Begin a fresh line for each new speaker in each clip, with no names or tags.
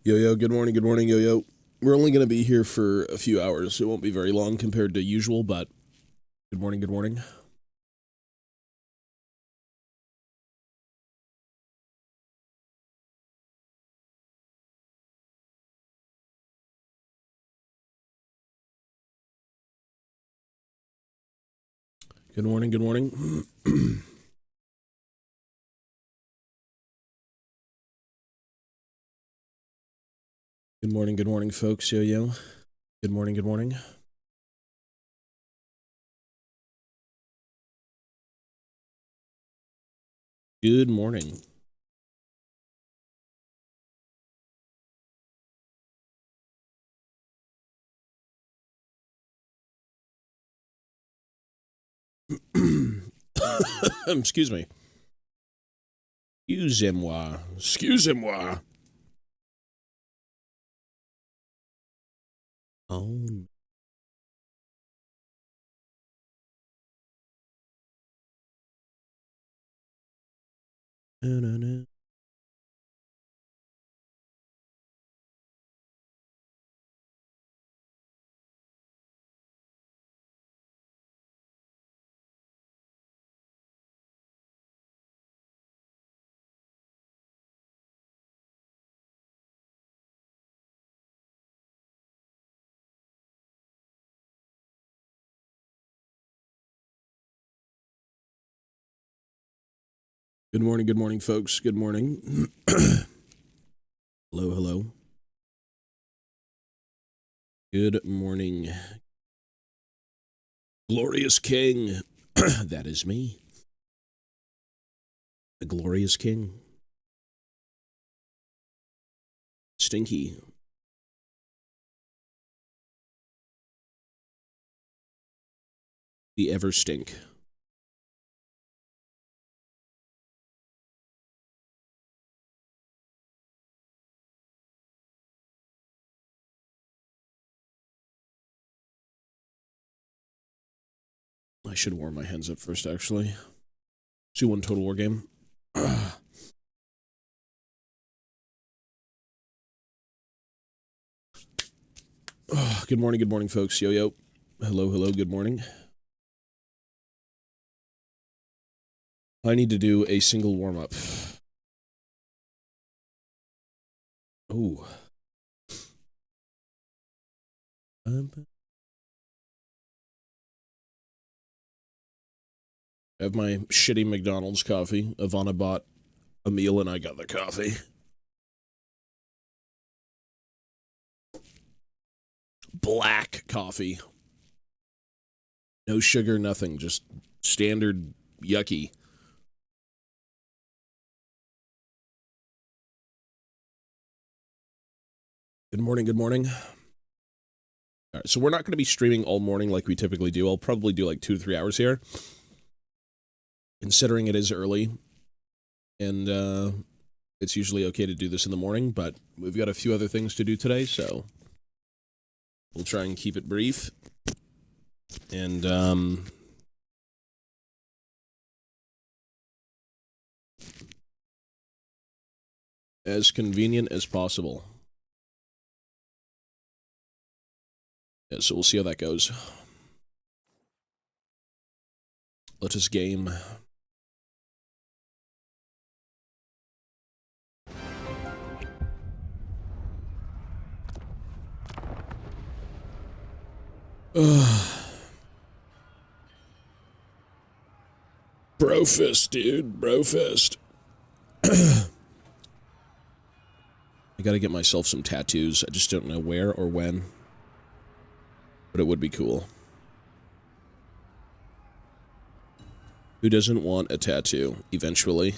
Yo, good morning, yo. We're only going to be here for a few hours. It won't be very long compared to usual, but good morning, good morning. Good morning, good morning. Good morning, folks. Yo. Good morning, good morning. Good morning. Excuse me. Excusez-moi. Excusez-moi. Oh. No. Good morning, folks. Good morning. Hello. Good morning. Glorious King. That is me. The Glorious King. Stinky. The Ever Stink. I should warm my hands up first, actually. 2-1 Total War game. Good morning, folks. Yo. Hello, good morning. I need to do a single warm-up. Oh. I have my shitty McDonald's coffee. Ivana bought a meal and I got the coffee. Black coffee. No sugar, nothing. Just standard yucky. Good morning. All right, so we're not going to be streaming all morning like we typically do. I'll probably do like 2 to 3 hours here, considering it is early. And it's usually okay to do this in the morning, but we've got a few other things to do today, so we'll try and keep it brief. And as convenient as possible. Yeah, so we'll see how that goes. Let us game. Brofist, dude. Brofist. I gotta get myself some tattoos. I just don't know where or when. But it would be cool. Who doesn't want a tattoo, eventually?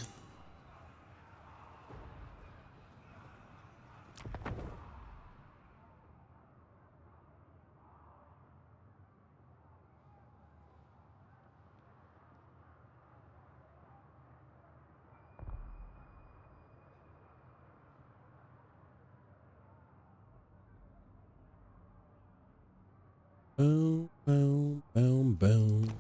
Boom.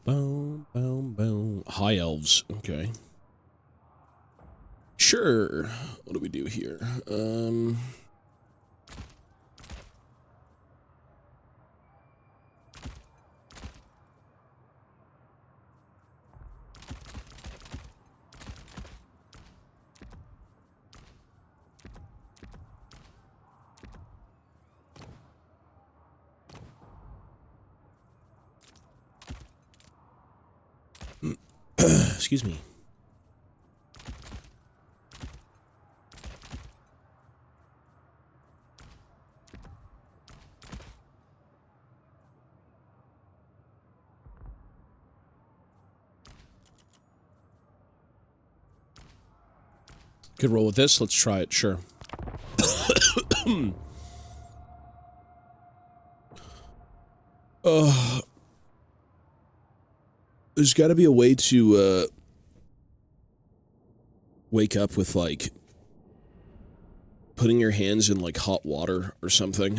Boom, boom, boom. High elves. Okay. Sure. What do we do here? Excuse me. Could roll with this. Let's try it. Sure. There's got to be a way to wake up with, like, putting your hands in, like, hot water or something.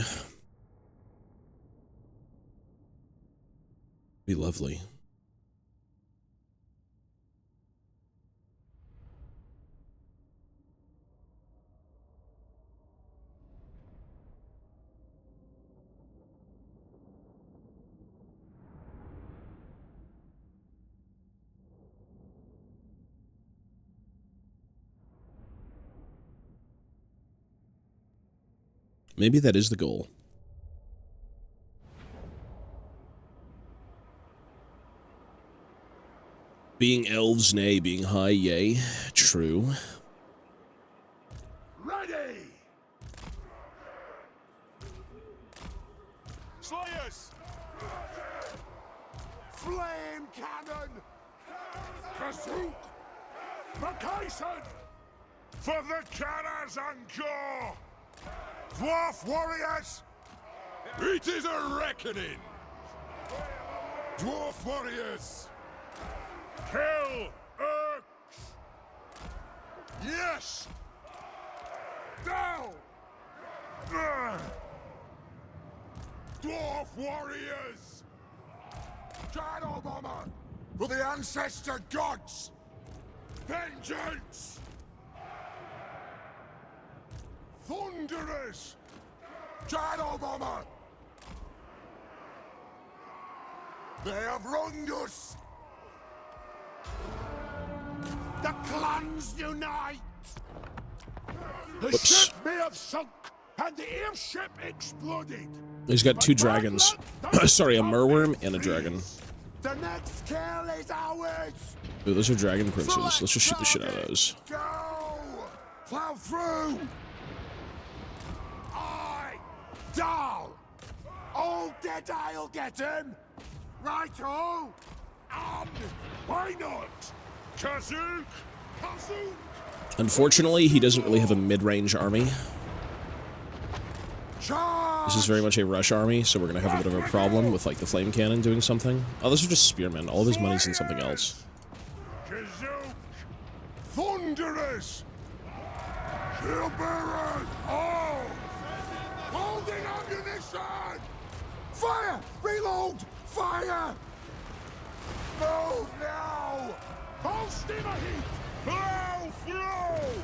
Be lovely. Maybe that is the goal. Being elves, nay. Being high, yay. True.
Ready! Slayers! Flame cannon! Pursuit! Vacation! For the cannons encore! Dwarf warriors! It is a reckoning! Dwarf warriors! Kill Urks! Yes! Now! Dwarf warriors! Shadow bomber! For the ancestor gods! Vengeance! Thunderous! Shadow bomber! They have wronged us! The clans unite! The ship may have sunk, and the airship exploded!
He's got two dragons. Sorry, a merworm and a dragon.
The next kill is ours!
Ooh, those are dragon princes. Let's just shoot the shit out of those.
Go! Plow through! Down! Old Deadeye'll get him! Right-o! And why not? Kazook! Kazook!
Unfortunately, he doesn't really have a mid-range army.
Charge!
This is very much a rush army, so we're gonna have a bit of a problem with, like, the flame cannon doing something. Oh, those are just spearmen. All of his money's in something else.
Kazook! Thunderous! Shield bearer! Oh! Holding ammunition! Fire! Reload! Fire! Move now! Hold steam ahead! Plow through!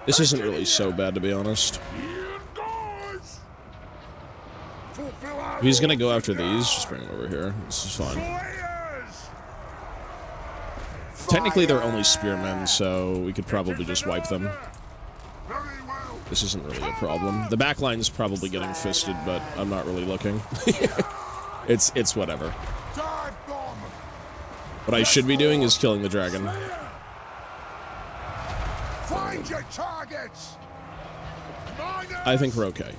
This isn't really so bad, to be honest.
Here goes! Fulfill our
If he's gonna go after
orders
these, just bring them over here. This is fine.
Slayers!
Technically, they're only spearmen, so we could probably just wipe them.
Very well.
This isn't really a problem. The back line's probably getting fisted, but I'm not really looking. It's whatever.
Dive bomb!
What I should be doing is killing the dragon.
Find your targets!
I think we're okay.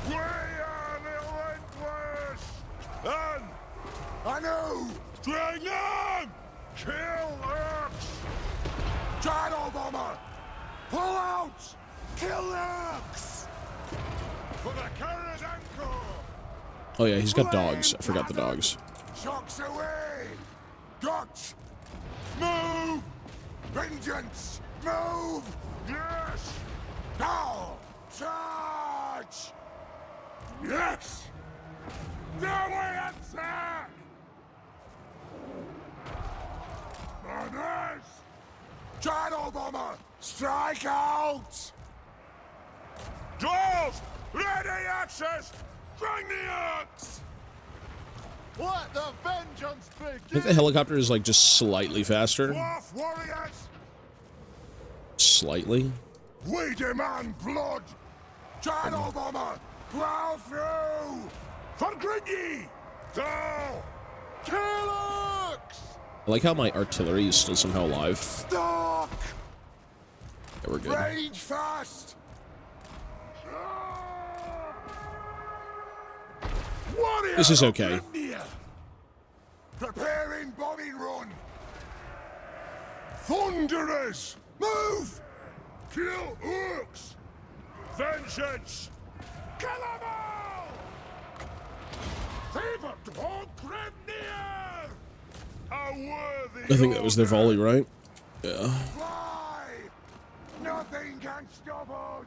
We are relentless! And I know! String them! Kill Urks! Shadow bomber! Pull out! Kill Urks! For the carrot anchor!
Oh yeah, he's got dogs. I forgot the dogs.
Shocks away! Got! Move! Vengeance! Move! Yes! Now! Charge! Yes! Now we attack! Strike out! Dwarfs! Ready access! Bring the axe! Let the vengeance begin!
I think the helicopter is like just slightly faster.
Dwarf warriors!
Slightly.
We demand blood! Channel bomber! Plow through! For Gringy! Go! Killux!
I like how my artillery is still somehow alive.
Stock!
Yeah, we're good.
Range fast! Warrior
This is okay.
Preparing bombing run! Thunderers! Move! Kill Orcs! Vengeance! Kill 'em all! Fever dog Grimnir! A worthy
I think that was their volley, right? Yeah.
Fly! Nothing can stop us!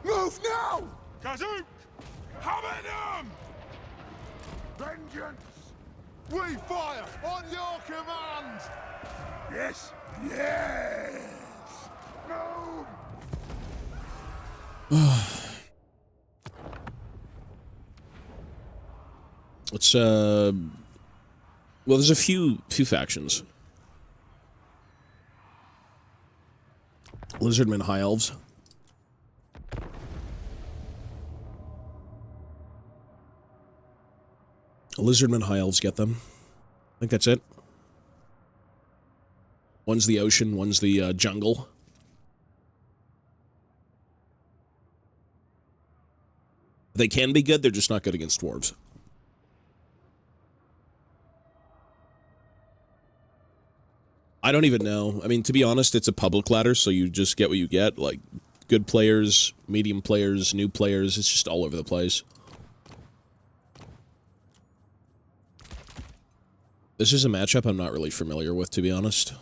Move now! Kazook! Have them! Vengeance! We fire on your command! Yes! Yes! Move!
Let's well, there's a few factions. Lizardmen, High Elves. Lizardmen, High Elves, get them. I think that's it. One's the ocean, one's the jungle. They can be good, they're just not good against dwarves. I don't even know. I mean, to be honest, it's a public ladder, so you just get what you get. Like, good players, medium players, new players, it's just all over the place. This is a matchup I'm not really familiar with, to be honest.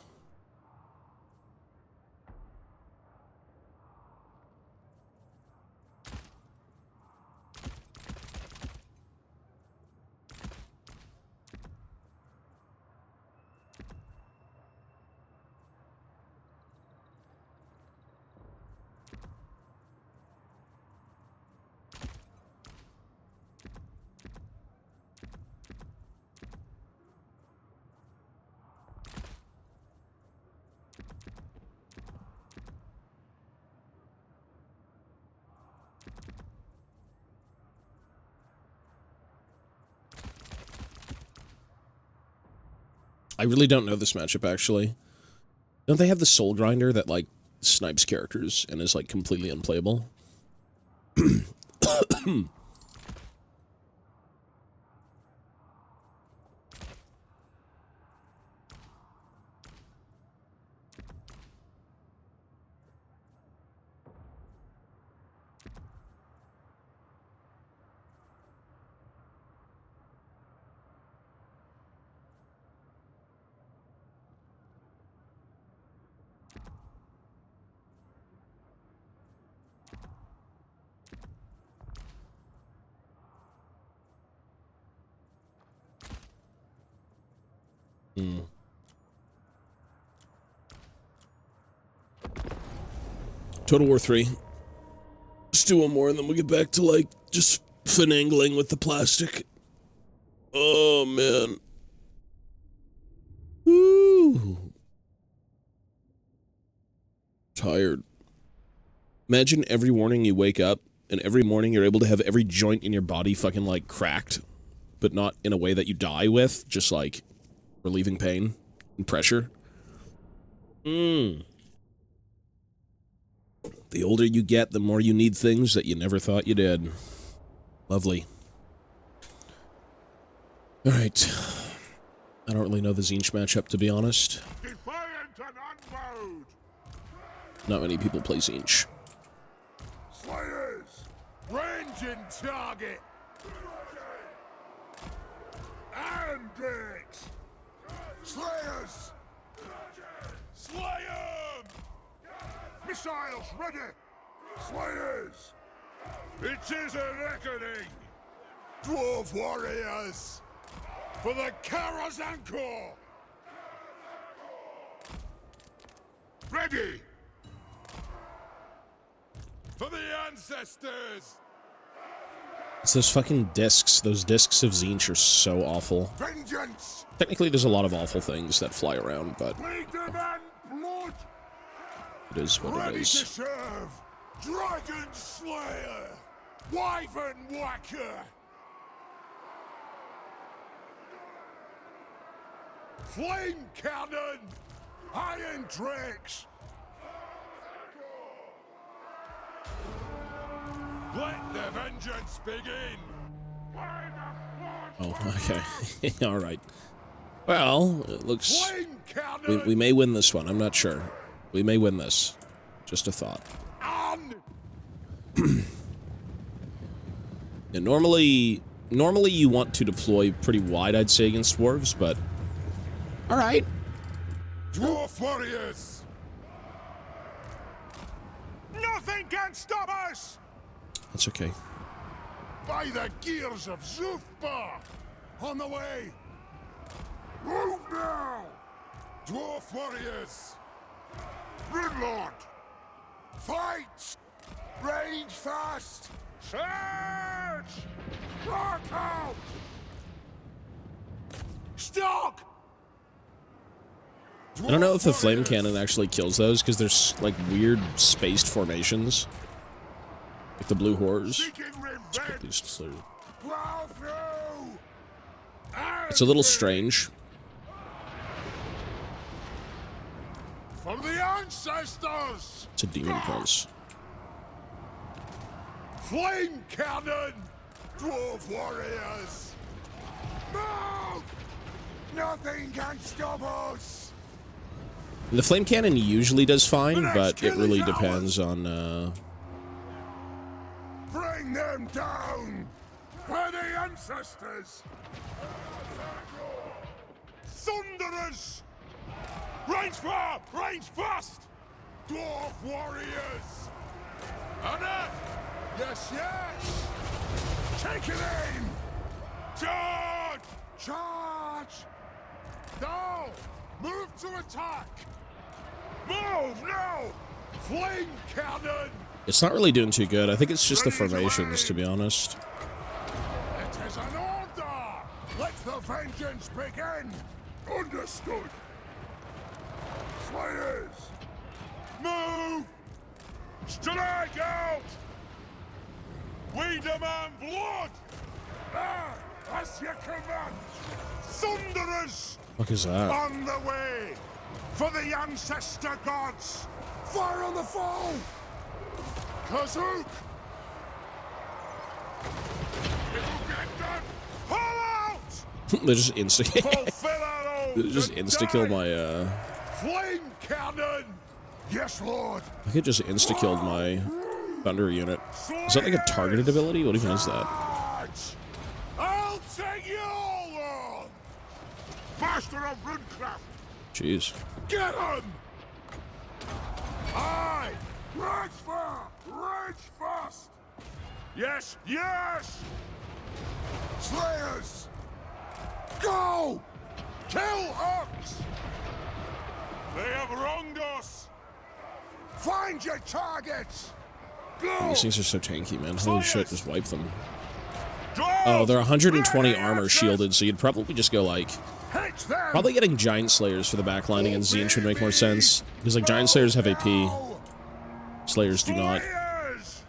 I really don't know this matchup, actually. Don't they have the Soul Grinder that, like, snipes characters and is, like, completely unplayable? Total War 3. Let's do one more and then we'll get back to, like, just finagling with the plastic. Oh, man. Woo. Tired. Imagine every morning you wake up and every morning you're able to have every joint in your body fucking, like, cracked, but not in a way that you die with, just, like, relieving pain and pressure. The older you get, the more you need things that you never thought you did. Lovely. Alright. I don't really know the Zinch matchup, to be honest.
Defiant and unbowed!
Not many people play Zinch.
Slayers! Ranging target! And it! Slayers! Slay 'em! Missiles ready! Slayers! It is a reckoning! Dwarf warriors! For the Karazanko! Ready! For the ancestors!
It's those fucking discs. Those discs of Tzeentch are so awful.
Vengeance!
Technically, there's a lot of awful things that fly around, but
Bleed them and blood!
it is what it
Ready to
is.
serve! Dragon Slayer! Wyvern Whacker! Flame Cannon! Iron Drakes! Let the vengeance begin!
Oh, okay. All right. Well, it looks...
Flame Cannon!
We may win this one. I'm not sure. We may win this. Just a thought. Yeah, normally you want to deploy pretty wide, I'd say, against dwarves, but... Alright.
Dwarf warriors! Nothing can stop us!
That's okay.
By the gears of Zufbar! On the way! Move now! Dwarf warriors! Grimlord! Fight! Rage fast! Charge! Rock out! Stock!
I don't know if the flame cannon actually kills those, because there's, like, weird spaced formations. Like the blue horrors. It's a little strange.
For the ancestors!
It's a demon pulse.
Flame cannon! Dwarf warriors! Move! Nothing can stop us!
The flame cannon usually does fine, but it really depends on,
Bring them down! For the ancestors! Thunderers! Range far! Range fast! Dwarf warriors! Enough! Yes, yes! Take it aim! Charge! Charge! No! Move to attack! Move now! Flame cannon!
it's not really doing too good. I think it's just the formations, to be honest.
It is an order! Let the vengeance begin! Understood! Slayers! Move! Strike out! We demand blood! Ah! As you command! Thunderers!
What is that?
On the way! For the ancestor gods! Fire on the foe! Kazook! It'll get done! Pull out!
They just insta
Fulfill our oath
they just
and
insta kill
die!
my
Flame cannon! Yes, Lord!
I could just insta killed my thunder unit. Is that like a targeted ability? What even is that?
Charge! I'll take you all on! Master of Runecraft!
Jeez.
Get him! Aye! Rage fast! Rage fast! Yes, yes! Slayers! Go! Kill Orcs! They have wronged us! Find your targets! Go!
These things are so tanky, man. Holy shit, just wipe them.
Dwarves!
Oh, they're 120 armor shielded, so you'd probably just go, like...
Hit them!
Probably getting Giant Slayers for the backlining and Tzeentch would make more sense. Because, like, Giant Slayers have AP. Slayers do not.
Slayers!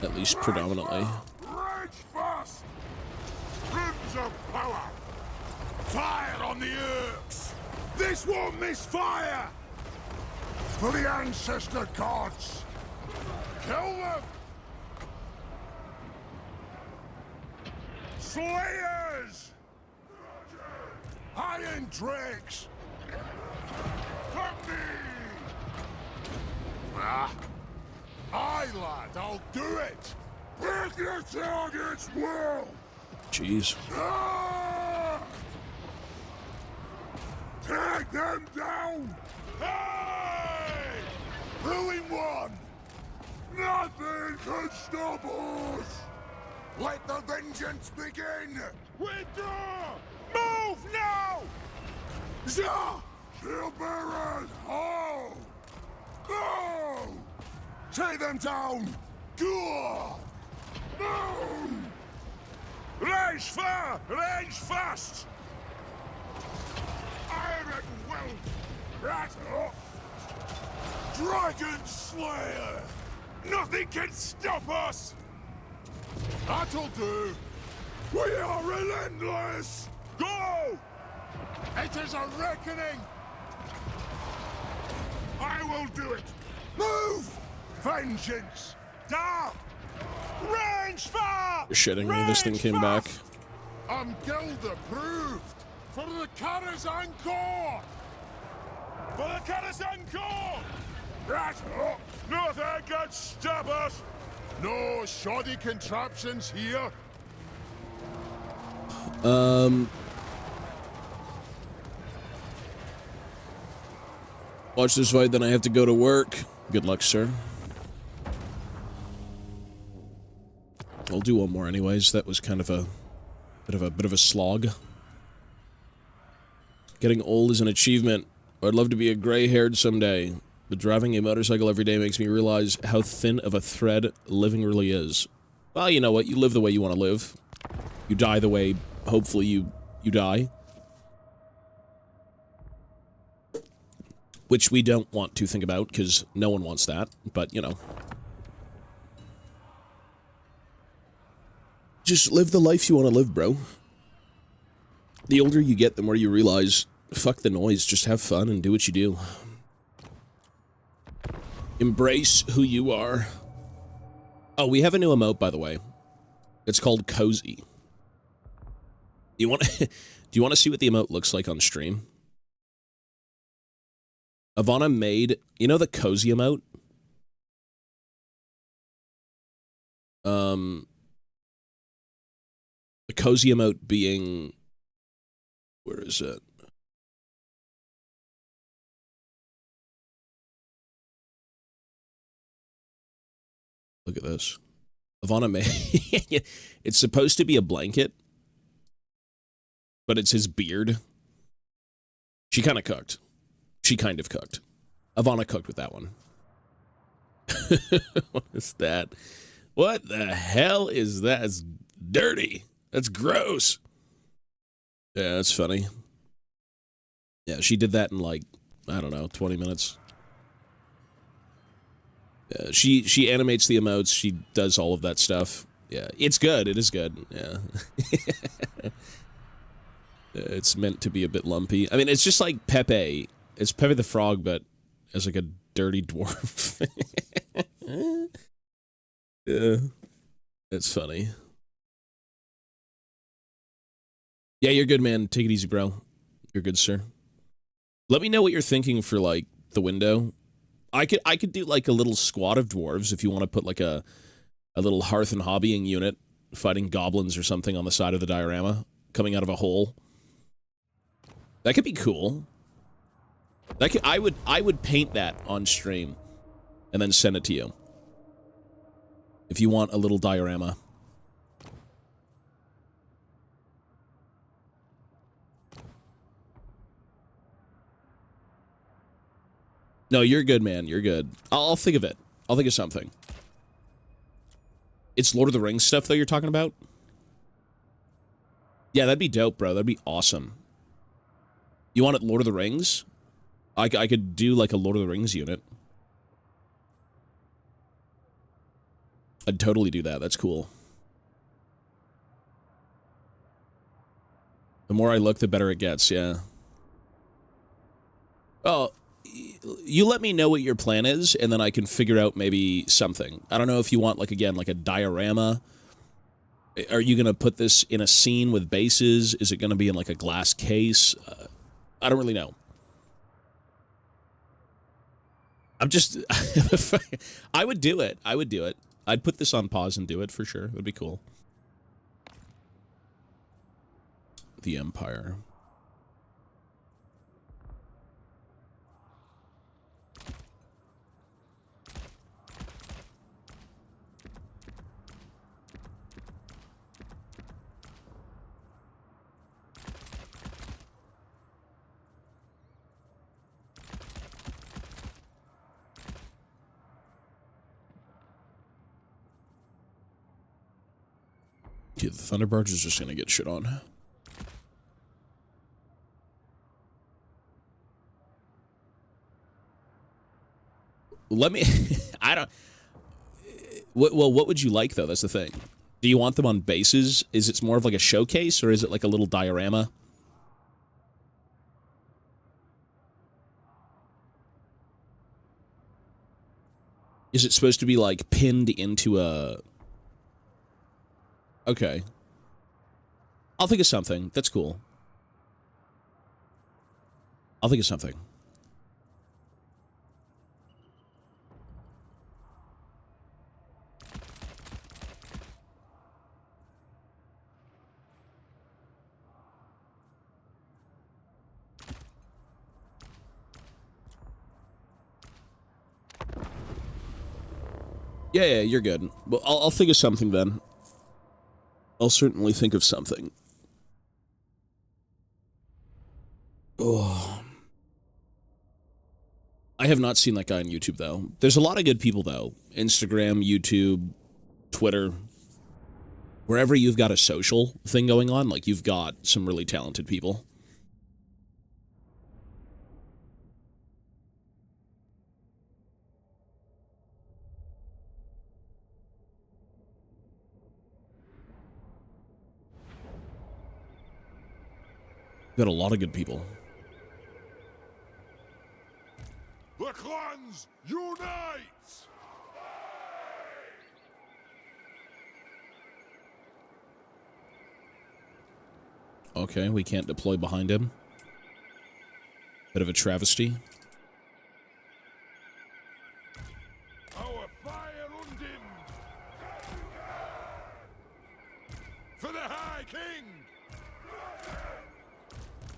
At least predominantly.
Rage fast! Rims of power! Fire on the Urks! This won't miss fire! For the ancestor gods! Kill them! Slayers! Iron Drakes! Cut me! Ah! Aye, lad, I'll do it! Break your targets well!
Jeez.
Ah! Take them down! Hey! Ruin one! Nothing can stop us! Let the vengeance begin! Withdraw! Move now! Zah! Shield bearers, ho! Go! Take them down! Go! No! Range fire! Range fast! Iron will! Right up! Dragon Slayer! Nothing can stop us! That'll do! We are relentless! Go! It is a reckoning! I will do it! Move! Vengeance! Down! Range fire!
You're shitting me, this thing came back.
I'm guild approved! For the Karazhan Corps! For the Karazhan Corps! Right up! Nothing can stop us! No shoddy contraptions here!
Watch this fight, then I have to go to work. Good luck, sir. I'll do one more anyways. That was kind of a bit of a slog. Getting old is an achievement. I'd love to be a gray-haired someday. But driving a motorcycle every day makes me realize how thin of a thread living really is. Well, you know what? You live the way you want to live. You die the way, hopefully, you die. Which we don't want to think about, because no one wants that. But, you know. Just live the life you want to live, bro. The older you get, the more you realize, fuck the noise, just have fun and do what you do. Embrace who you are. Oh, we have a new emote, by the way. It's called Cozy. You want do you want to see what the emote looks like on stream? Ivana made, you know the Cozy emote? The Cozy emote being, where is it? Look at this. Ivana made, it's supposed to be a blanket, but it's his beard. She kind of cooked. She kind of cooked. Ivana cooked with that one. What is that? What the hell is that? It's dirty. That's gross. Yeah, that's funny. Yeah, she did that in like, I don't know, 20 minutes. Yeah, she animates the emotes. She does all of that stuff. Yeah, it's good. It is good. Yeah. It's meant to be a bit lumpy. I mean, it's just like Pepe. It's Pepe the Frog, but as like a dirty dwarf. Yeah. It's funny. Yeah, you're good, man. Take it easy, bro. You're good, sir. Let me know what you're thinking for, like, the window. I could do, like, a little squad of dwarves if you want to put, like, a little Hearth and Hobbying unit fighting goblins or something on the side of the diorama coming out of a hole. That could be cool. That could, I would paint that on stream and then send it to you. If you want a little diorama. No, you're good, man. You're good. I'll think of it. I'll think of something. It's Lord of the Rings stuff, though, you're talking about? Yeah, that'd be dope, bro. That'd be awesome. You want it Lord of the Rings? I could do, like, a Lord of the Rings unit. I'd totally do that. That's cool. The more I look, the better it gets, yeah. Oh, you let me know what your plan is, and then I can figure out maybe something. I don't know if you want, like, again, like a diorama. Are you going to put this in a scene with bases? Is it going to be in, like, a glass case? I don't really know. I'm just... I would do it. I would do it. I'd put this on pause and do it for sure. It would be cool. The Empire. Okay, the Thunderbarge is just gonna get shit on. Let me... I don't... Well, what would you like, though? That's the thing. Do you want them on bases? Is it more of like a showcase, or is it like a little diorama? Is it supposed to be, like, pinned into a... Okay. I'll think of something. That's cool. I'll think of something. Yeah, you're good. Well, I'll think of something then. I'll certainly think of something. Oh. I have not seen that guy on YouTube, though. There's a lot of good people, though. Instagram, YouTube, Twitter. Wherever you've got a social thing going on, like, you've got some really talented people. Got a lot of good people.
The clans unite!
Okay, we can't deploy behind him. Bit of a travesty.
Our fire undimmed! For the High King!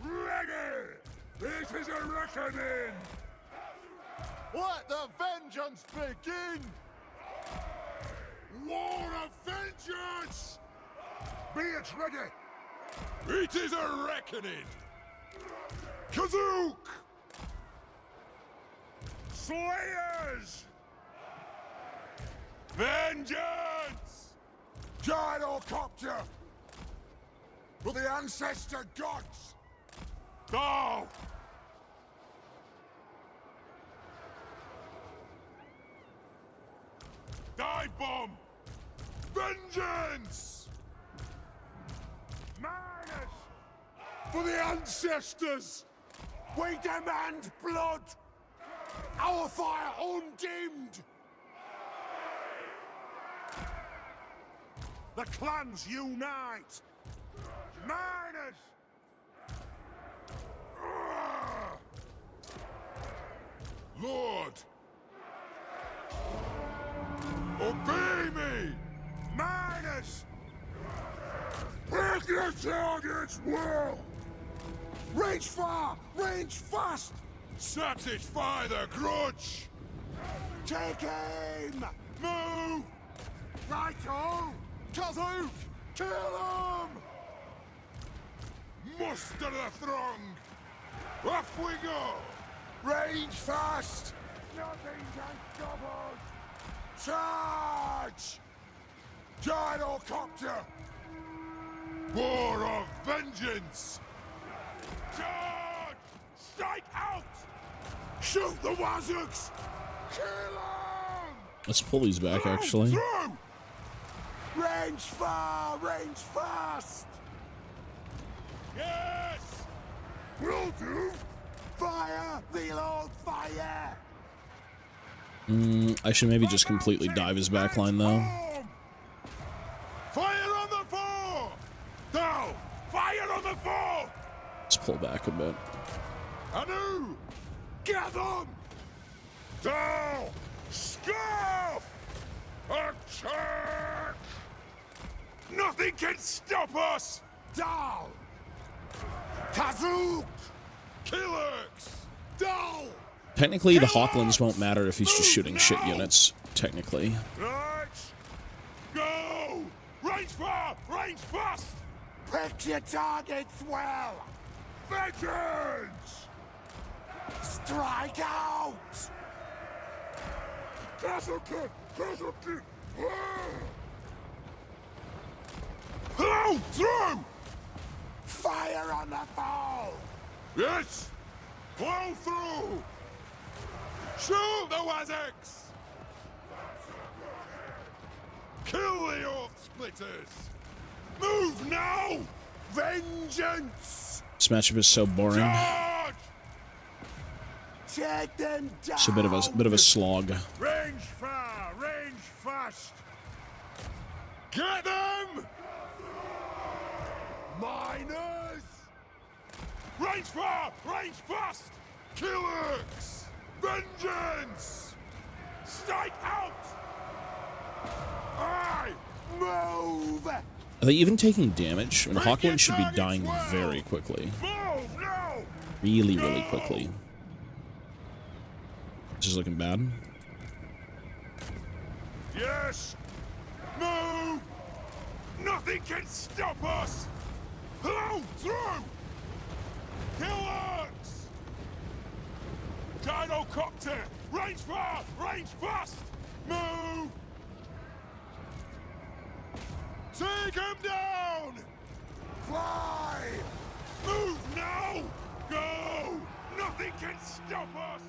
Ready! This is a reckoning! Let the vengeance begin! War of vengeance! Be it ready! It is a reckoning! Kazook! Slayers! Vengeance! Gyrocopter! For the ancestor gods! Go! Dive bomb! Vengeance! Minus! For the ancestors! We demand blood! Our fire undimmed! The clans unite! Minus! Lord! Obey me! Minus! Break your target's will! Range far! Range fast! Satisfy the grudge! Take aim! Move! Right-o! Kazook! Kill him! Muster the throng! Off we go! Range fast! Nothing can stop us! Charge! Gyrocopter! War of vengeance! Charge! Strike out! Shoot the Wazooks! Kill them!
Let's pull these back, actually.
Through! Range far! Range fast! Yes! Will do! Fire! Reload fire!
I should maybe just completely dive his backline, though.
Fire on the four! Down! Fire on the four!
Let's pull back a bit.
Anu! Get them! Down! Scarf! Attack! Nothing can stop us! Down! Kazook! Killers! Down!
Technically, the Hawklands won't matter if he's just shooting shit units, technically.
Right! Go! Range far! Range fast! Pick your targets well! Vengeance! Strike out! Kazook! Kazook! Blow through! Fire on the foe! Yes! Blow through! Shoot the Wazzaks! Kill the Orc Splitters! Move now! Vengeance!
This matchup is so boring.
Charge! Take them down!
It's a bit of a slog.
Range fire, range fast! Get them! Miners! Range fire, range fast! Killers! Vengeance! Strike out! Aye! Move!
Are they even taking damage? And Hawkwind should be dying very quickly.
Move now!
Really quickly. This is looking bad.
Yes! Move! Nothing can stop us! Blow through! Killers! Gyrocopter! Range fire! Range fast! Move! Take him down! Fly! Move now! Go! Nothing can stop us!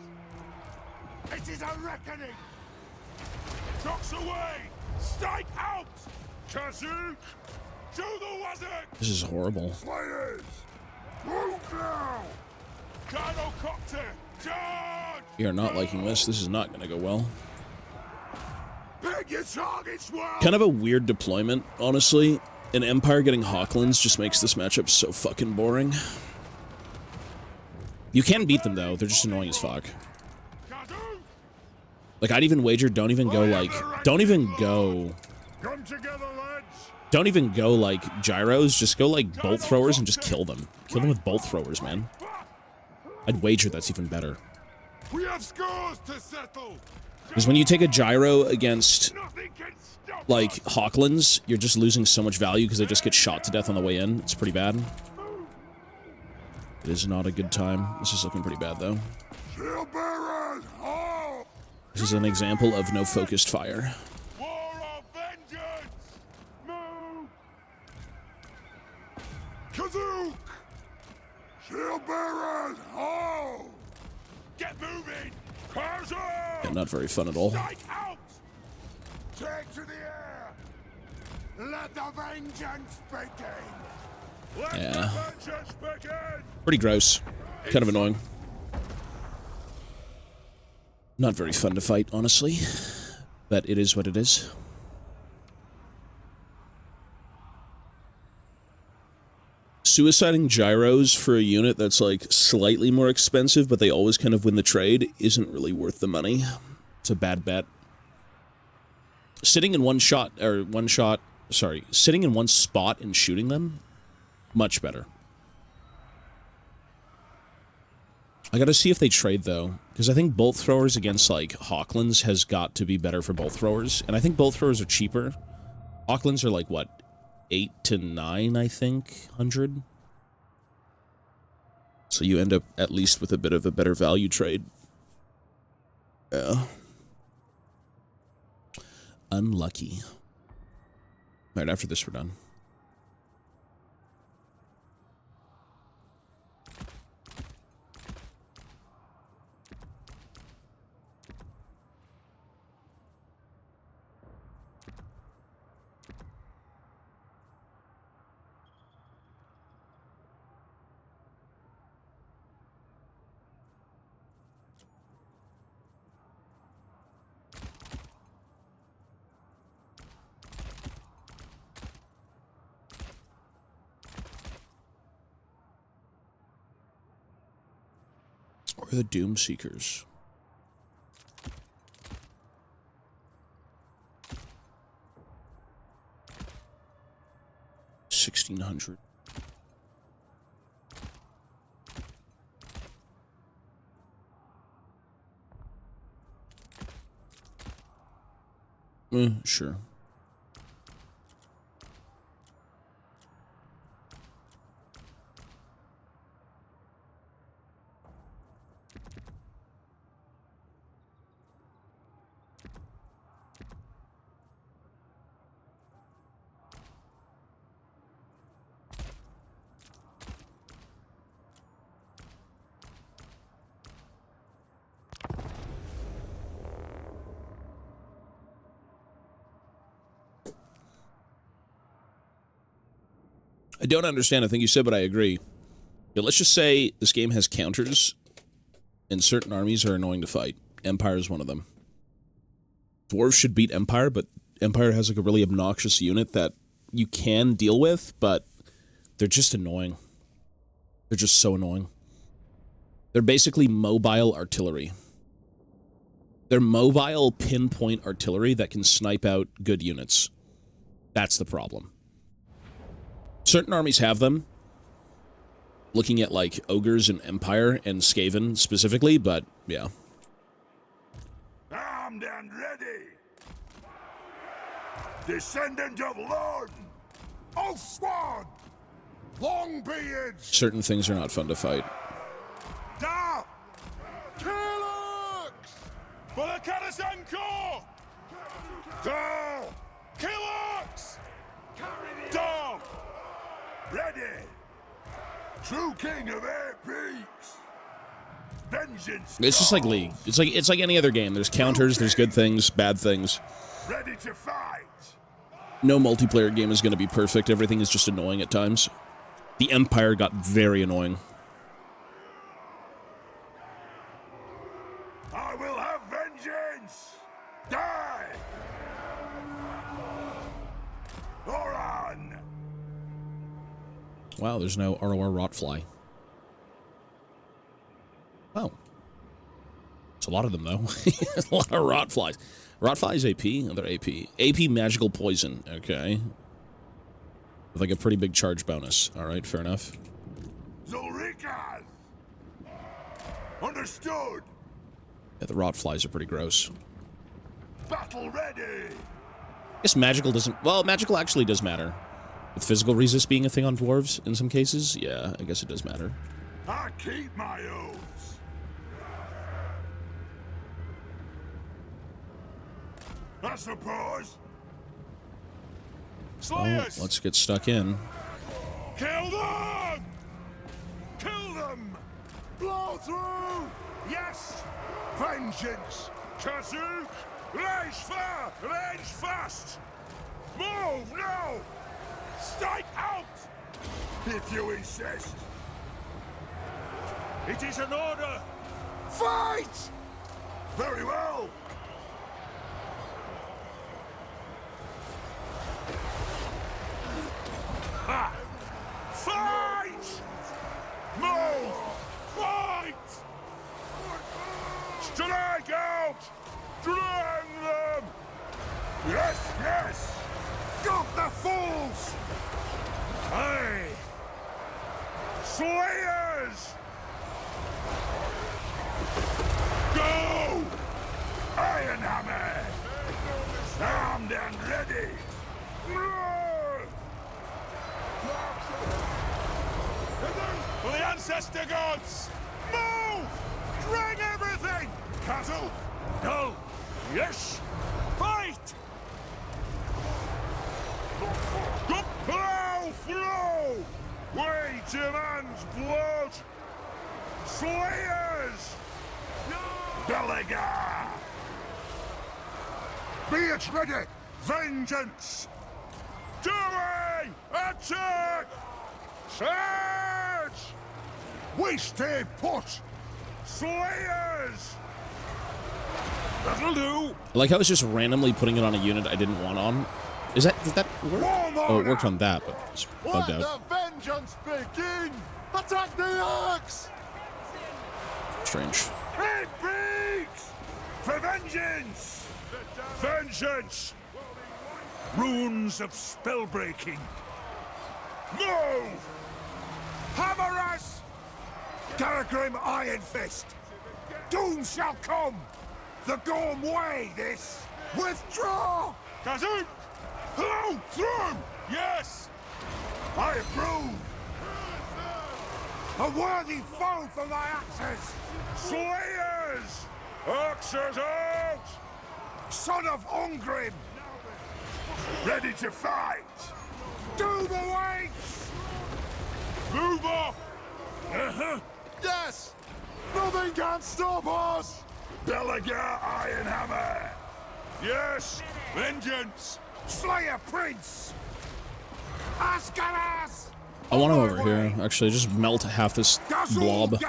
It is a reckoning! Trucks away! Strike out! Kazook! To the Wazak!
This is horrible.
Players! Move now! Gyrocopter! Charge!
We are not liking this. This is not going to go well.
Pick your targets well!
Kind of a weird deployment, honestly. An Empire getting Hawklands just makes this matchup so fucking boring. You can beat them, though. They're just annoying as fuck. Like, I'd even wager don't even go, like, don't even go like gyros, just go like bolt throwers and just kill them. Kill them with bolt throwers, man. I'd wager that's even better.
We have scores to settle.
Because when you take a gyro against, like, Hawklands, you're just losing so much value because they just get shot to death on the way in. It's pretty bad. It is not a good time. This is looking pretty bad, though. This is an example of no focused fire.
War of vengeance! Move! Kazook! Shield bearers, ho! Get moving! Kazook!
Yeah, not very fun at all.
Strike out! Take to the air! Let the vengeance begin! Let
Yeah.
the vengeance begin!
Pretty gross. Kind of annoying. Not very fun to fight, honestly. But it is what it is. Suiciding gyros for a unit that's, like, slightly more expensive, but they always kind of win the trade, isn't really worth the money. It's a bad bet. Sitting in sitting in one spot and shooting them, much better. I gotta see if they trade, though, because I think bolt throwers against, like, Hawklands has got to be better for bolt throwers, and I think bolt throwers are cheaper. Hawklands are, like, what, 8 to 9, I think, 100? So you end up, at least, with a bit of a better value trade. Yeah. Unlucky. Alright, after this, we're done. Or the Doom Seekers. $1,600. Sure. I don't understand a thing you said, but I agree. Yeah, let's just say this game has counters, and certain armies are annoying to fight. Empire is one of them. Dwarves should beat Empire, but Empire has like a really obnoxious unit that you can deal with, but they're just annoying. They're just so annoying. They're basically mobile artillery. They're mobile pinpoint artillery that can snipe out good units. That's the problem. Certain armies have them. Looking at, like, Ogres and Empire and Skaven specifically, but, yeah.
Armed and ready! Descendant of Lord! Oathsworn! Longbeards!
Certain things are not fun to fight.
Da! Killux! For the Cardassian Corps! Da! Killux! Da! Ready! True king of air peaks! Vengeance!
It's just like League. It's like any other game. There's counters, there's good things, bad things.
Ready to fight!
No multiplayer game is going to be perfect. Everything is just annoying at times. The Empire got very annoying.
I will have vengeance! Die! Oran!
Wow, there's no ROR Rotfly. Oh. It's a lot of them, though. A lot of Rotflies. Rotflies AP? They're AP. AP Magical Poison. Okay. With like a pretty big charge bonus. Alright, fair enough.
Zulrikas! Understood!
Yeah, the Rotflies are pretty gross.
Battle ready!
I guess magical doesn't... Well, magical actually does matter. With physical resist being a thing on dwarves in some cases, yeah, I guess it does matter.
I keep my oaths! I suppose!
Oh,
Slayers!
let's get stuck in.
Kill them! Kill them! Blow through! Yes! Vengeance! Kazuk! Rage far! Rage fast! Move now! Strike out! If you insist. It is an order! Fight! Very well! Ha! Fight! Move! Fight! Strike out! Drain them! Yes, yes! Got the fools! Aye! Slayers! Go! Iron Hammer! Armed and ready! For the ancestor gods! Move! Drag everything! Castle! No! Yes! Fight! Go! Plow! Flow! Way to man's blood! Slayers! Belagar! Be it ready! Vengeance! Doing! Attack! Charge! We stay put! Slayers! That'll do!
I like how it's just randomly putting it on a unit I didn't want on. Does that work? Oh, it worked on that, but it's bugged out.
Let the vengeance begin! Attack the axe!
Strange.
It peaks! For vengeance! Vengeance! Runes of spellbreaking! Move! Hammer us! Garagrim Iron Fist! Doom shall come! The Gorm way, this! Withdraw! Kazoot! Hello! Through! Yes! I approve! A worthy foe for thy axes! Slayers! Axes out! Son of Ungrim! Ready to fight! Doom awaits! Move up! Yes! Nothing can stop us! Belagar Ironhammer! Yes! Vengeance! Slayer Prince! Askaras!
I want him over here. Actually, just melt half this blob.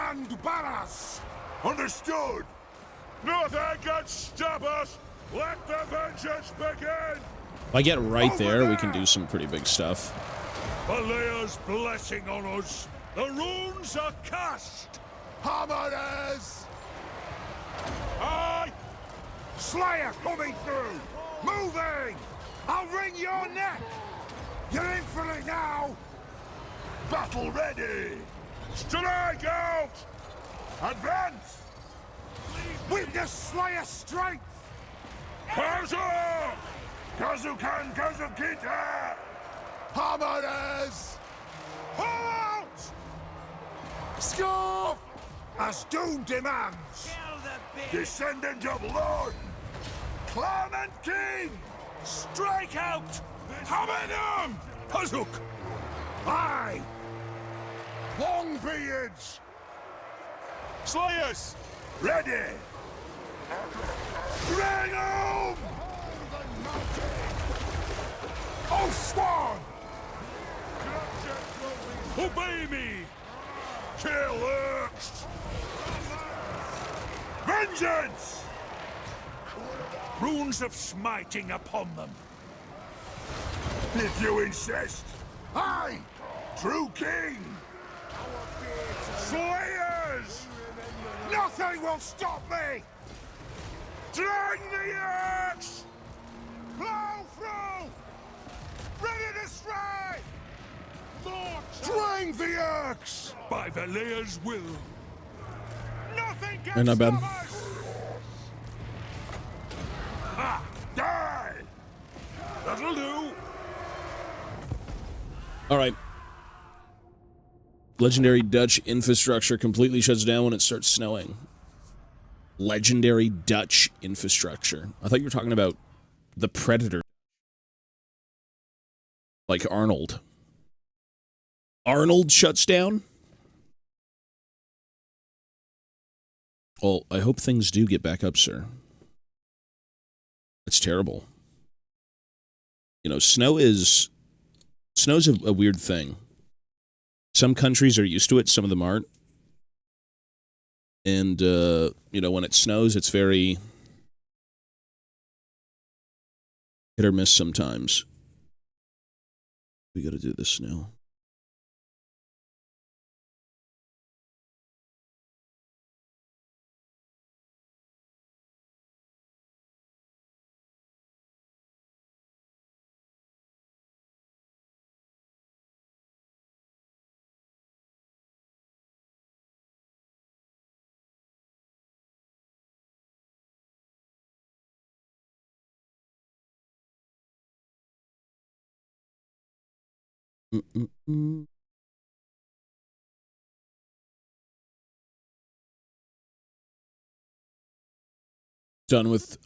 Understood. Nothing can stop us. Let the vengeance begin.
If I get right there, we can do some pretty big stuff.
Valea's blessing on us. The runes are cast. Hammers. Aye. Slayer coming through. Moving. I'll wring your neck. You're in for it now. Battle ready. Strike out. Advance. Witness Slayer strength. Kazu. Kazukan Kazukita. Hammers. Halt. Scarf. As doom demands. Descendant of Lord. Clement King. Strike out. Hammer them. Kazuk. Aye. Longbeards. Slayers. Ready. Bring 'em. Oh, Swan. Obey me. Kill Urks. Vengeance. Runes of smiting upon them. If you insist. Aye. True King. Slayers. Nothing will stop me. Drag the axe. Plow through. Ready to strike. Drag the axe. By Valea's will. Nothing can
Not bad.
stop us. Ha! Die. That'll do.
All right. Legendary Dutch infrastructure completely shuts down when it starts snowing. Legendary Dutch infrastructure. I thought you were talking about the Predator. Like Arnold. Arnold shuts down? Well, I hope things do get back up, sir. It's terrible. You know, snow's a weird thing. Some countries are used to it, some of them aren't. And, you know, when it snows, it's very hit or miss sometimes. We gotta do this now.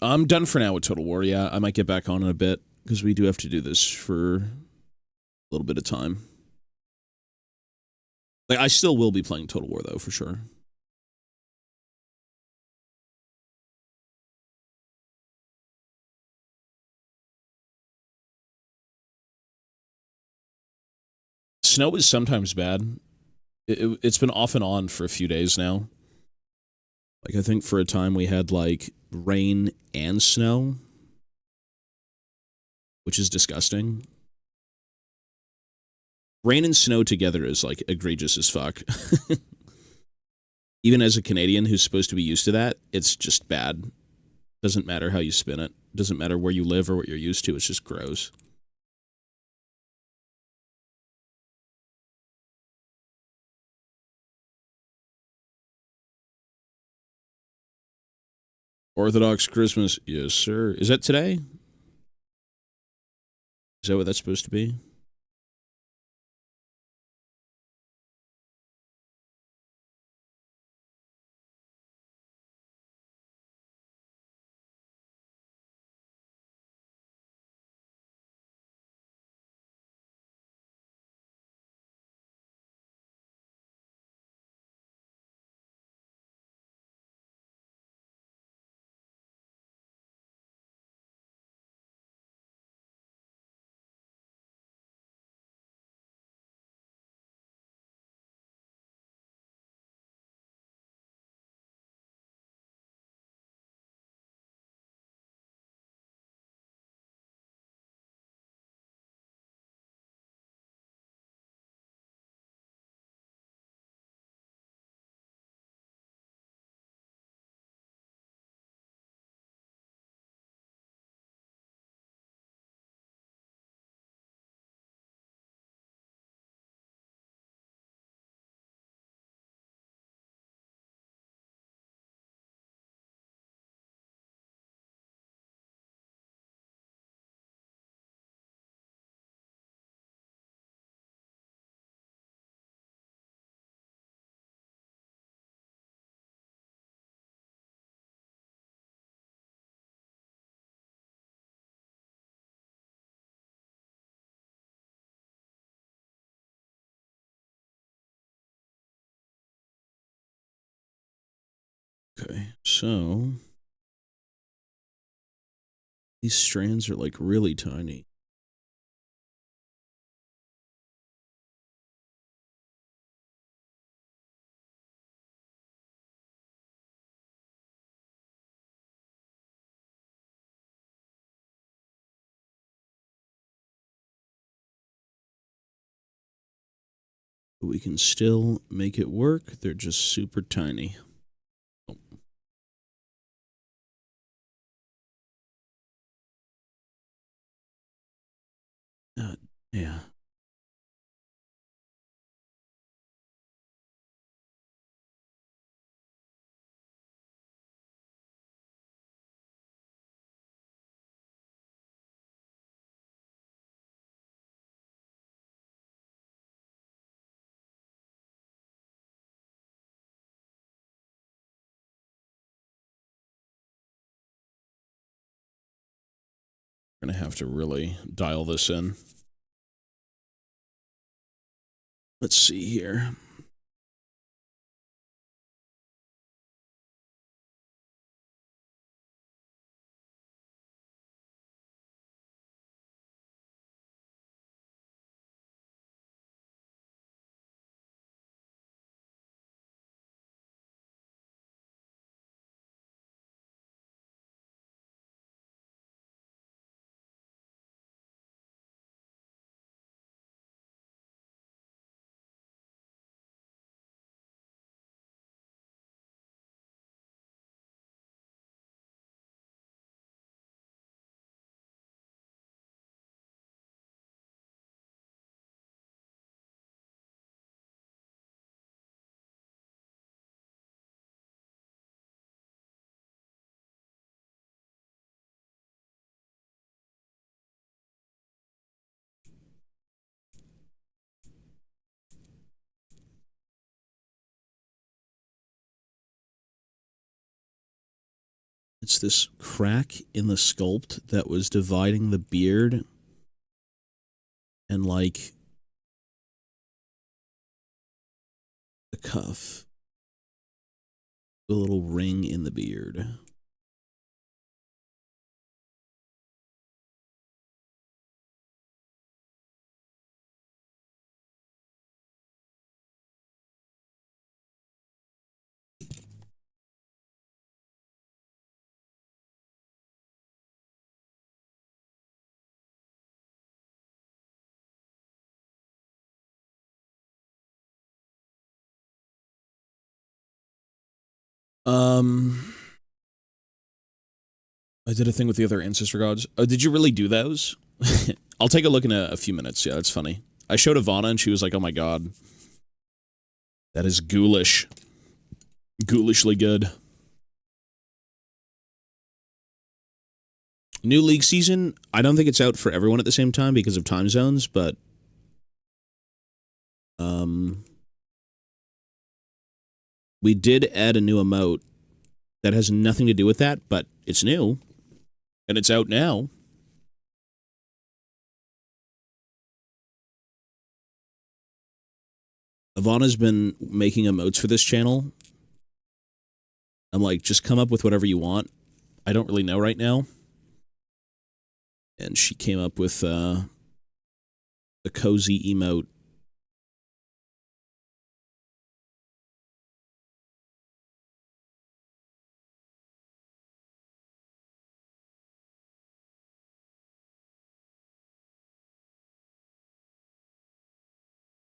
I'm done for now with Total War. Yeah, I might get back on in a bit because we do have to do this for a little bit of time. Like, I still will be playing Total War though, for sure. Snow is sometimes bad. It's been off and on for a few days now. Like, I think for a time we had, like, rain and snow, which is disgusting. Rain and snow together is, like, egregious as fuck. Even as a Canadian who's supposed to be used to that, it's just bad. Doesn't matter how you spin it. Doesn't matter where you live or what you're used to. It's just gross. Orthodox Christmas. Yes, sir. Is that today? Is that what that's supposed to be? Okay, so these strands are like really tiny. But we can still make it work. They're just super tiny. Oh. Yeah. We're going to have to really dial this in. Let's see here. It's this crack in the sculpt that was dividing the beard and like the cuff. A little ring in the beard. I did a thing with the other ancestor gods. Oh, did you really do those? I'll take a look in a few minutes. Yeah, that's funny. I showed Ivana and she was like, oh my god. That is ghoulish. Ghoulishly good. New league season, I don't think it's out for everyone at the same time because of time zones, but we did add a new emote that has nothing to do with that, but it's new. And it's out now. Ivana's been making emotes for this channel. I'm like, just come up with whatever you want. I don't really know right now. And she came up with the cozy emote.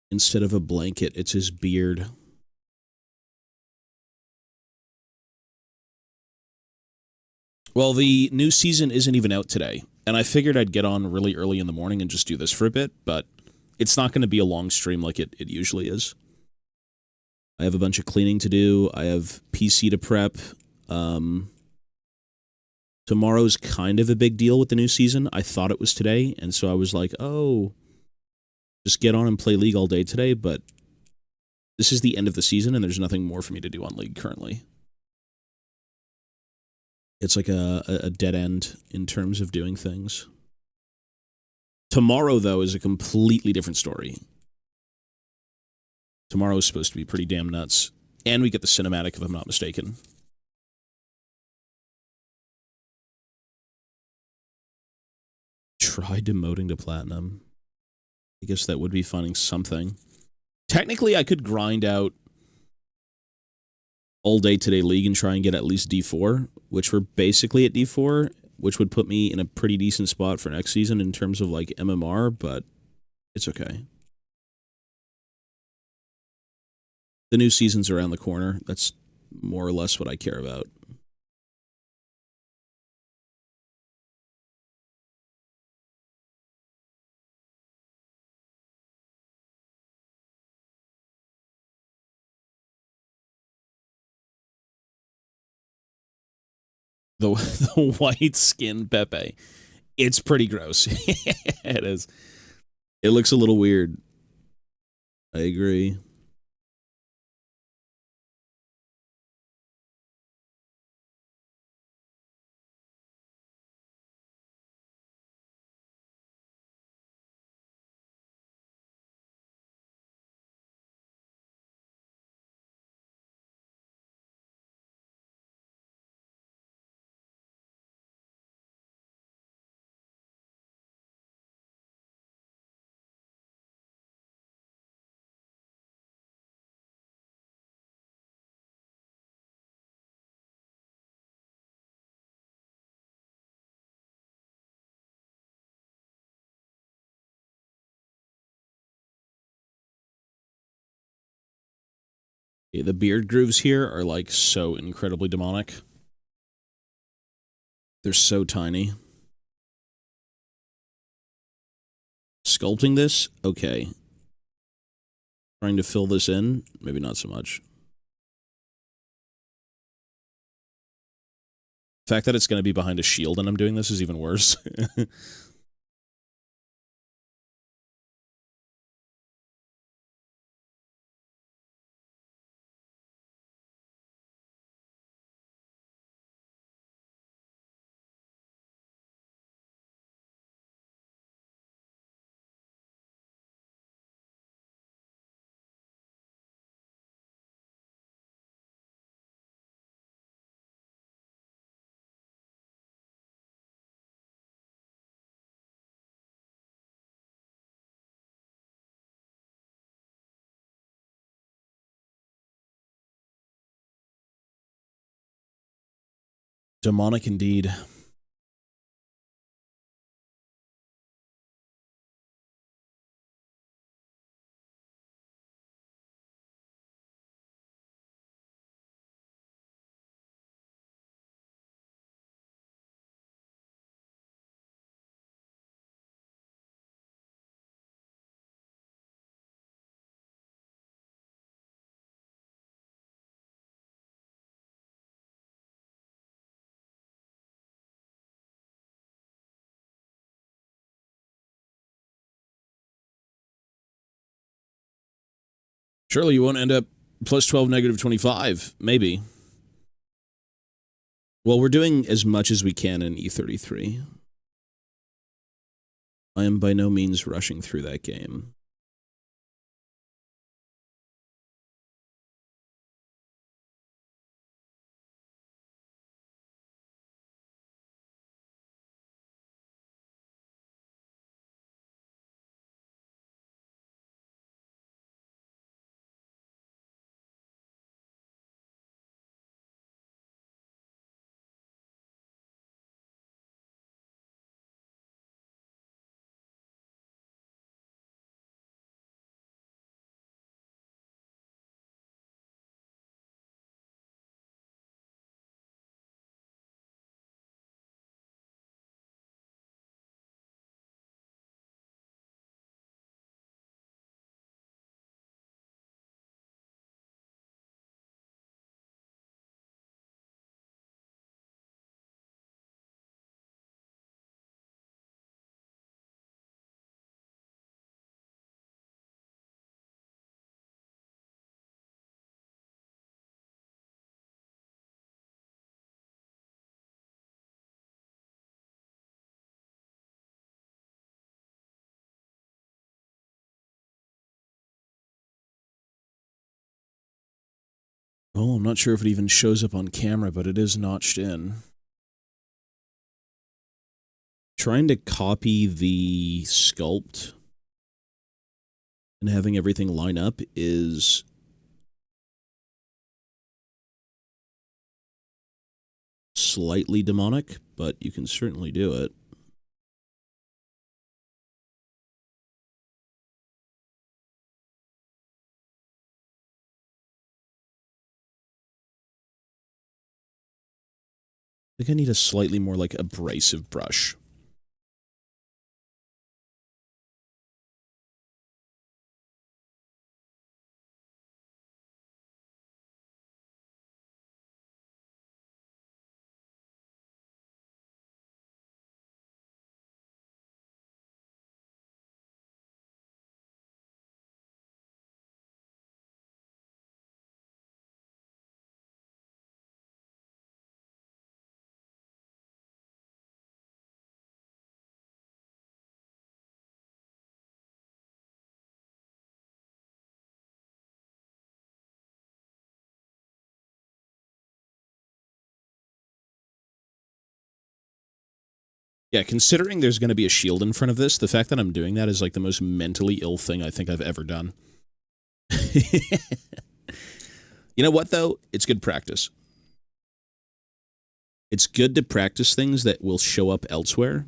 Instead of a blanket, it's his beard. Well, the new season isn't even out today, and I figured I'd get on really early in the morning and just do this for a bit, but it's not going to be a long stream like it usually is. I have a bunch of cleaning to do. I have PC to prep. Tomorrow's kind of a big deal with the new season. I thought it was today, and so I was like, oh, just get on and play League all day today, but this is the end of the season, and there's nothing more for me to do on League currently. It's like a dead end in terms of doing things. Tomorrow, though, is a completely different story. Tomorrow is supposed to be pretty damn nuts, and we get the cinematic, if I'm not mistaken. try demoting to platinum. I guess that would be finding something. Technically, I could grind out all day today league and try and get at least D4, which we're basically at D4, which would put me in a pretty decent spot for next season in terms of like MMR, but it's okay. The new season's around the corner. That's more or less what I care about. The white skin Pepe. It's pretty gross. It is. It looks a little weird. I agree. Yeah, the beard grooves here are like so incredibly demonic. They're so tiny. Sculpting this? Okay. Trying to fill this in? Maybe not so much. The fact that it's going to be behind a shield and I'm doing this is even worse. Demonic indeed. Surely you won't end up plus 12, negative 25. Maybe. Well, we're doing as much as we can in E33. I am by no means rushing through that game. Oh, I'm not sure if it even shows up on camera, but it is notched in. trying to copy the sculpt and having everything line up is slightly demonic, but you can certainly do it. I think I need a slightly more, like, abrasive brush. Yeah, considering there's going to be a shield in front of this, the fact that I'm doing that is like the most mentally ill thing I think I've ever done. You know what, though? It's good practice. It's good to practice things that will show up elsewhere,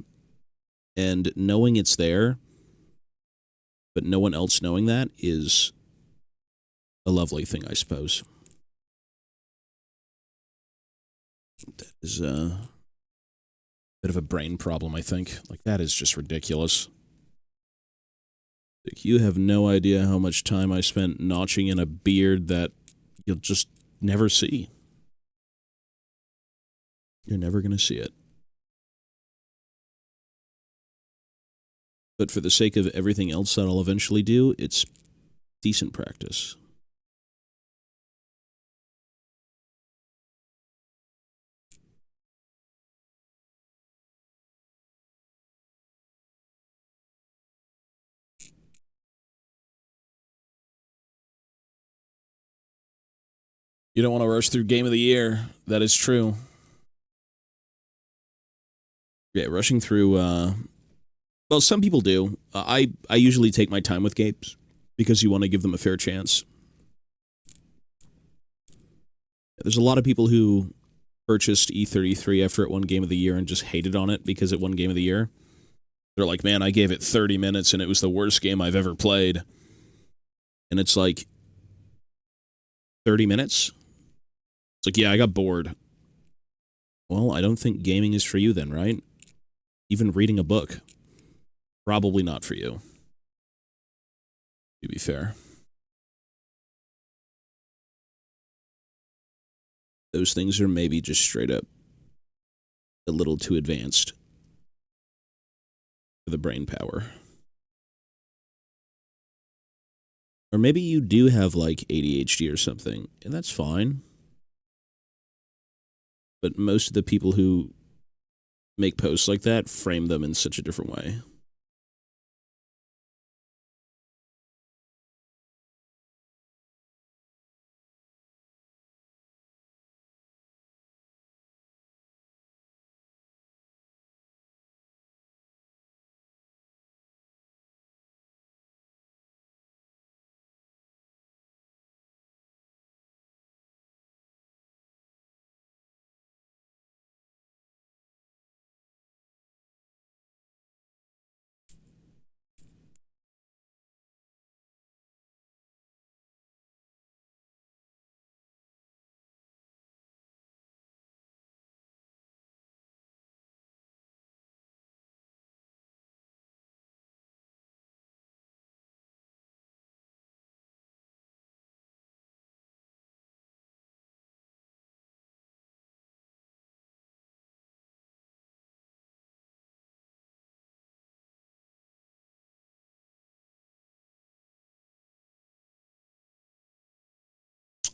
and knowing it's there, but no one else knowing that is a lovely thing, I suppose. That is a bit of a brain problem, I think. Like, that is just ridiculous. Like, you have no idea how much time I spent notching in a beard that you'll just never see. You're never going to see it. But for the sake of everything else that I'll eventually do, it's decent practice. You don't want to rush through Game of the Year. That is true. Yeah, rushing through... well, some people do. I usually take my time with games because you want to give them a fair chance. There's a lot of people who purchased E33 after it won Game of the Year and just hated on it because it won Game of the Year. They're like, man, I gave it 30 minutes and it was the worst game I've ever played. And it's like, 30 minutes? It's like, yeah, I got bored. Well, I don't think gaming is for you then, right? Even reading a book. Probably not for you. To be fair. Those things are maybe just straight up a little too advanced for the brain power. Or maybe you do have, like, ADHD or something, and that's fine. But most of the people who make posts like that frame them in such a different way.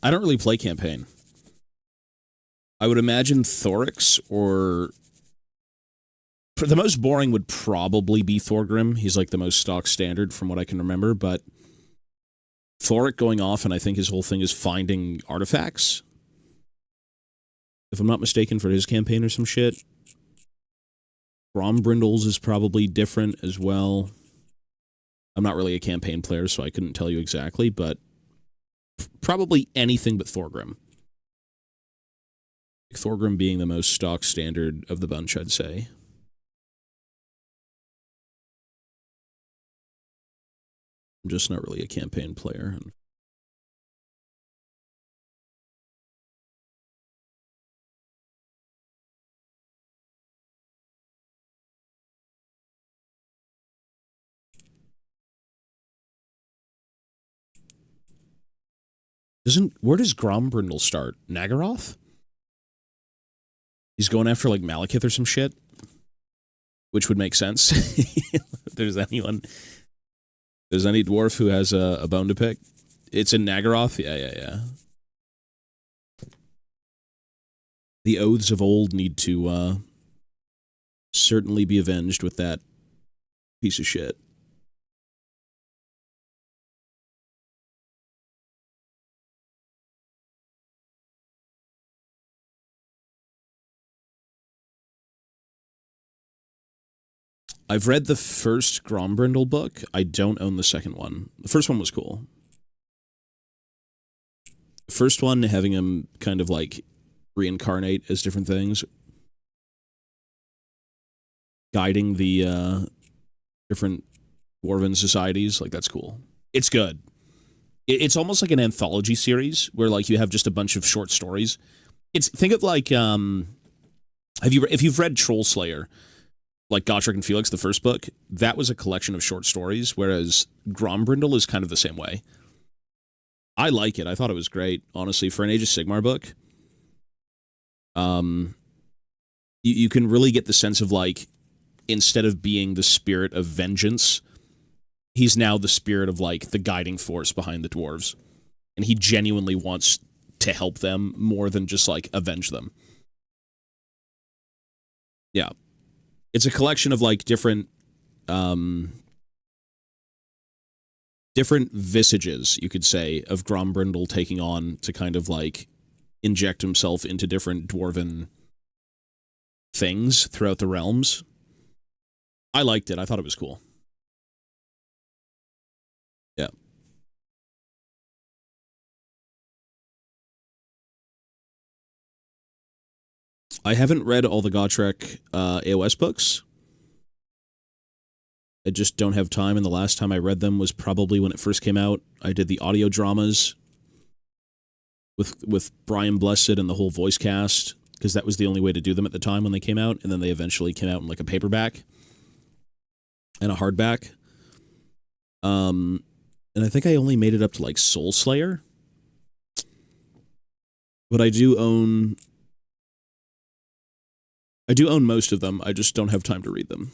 I don't really play campaign. I would imagine Thorix or... The most boring would probably be Thorgrim. He's like the most stock standard from what I can remember, but Thoric going off, and I think his whole thing is finding artifacts. If I'm not mistaken, for his campaign or some shit. Grombrindles is probably different as well. I'm not really a campaign player, so I couldn't tell you exactly, but probably anything but Thorgrim. Thorgrim being the most stock standard of the bunch, I'd say. I'm just not really a campaign player. Where does Grombrindle start? Nagaroth? He's going after like Malekith or some shit, which would make sense. If there's any dwarf who has a bone to pick. It's in Nagaroth? Yeah. The oaths of old need to certainly be avenged with that piece of shit. I've read the first Grombrindle book. I don't own the second one. The first one was cool. The first one, having him kind of like reincarnate as different things, guiding the different dwarven societies, like that's cool. It's good. It's almost like an anthology series where like you have just a bunch of short stories. Think of like if you've read Troll Slayer, like Gotrek and Felix, the first book, that was a collection of short stories, whereas Grombrindle is kind of the same way. I like it. I thought it was great, honestly, for an Age of Sigmar book. You can really get the sense of like, instead of being the spirit of vengeance, he's now the spirit of like the guiding force behind the dwarves, and he genuinely wants to help them more than just like avenge them. Yeah. It's a collection of like different visages, you could say, of Grombrindle taking on to kind of like inject himself into different dwarven things throughout the realms. I liked it. I thought it was cool. Yeah. I haven't read all the Gotrek AOS books. I just don't have time, and the last time I read them was probably when it first came out. I did the audio dramas with Brian Blessed and the whole voice cast, because that was the only way to do them at the time when they came out, and then they eventually came out in like a paperback and a hardback. And I think I only made it up to like Soul Slayer. But I do own most of them. I just don't have time to read them.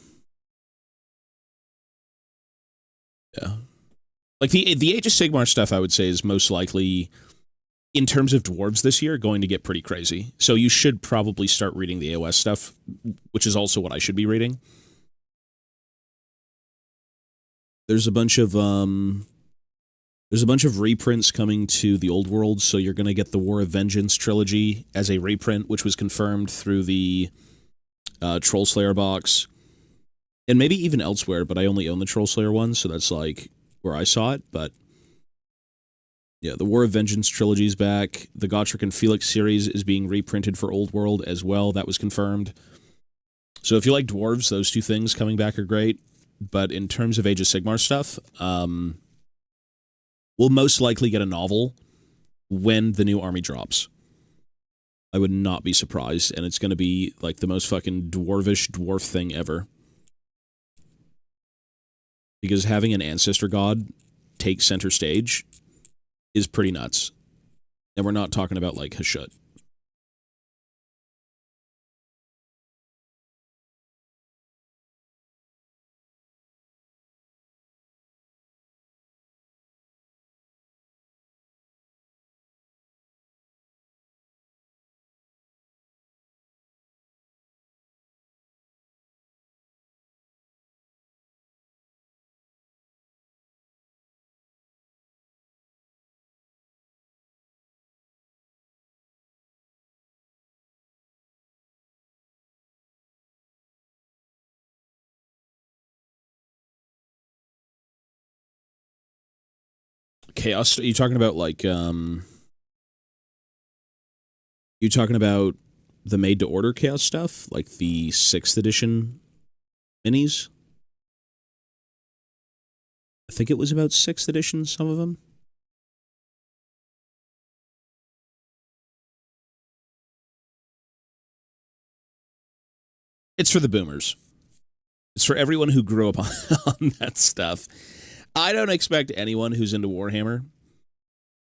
Yeah. Like the Age of Sigmar stuff, I would say, is most likely, in terms of dwarves this year, going to get pretty crazy. So you should probably start reading the AOS stuff, which is also what I should be reading. There's a bunch of reprints coming to the old world, so you're going to get the War of Vengeance trilogy as a reprint, which was confirmed through the Troll Slayer box. And maybe even elsewhere, but I only own the Troll Slayer one, so that's like where I saw it. But yeah, the War of Vengeance trilogy is back. The Gotrek and Felix series is being reprinted for Old World as well. That was confirmed. So if you like dwarves, those two things coming back are great. But in terms of Age of Sigmar stuff, we'll most likely get a novel when the new army drops. I would not be surprised, and it's going to be like the most fucking dwarf thing ever. Because having an ancestor god take center stage is pretty nuts. And we're not talking about like Hashut. Chaos. Are you talking about like you talking about the made to order chaos stuff, like the 6th edition minis? I think it was about 6th edition, some of them. It's for the boomers. It's for everyone who grew up on that stuff. I don't expect anyone who's into Warhammer,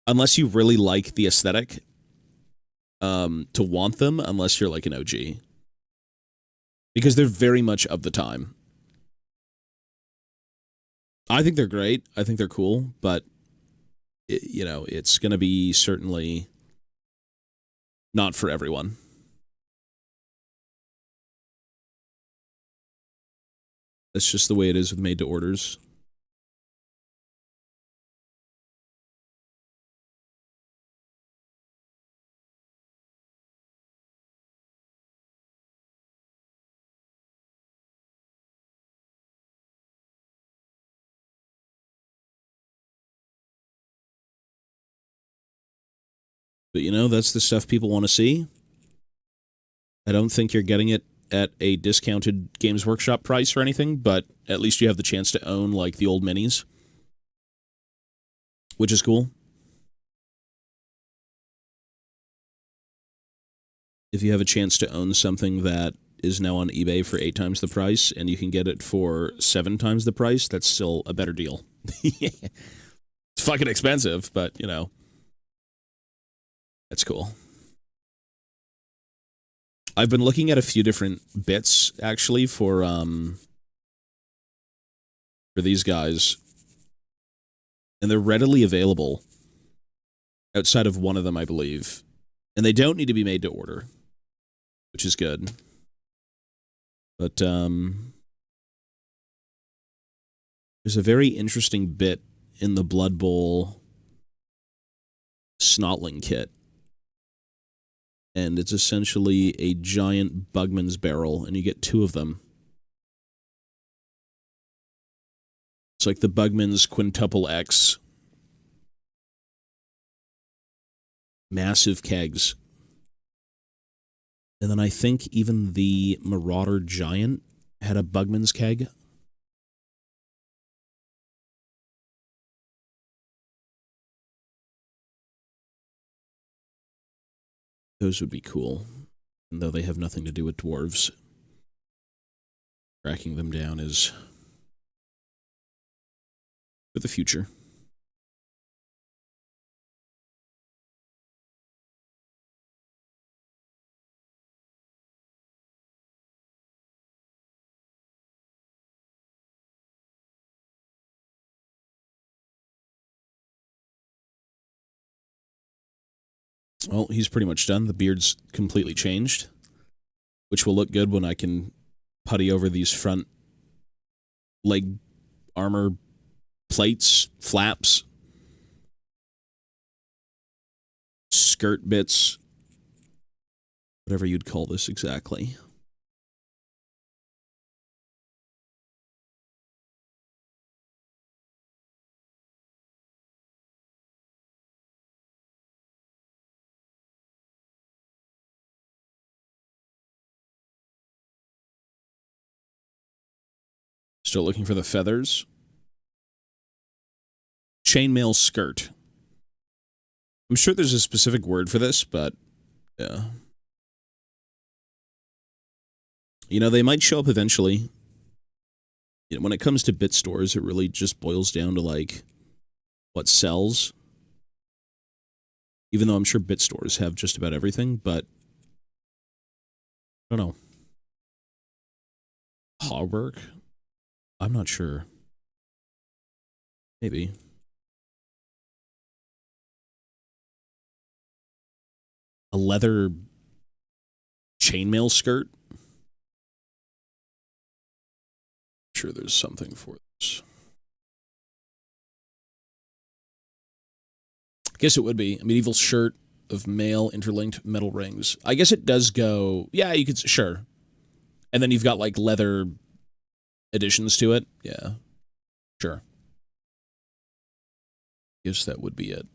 unless you really like the aesthetic, to want them, unless you're like an OG. Because they're very much of the time. I think they're great. I think they're cool, but, you know, it's going to be certainly not for everyone. That's just the way it is with made to orders. But, you know, that's the stuff people want to see. I don't think you're getting it at a discounted Games Workshop price or anything, but at least you have the chance to own, like, the old minis, which is cool. If you have a chance to own something that is now on eBay for 8 times the price, and you can get it for 7 times the price, that's still a better deal. It's fucking expensive, but, you know, that's cool. I've been looking at a few different bits, actually, for these guys, and they're readily available outside of one of them, I believe. And they don't need to be made to order, which is good. But there's a very interesting bit in the Blood Bowl Snotling kit. And it's essentially a giant Bugman's barrel, and you get 2 of them. It's like the Bugman's Quintuple X. Massive kegs. And then I think even the Marauder Giant had a Bugman's keg. Those would be cool. And though they have nothing to do with dwarves, tracking them down is for the future. Well, he's pretty much done. The beard's completely changed, which will look good when I can putty over these front leg armor plates, flaps, skirt bits, whatever you'd call this exactly. Still looking for the feathers. Chainmail skirt. I'm sure there's a specific word for this, but yeah. You know, they might show up eventually. You know, when it comes to bit stores, it really just boils down to, like, what sells. Even though I'm sure bit stores have just about everything, but I don't know. Hawwork? I'm not sure. Maybe. A leather chainmail skirt? I'm sure there's something for this. I guess it would be a medieval shirt of male interlinked metal rings. I guess it does go, yeah, you could, sure. And then you've got, like, leather additions to it. Yeah, sure. Guess that would be it.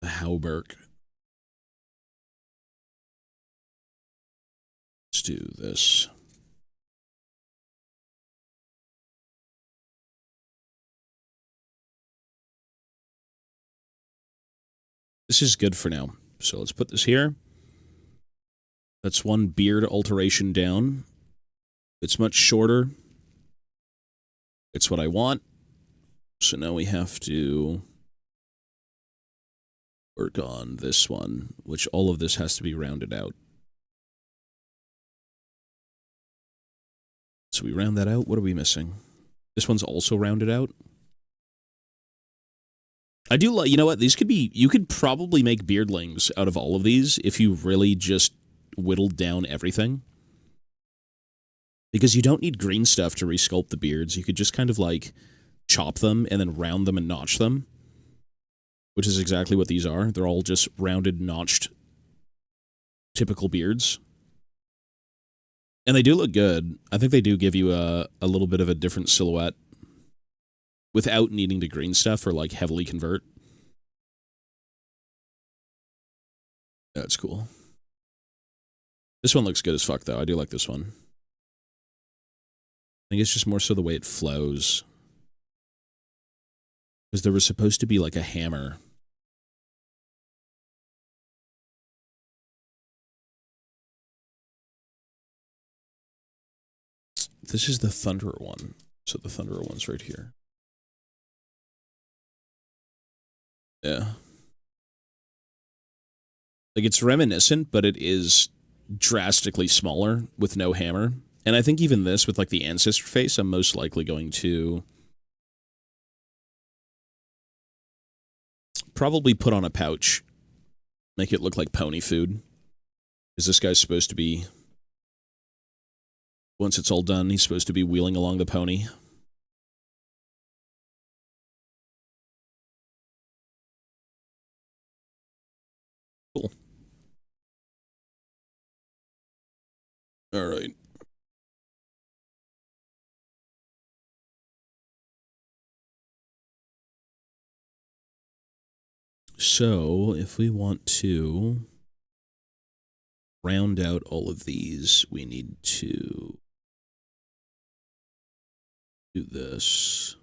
The Hauberk. Let's do this. This is good for now. So let's put this here. That's one beard alteration down. It's much shorter. It's what I want. So now we have to work on this one, which all of this has to be rounded out. So we round that out. What are we missing? This one's also rounded out. I do like, you know what? These could be, you could probably make beardlings out of all of these if you really just whittled down everything. Because you don't need green stuff to resculpt the beards. You could just kind of like chop them and then round them and notch them. Which is exactly what these are. They're all just rounded, notched, typical beards. And they do look good. I think they do give you a little bit of a different silhouette without needing to green stuff or like heavily convert. That's cool. This one looks good as fuck though. I do like this one. I think it's just more so the way it flows. Because there was supposed to be like a hammer. This is the Thunderer one. So the Thunderer one's right here. Yeah. Like, it's reminiscent, but it is drastically smaller with no hammer. And I think even this, with, like, the ancestor face, I'm most likely going to probably put on a pouch. Make it look like pony food. Because this guy's supposed to be... Once it's all done, he's supposed to be wheeling along the pony. Cool. All right. So, if we want to round out all of these, we need to do this.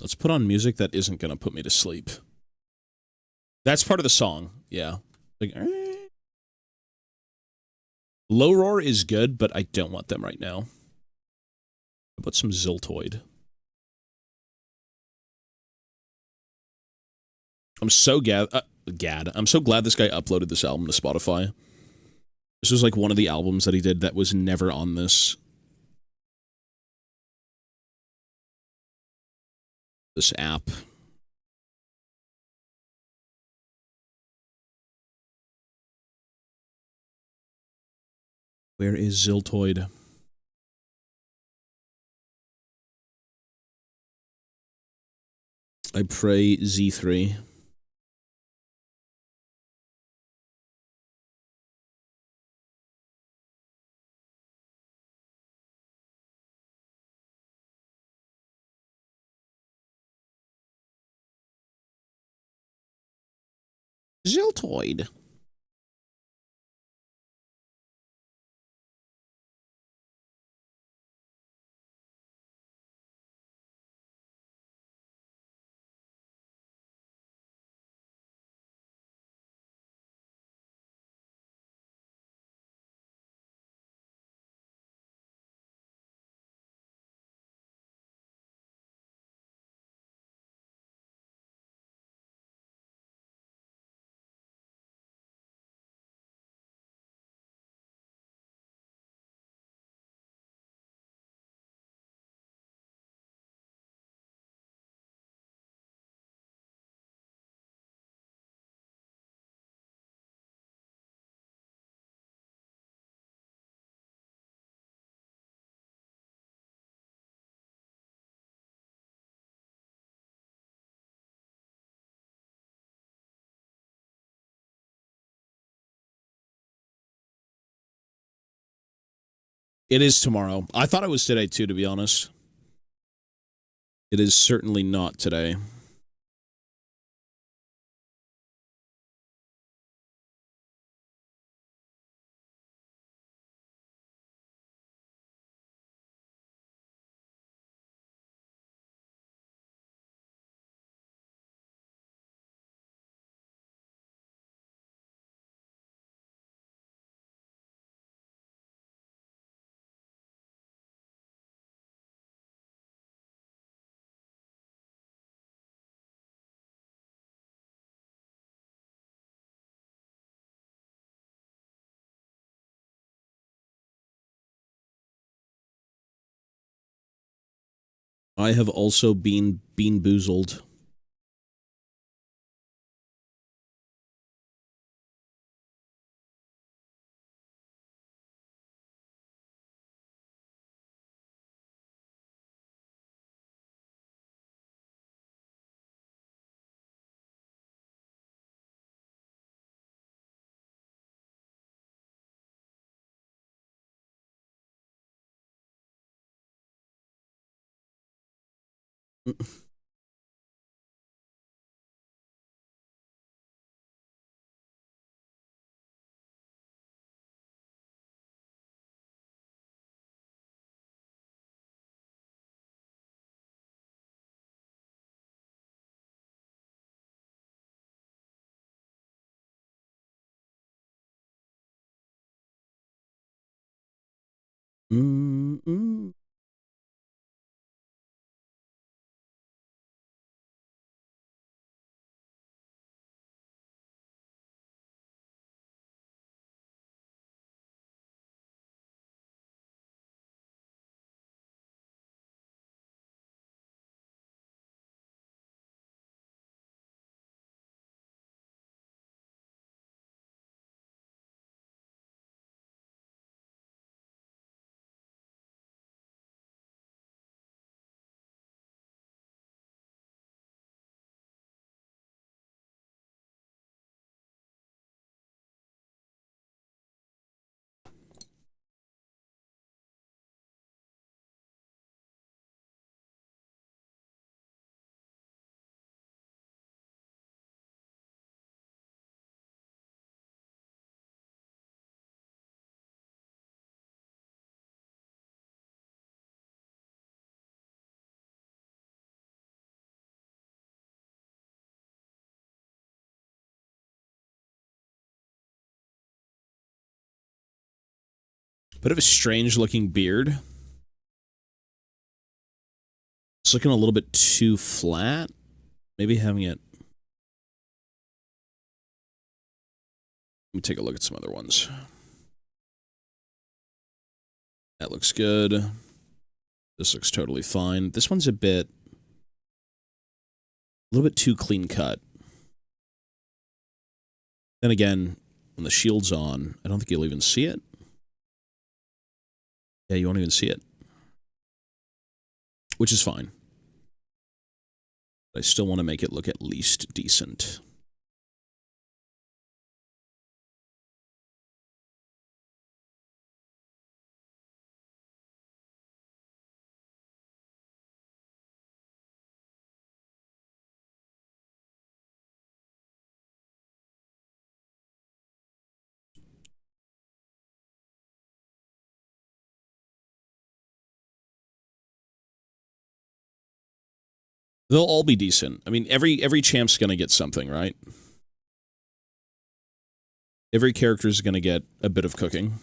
Let's put on music that isn't going to put me to sleep. That's part of the song, yeah. Like, low roar is good, but I don't want them right now. How about some Ziltoid? I'm so I'm so glad this guy uploaded this album to Spotify. This was like one of the albums that he did that was never on this app. Where is Ziltoid? I pray Z3. Ziltoid. It is tomorrow. I thought it was today, too, to be honest. It is certainly not today. I have also been bean-boozled. Mm-mm. Bit of a strange-looking beard. It's looking a little bit too flat. Maybe having it... Let me take a look at some other ones. That looks good. This looks totally fine. This one's a little bit too clean cut. Then again, when the shield's on, I don't think you'll even see it. Yeah, you won't even see it. Which is fine. But I still want to make it look at least decent. They'll all be decent. I mean, every champ's going to get something, right? Every character is going to get a bit of cooking.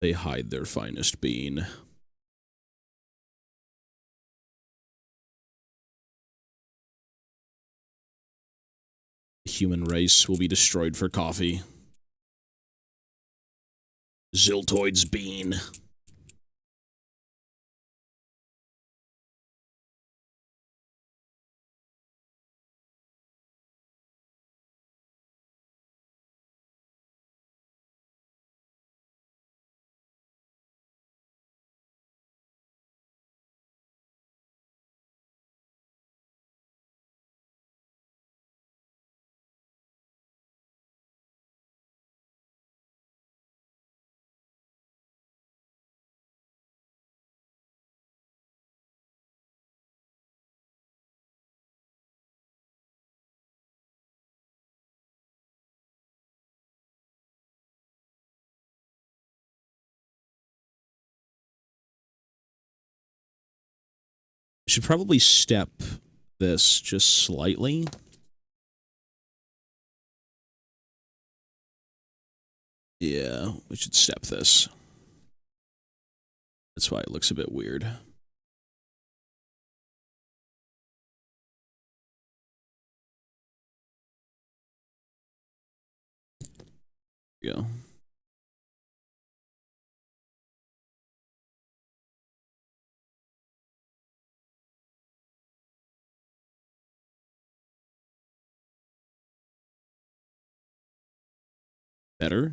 They hide their finest bean. The human race will be destroyed for coffee. Ziltoid's bean. Should probably step this just slightly. Yeah, we should step this. That's why it looks a bit weird. There we go. Better.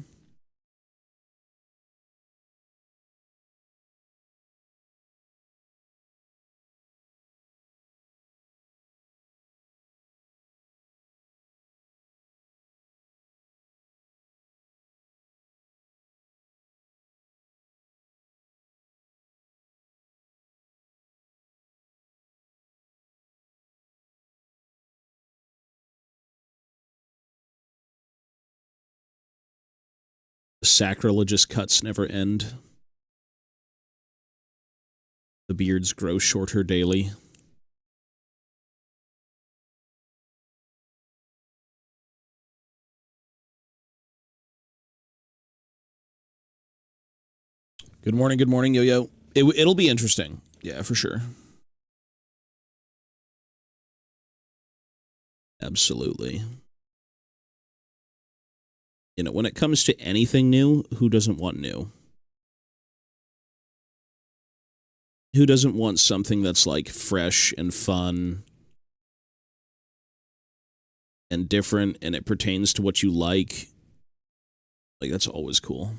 Sacrilegious cuts never end. The beards grow shorter daily. Good morning, Yo-Yo. It'll be interesting. Yeah, for sure. Absolutely. You know, when it comes to anything new, who doesn't want new? Who doesn't want something that's like fresh and fun and different and it pertains to what you like? Like, that's always cool.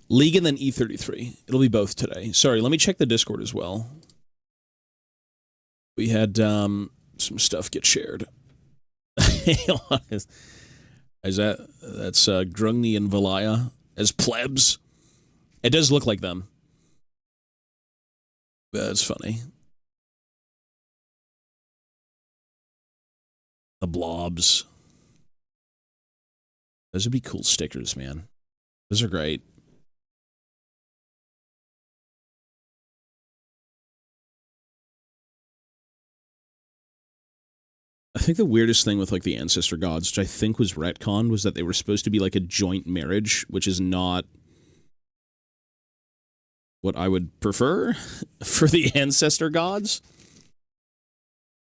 League and then E33. It'll be both today. Sorry, let me check the Discord as well. We had some stuff get shared. Is that's Grungni and Valaya as plebs? It does look like them. That's funny. The blobs. Those would be cool stickers, man. Those are great. I think the weirdest thing with like the ancestor gods, which I think was retconned, was that they were supposed to be like a joint marriage, which is not what I would prefer for the ancestor gods.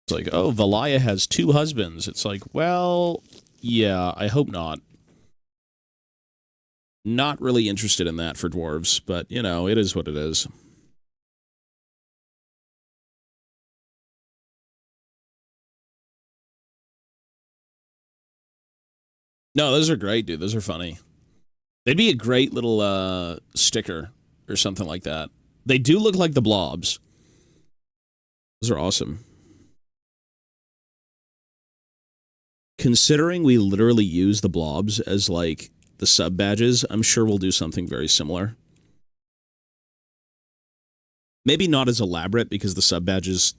It's like, oh, Valaya has 2 husbands. It's like, well, yeah, I hope not. Not really interested in that for dwarves, but, you know, it is what it is. No, those are great, dude. Those are funny. They'd be a great little sticker or something like that. They do look like the blobs. Those are awesome. Considering we literally use the blobs as, like, the sub-badges, I'm sure we'll do something very similar. Maybe not as elaborate, because the sub-badges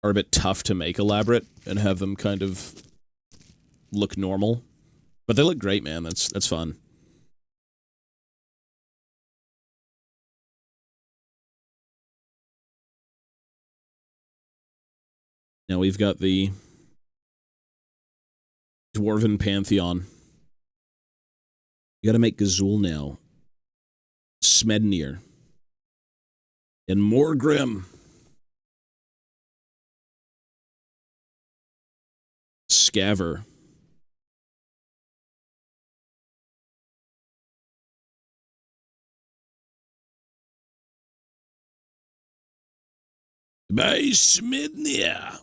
are a bit tough to make elaborate and have them kind of look normal. But they look great, man. That's fun. Now we've got the Dwarven Pantheon. You gotta make Gazul now. Smednir. And Morgrim. Scaver. By Smednir.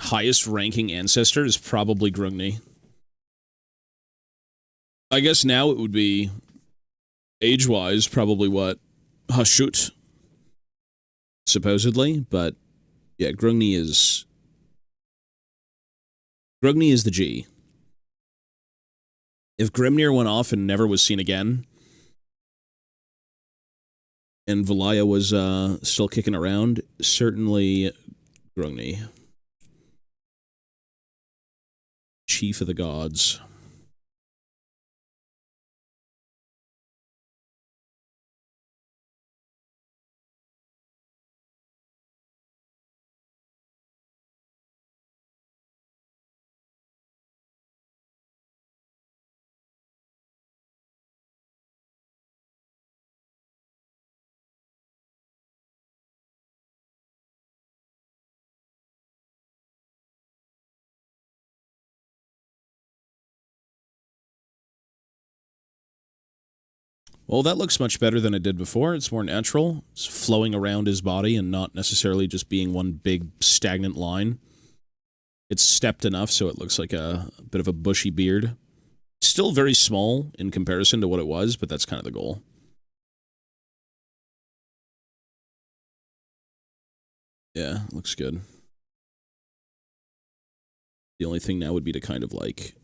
highest ranking ancestor is probably Grungni. I guess now it would be, age-wise, probably what? Hashut, supposedly, but yeah, Grungni is the G. If Grimnir went off and never was seen again, and Valaya was still kicking around, certainly Grungni. Chief of the Gods. Well, that looks much better than it did before. It's more natural. It's flowing around his body and not necessarily just being one big stagnant line. It's stepped enough so it looks like a bit of a bushy beard. Still very small in comparison to what it was, but that's kind of the goal. Yeah, looks good. The only thing now would be to kind of, like,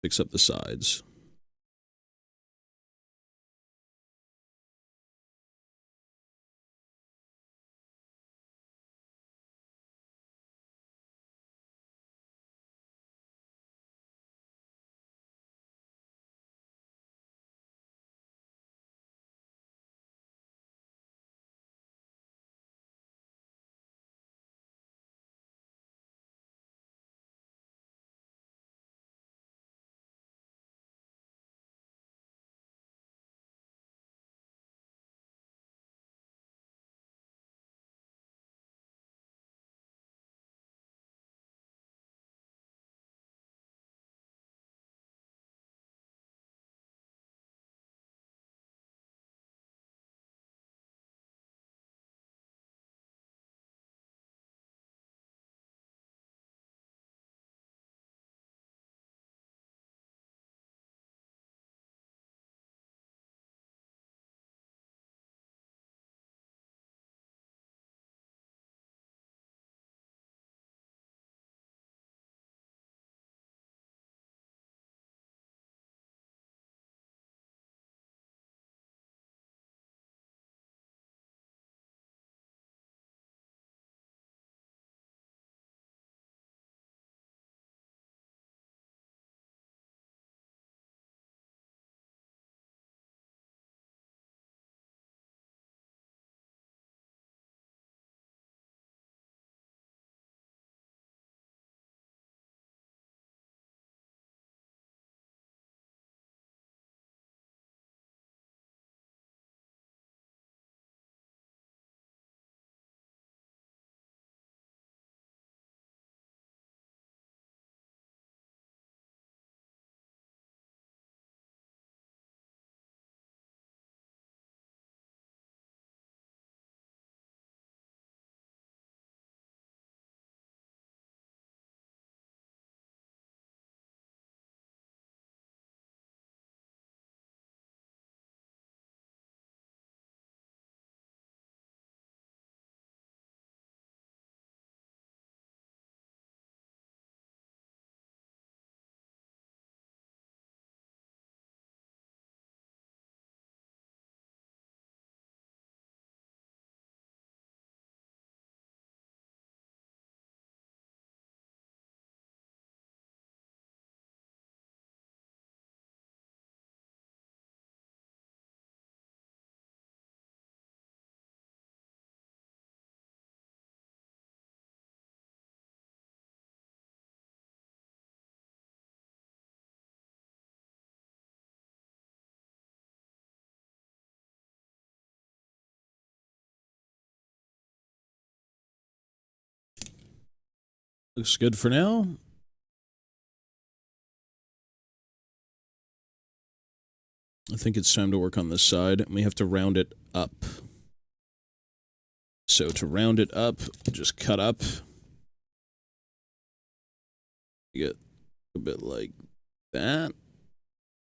fix up the sides. Looks good for now. I think it's time to work on this side. We have to round it up. So to round it up, just cut up Get a bit like that.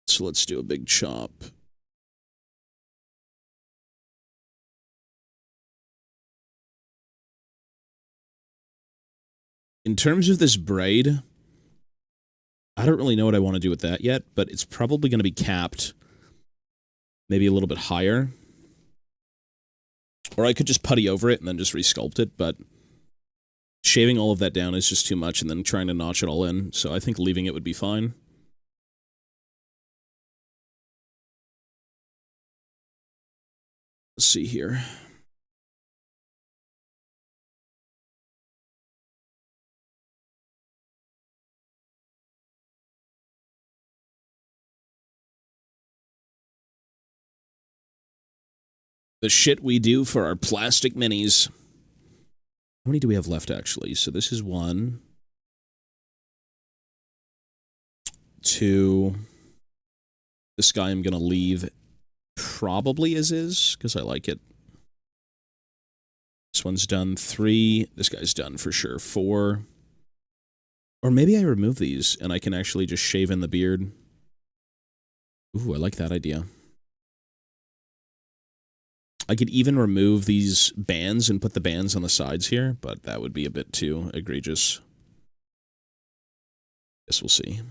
So let's do a big chop. In terms of this braid, I don't really know what I want to do with that yet, but it's probably going to be capped maybe a little bit higher. Or I could just putty over it and then just resculpt it, but shaving all of that down is just too much and then trying to notch it all in, so I think leaving it would be fine. Let's see here. The shit we do for our plastic minis. How many do we have left, actually? So this is 1, 2. This guy I'm going to leave probably as is, because I like it. This one's done. 3. This guy's done for sure. 4. Or maybe I remove these, and I can actually just shave in the beard. Ooh, I like that idea. I could even remove these bands and put the bands on the sides here, but that would be a bit too egregious. Guess we'll see.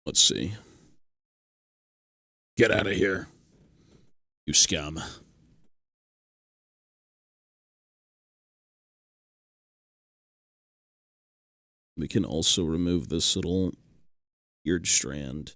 Let's see. Get out of here, you scum. We can also remove this little beard strand.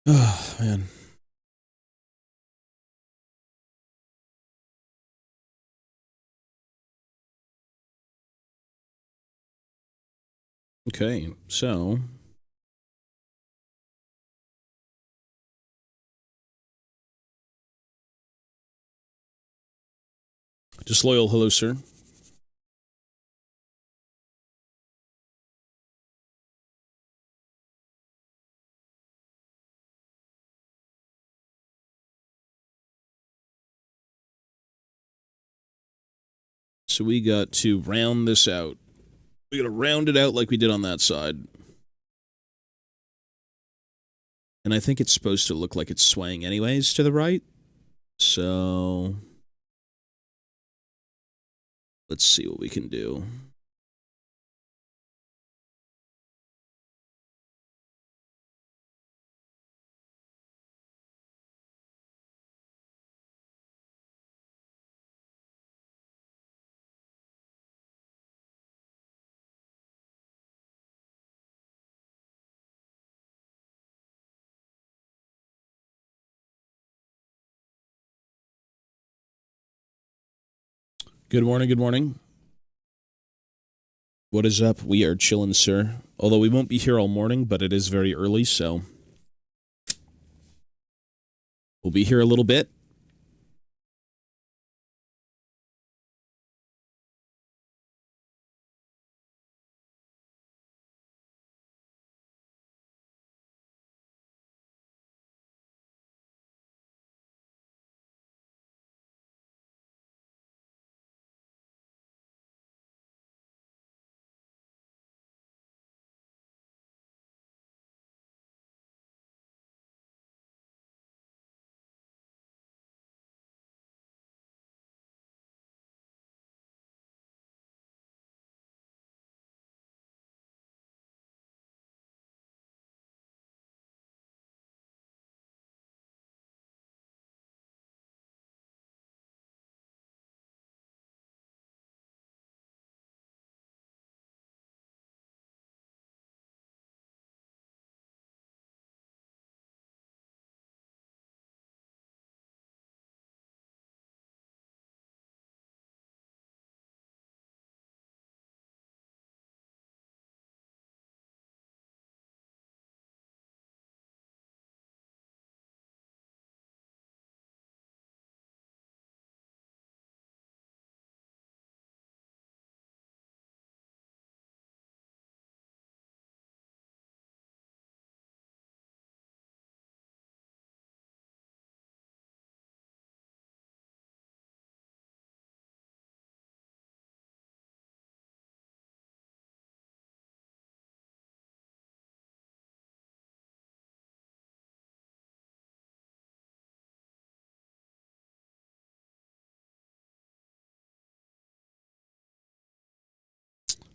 Oh, man. Okay, so disloyal, hello, sir. So we got to round this out. We got to round it out like we did on that side. And I think it's supposed to look like it's swaying anyways to the right. So let's see what we can do. Good morning, good morning. What is up? We are chilling, sir. Although we won't be here all morning, but it is very early, so we'll be here a little bit.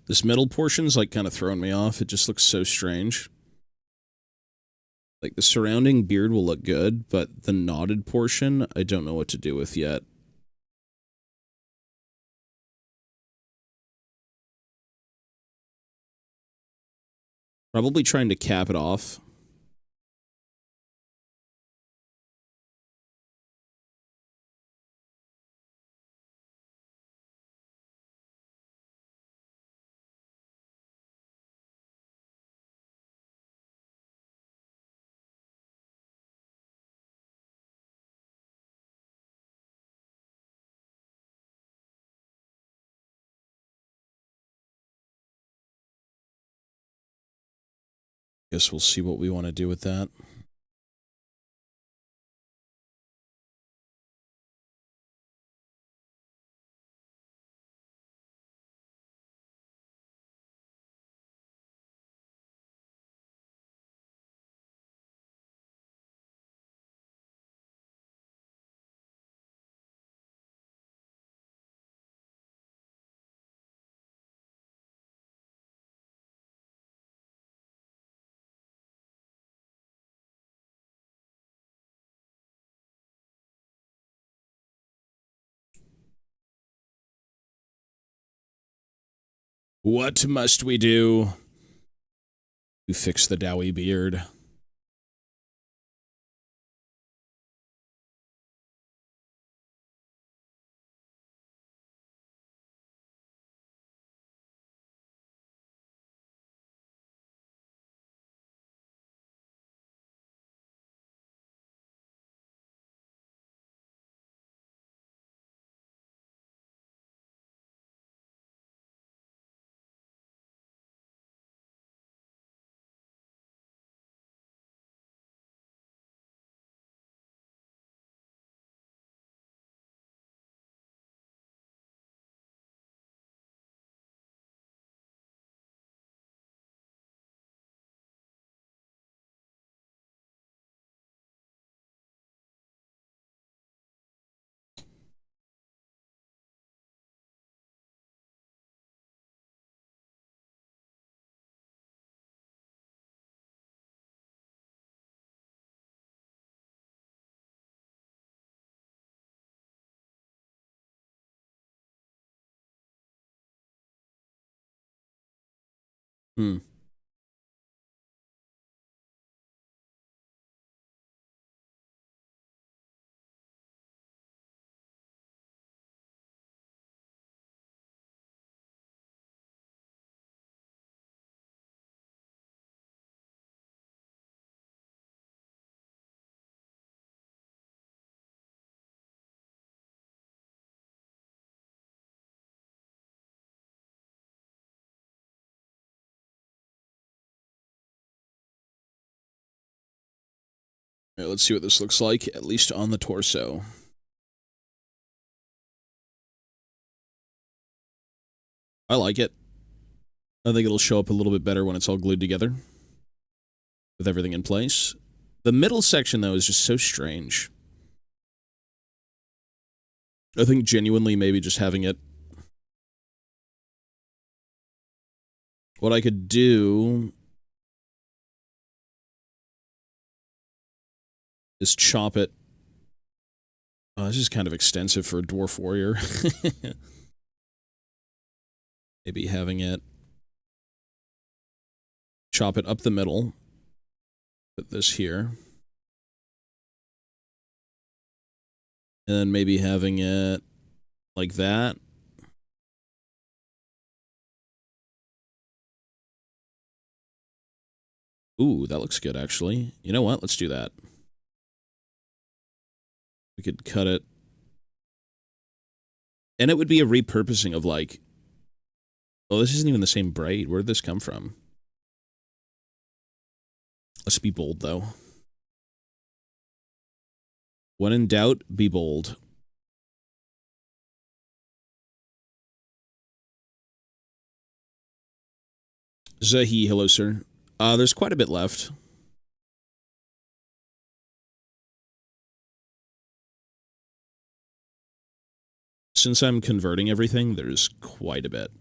This middle portion's like kind of throwing me off. It just looks so strange. Like the surrounding beard will look good, but the knotted portion, I don't know what to do with yet. Probably trying to cap it off. Guess we'll see what we want to do with that. What must we do to fix the doughy beard? Hmm. All right, let's see what this looks like, at least on the torso. I like it. I think it'll show up a little bit better when it's all glued together with everything in place. The middle section, though, is just so strange. I think genuinely maybe just having it... What I could do is chop it. Oh, this is kind of extensive for a dwarf warrior. Maybe having it... Chop it up the middle. Put this here. And then maybe having it like that. Ooh, that looks good, actually. You know what? Let's do that. We could cut it. And it would be a repurposing of, like... Oh, this isn't even the same braid. Where did this come from? Let's be bold, though. When in doubt, be bold. Zahi, hello, sir. There's quite a bit left. Since I'm converting everything, there's quite a bit.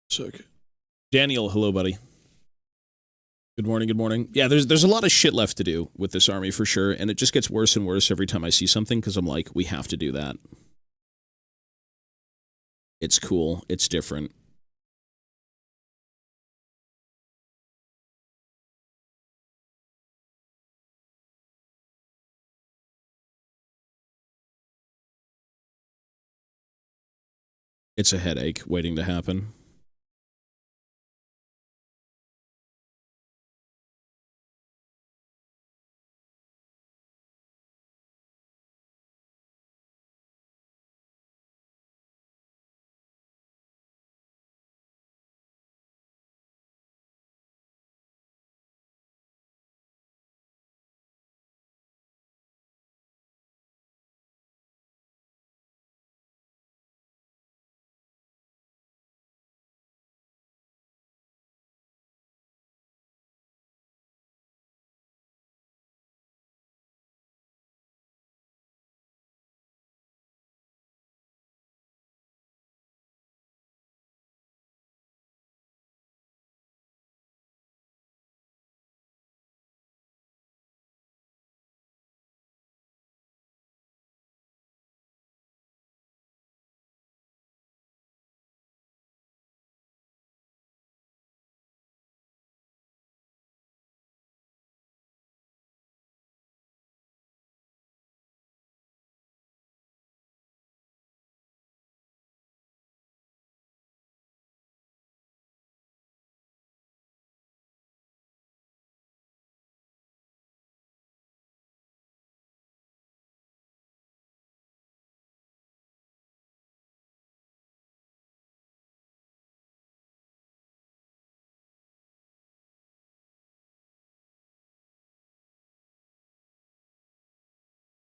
Sick. Daniel, hello, buddy. Good morning, good morning. Yeah, there's a lot of shit left to do with this army for sure, and it just gets worse and worse every time I see something, because I'm like, we have to do that. It's cool. It's different. It's a headache waiting to happen.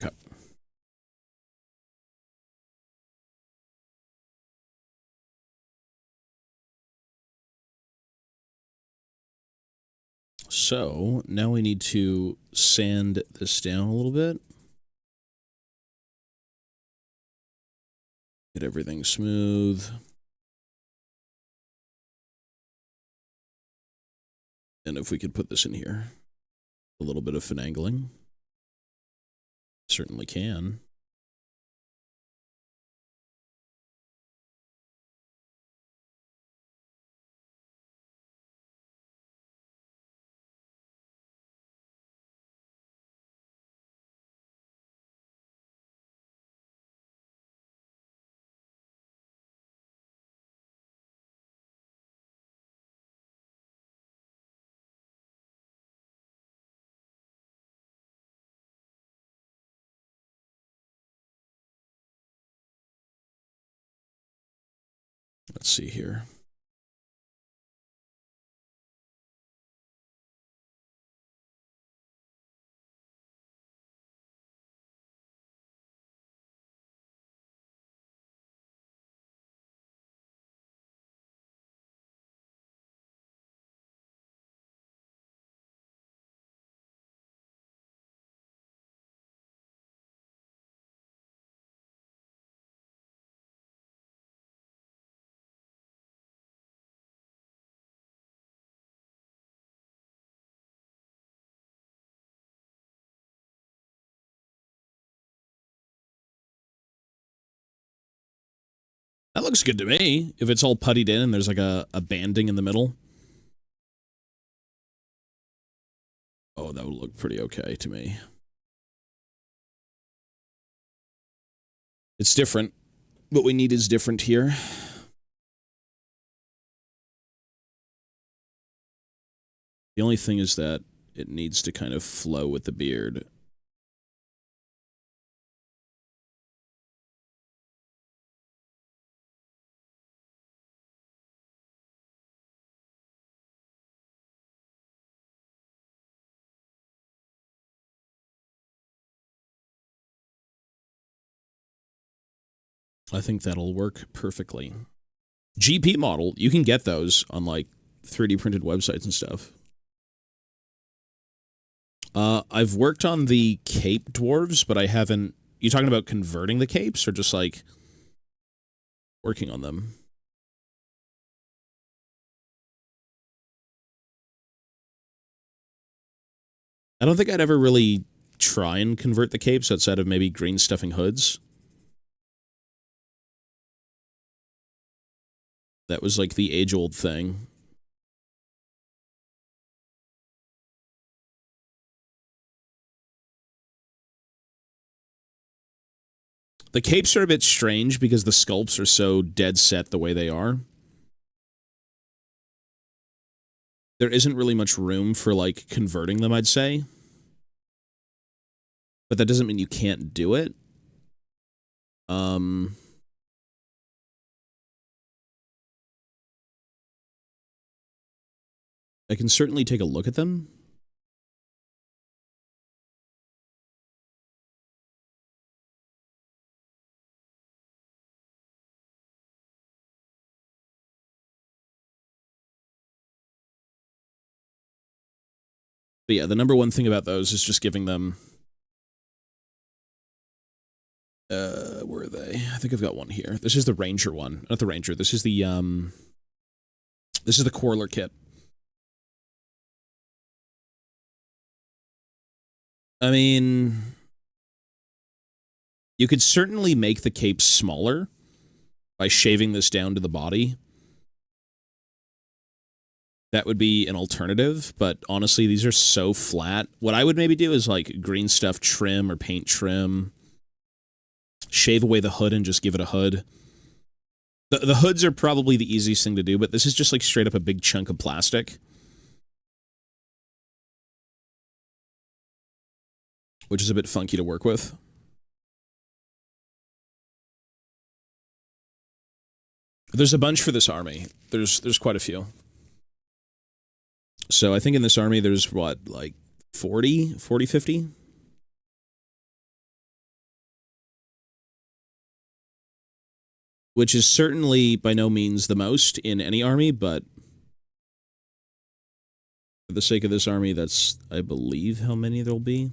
Okay. So, now we need to sand this down a little bit. Get everything smooth. And if we could put this in here, a little bit of finagling. Certainly can. Let's see here. That looks good to me. If it's all puttied in and there's like a banding in the middle. Oh, that would look pretty okay to me. It's different. What we need is different here. The only thing is that it needs to kind of flow with the beard. I think that'll work perfectly. GP model, you can get those on like 3D printed websites and stuff. I've worked on the cape dwarves, but I haven't. You talking about converting the capes or just like working on them? I don't think I'd ever really try and convert the capes outside of maybe green stuffing hoods. That was like the age-old thing. The capes are a bit strange because the sculpts are so dead set the way they are. There isn't really much room for, like, converting them, I'd say. But that doesn't mean you can't do it. I can certainly take a look at them. But yeah, the number one thing about those is just giving them... where are they? I think I've got one here. This is the Ranger one. Not the Ranger. This is the, This is the Quarler kit. I mean... You could certainly make the cape smaller by shaving this down to the body. That would be an alternative, but honestly, these are so flat. What I would maybe do is like green stuff trim or paint trim. Shave away the hood and just give it a hood. The hoods are probably the easiest thing to do, but this is just like straight up a big chunk of plastic. Which is a bit funky to work with. There's a bunch for this army. There's quite a few. So I think in this army there's what, like 40, 50? Which is certainly by no means the most in any army, but for the sake of this army, that's, I believe, how many there'll be.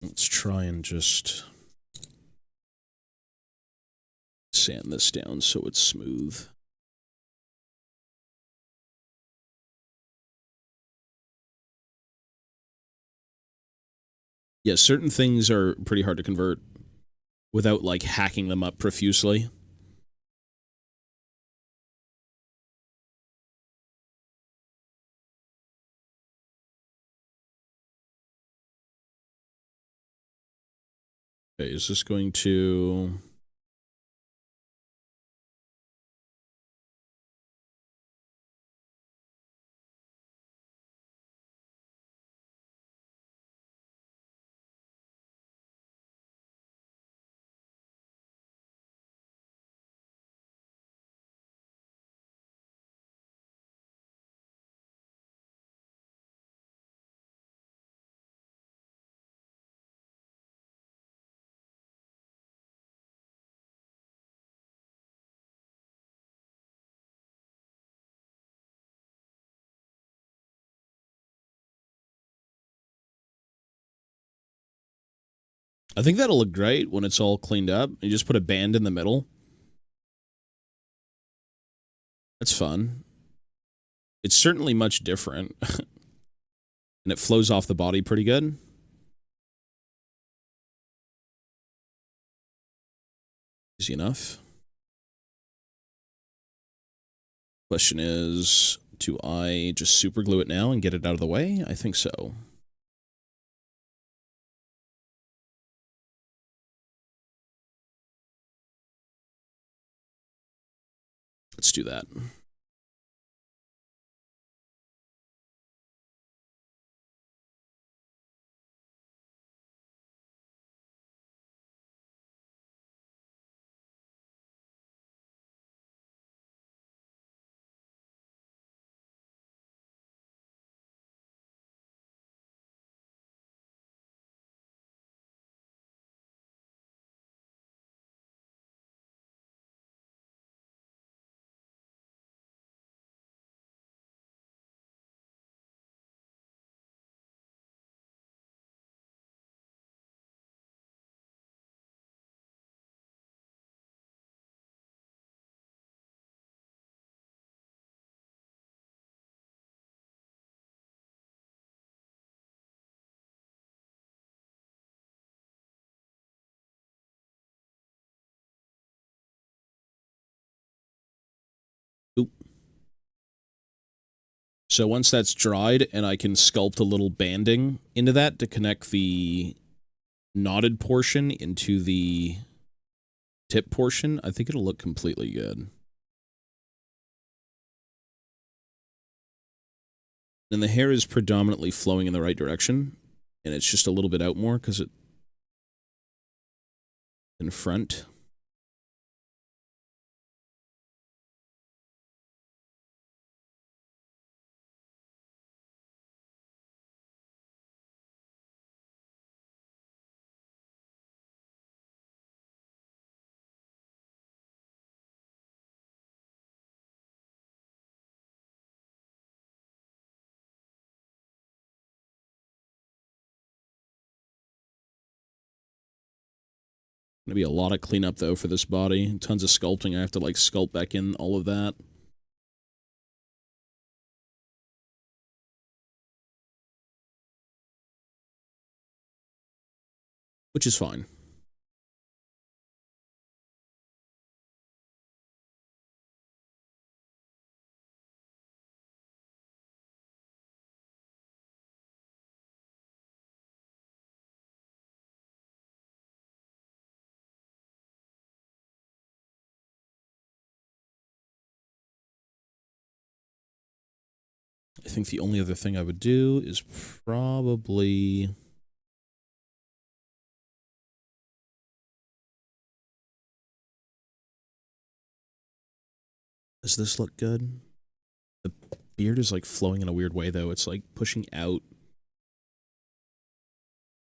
Let's try and just sand this down so it's smooth. Yeah, certain things are pretty hard to convert without, like, hacking them up profusely. Okay, is this going to... I think that'll look great when it's all cleaned up. You just put a band in the middle. That's fun. It's certainly much different. And it flows off the body pretty good. Easy enough. Question is, do I just super glue it now and get it out of the way? I think so. Let's do that. Oop. So once that's dried and I can sculpt a little banding into that to connect the knotted portion into the tip portion, I think it'll look completely good. And the hair is predominantly flowing in the right direction, and it's just a little bit out more because it in front. Gonna be a lot of cleanup though for this body. Tons of sculpting. I have to like sculpt back in all of that. Which is fine. I think the only other thing I would do is probably... Does this look good? The beard is like flowing in a weird way though. It's like pushing out.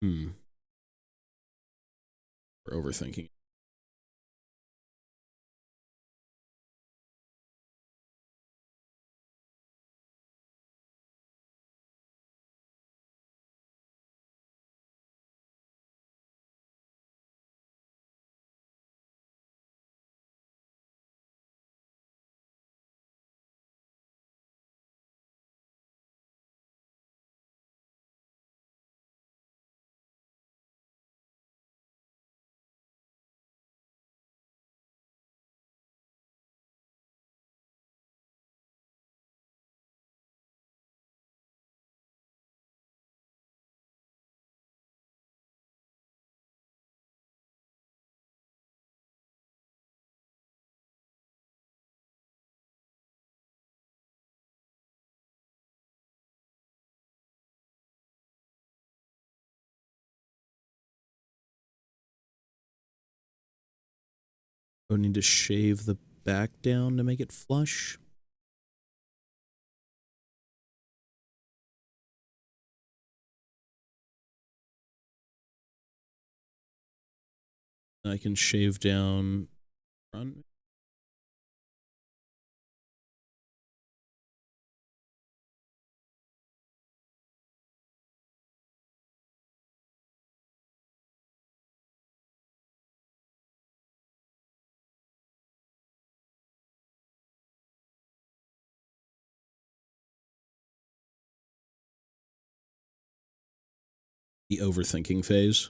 We're overthinking. I need to shave the back down to make it flush. I can shave down front. The overthinking phase.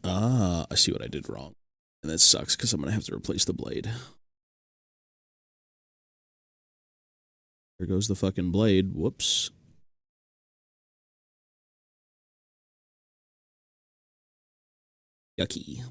Ah, I see what I did wrong. And that sucks because I'm going to have to replace the blade. There goes the fucking blade. Whoops. Yucky.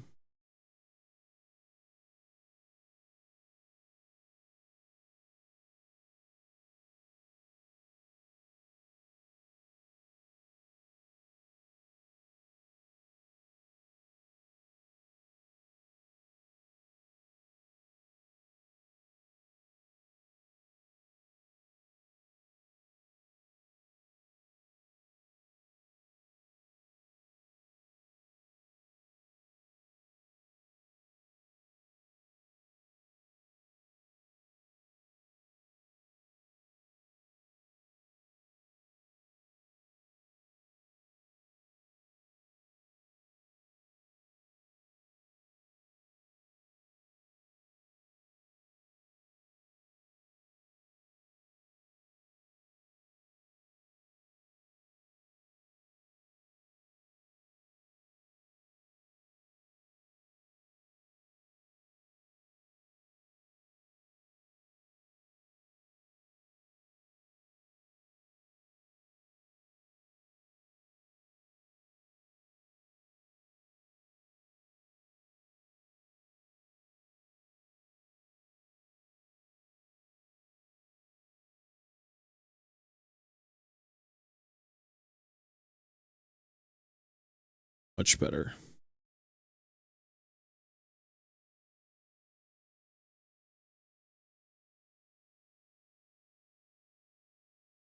Much better.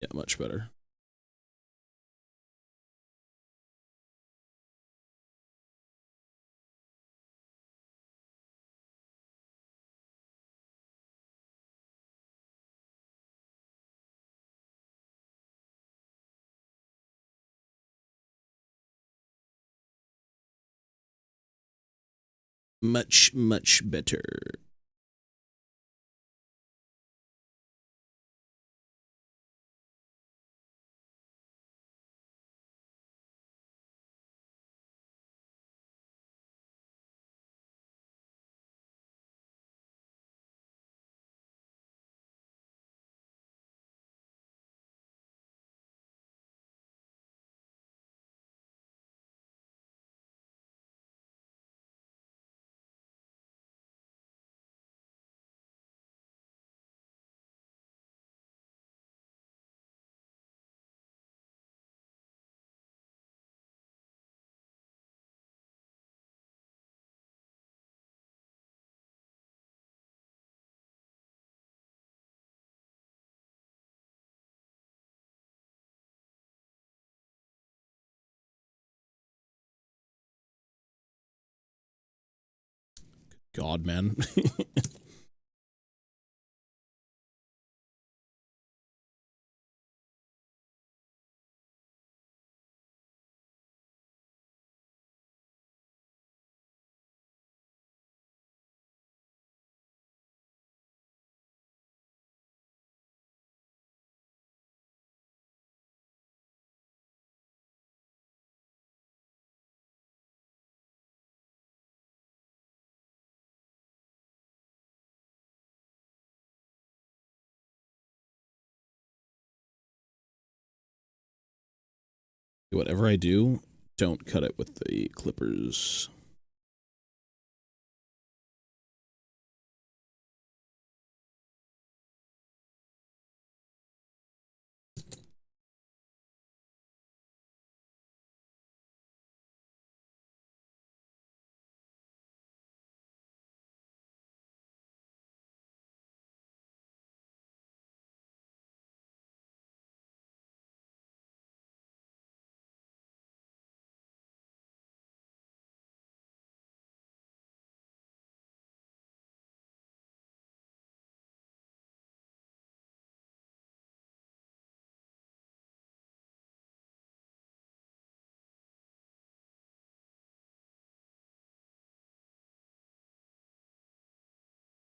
Yeah, much better. Much, much better. God, man. Whatever I do, don't cut it with the clippers.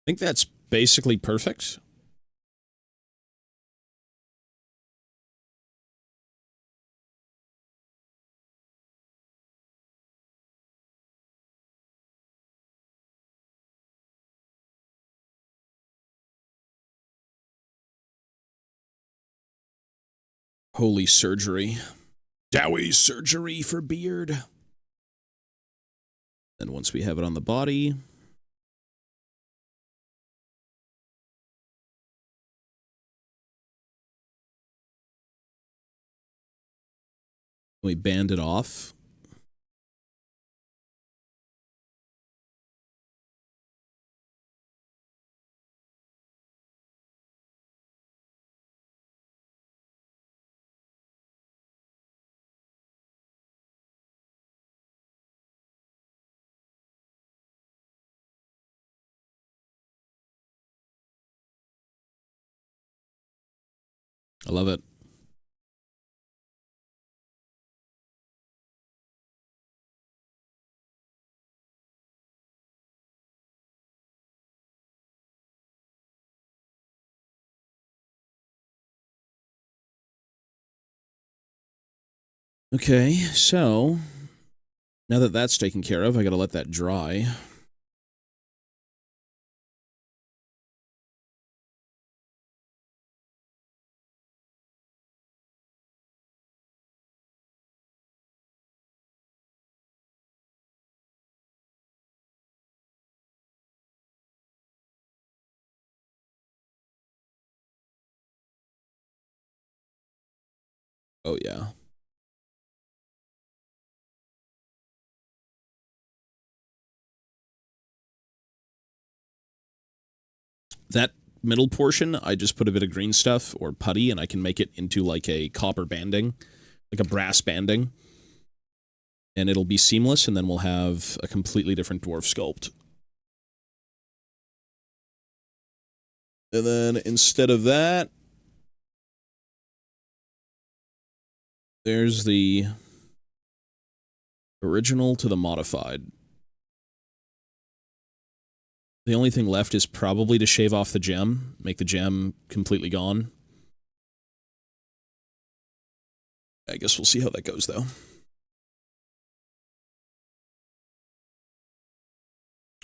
think that's basically perfect. Holy surgery. Dowie surgery for beard. And once we have it on the body, we band it off. I love it. Okay, so now that that's taken care of, I gotta let that dry. Oh, yeah. That middle portion, I just put a bit of green stuff or putty, and I can make it into like a copper banding, like a brass banding. And it'll be seamless, and then we'll have a completely different dwarf sculpt. And then instead of that, there's the original to the modified. The only thing left is probably to shave off the gem, make the gem completely gone. I guess we'll see how that goes, though.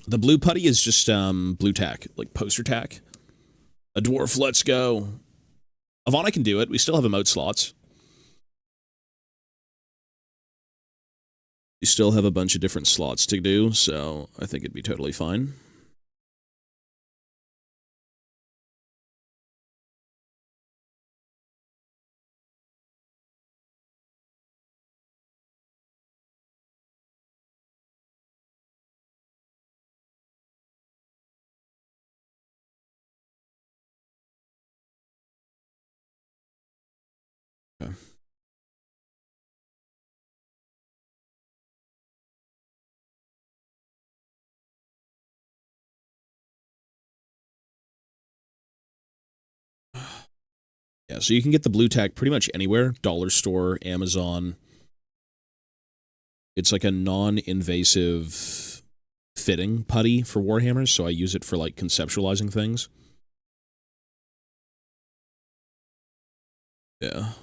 The blue putty is just blue tack, like poster tack. A dwarf, let's go. Ivana can do it. We still have emote slots. We still have a bunch of different slots to do, so I think it'd be totally fine. Okay. Yeah, so you can get the blue tack pretty much anywhere. Dollar store, Amazon. It's like a non-invasive fitting putty for Warhammers, so I use it for like conceptualizing things. Yeah.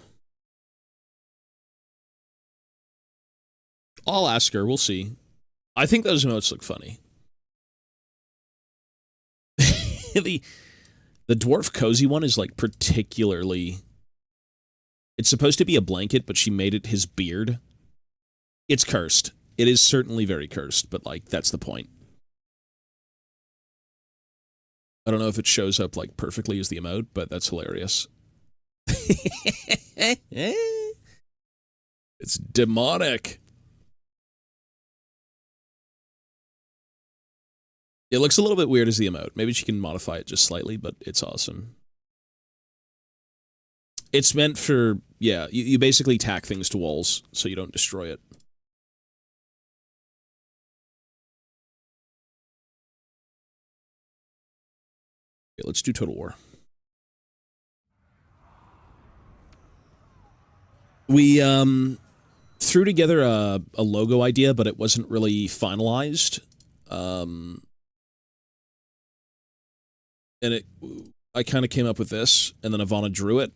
I'll ask her, we'll see. I think those emotes look funny. The dwarf cozy one is like particularly... It's supposed to be a blanket, but she made it his beard. It's cursed. It is certainly very cursed, but like that's the point. I don't know if it shows up like perfectly as the emote, but that's hilarious. It's demonic. It looks a little bit weird as the emote. Maybe she can modify it just slightly, but it's awesome. It's meant for, yeah, you basically tack things to walls so you don't destroy it. Okay, let's do Total War. We threw together a logo idea, but it wasn't really finalized. And I kind of came up with this, and then Ivana drew it.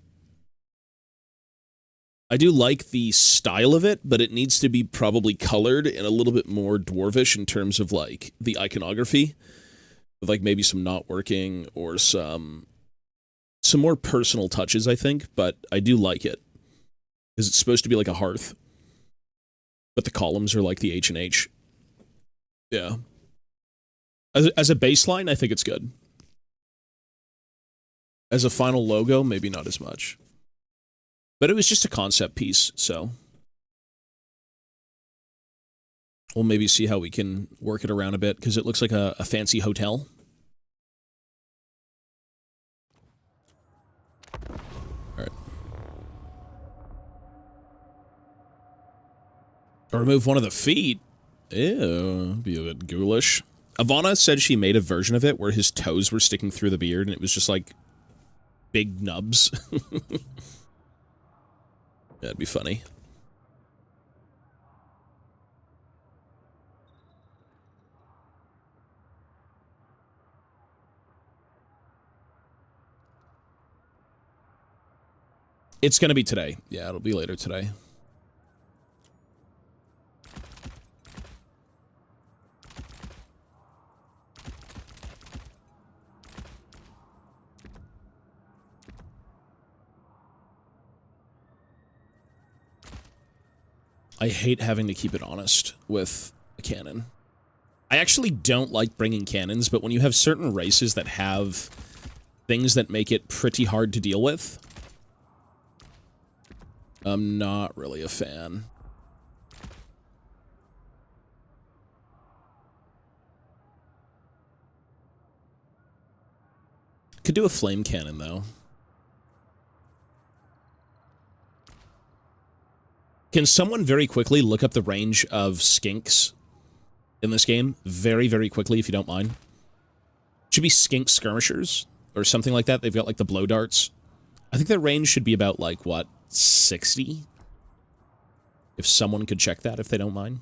I do like the style of it, but it needs to be probably colored and a little bit more dwarvish in terms of, like, the iconography. With, like, maybe some not working or some more personal touches, I think, but I do like it. Because it's supposed to be like a hearth. But the columns are like the H and H. Yeah. As a baseline, I think it's good. As a final logo, maybe not as much. But it was just a concept piece, so we'll maybe see how we can work it around a bit, because it looks like a fancy hotel. Alright. Or remove one of the feet. Ew, be a bit ghoulish. Ivana said she made a version of it where his toes were sticking through the beard, and it was just like big nubs. That'd be funny. It's gonna be today. Yeah, it'll be later today. I hate having to keep it honest with a cannon. I actually don't like bringing cannons, but when you have certain races that have things that make it pretty hard to deal with, I'm not really a fan. Could do a flame cannon, though. Can someone very quickly look up the range of skinks in this game? Very, very quickly, if you don't mind. Should be skink skirmishers or something like that. They've got, like, the blow darts. I think their range should be about, like, what, 60? If someone could check that, if they don't mind.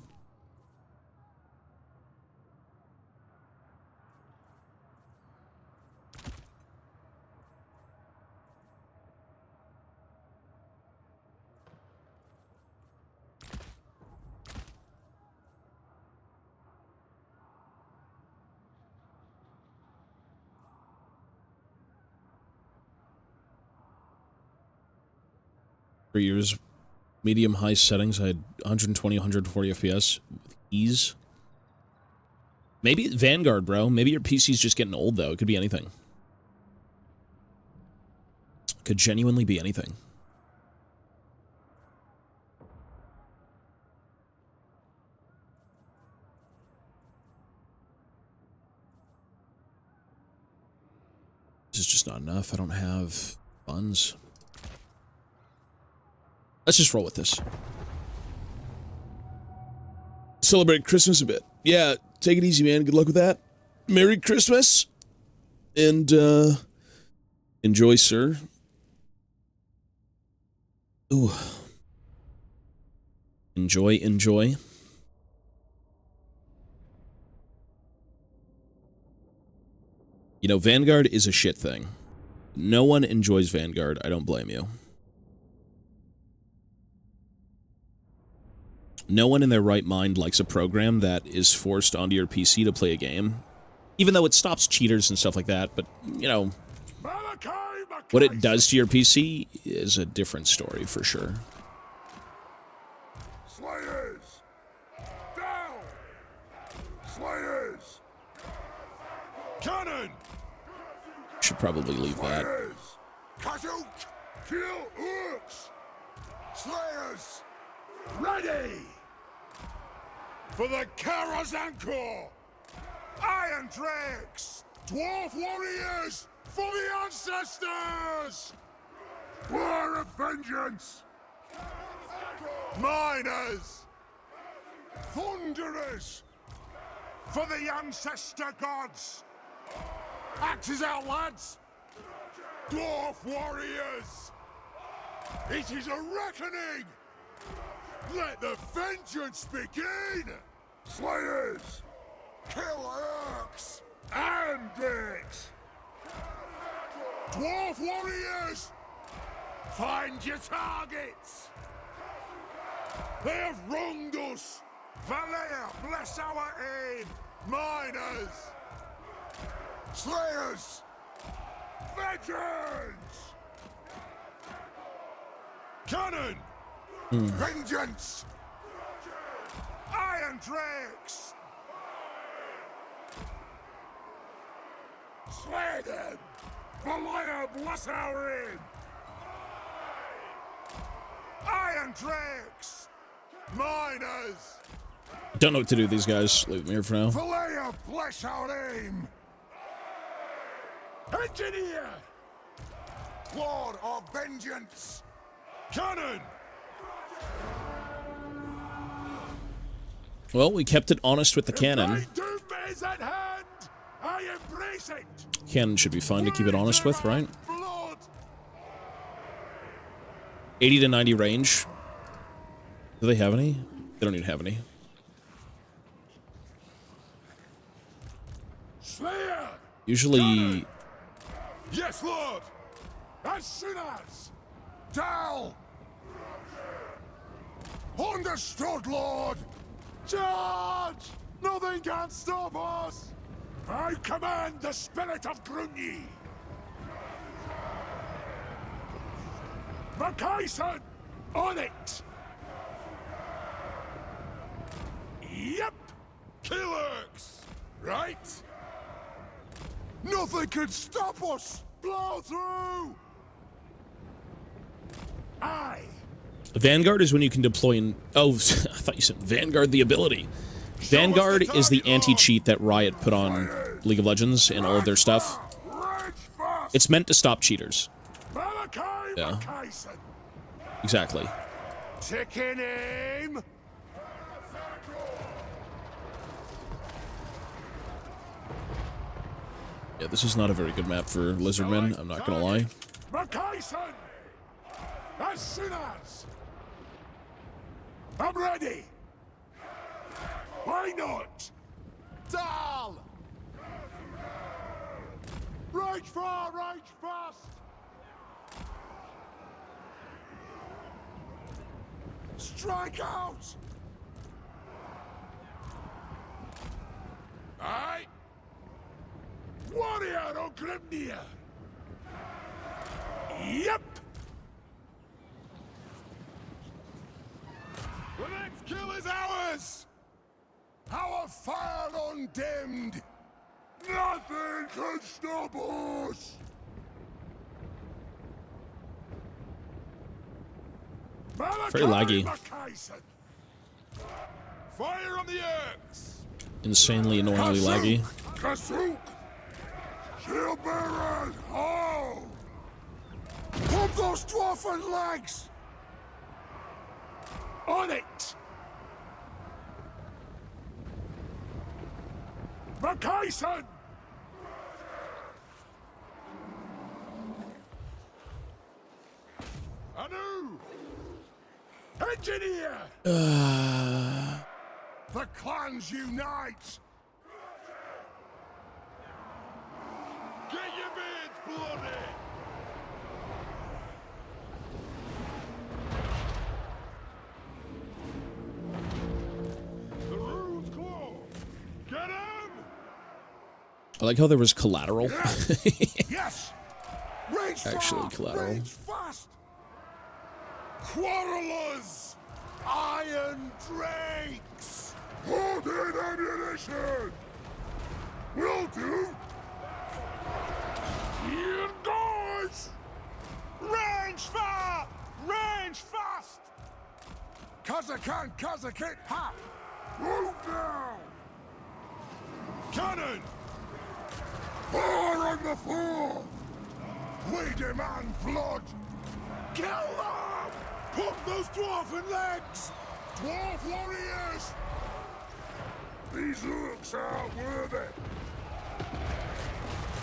For years, medium high settings, I had 120, 140 FPS with ease. Maybe Vanguard, bro. Maybe your PC's just getting old, though. It could be anything. Could genuinely be anything. This is just not enough. I don't have funds. Let's just roll with this. Celebrate Christmas a bit. Yeah, take it easy, man. Good luck with that. Merry Christmas. And, enjoy, sir. Ooh. Enjoy, enjoy. You know, Vanguard is a shit thing. No one enjoys Vanguard. I don't blame you. No one in their right mind likes a program that is forced onto your PC to play a game. Even though it stops cheaters and stuff like that, but, you know, what it does to your PC is a different story for sure.
Slayers! Down! Slayers! Cannon!
Should probably leave that.
Cut out! Kill orcs! Slayers! Ready! For the Karazankor! Iron Drakes! Dwarf warriors! For the ancestors! War of vengeance! Miners! Thunderers! For the ancestor gods! Axes out, lads! Dwarf warriors! It is a reckoning! Let the vengeance begin! Slayers! Kill orcs! And dicks! Dwarf warriors! Find your targets! They have wronged us! Valea, bless our aim! Miners! Slayers! Vengeance! Cannon! Vengeance! Iron Drakes! Slay them! Valea, bless our aim! Iron Drakes! Miners!
Don't know what to do with these guys. Leave them here for now.
Valea, bless our aim! Engineer! Lord of Vengeance! Cannon!
Well, we kept it honest with the cannon.
My doom is at hand! I embrace it!
Cannon should be fine to keep it honest with, right?
Blood!
80 to 90 range. Do they have any? They don't even have any.
Slayer!
Usually...
Yes, Lord! As soon as! Dal! Understood, Lord! Charge! Nothing can stop us! I command the spirit of Grunyi! Makaisen! On it! Yep! Killers! Right? Nothing can stop us! Blow through! Aye!
Vanguard is when you can deploy in... Oh, I thought you said Vanguard the ability. Vanguard is the anti-cheat that Riot put on League of Legends and all of their stuff. It's meant to stop cheaters. Yeah. Exactly.
Taking aim!
Yeah, this is not a very good map for Lizardmen, I'm not gonna lie.
Makaisen! As soon as! I'm ready! Why not? Dal! Rage far, rage fast! Strike out! Aye! Warrior on Grimnir! Yep! The next kill is ours! Our fire undimmed! Nothing can stop us!
Very laggy.
Fire on the X!
Insanely annoyingly laggy.
Kasuk! Shield bearers, ho! Pump those dwarfen legs! On it! Makaisen! Anu! Engineer! The clans unite! Get your beards bloody! The rules claw! Get him!
I like how there was collateral.
Yes! Rage
Actually,
fast!
collateral.
Rage fast! Quarrelers! Iron Drakes! Hold in ammunition! Will do! Here goes! Range fire! Range fast! Kazakan, Kazakit, ha! Move down! Cannon! Fire on the floor! We demand blood! Kill them! Pump those dwarfen legs! Dwarf warriors! These looks are worthy!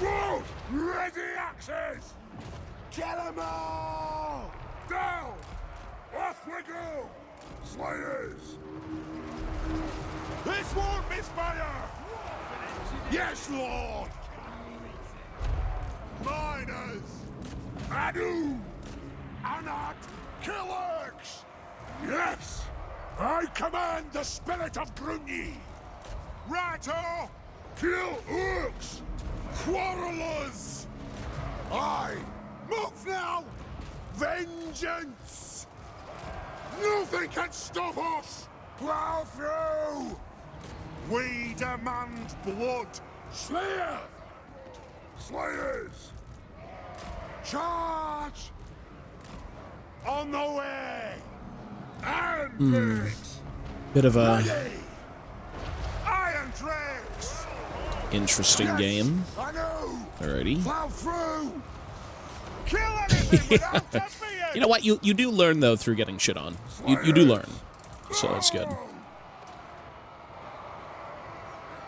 Whoa! Ready axes! Kill them all! Down! Off we go! Slayers! This won't misfire! Yes, Lord! miners! Adu! Anat Killerks! Yes! I command the spirit of Grunyi! Ratto! Kill Urks! Quarrelers! I move now! Vengeance! Nothing can stop us! Plow through! We demand blood! Slayer! Slayers! Charge! On the way! And
Bit of a
ready! Iron Drakes!
interesting game.
I know!
Alrighty.
Plow through! Kill anything without us being!
You know what? You do learn though through getting shit on. You do learn, so that's good.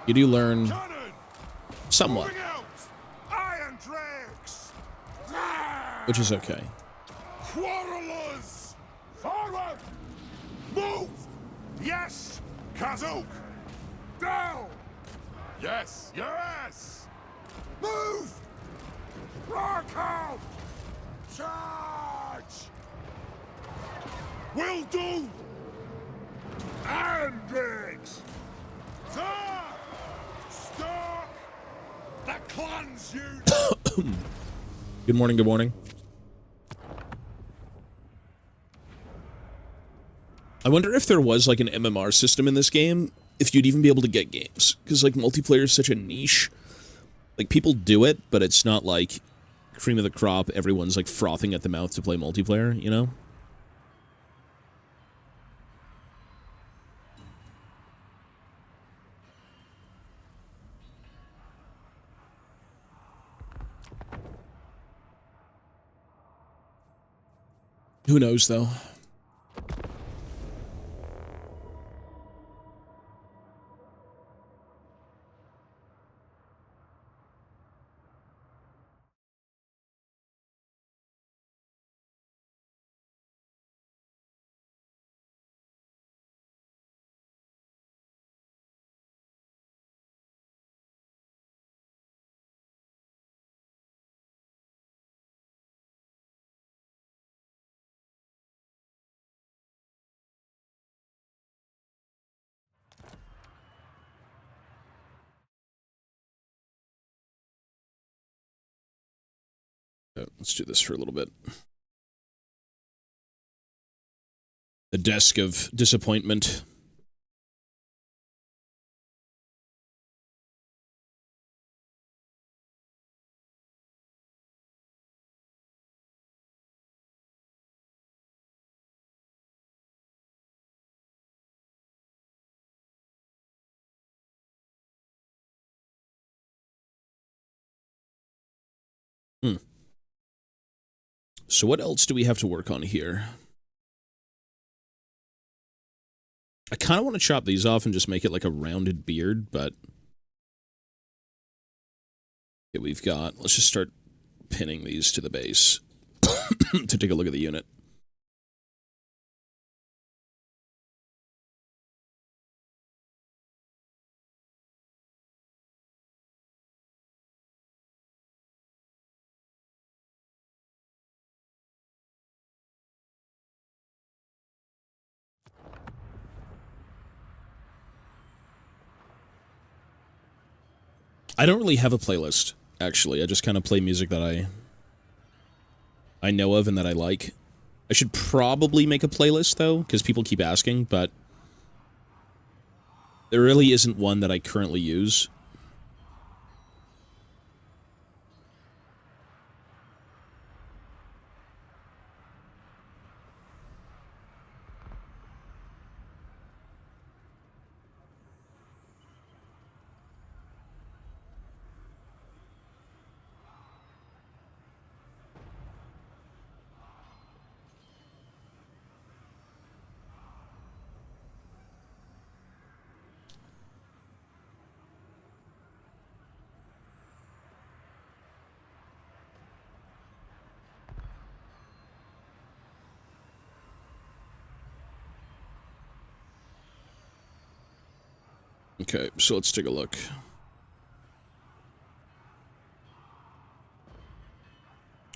You do learn
Cannon!
somewhat,
Bring out! Iron Drakes!
which is okay.
Quarrelers! Forward! Move! Yes! Kazook! Down! Yes! Yes! Move! Rock out! Charge! Will do! And Briggs! Sir! Stop! The clan's you!
Good morning, good morning. I wonder if there was like an MMR system in this game, if you'd even be able to get games. Because like multiplayer is such a niche. Like people do it, but it's not like cream of the crop, everyone's like frothing at the mouth to play multiplayer, you know? Who knows, though? Let's do this for a little bit. The desk of disappointment. So what else do we have to work on here? I kind of want to chop these off and just make it like a rounded beard, but... Okay, we've got... Let's just start pinning these to the base to take a look at the unit. I don't really have a playlist, actually. I just kind of play music that I know of and that I like. I should probably make a playlist, though, because people keep asking, but there really isn't one that I currently use. Okay, so let's take a look.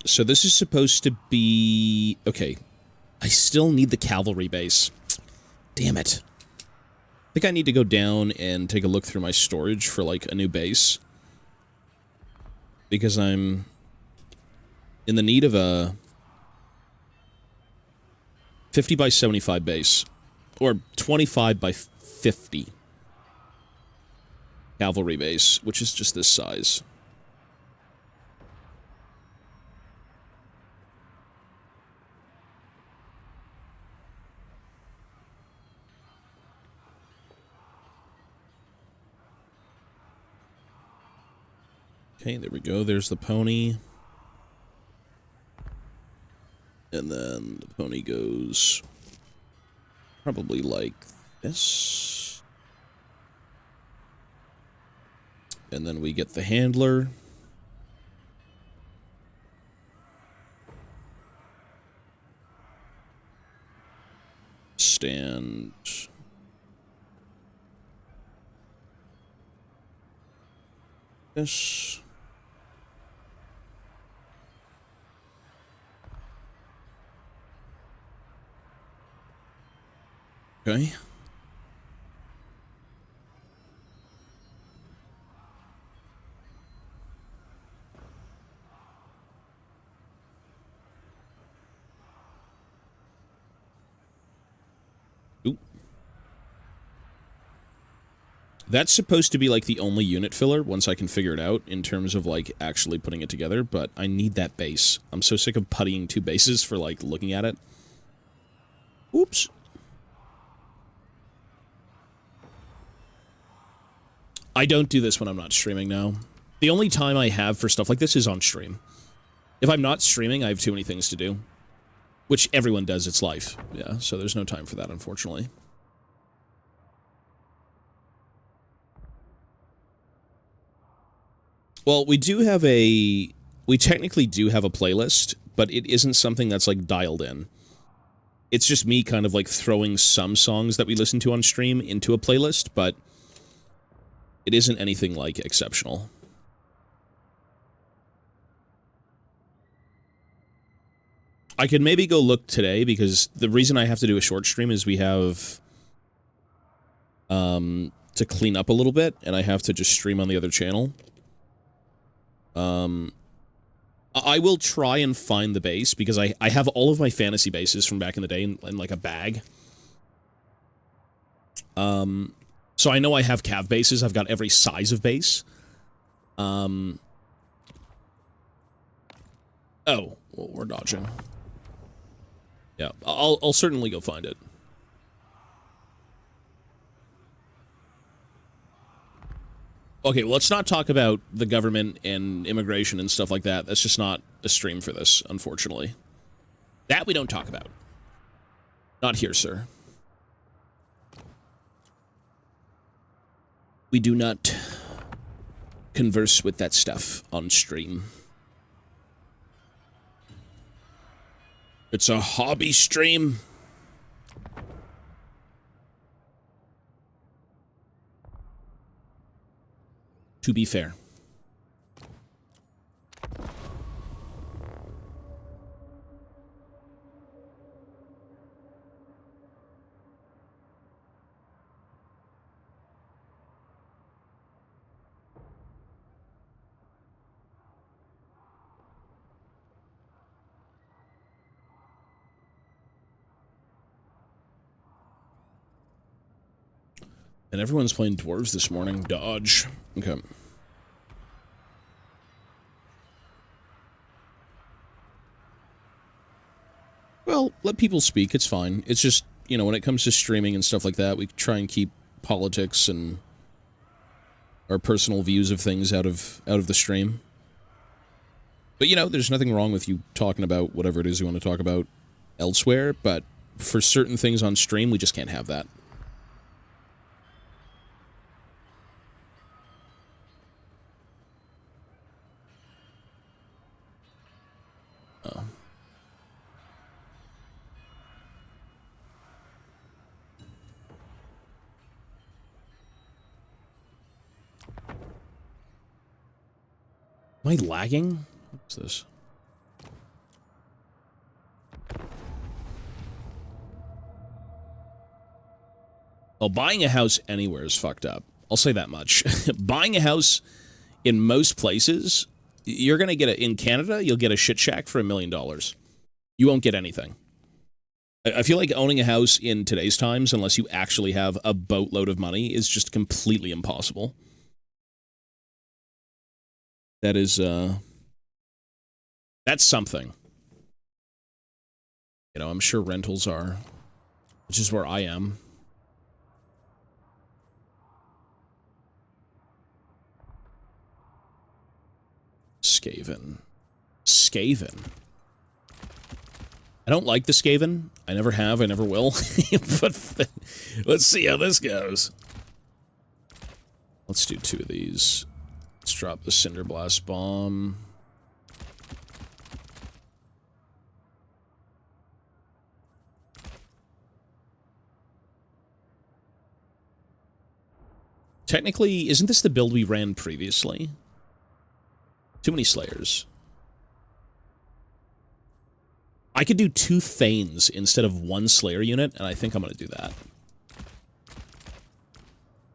So this is supposed to be... Okay. I still need the cavalry base. Damn it. I think I need to go down and take a look through my storage for, like, a new base. Because I'm in the need of a 50 by 75 base. Or 25 by 50 cavalry base, which is just this size. Okay, there we go. There's the pony. And then the pony goes probably like this. And then we get the handler. Stand. This. Okay. Oop. That's supposed to be, like, the only unit filler, once I can figure it out, in terms of, like, actually putting it together, but I need that base. I'm so sick of puttying 2 bases for, like, looking at it. Oops. I don't do this when I'm not streaming now. The only time I have for stuff like this is on stream. If I'm not streaming, I have too many things to do. Which everyone does, it's life. Yeah, so there's no time for that, unfortunately. Well, we do have a... We technically do have a playlist, but it isn't something that's, like, dialed in. It's just me kind of, like, throwing some songs that we listen to on stream into a playlist, but it isn't anything, like, exceptional. I could maybe go look today, because the reason I have to do a short stream is we have to clean up a little bit, and I have to just stream on the other channel. I will try and find the base, because I have all of my fantasy bases from back in the day in like, a bag. So I know I have cav bases. I've got every size of base. Oh, well, we're dodging. Yeah, I'll certainly go find it. Okay, well, let's not talk about the government and immigration and stuff like that. That's just not a stream for this, unfortunately. That we don't talk about. Not here, sir. We do not converse with that stuff on stream. It's a hobby stream. To be fair. And everyone's playing Dwarves this morning. Dodge. Okay. Well, let people speak. It's fine. It's just, you know, when it comes to streaming and stuff like that, we try and keep politics and our personal views of things out of the stream. But, you know, there's nothing wrong with you talking about whatever it is you want to talk about elsewhere, but for certain things on stream, we just can't have that. Oh. Am I lagging? What's this? Well, buying a house anywhere is fucked up. I'll say that much. Buying a house in most places, you're going to get in Canada, you'll get a shit shack for $1 million. You won't get anything. I feel like owning a house in today's times, unless you actually have a boatload of money, is just completely impossible. That is, that's something. You know, I'm sure rentals are, which is where I am. Skaven. Skaven. I don't like the Skaven. I never have, I never will. But let's see how this goes. Let's do 2 of these. Let's drop the Cinder Blast Bomb. Technically, isn't this the build we ran previously? Too many Slayers. I could do 2 Thanes instead of 1 Slayer unit, and I think I'm going to do that.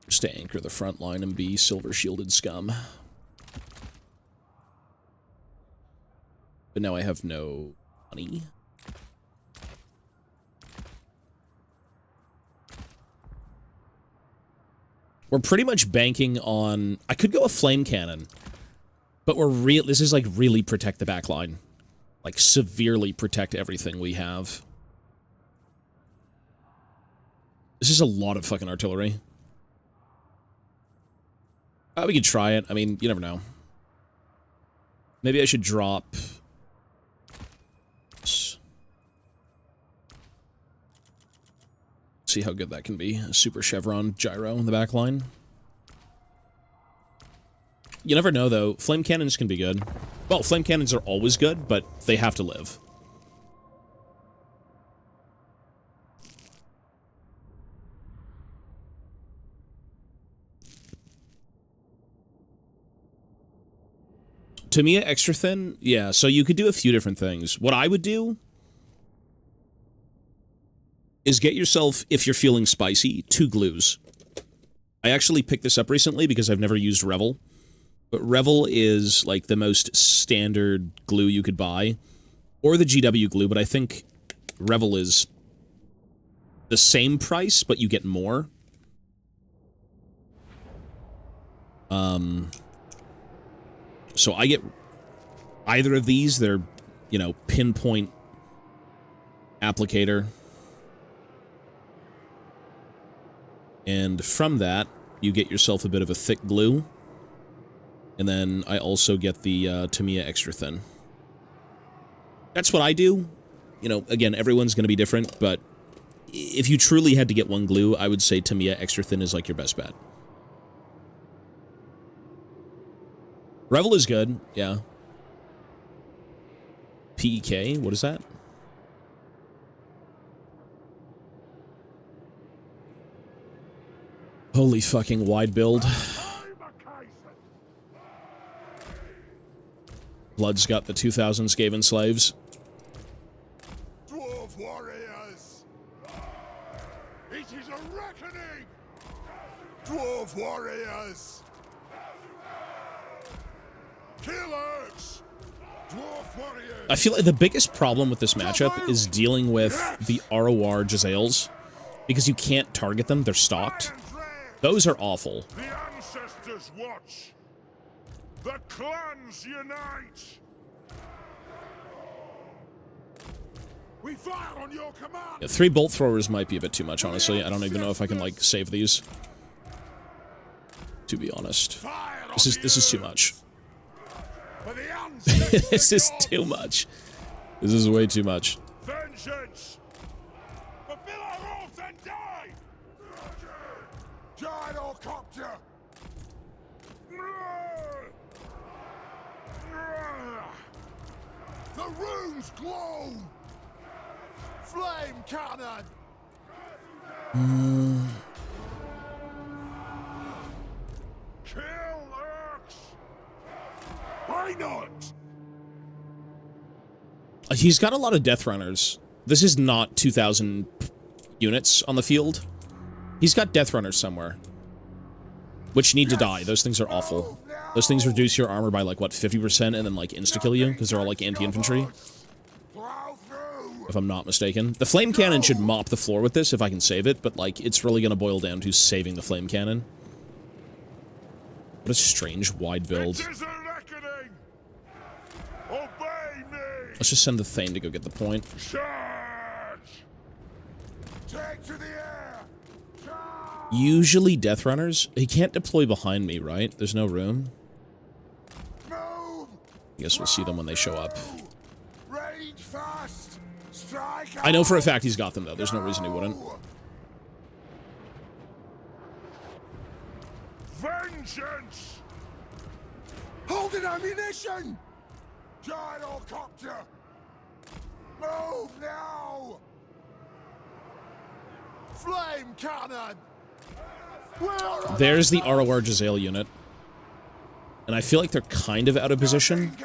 Just to anchor the front line and be silver-shielded scum. But now I have no money. We're pretty much banking on... I could go a Flame Cannon, but this is like really protect the back line. Like, severely protect everything we have. This is a lot of fucking artillery. We could try it. I mean, you never know. Maybe I should drop... See how good that can be. A Super Chevron Gyro in the back line. You never know, though. Flame Cannons can be good. Well, Flame Cannons are always good, but they have to live. Tamiya extra thin? Yeah, so you could do a few different things. What I would do is get yourself, if you're feeling spicy, 2 glues. I actually picked this up recently because I've never used Revel. But Revel is, like, the most standard glue you could buy. Or the GW glue, but I think Revel is the same price, but you get more. So I get either of these. They're, you know, pinpoint applicator. And from that, you get yourself a bit of a thick glue. And then I also get the Tamiya extra thin. That's what I do. You know, again, everyone's going to be different, but if you truly had to get one glue, I would say Tamiya extra thin is like your best bet. Revel is good, yeah. PEK, what is that? Holy fucking wide build. Blood's got the 2,000 Skaven slaves.
Dwarf warriors! It is a reckoning! Dwarf warriors! Kill orcs! Dwarf warriors!
I feel like the biggest problem with this matchup is dealing with the ROR Jezzails, because you can't target them, they're stocked. Those are awful.
The ancestors watch! The clans unite! We fire on your command!
Yeah, 3 bolt throwers might be a bit too much, honestly. I don't even know if I can, like, save these. To be honest. This is too much. This is too much. This is way too much.
Vengeance! Fulfill our oath and die! Gyrocopter! The runes glow! Flame cannon! Kill orcs! Why not?
He's got a lot of Death Runners. This is not 2,000 units on the field. He's got Death Runners somewhere. Which need to die. Those things are awful. Those things reduce your armor by, like, what, 50%, and then, like, insta-kill you, because they're all, like, anti-infantry. If I'm not mistaken. The flame cannon should mop the floor with this, if I can save it, but, like, it's really gonna boil down to saving the flame cannon. What a strange, wide build. Let's just send the Thane to go get the point. Usually Death Runners, he can't deploy behind me, right? There's no room. I guess we'll see them when they show up. I know for a fact he's got them, though. There's no reason he wouldn't.
Vengeance! Hold an ammunition! Gyrocopter! Move now! Flame cannon!
There's the ROR Giselle unit. And I feel like they're kind of out of position.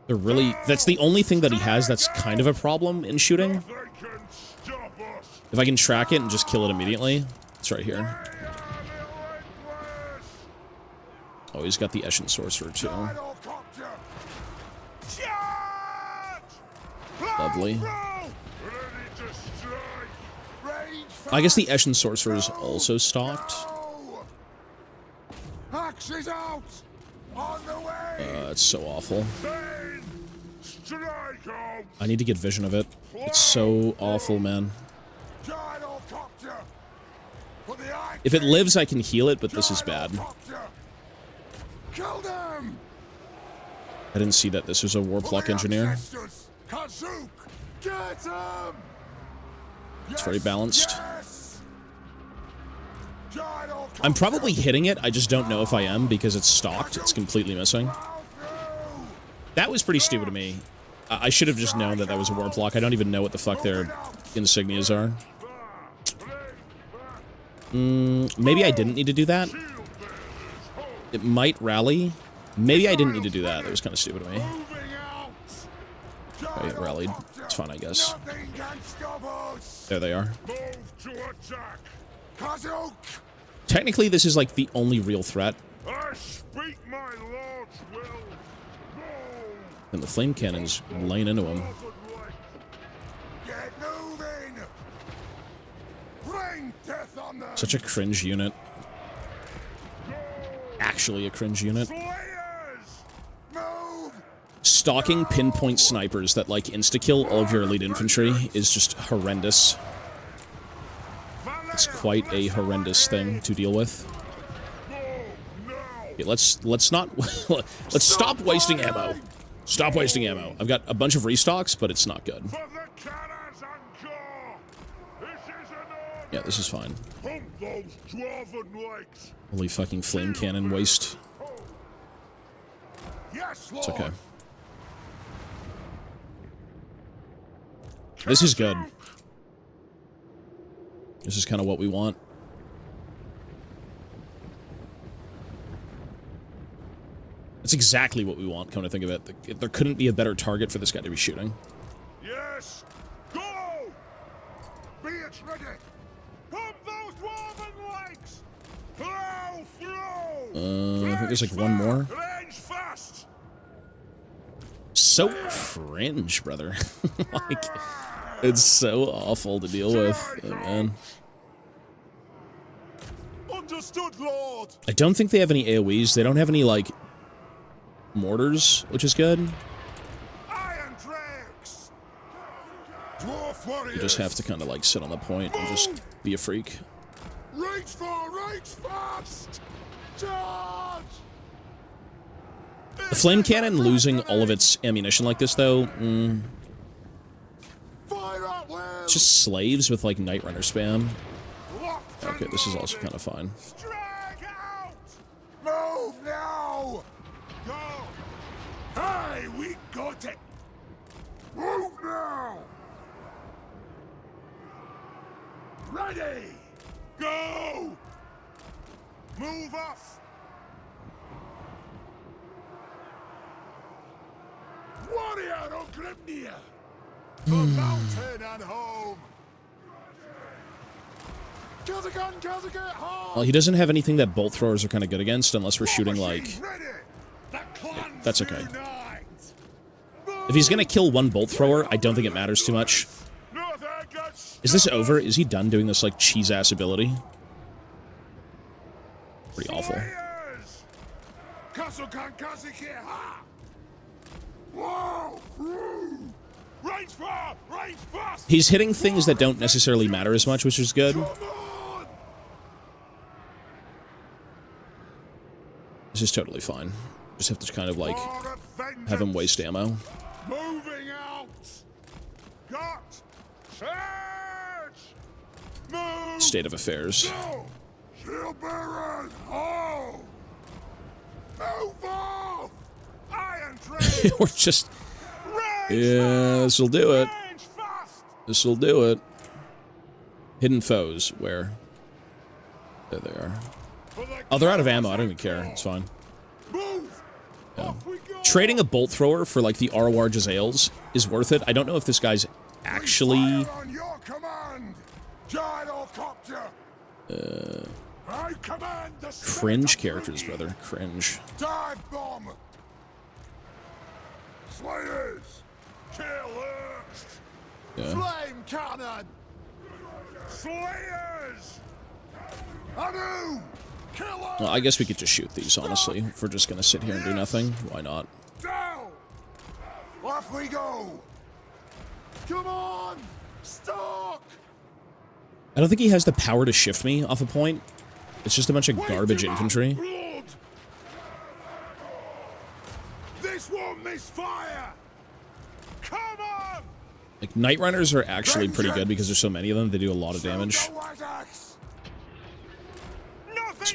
They're really... That's the only thing that he has that's kind of a problem in shooting. If I can track it and just kill it immediately. It's right here. Oh, he's got the Eshin Sorcerer, too. Lovely. I guess the Eshin Sorcerer is also stocked. It's so awful. I need to get vision of it. It's so awful, man. If it lives, I can heal it, but this is bad. I didn't see that this was a Warpluck engineer. It's very balanced. I'm probably hitting it, I just don't know if I am because it's stocked. It's completely missing. That was pretty stupid of me. I should have just known that that was a Warpluck. I don't even know what the fuck their insignias are. Maybe I didn't need to do that. It might rally. Maybe I didn't need to do that. That was kind of stupid of me. Oh, it rallied. It's fine, I guess. There they are. Technically, this is like the only real threat. And the flame cannon's laying into him. Such a cringe unit. Actually a cringe unit. Stalking pinpoint snipers that, like, insta-kill all of your elite infantry is just horrendous. It's quite a horrendous thing to deal with. Okay, let's not... let's stop wasting ammo. Stop wasting ammo. I've got a bunch of restocks, but it's not good. Yeah, this is fine. Holy fucking flame cannon waste. It's okay. This is good. This is kind of what we want. It's exactly what we want, come to think of it. There couldn't be a better target for this guy to be shooting.
Yes! Go! Be it ready! Pump those dwarven legs! Plow through!
I think there's like one more. So cringe, brother. Like, it's so awful to deal with, man.
Understood, Lord.
I don't think they have any AoEs. They don't have any, like, mortars, which is good.
Iron Drakes. Dwarf warriors.
You just have to kind of, like, sit on the point and just be a freak.
Reach fast! Charge!
The flame cannon losing all of its ammunition like this, though, it's just slaves with, like, Night Runner spam. Okay, this is also kind of fine.
Move now! Go! Hey, we got it! Move now! Ready! Go! Move off! Warrior of Grimnir! The mountain and home!
Well, he doesn't have anything that bolt throwers are kind of good against, unless we're shooting, like... That's okay. If he's gonna kill one bolt thrower, I don't think it matters too much. Is this over? Is he done doing this, like, cheese-ass ability? Pretty awful. He's hitting things that don't necessarily matter as much, which is good. This is totally fine. Just have to kind of, like, have him waste ammo.
Moving out. Got. Move.
State of affairs.
Shield bearers. Oh. Move off. Iron train.
We're just... Yeah, this'll do it. This'll do it. Hidden foes. Where? There they are. Oh, they're out of ammo. I don't even care. It's fine. Yeah. Trading a bolt thrower for, like, the ROR Jezzails is worth it. I don't know if this guy's actually... Cringe characters, brother. Cringe.
Dive bomb. Slayers. Killers.
Yeah.
Flame cannon. Slayers. Anu. Killers.
Well, I guess we could just shoot these, honestly. If we're just gonna sit here and do nothing, why not?
Down. Off we go. Come on. Stock.
I don't think he has the power to shift me off a point. It's just a bunch of garbage infantry.
Blood. This won't miss fire. Come on.
Like, Night Runners are actually pretty good because there's so many of them. They do a lot of damage. So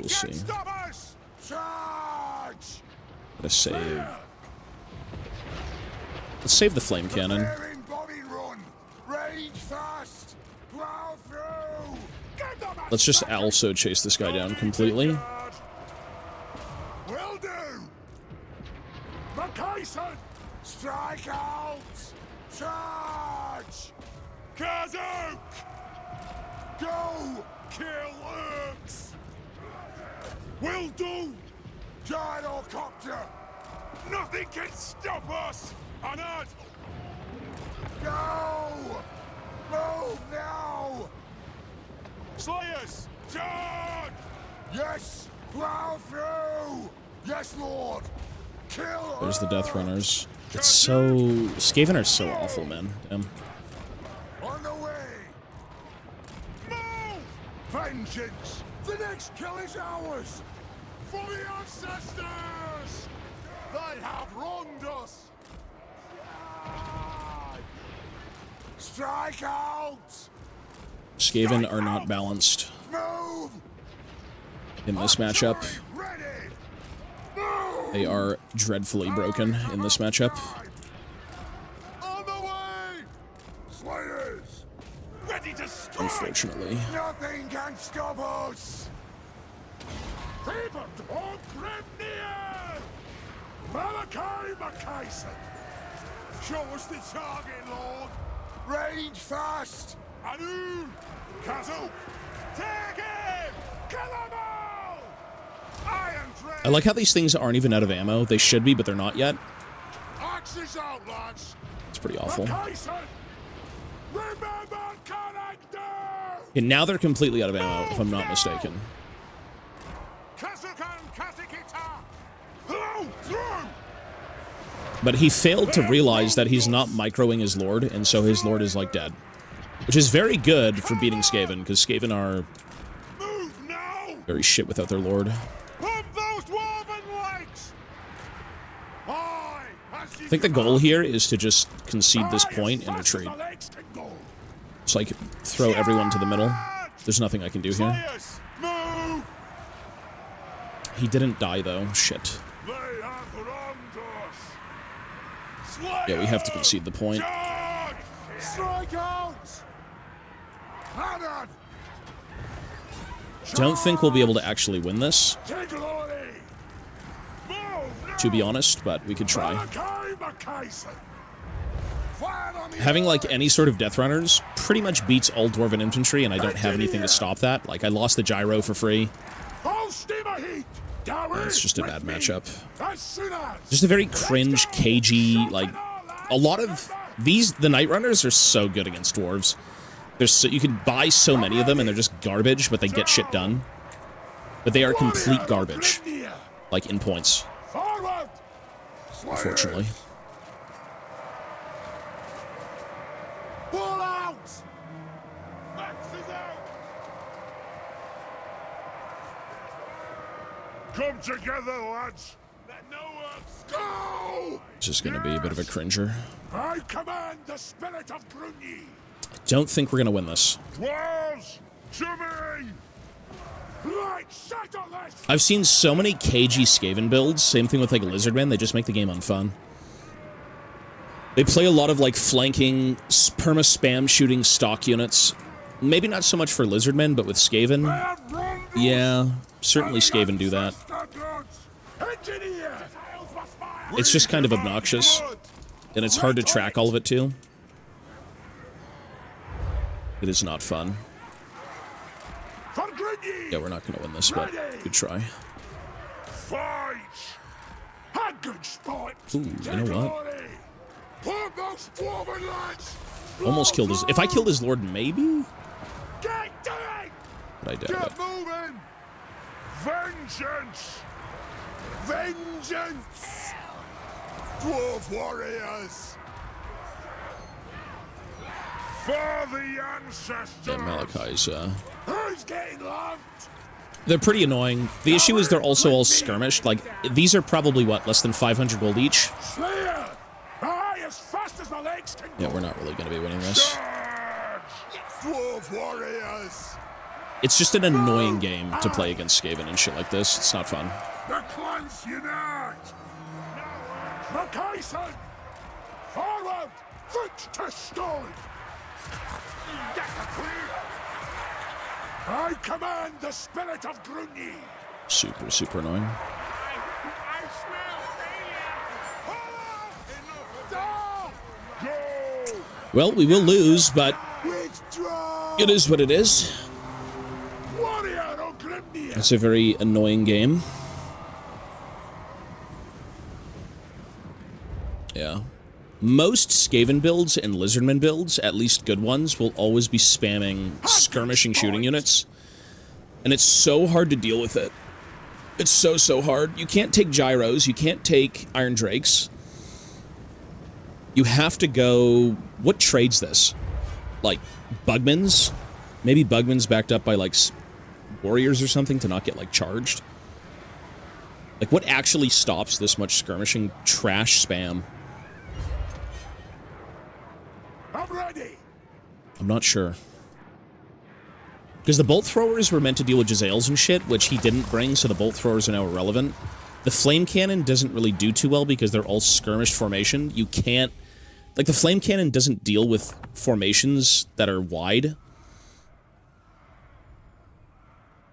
we'll see. Gotta save. Let's save the flame cannon. Let's just also chase this guy down completely.
Will do. Macason, strike out. Charge. Kazook. Go. Kill Urks. Will do. Gyrocopter. Nothing can stop us. Anad. Go. Move now. Slayers! Charge! Yes! Plow through! Yes, Lord! Kill!
There's the Death Runners. It's so... Skaven are so awful, man. Damn.
On the way! Move! Vengeance! The next kill is ours! For the ancestors! They have wronged us! Strike out!
Skaven are not balanced in this matchup. They are dreadfully broken in this matchup.
On the way! Slayers! Ready to strike!
Unfortunately.
Nothing can stop us! Keep a dog grip near! Malachi Macason! Show us the target, Lord! Range fast! Anu! Kazook! Take him! Kill them all! Iron train!
I like how these things aren't even out of ammo. They should be, but they're not yet.
Axis out, lads!
It's pretty awful.
Remember character!
And now they're completely out of ammo, if I'm not mistaken. But he failed to realize that he's not microing his lord, and so his lord is, like, dead. Which is very good for beating Skaven, because Skaven are very shit without their lord. I think the goal here is to just concede this point and retreat. Just, like, throw everyone to the middle. There's nothing I can do here. He didn't die, though. Shit. Yeah, we have to concede the point. Don't think we'll be able to actually win this, to be honest, but we could try. having like any sort of death runners pretty much beats all dwarven infantry, and I don't have anything to stop that. Like, I lost the gyro for free. It's just a bad matchup. Just a very cringe, cagey, like, a lot of these, the Night Runners are so good against dwarves. You can buy so many of them, and they're just garbage, but they get shit done. But they are complete garbage, like, in points. Unfortunately.
Come together, lads. Let no one go.
It's just going to be a bit of a cringer.
I command the spirit of Grunyi.
I don't think we're going to win this.
Dwarves, to me. Right, settle this.
I've seen so many cagey Skaven builds. Same thing with like Lizardmen. They just make the game unfun. They play a lot of like flanking, perma-spam shooting stock units. Maybe not so much for Lizardmen, but with Skaven. Yeah, certainly Skaven do that. It's just kind of obnoxious. And it's hard to track all of it too. It is not fun. Yeah, we're not going to win this, but good try. Ooh, you know what? Almost killed his... If I killed his lord, maybe? But I doubt it.
Vengeance! Vengeance! Dwarf warriors! For the ancestors!
Yeah, Malachi's,
Who's getting lumped?
They're pretty annoying. The issue is they're also all skirmished. Like, these are probably, what, less than 500 gold each?
Slayer! Aye, as fast as my legs can go!
Yeah, we're not really going to be winning this.
Dwarf warriors!
It's just an annoying game to play against Skaven and shit like this. It's not fun.
The clans unite! Macaison! Forward! Foot to stone! I command the spirit of Grunyi!
Super, super annoying.
I smell failure! Go!
Well, we will lose, but
Withdraw!
it is what it is. It's a very annoying game. Yeah. Most Skaven builds and Lizardman builds, at least good ones, will always be spamming skirmishing shooting units. And it's so hard to deal with it. It's so hard. You can't take gyros, you can't take Iron Drakes. You have to go... What trades this? Like, Bugmans? Maybe Bugmans backed up by, like, warriors or something to not get, like, charged? Like, what actually stops this much skirmishing trash spam?
I'm ready.
I'm not sure. Because the bolt throwers were meant to deal with Jezzails and shit, which he didn't bring, so the bolt throwers are now irrelevant. The flame cannon doesn't really do too well because they're all skirmished formation. You can't... Like, the flame cannon doesn't deal with formations that are wide.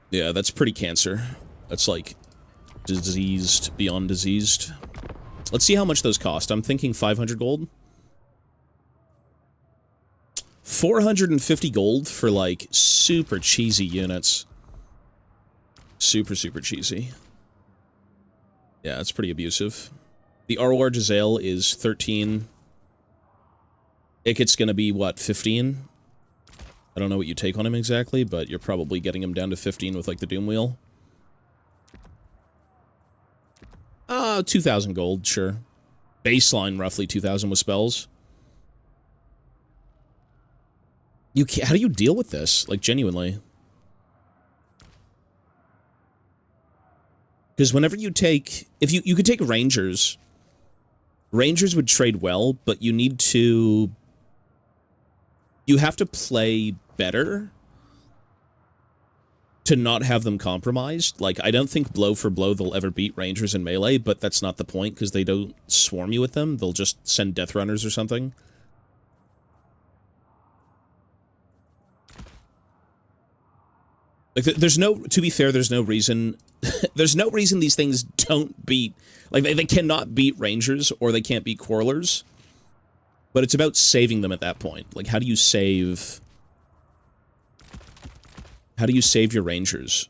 Yeah, that's pretty cancer. That's, like, diseased beyond diseased. Let's see how much those cost. I'm thinking 500 gold. 450 gold for, like, super cheesy units. Super cheesy. Yeah, it's pretty abusive. The ROR Jezzail is 13. Ikit's gonna be, what, 15? I don't know what you take on him exactly, but you're probably getting him down to 15 with, like, the Doom Wheel. 2,000 gold, sure. Baseline, roughly 2,000 with spells. You can't, how do you deal with this? Like, genuinely. Because whenever you take... If you could take Rangers. Rangers would trade well, but you need to... You have to play better to not have them compromised. Like, I don't think blow for blow they'll ever beat Rangers in melee, but that's not the point, because they don't swarm you with them. They'll just send Death Runners or something. Like, there's no... To be fair, there's no reason... there's no reason these things don't beat... Like, they cannot beat Rangers, or they can't beat Quarrelers. But it's about saving them at that point. Like, how do you save... How do you save your Rangers?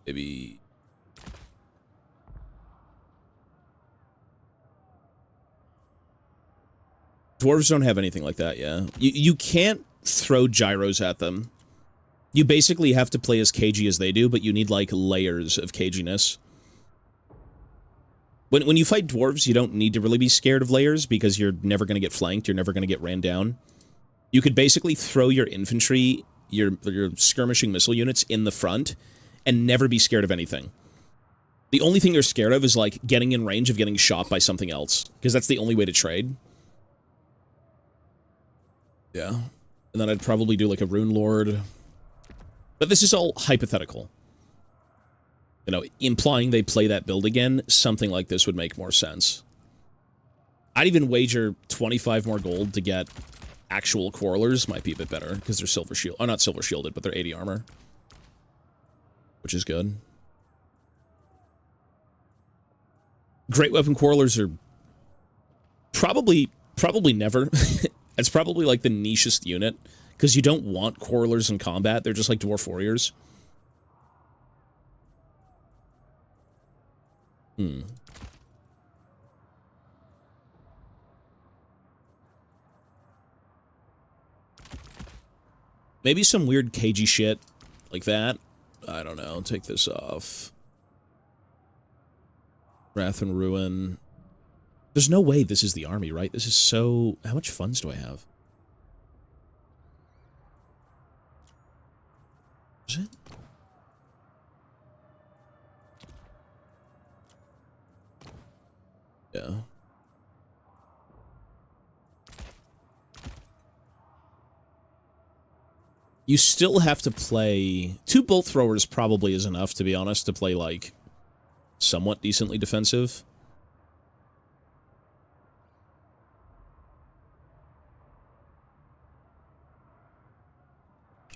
Maybe... Dwarves don't have anything like that, yeah. You can't throw gyros at them. You basically have to play as cagey as they do, but you need, like, layers of caginess. When you fight dwarves, you don't need to really be scared of layers, because you're never going to get flanked, you're never going to get ran down. You could basically throw your infantry, your skirmishing missile units in the front, and never be scared of anything. The only thing you're scared of is, like, getting in range of getting shot by something else, because that's the only way to trade. Yeah. And then I'd probably do, like, a Rune Lord. But this is all hypothetical. You know, implying they play that build again, something like this would make more sense. I'd even wager 25 more gold to get actual Quarrelers. Might be a bit better, because they're silver shield. Oh, not silver shielded, but they're 80 armor. Which is good. Great Weapon Quarrelers are probably never. It's probably like the nichest unit, because you don't want Quarrelers in combat. They're just like Dwarf Warriors. Maybe some weird cagey shit like that. I don't know. Take this off. Wrath and Ruin. There's no way this is the army, right? This is so... How much funds do I have? Is it? Yeah. You still have to play... 2 bolt throwers probably is enough, to be honest, to play, like, somewhat decently defensive.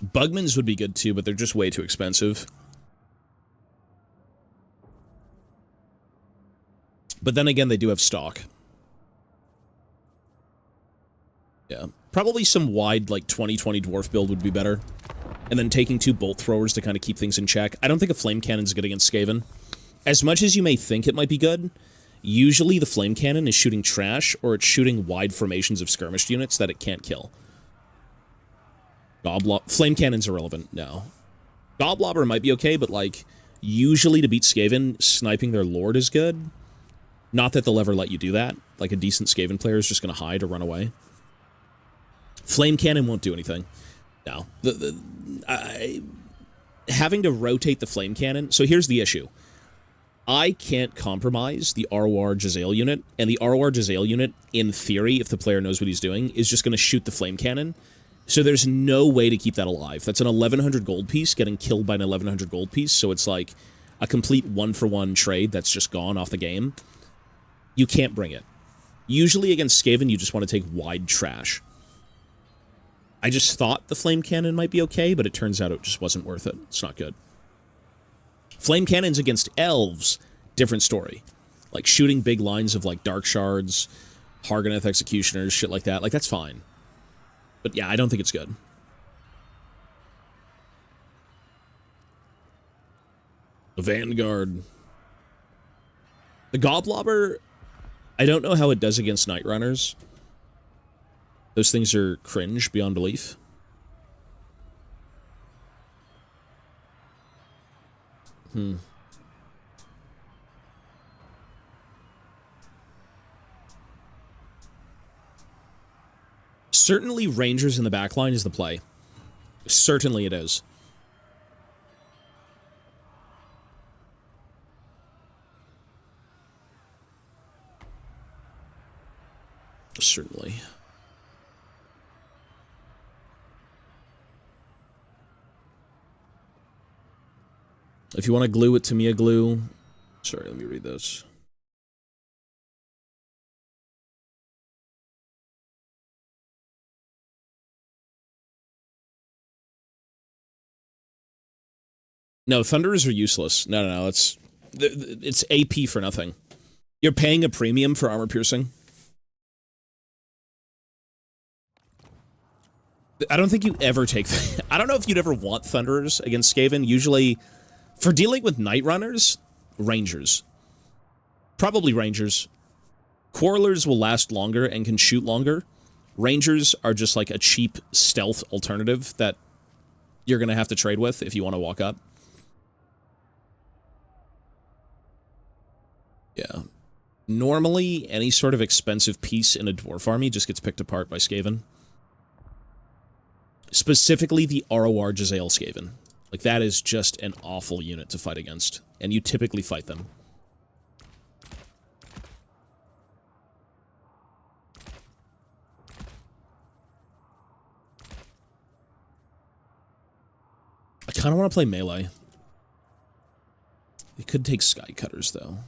Bugmans would be good too, but they're just way too expensive. But then again, they do have stock. Yeah. Probably some wide, like, 20-20 dwarf build would be better. And then taking 2 bolt throwers to kind of keep things in check. I don't think a flame cannon's good against Skaven. As much as you may think it might be good, usually the flame cannon is shooting trash, or it's shooting wide formations of skirmished units that it can't kill. Flame cannon's irrelevant, no. Goblobber might be okay, but, like, usually to beat Skaven, sniping their lord is good. Not that they'll ever let you do that. Like, a decent Skaven player is just going to hide or run away. Flame cannon won't do anything. No. Having to rotate the flame cannon... So here's the issue. I can't compromise the ROR Jezzail unit, and the ROR Jezzail unit, in theory, if the player knows what he's doing, is just going to shoot the flame cannon. So there's no way to keep that alive. That's an 1100 gold piece getting killed by an 1100 gold piece, so it's like a complete one-for-one trade that's just gone off the game. You can't bring it. Usually against Skaven, you just want to take wide trash. I just thought the flame cannon might be okay, but it turns out it just wasn't worth it. It's not good. Flame cannons against elves, different story. Like shooting big lines of like dark shards, Hargoneth executioners, shit like that. Like that's fine. But yeah, I don't think it's good. The Vanguard. The Goblobber, I don't know how it does against Night Runners. Those things are cringe beyond belief. Certainly Rangers in the backline is the play. Certainly it is. Certainly. If you want to glue it to Mia glue... Sorry, let me read this. No, Thunderers are useless. No, it's AP for nothing. You're paying a premium for armor piercing. I don't think you ever take... I don't know if you'd ever want Thunderers against Skaven. Usually, for dealing with Night Runners, Rangers. Probably Rangers. Quarrelers will last longer and can shoot longer. Rangers are just like a cheap stealth alternative that you're going to have to trade with if you want to walk up. Yeah. Normally, any sort of expensive piece in a Dwarf army just gets picked apart by Skaven. Specifically the ROR Jezzail Skaven. Like, that is just an awful unit to fight against. And you typically fight them. I kind of want to play melee. It could take Sky Cutters, though.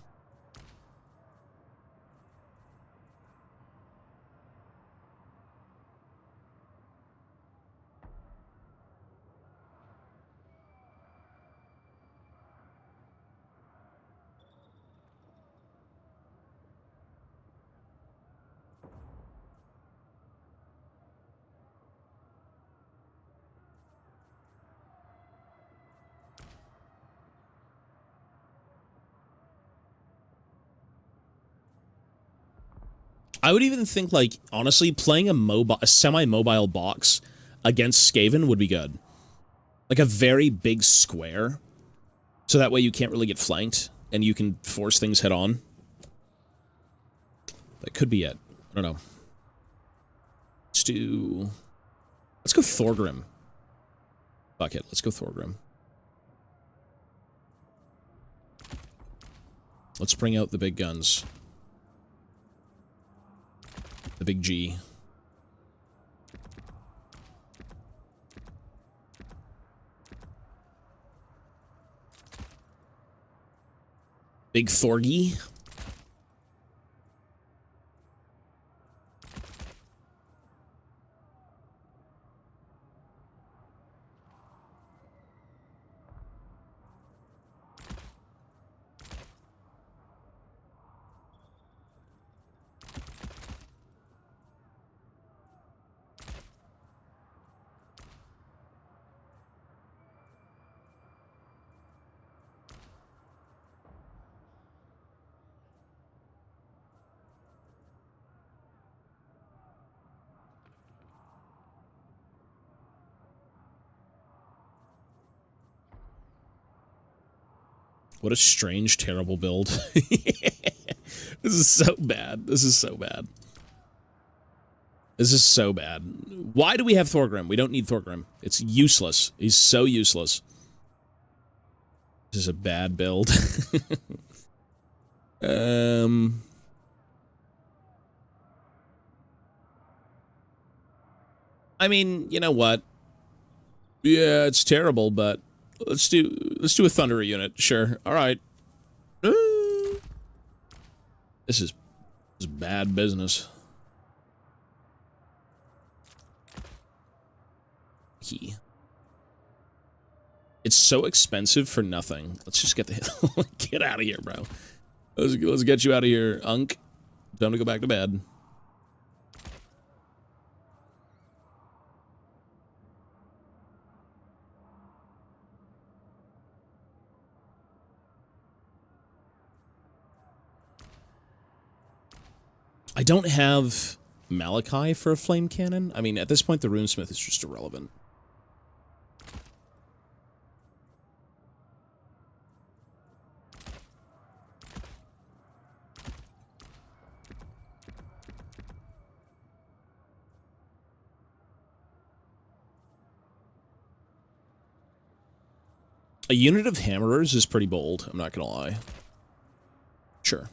I would even think, like, honestly, playing a semi-mobile box against Skaven would be good. Like a very big square. So that way you can't really get flanked, and you can force things head on. That could be it. I don't know. Let's go Thorgrim. Fuck it, let's go Thorgrim. Let's bring out the big guns. The big G. Big Thorgy. What a strange, terrible build. This is so bad. This is so bad. This is so bad. Why do we have Thorgrim? We don't need Thorgrim. It's useless. He's so useless. This is a bad build. I mean, you know what? Yeah, it's terrible, but let's do a Thunderer unit. Sure. All right. This is bad business. It's so expensive for nothing. Let's just get the get out of here, bro. Let's get you out of here, Unk. Time to go back to bed. I don't have Malachi for a flame cannon. I mean, at this point, the runesmith is just irrelevant. A unit of hammerers is pretty bold, I'm not gonna lie. Sure.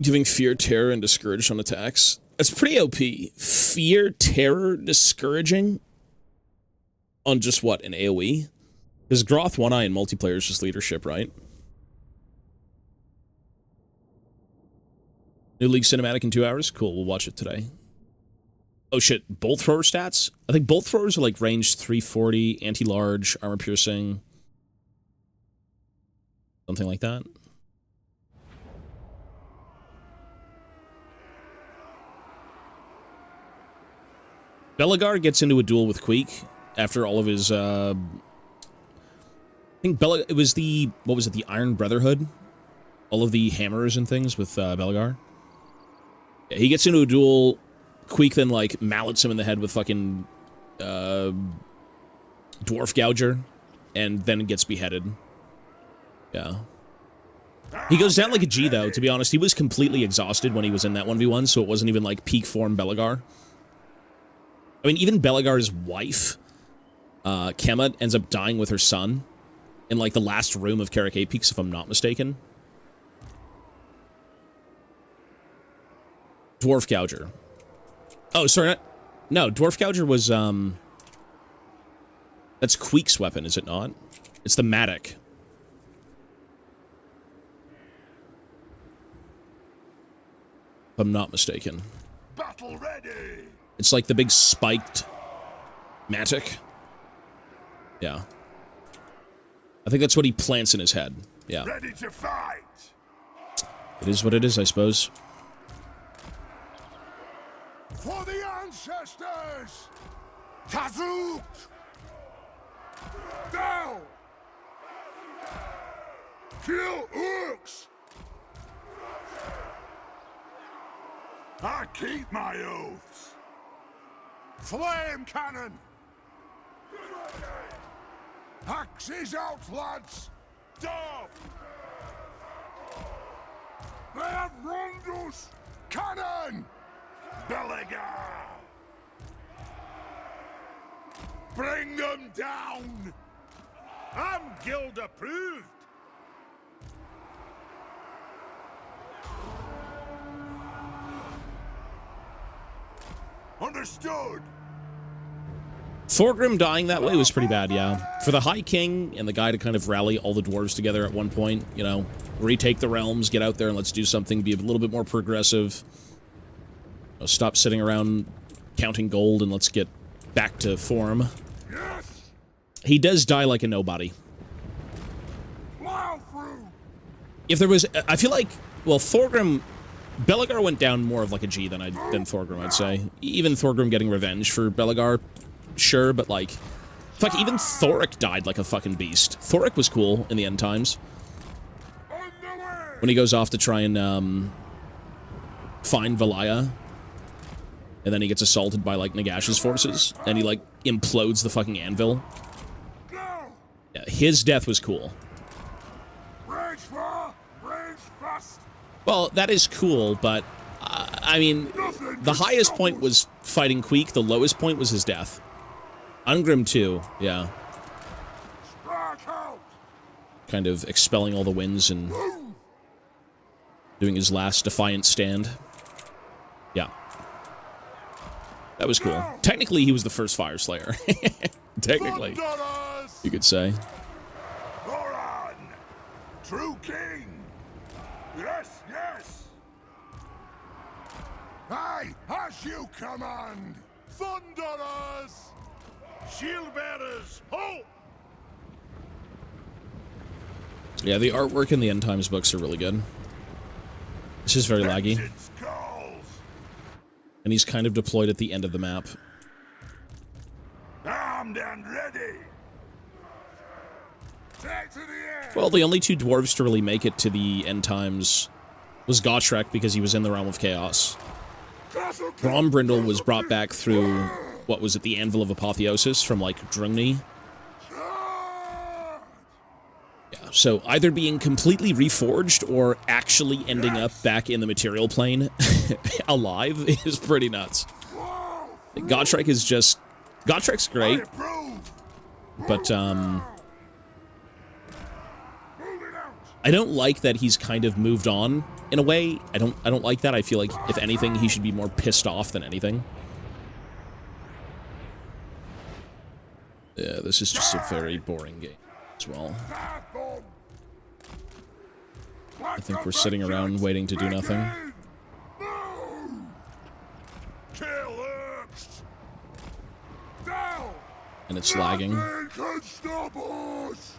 Giving fear, terror, and discourage on attacks. That's pretty OP. Fear, terror, discouraging on just what, an AoE? Because Groth One Eye in multiplayer is just leadership, right? New League cinematic in 2 hours? Cool, we'll watch it today. Oh shit, bolt thrower stats? I think bolt throwers are like range 340, anti-large, armor piercing. Something like that. Belagar gets into a duel with Queek after all of his, I think it was the, what was it, the Iron Brotherhood? All of the hammers and things with Belagar. Yeah, he gets into a duel, Queek then, like, mallets him in the head with fucking, Dwarf Gouger, and then gets beheaded. Yeah. He goes down like a G, though, to be honest. He was completely exhausted when he was in that 1v1, so it wasn't even, like, peak form Belagar. I mean, even Belagar's wife, Kemet, ends up dying with her son in, like, the last room of Carrick Apex, if I'm not mistaken. Dwarf Gouger. Oh, sorry, no, Dwarf Gouger was, that's Queek's weapon, is it not? It's the Matic. If I'm not mistaken.
Battle ready.
It's like the big spiked Matic. Yeah. I think that's what he plants in his head. Yeah.
Ready to fight.
It is what it is, I suppose.
For the ancestors! Kazoot! Down! Kill orcs! I keep my oaths! Flame cannon! Axes out, lads! Dove! They have rondus! Cannon! Belagar! Bring them down! I'm guild approved! Understood!
Thorgrim dying that way was pretty bad, yeah. For the High King and the guy to kind of rally all the dwarves together at one point, you know, retake the realms, get out there and let's do something, be a little bit more progressive. Stop sitting around counting gold and let's get back to form.
Yes.
He does die like a nobody. If there was, I feel like, well, Thorgrim, Belagar went down more of like a G than Thorgrim, I'd say. Even Thorgrim getting revenge for Belagar, sure, but like, fuck, even Thoric died like a fucking beast. Thoric was cool in the end times. When he goes off to try and, find Valaya. And then he gets assaulted by, like, Nagash's forces. And he, like, implodes the fucking anvil. Yeah, his death was cool. Well, that is cool, but, I mean, the highest point was fighting Queek, the lowest point was his death. Ungrim, too, yeah. Kind of expelling all the winds and doing his last defiant stand. Yeah. That was cool. Technically, he was the first Fire Slayer. Technically, you could say.
Goran, true king. Yes, yes. Aye, as you command. Thunderers, shield bearers, ho!
Yeah, the artwork in the End Times books are really good. It's just very laggy. And he's kind of deployed at the end of the map.
Armed and ready. Take to the air.
Well, the only two dwarves to really make it to the End Times was Gotrek because he was in the Realm of Chaos. Brombrindle was brought back through, what was it, the Anvil of Apotheosis from, like, Drungni. Yeah, so either being completely reforged or actually ending up back in the material plane alive is pretty nuts. Gotrek is just... Gotrek's great, but, I don't like that he's kind of moved on, in a way. I don't like that. I feel like, if anything, he should be more pissed off than anything. Yeah, this is just a very boring game as well. I think we're sitting around waiting to do nothing.
Kill orcs
And it's lagging.
Nothing can stop us!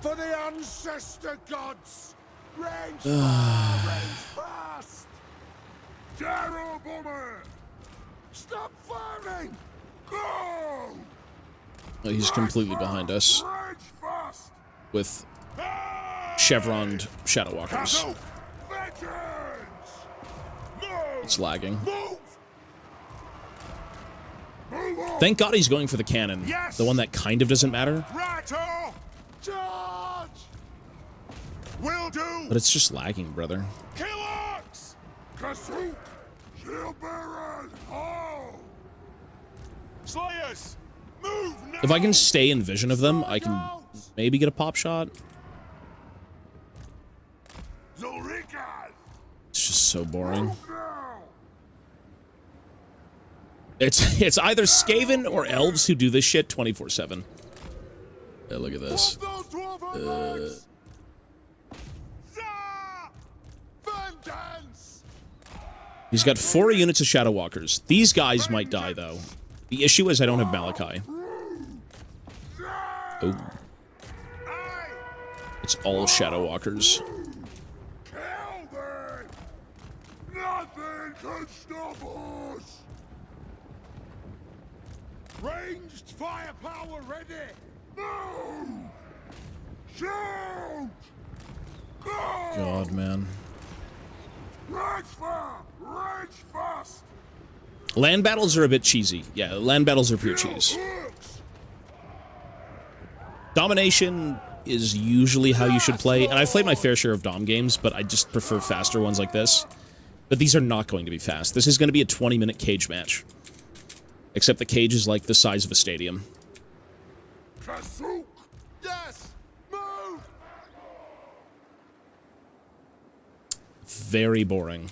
For the ancestor gods! Range far, range fast! Jeroboam! Stop firing! Go!
Oh, he's completely behind us.
Range fast!
With chevroned Shadow Walkers.
Castle! Veterans! Move!
It's lagging.
Move! Move on!
Thank God he's going for the cannon.
Yes!
The one that kind of doesn't matter.
Rattle! Charge! Will do!
But it's just lagging, brother.
Killocks! Kasuk! Shield bearers! Ho! Slayers! Move now!
If I can stay in vision of them, I can maybe get a pop shot.
Zulrikas!
It's just so boring.
Move now!
It's either Skaven or elves who do this shit 24/7. Yeah, look at this.
Those dwarven legs! Za! Vengeance!
He's got 4 units of Shadow Walkers. These guys might die, though. The issue is I don't have Malachi. Oh.
Aye!
It's all Shadow Walkers.
Kill them! Nothing can stop us! Ranged firepower ready! Move! Shoot! Go!
God, man.
Rage fire! Rage fast!
Land battles are a bit cheesy. Yeah, land battles are pure cheese.
Hooks!
Domination is usually how you should play, and I've played my fair share of Dom games, but I just prefer faster ones like this. But these are not going to be fast. This is going to be a 20-minute cage match. Except the cage is like the size of a stadium.
Kasuk! Yes! Move!
Very boring.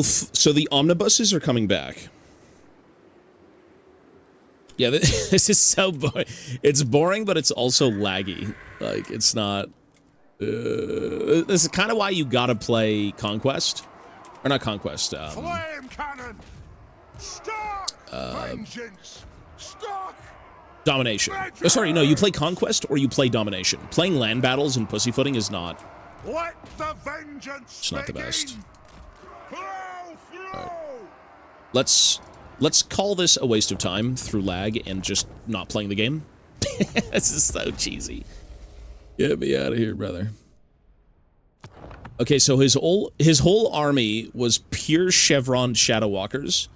So the omnibuses are coming back. Yeah, this is so boring. It's boring, but it's also laggy. Like, it's not... this is kind of why you gotta play Conquest. Or not Conquest,
Flame cannon! Stock! Vengeance! Stock!
Domination. Oh, sorry, no, you play Conquest or you play Domination. Playing land battles and pussyfooting is not...
Let the vengeance
It's not the best.
Plow through!
Let's call this a waste of time through lag and just not playing the game. This is so cheesy. Get me out of here, brother. Okay, so his whole army was pure chevron Shadow Walkers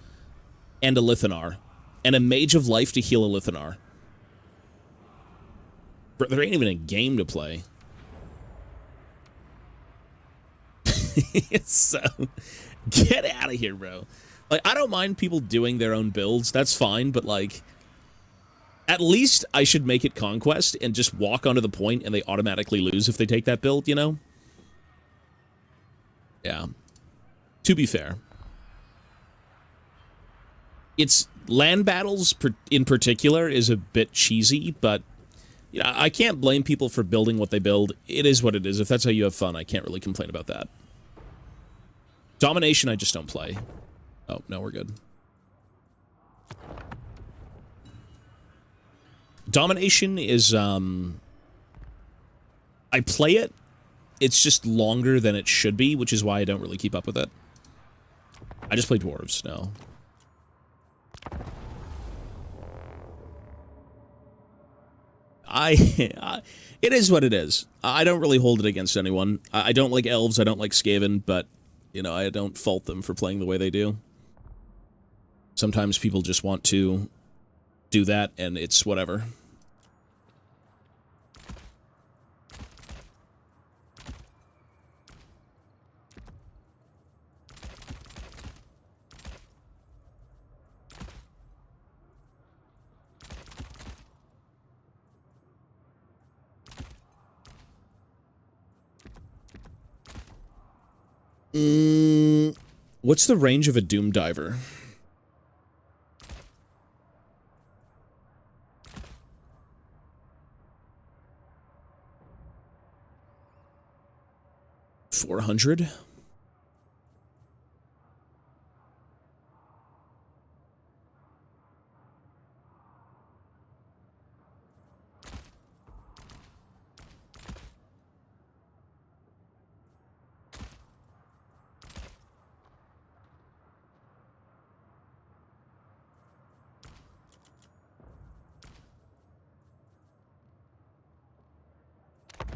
and a Lithanar. And a Mage of Life to heal a Lithanar. There ain't even a game to play. So, get out of here, bro. Like, I don't mind people doing their own builds. That's fine, but, like, at least I should make it Conquest and just walk onto the point and they automatically lose if they take that build, you know? Yeah. To be fair. It's land battles in particular is a bit cheesy, but you know, I can't blame people for building what they build. It is what it is. If that's how you have fun, I can't really complain about that. Domination, I just don't play. Oh, no, we're good. Domination is, I play it. It's just longer than it should be, which is why I don't really keep up with it. I just play Dwarves now. It is what it is. I don't really hold it against anyone. I don't like elves, I don't like Skaven, but, you know, I don't fault them for playing the way they do. Sometimes people just want to do that, and it's whatever. What's the range of a Doom Diver? 400.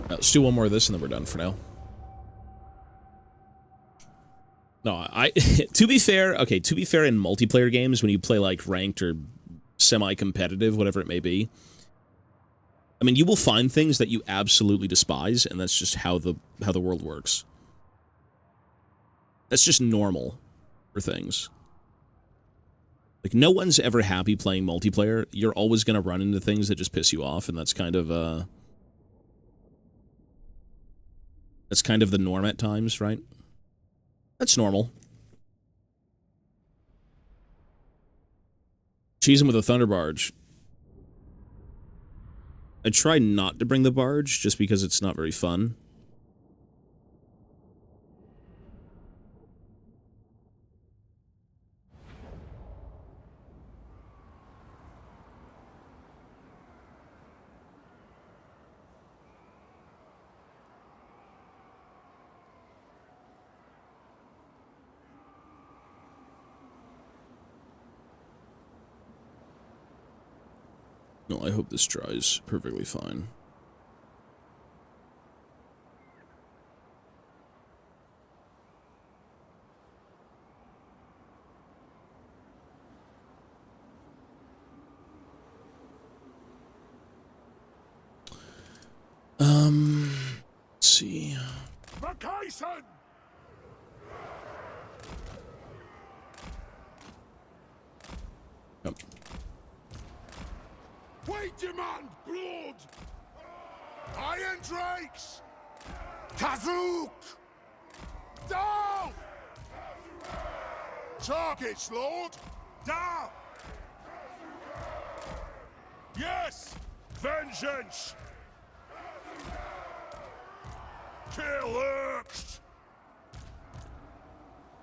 Let's do one more of this and then we're done for now. No, to be fair, okay, to be fair, in multiplayer games, when you play like ranked or semi-competitive, whatever it may be, I mean, you will find things that you absolutely despise, and that's just how the world works. That's just normal for things. Like, no one's ever happy playing multiplayer. You're always going to run into things that just piss you off, and that's kind of the norm at times, right? That's normal. Cheese him with a thunder barge. I try not to bring the barge, just because it's not very fun. No, I hope this dries perfectly fine. Let's see.
Vacation!
Yep.
We demand blood! Iron Drakes! Kazook! Down! Targets, Lord! Down! Yes! Vengeance! Kill Urks!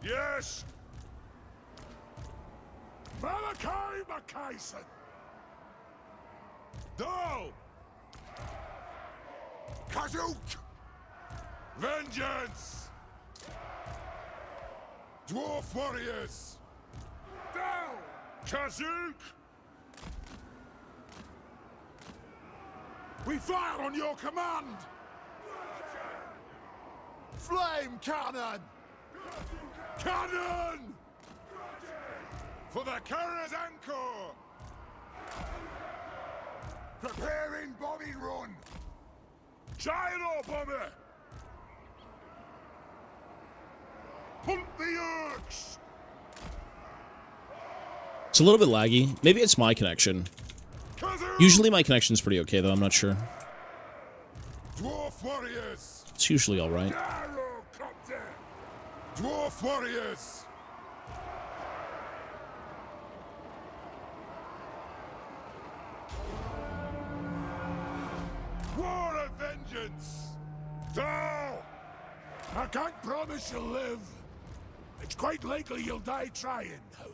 Yes! Malachi Makaisen! No! Kazook! Vengeance! Dwarf warriors! Down! Kazook! We fire on your command! Flame cannon! Cannon! For the carrier's anchor! Preparing bombing run! Gyro bomber! Hunt the Urks!
It's a little bit laggy. Maybe it's my connection. Usually my connection's pretty okay, though. I'm not sure.
Dwarf warriors!
It's usually alright.
Dwarf warriors! War of vengeance! Thou! I can't promise you'll live. It's quite likely you'll die trying, however.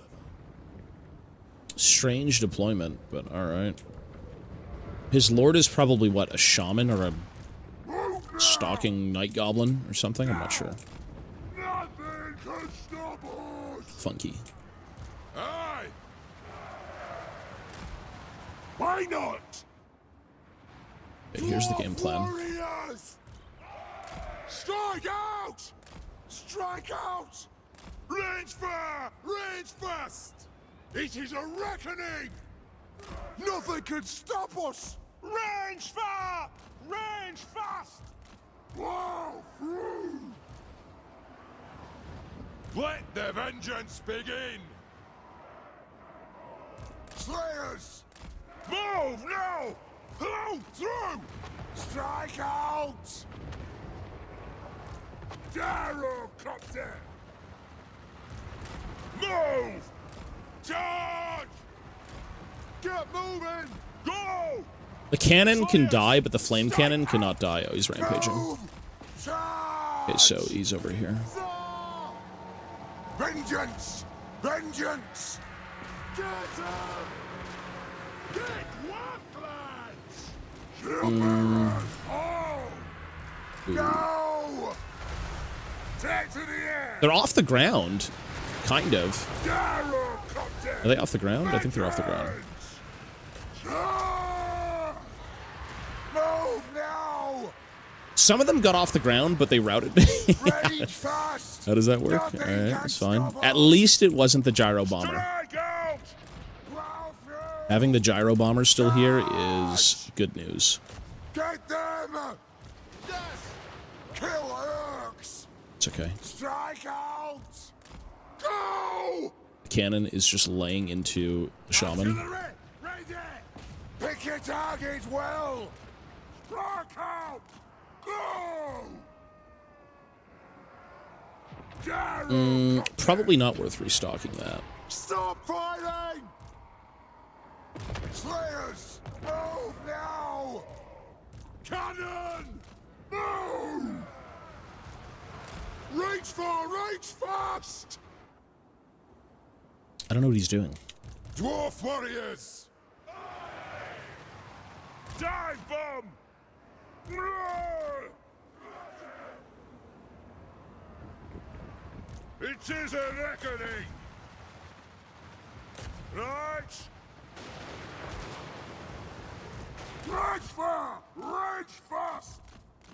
Strange deployment, but alright. His lord is probably, what, a shaman or a stalking night goblin or something? I'm not sure.
Nothing can stop us!
Funky.
Aye! Why not?
Okay, here's the game plan.
Warriors! Strike out! Strike out! Range fire! Range fast! It is a reckoning! Nothing can stop us! Range fire! Range fast! Wow! Through! Let the vengeance begin! Slayers! Move now! Hello! Through! Strike out! Gyrocopter! Move! Charge! Get moving! Go!
The cannon can die, but the flame cannon cannot die. Oh, he's rampaging.
Move! Charge!
Okay, so he's over here.
Vengeance! Vengeance! Get him! Get work, lads! Shield-bearers, hold! Go! Take to the air!
They're off the ground. Kind of.
Darrow, Captain!
Are they off the ground? I think they're off the ground.
Move now!
Some of them got off the ground, but they routed.
Rage fast!
How does that work? Alright, that's fine. At least it wasn't the gyro bomber. Having the gyro bomber still here is good news.
Get them! Yes! Kill orcs!
It's okay.
Strike out! Go!
The cannon is just laying into the shaman.
Artillery, ready! Pick your target well! Strike out! Go!
Probably not worth restocking that.
Stop fighting! Slayers, move now! Cannon, move! Reach fast!
I don't know what he's doing.
Dwarf warriors! Dive bomb! It is a reckoning! Right! Rage fire! Rage fast!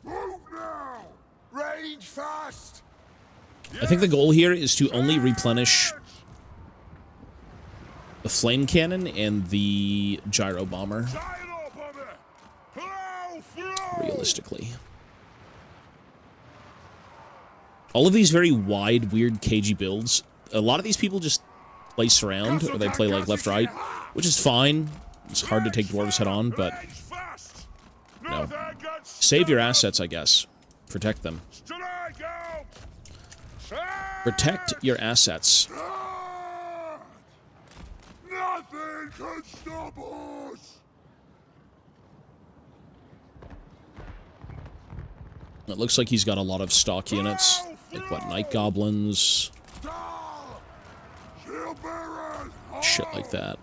Move now! Rage fast!
I think the goal here is to only replenish the flame cannon and the gyro bomber. Realistically. All of these very wide, weird, cagey builds. A lot of these people just play surround, or they play like left-right, which is fine. It's hard to take dwarves head-on, but no. Save your assets, I guess. Protect them. Protect your assets.
Nothing can stop us!
It looks like he's got a lot of stock units. Like, what, night goblins? Shit like that.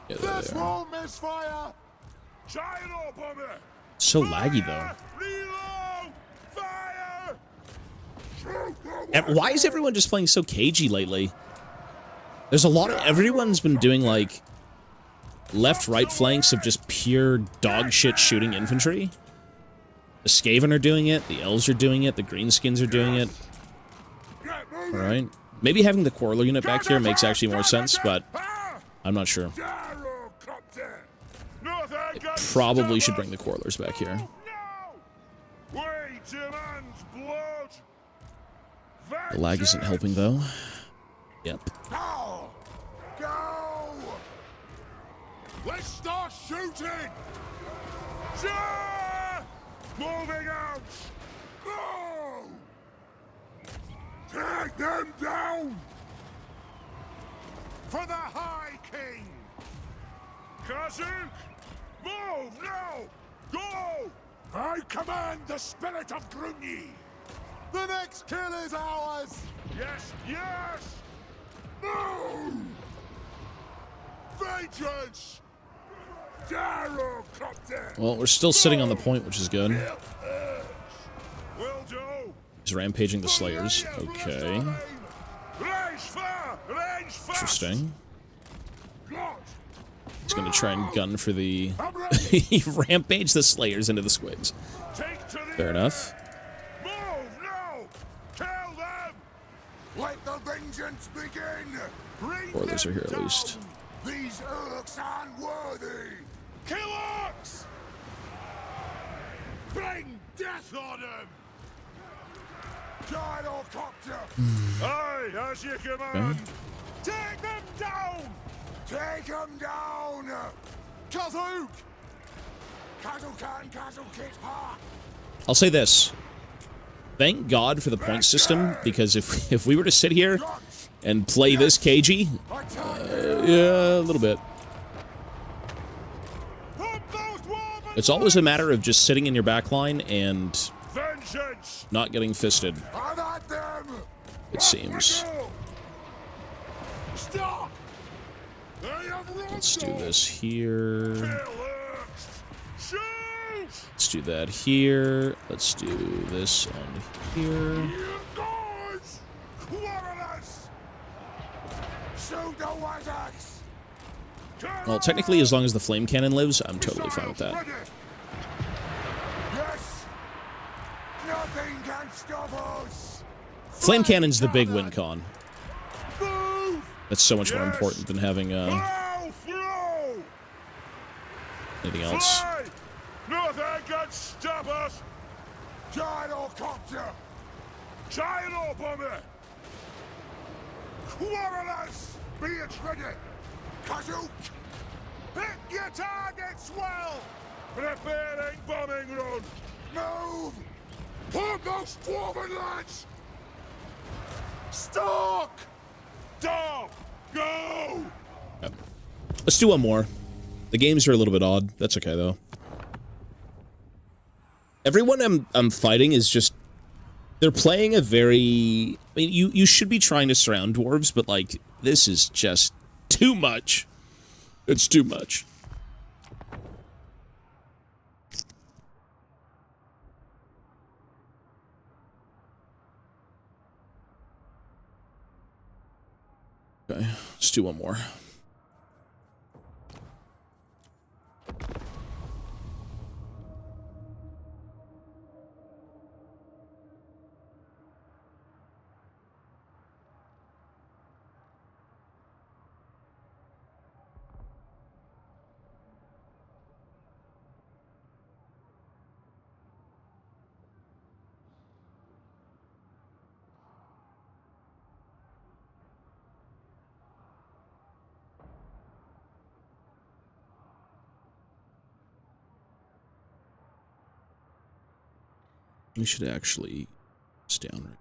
Yeah, there they are. So laggy, though. And why is everyone just playing so cagey lately? There's a lot of... Everyone's been doing, like, left-right flanks of just pure dog shit shooting infantry. The Skaven are doing it, the Elves are doing it, the Greenskins are doing it. Alright. Maybe having the Quarreler unit back here makes actually more sense, but I'm not sure. It probably should bring the Quarrelers back here. The lag isn't helping, though. Yep.
Go! Let's start shooting! Moving out! Go! Take them down! For the High King! Kazuk! Move now! Go! I command the spirit of Grunyi! The next kill is ours! Yes, yes! Move! Vengeance! Darrow, Captain!
Well, we're still sitting on the point, which is good.
Will do!
He's rampaging the Slayers. Okay. Interesting. He's gonna try and gun for the... He rampaged the Slayers into the Squigs. Fair enough.
Let the vengeance begin!
Quarrelers are here at least.
These orcs are unworthy! Kill orcs! Bring death on them! Gyrocopter! Aye, as you command!
Okay.
Take them down! Take them down! Kazuk! Kazukan, Kazukit, ha!
I'll say this. Thank God for the point system, because if we were to sit here and play this cagey, yeah, a little bit. It's always a matter of just sitting in your back line and
Nonsense!
Not getting fisted,
I'm at them!
it seems.
Stop! They have
Let's do this here.
Shoot!
Let's do that here. Let's do this on here.
You guys! Quarrelers! Shoot the Wazaks!
Well, technically, as long as the flame cannon lives, I'm totally fine with that.
Yes! Nothing can stop us!
Flame cannon's the big win con.
Move!
That's so much more important than having
Flow!
anything else.
Fly! Nothing can stop us! Gyrocopter! Gyro bomber! Quarrelers! Be it ready! Kazook! Hit your targets well! Preparing bombing run! Move! Put those dwarven lads! Stalk! Stop! Go!
Yep. Let's do one more. The games are a little bit odd. That's okay, though. Everyone I'm fighting is just... They're playing a very... I mean, you should be trying to surround dwarves, but, like, this is just too much. It's too much. Okay, let's do one more. We should actually... It's down right.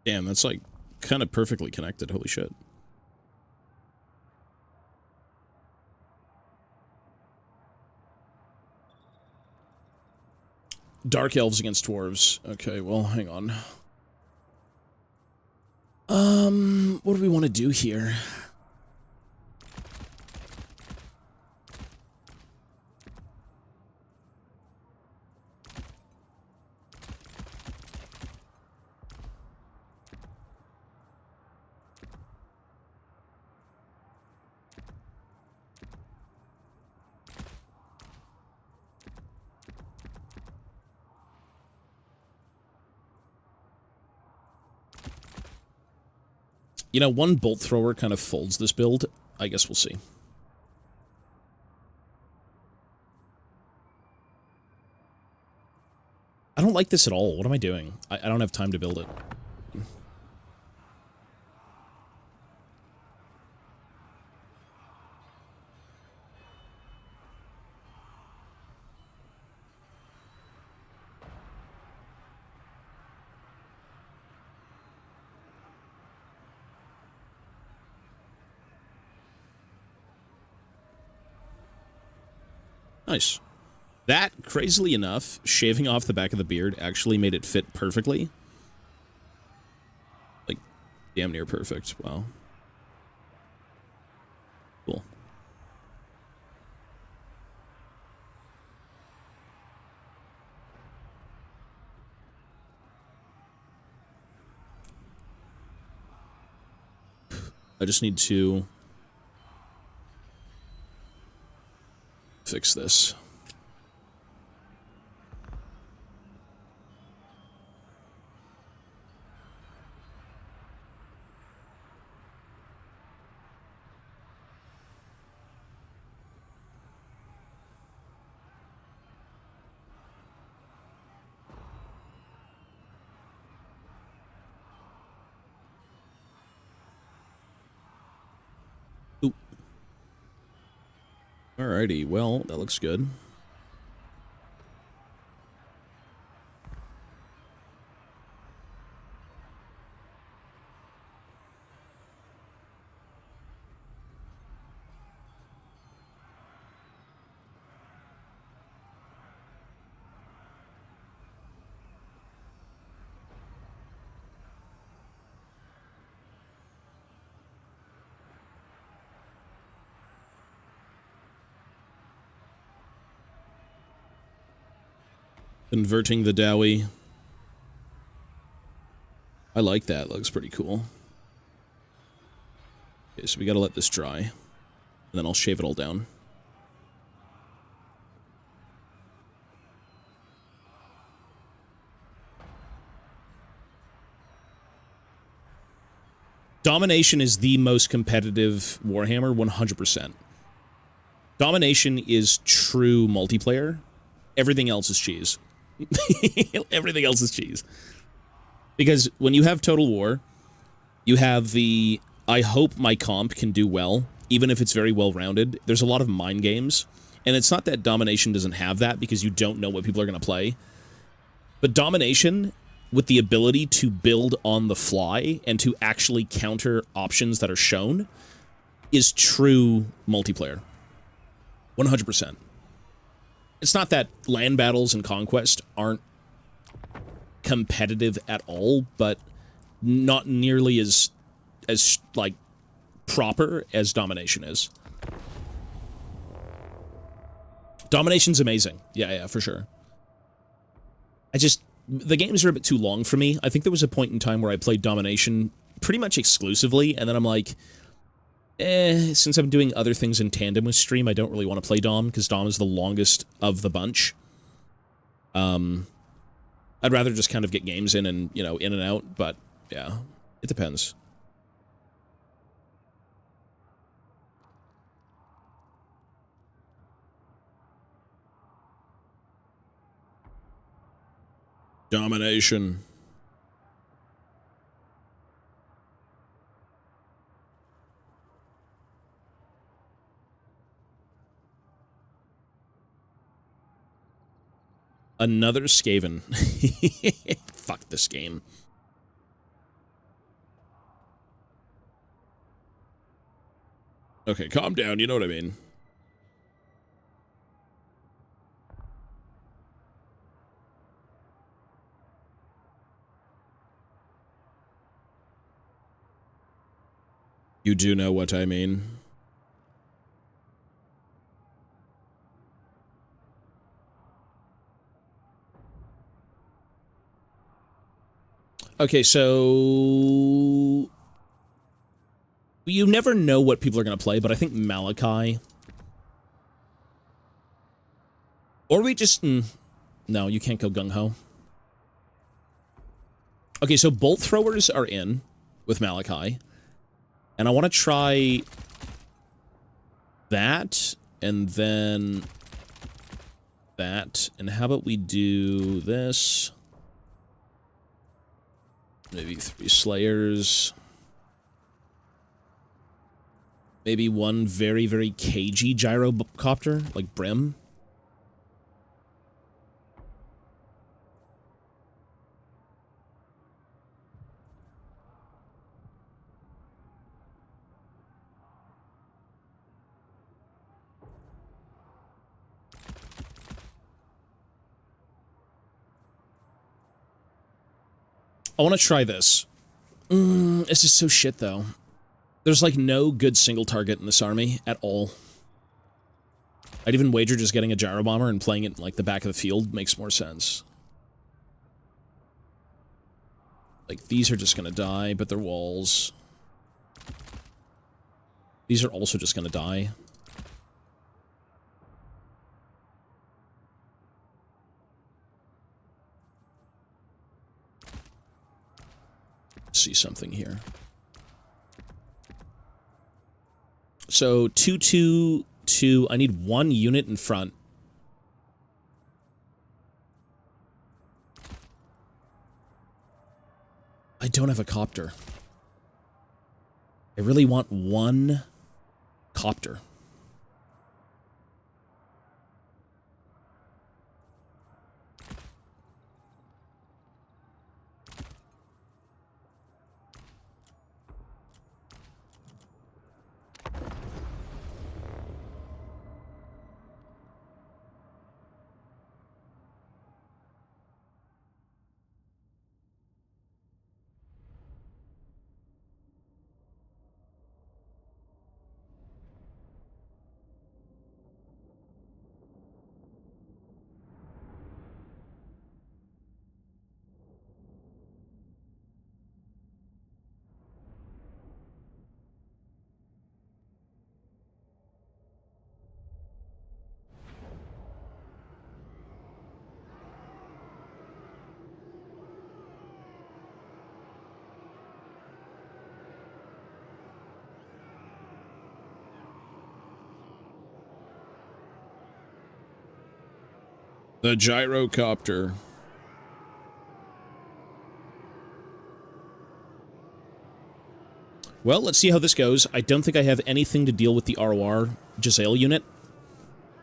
Damn, that's like kind of perfectly connected. Holy shit. Dark elves against dwarves. Okay, well, hang on. What do we want to do here? You know, one bolt thrower kind of folds this build. I guess we'll see. I don't like this at all. What am I doing? I don't have time to build it. Nice. That, crazily enough, shaving off the back of the beard actually made it fit perfectly. Like, damn near perfect. Wow. Cool. I just need to fix this. Ooh. Alrighty, well, that looks good. Converting the Dowie. I like that. Looks pretty cool. Okay, so we gotta let this dry. And then I'll shave it all down. Domination is the most competitive Warhammer, 100%. Domination is true multiplayer. Everything else is cheese. Everything else is cheese. Because when you have Total War, you have the, I hope my comp can do well, even if it's very well-rounded. There's a lot of mind games. And it's not that Domination doesn't have that, because you don't know what people are going to play. But Domination, with the ability to build on the fly and to actually counter options that are shown, is true multiplayer. 100%. It's not that land battles and conquest aren't competitive at all, but not nearly as like proper as Domination is. Domination's amazing. Yeah, for sure. The games are a bit too long for me. I think there was a point in time where I played Domination pretty much exclusively, and then I'm like, since I'm doing other things in tandem with stream, I don't really want to play Dom, because Dom is the longest of the bunch. I'd rather just kind of get games in and, you know, in and out, but, yeah, it depends. Domination. Another Skaven. Fuck this game. Okay, calm down, you know what I mean. You do know what I mean. Okay, so you never know what people are going to play, but I think Malachi, or we just no, you can't go gung-ho. Okay, so bolt throwers are in with Malachi, and I want to try that, and then that, and how about we do this? Maybe 3 Slayers. Maybe 1 very, very cagey gyrocopter, like Brim. I want to try this. This is so shit, though. There's, like, no good single target in this army at all. I'd even wager just getting a gyro bomber and playing it in, like, the back of the field makes more sense. Like, these are just gonna die, but they're walls. These are also just gonna die. See something here. So 2-2-2. I need 1 unit in front. I don't have a copter. I really want 1 copter. The gyrocopter. Well, let's see how this goes. I don't think I have anything to deal with the ROR Giselle unit,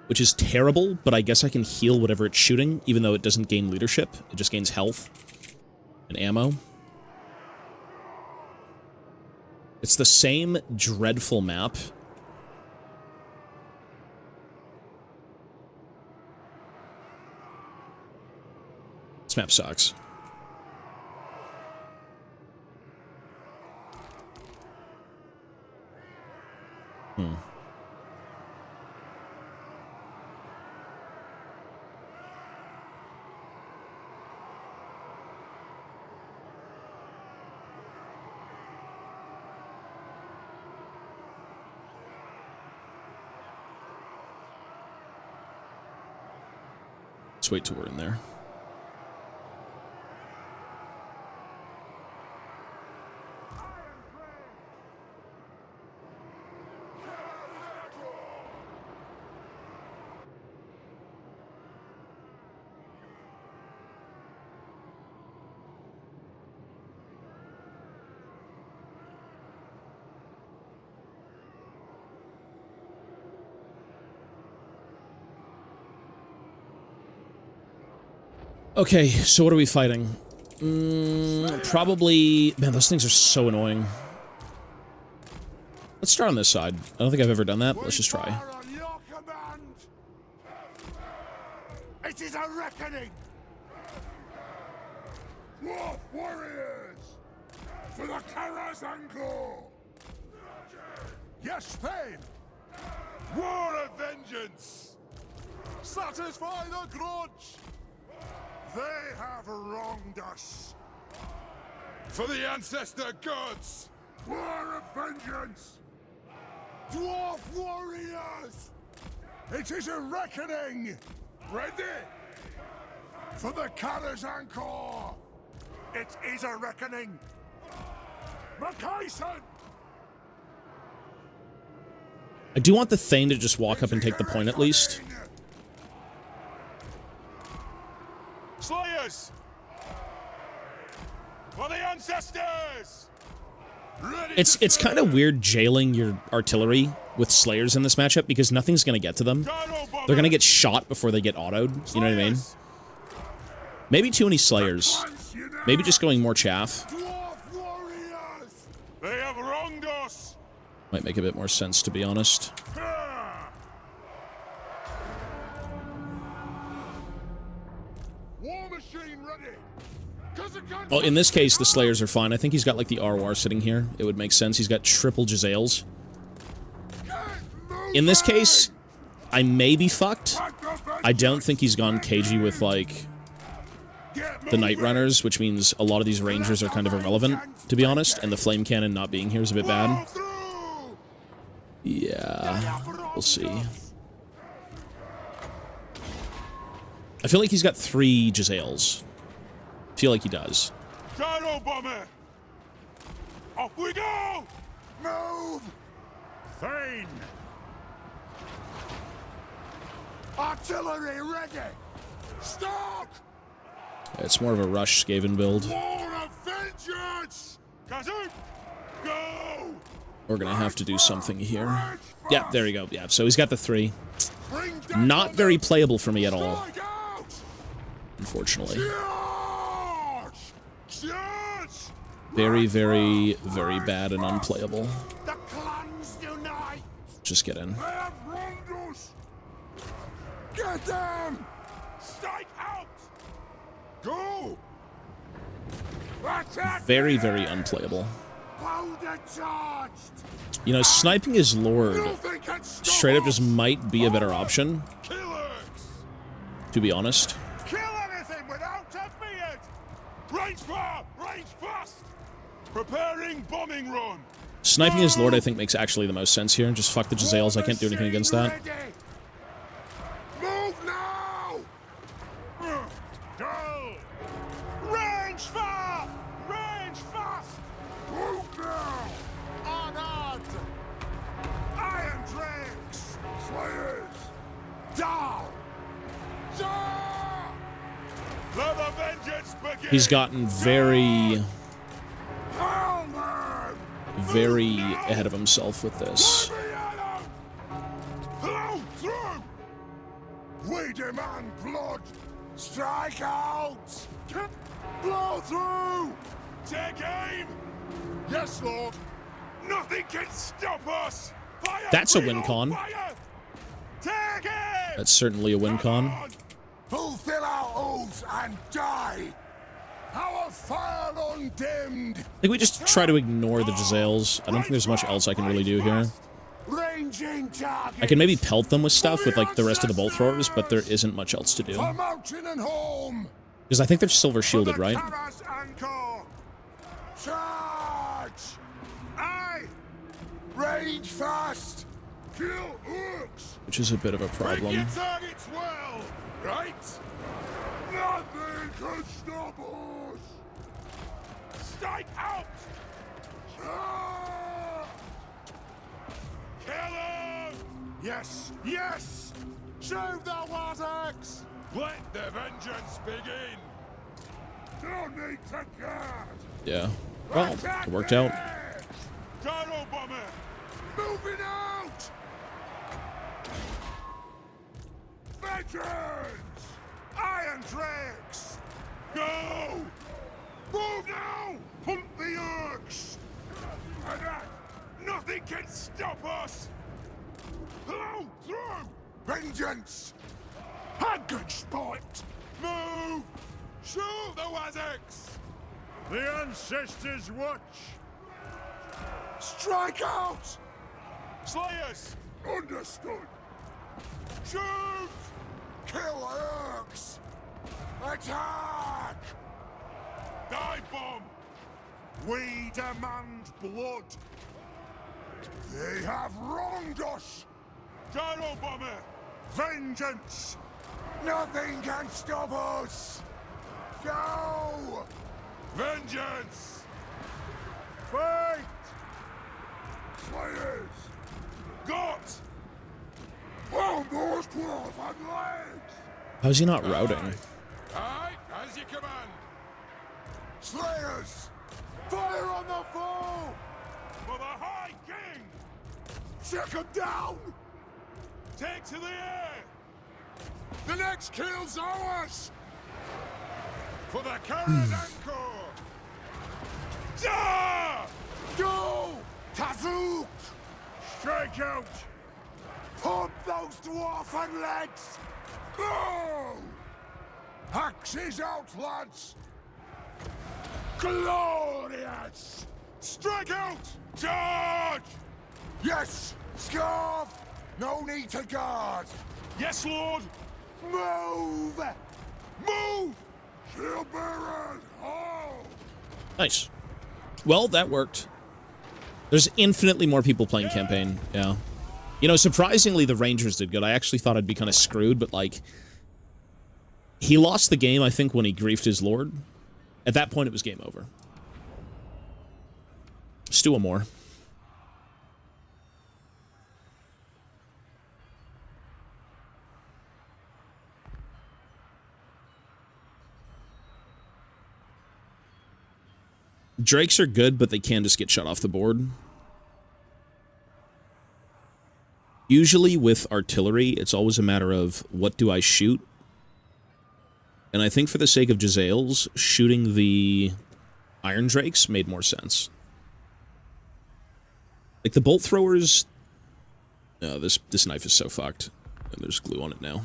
which is terrible, but I guess I can heal whatever it's shooting, even though it doesn't gain leadership. It just gains health and ammo. It's the same dreadful map. This map sucks. Let's wait till we're in there. Okay, so what are we fighting? Probably... Man, those things are so annoying. Let's start on this side. I don't think I've ever done that, but let's just try.
It is a reckoning! Dwarf warriors! For the Karazanko! Yes, Thane! War of vengeance! Satisfy the grudge! They have wronged us! For the ancestor gods! War of vengeance! Dwarf warriors! It is a reckoning! Ready? For the Karazanko! It is a reckoning! Makaisen!
I do want the Thane to just walk up and take the point at least.
Slayers! For the ancestors!
It's kind of weird jailing your artillery with Slayers in this matchup because nothing's going to get to them. They're going to get shot before they get autoed, you know what I mean? Maybe too many Slayers. Maybe just going more chaff.
They have wronged us!
Might make a bit more sense, to be honest.
War machine ready!
Well, in this case, the Slayers are fine. I think he's got, like, the ROR sitting here. It would make sense. He's got triple Giselles. In this case, I may be fucked. I don't think he's gone cagey with, like, the Night Runners, which means a lot of these Rangers are kind of irrelevant, to be honest, and the Flame Cannon not being here is a bit bad. Yeah, we'll see. I feel like he's got 3 Giselles. I feel like he does.
Gyro bomber! Off we go! Move! Thane! Artillery ready! Stock!
It's more of a rush Skaven build.
War of vengeance! Kazoo! Go!
We're gonna have to do something here. Yeah, there you go. Yeah, so he's got the 3. Not very playable for me at all, unfortunately. Very, very, very bad and unplayable. Just get in.
Get them! Strike out! Go!
Very, very unplayable.
Powder charged!
You know, sniping his lord straight up just might be a better option, to be honest.
Kill anything without a beard! Range far! Range fast! Preparing bombing run!
Sniping his lord, I think, makes actually the most sense here. Just fuck the Giselles, I can't do anything against that.
Move now! Go! Range far! Range fast! Move now! Honored! Iron Drakes! Slayers! Down! Down! Let the vengeance begin!
He's gotten very ahead of himself with this.
Blow through! We demand blood! Strike out! Blow through! Take aim! Yes, Lord! Nothing can stop us! Fire!
That's a win con.
Fire! Take aim!
That's certainly a win con.
Fulfill our oaths and die! Our fire undimmed!
I think we just try to ignore the Giselles. I don't think there's much else I can really do here.
Ranging target.
I can maybe pelt them with stuff with like the rest of the bolt throwers, but there isn't much else to do.
For mountain and home.
Because I think they're silver shielded, right?
Charge! Aye! Range fast! Kill hooks!
Which is a bit of a problem.
Your targets well, right? Nothing can stop us! Strike out! Charge! Kill him! Yes, yes! Shoot the Warthogs! Let the vengeance begin! Don't need to guard!
Yeah. Well, it worked out.
Gyro bomber! Moving out! Vengeance! Iron Drakes! Go! Move now! Pump the Urks! And that, nothing can stop us! Blow through! Vengeance! Haggard spite! Move! Shoot the Wazzaks! The ancestors watch! Strike out! Slayers! Understood! Shoot! Kill Urks! Attack! Dive bomb! We demand blood! They have wronged us! Gyro bomber! Vengeance! Nothing can stop us! Go! Vengeance! Fight! Slayers! Got! Almost dwarf on legs!
How's he not routing?
Aye, as you command! Slayers! Fire on the foe! For the High King! Check him down! Take to the air! The next kill's ours! For the Karadanko! Ja! Go! Tazook! Strike out! Pump those dwarfen legs! Go! Axes out, lads! Glorious! Strike out! Charge! Yes! Scarf! No need to guard! Yes, Lord! Move! Move! Shield bearers! Oh!
Nice. Well, that worked. There's infinitely more people playing campaign, yeah. You know, surprisingly, the Rangers did good. I actually thought I'd be kind of screwed, but, like, he lost the game, I think, when he griefed his lord. At that point, it was game over. Let's do one more. Drakes are good, but they can just get shut off the board. Usually with artillery, it's always a matter of what do I shoot? And I think for the sake of Jezzail's, shooting the Iron Drakes made more sense. Like the bolt throwers... No, this knife is so fucked. And there's glue on it now.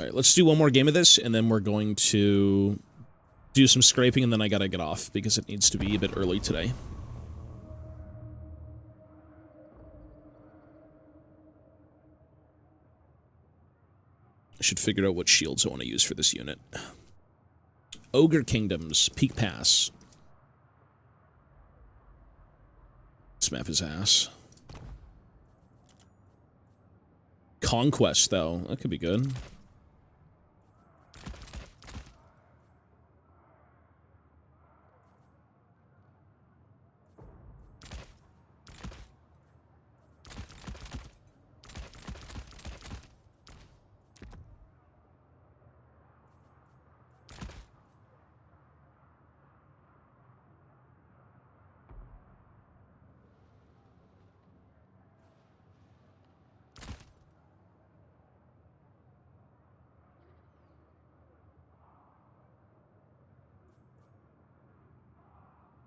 Alright, let's do one more game of this, and then we're going to do some scraping, and then I gotta get off, because it needs to be a bit early today. I should figure out what shields I want to use for this unit. Ogre Kingdoms, Peak Pass. This map is ass. Conquest, though. That could be good.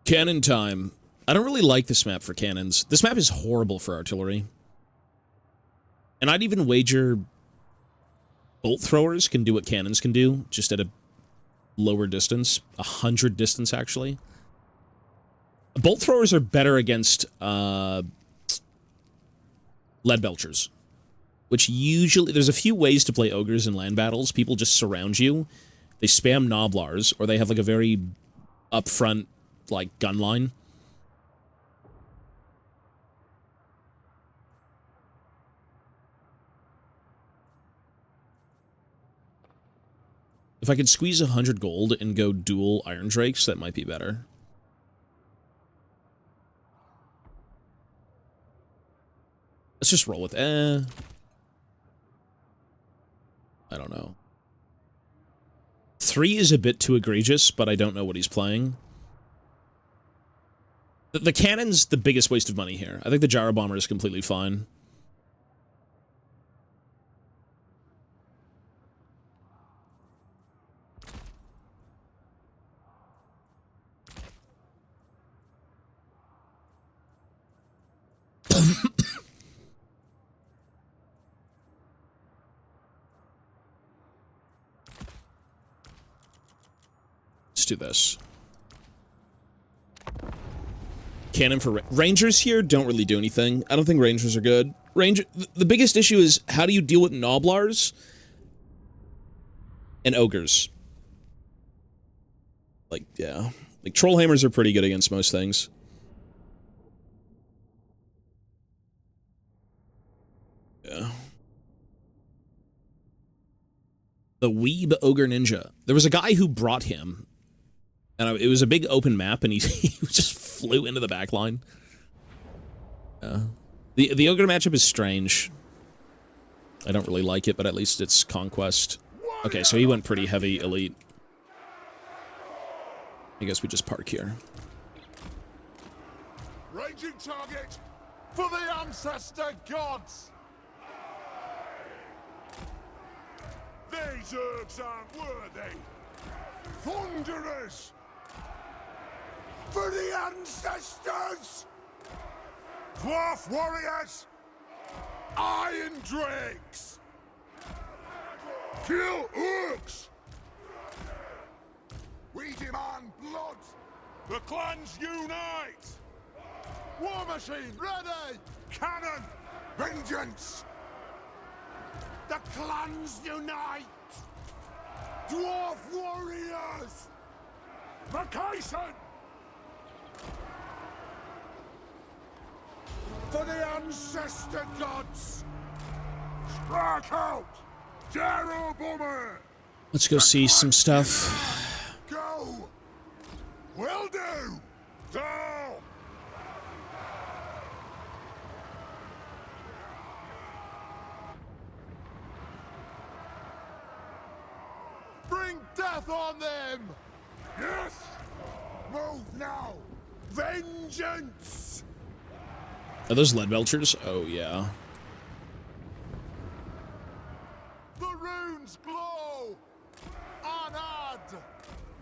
Cannon time. I don't really like this map for cannons. This map is horrible for artillery. And I'd even wager bolt throwers can do what cannons can do, just at a lower distance. 100 distance, actually. Bolt throwers are better against lead belchers. Which usually... There's a few ways to play ogres in land battles. People just surround you. They spam Noblars, or they have like a very upfront like gun line. If I could squeeze 100 gold and go dual Iron Drakes, that might be better. Let's just roll with I don't know. 3 is a bit too egregious, but I don't know what he's playing. The cannon's the biggest waste of money here. I think the Gyro Bomber is completely fine. Let's do this. Cannon for Rangers here don't really do anything. I don't think Rangers are good. The biggest issue is how do you deal with Noblars and Ogres? Like, yeah. Like, Trollhammers are pretty good against most things. Yeah. The Weeb Ogre Ninja. There was a guy who brought him, and it was a big open map, and he just flew into the back line. The Ogre matchup is strange. I don't really like it, but at least it's Conquest. Okay, so he went pretty heavy elite. I guess we just park here.
Ranging target for the ancestor gods. These ergs aren't worthy. Thunderers for the ancestors. Dwarf warriors, Iron drakes! Kill orcs! We demand blood! The clans unite! War machine, ready! Cannon! Vengeance! The clans unite! Dwarf warriors! Vacation! For the ancestor gods! Strike out! Jeroboam!
Let's go see some stuff.
Go! Will do! Go! Bring death on them! Yes! Move now! Vengeance!
Are those lead belchers? Oh, yeah.
The runes glow! Anad!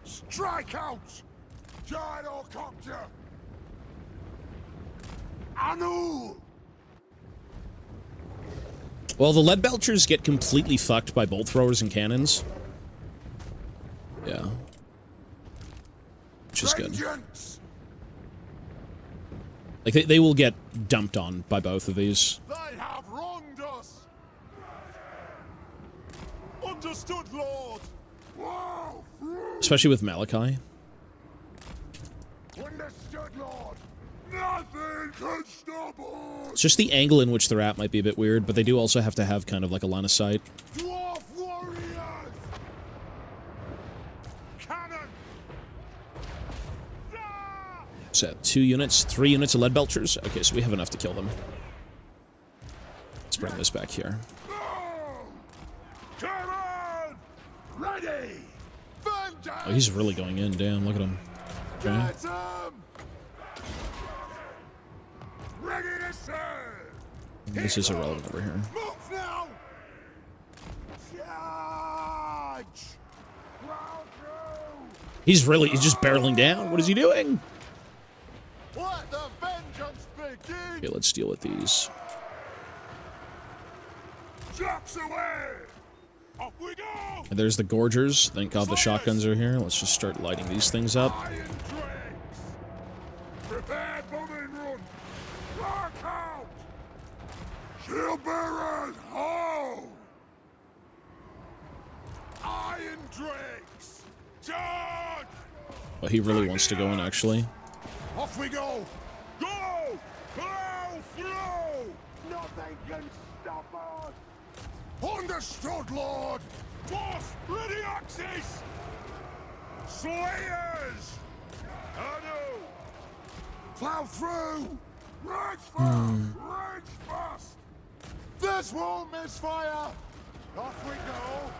Strike out! Gyrocopter! Anu!
Well, the lead belchers get completely fucked by bolt throwers and cannons. Yeah. Which is good.
Vengeance!
Like, they will get dumped on by both of these.
They have wronged us! Understood, Lord! Wow!
Especially with Malachi.
Understood, Lord! Nothing can stop us!
It's just the angle in which they're at might be a bit weird, but they do also have to have kind of like a line of sight.
Dwarf warriors! Cannon! Ah!
What's that? 2 units? 3 units of lead belchers? Okay, so we have enough to kill them. Let's bring this back here.
Come on! Ready! Vengeance!
Oh, he's really going in. Damn, look at him. Okay.
Get 'em! Ready to serve!
This is irrelevant over here.
Move now! Charge! Round through!
He's just barreling down. What is he doing?
Let the vengeance begin!
Okay, let's deal with these.
Jocks away! Off we go!
And there's the Gorgers. Thank God the shotguns are here. Let's just start lighting these things up.
Iron drakes! Prepare bombing run! Rock out! Shield bearers, ho! Iron drakes! Charge!
Oh, he really wants to go in, actually.
Off we go! Go! Blow through! Nothing can stop us! Understood, Lord! Dwarfs, ready axes! Slayers! Anu! Plow through! Rage fast! Rage fast! This won't miss fire! Off we go!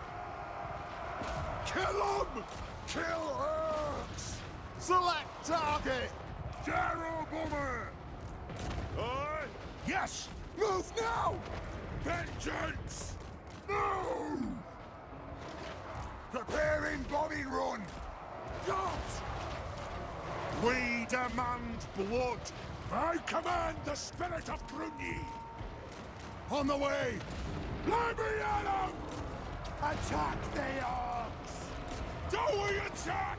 Kill 'em! Kill orcs! Select target! Jeroboam! Aye! Yes! Move now! Vengeance! Move! Preparing bombing run! Gods! We demand blood! I command the spirit of Bruni! On the way! Let me at 'em! Attack the orcs! Do we attack?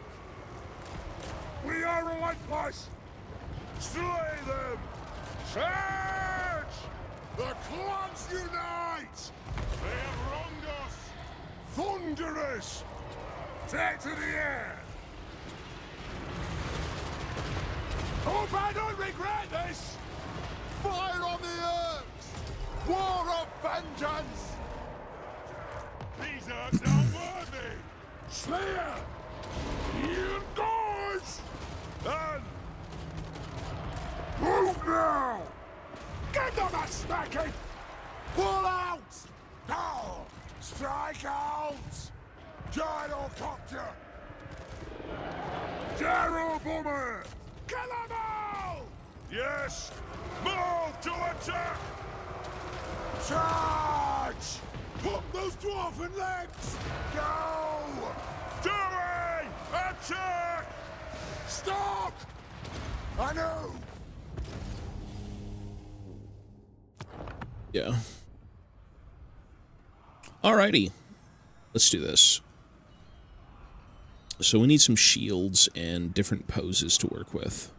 We are relentless! Slay them! Charge! The clans unite! They have wronged us! Thunderous! Take to the air! Hope I don't regret this! Fire on the earth! War of vengeance! These earths are worthy! Slayer! You guys! And... move now! Give them a smacking! Pull out! Now! Strike out! Gyrocopter! Jeroboam! Kill 'em all! Yes! Move to attack! Charge! Pump those dwarven legs! Go! Doing! Attack! Stop! I know!
Yeah. Alrighty. Let's do this. So we need some shields and different poses to work with.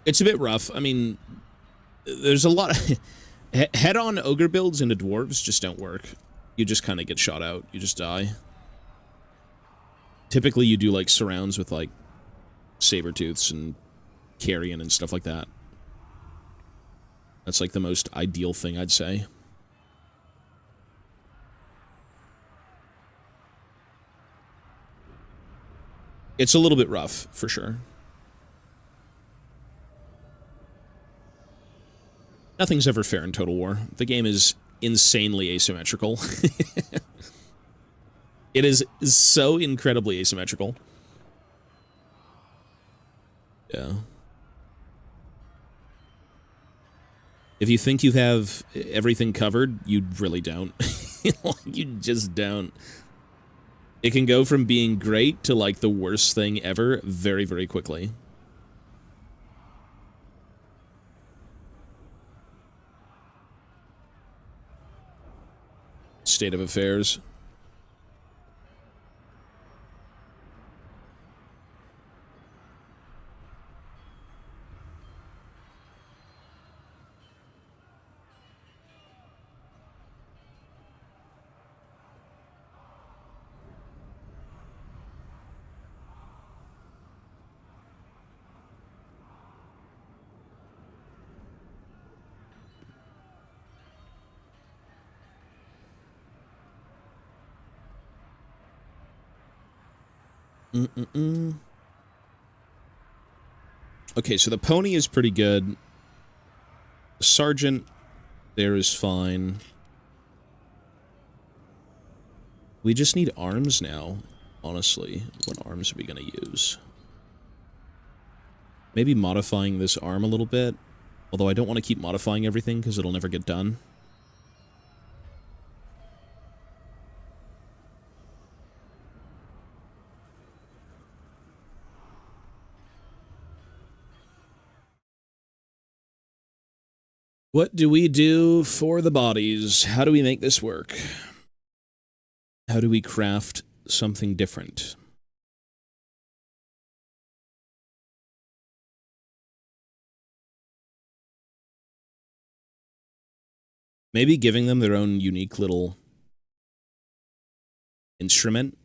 It's a bit rough. I mean, there's a lot of... Head-on ogre builds into dwarves just don't work. You just kind of get shot out. You just die. Typically, you do, like, surrounds with, like, saber-tooths and carrion and stuff like that. That's, like, the most ideal thing, I'd say. It's a little bit rough, for sure. Nothing's ever fair in Total War. The game is insanely asymmetrical. It is so incredibly asymmetrical. Yeah. If you think you have everything covered, you really don't. You just don't. It can go from being great to, like, the worst thing ever very, very quickly. State of affairs. Okay, so the pony is pretty good. The sergeant there is fine. We just need arms now, honestly. What arms are we going to use? Maybe modifying this arm a little bit. Although I don't want to keep modifying everything because it'll never get done. What do we do for the bodies? How do we make this work? How do we craft something different? Maybe giving them their own unique little instrument.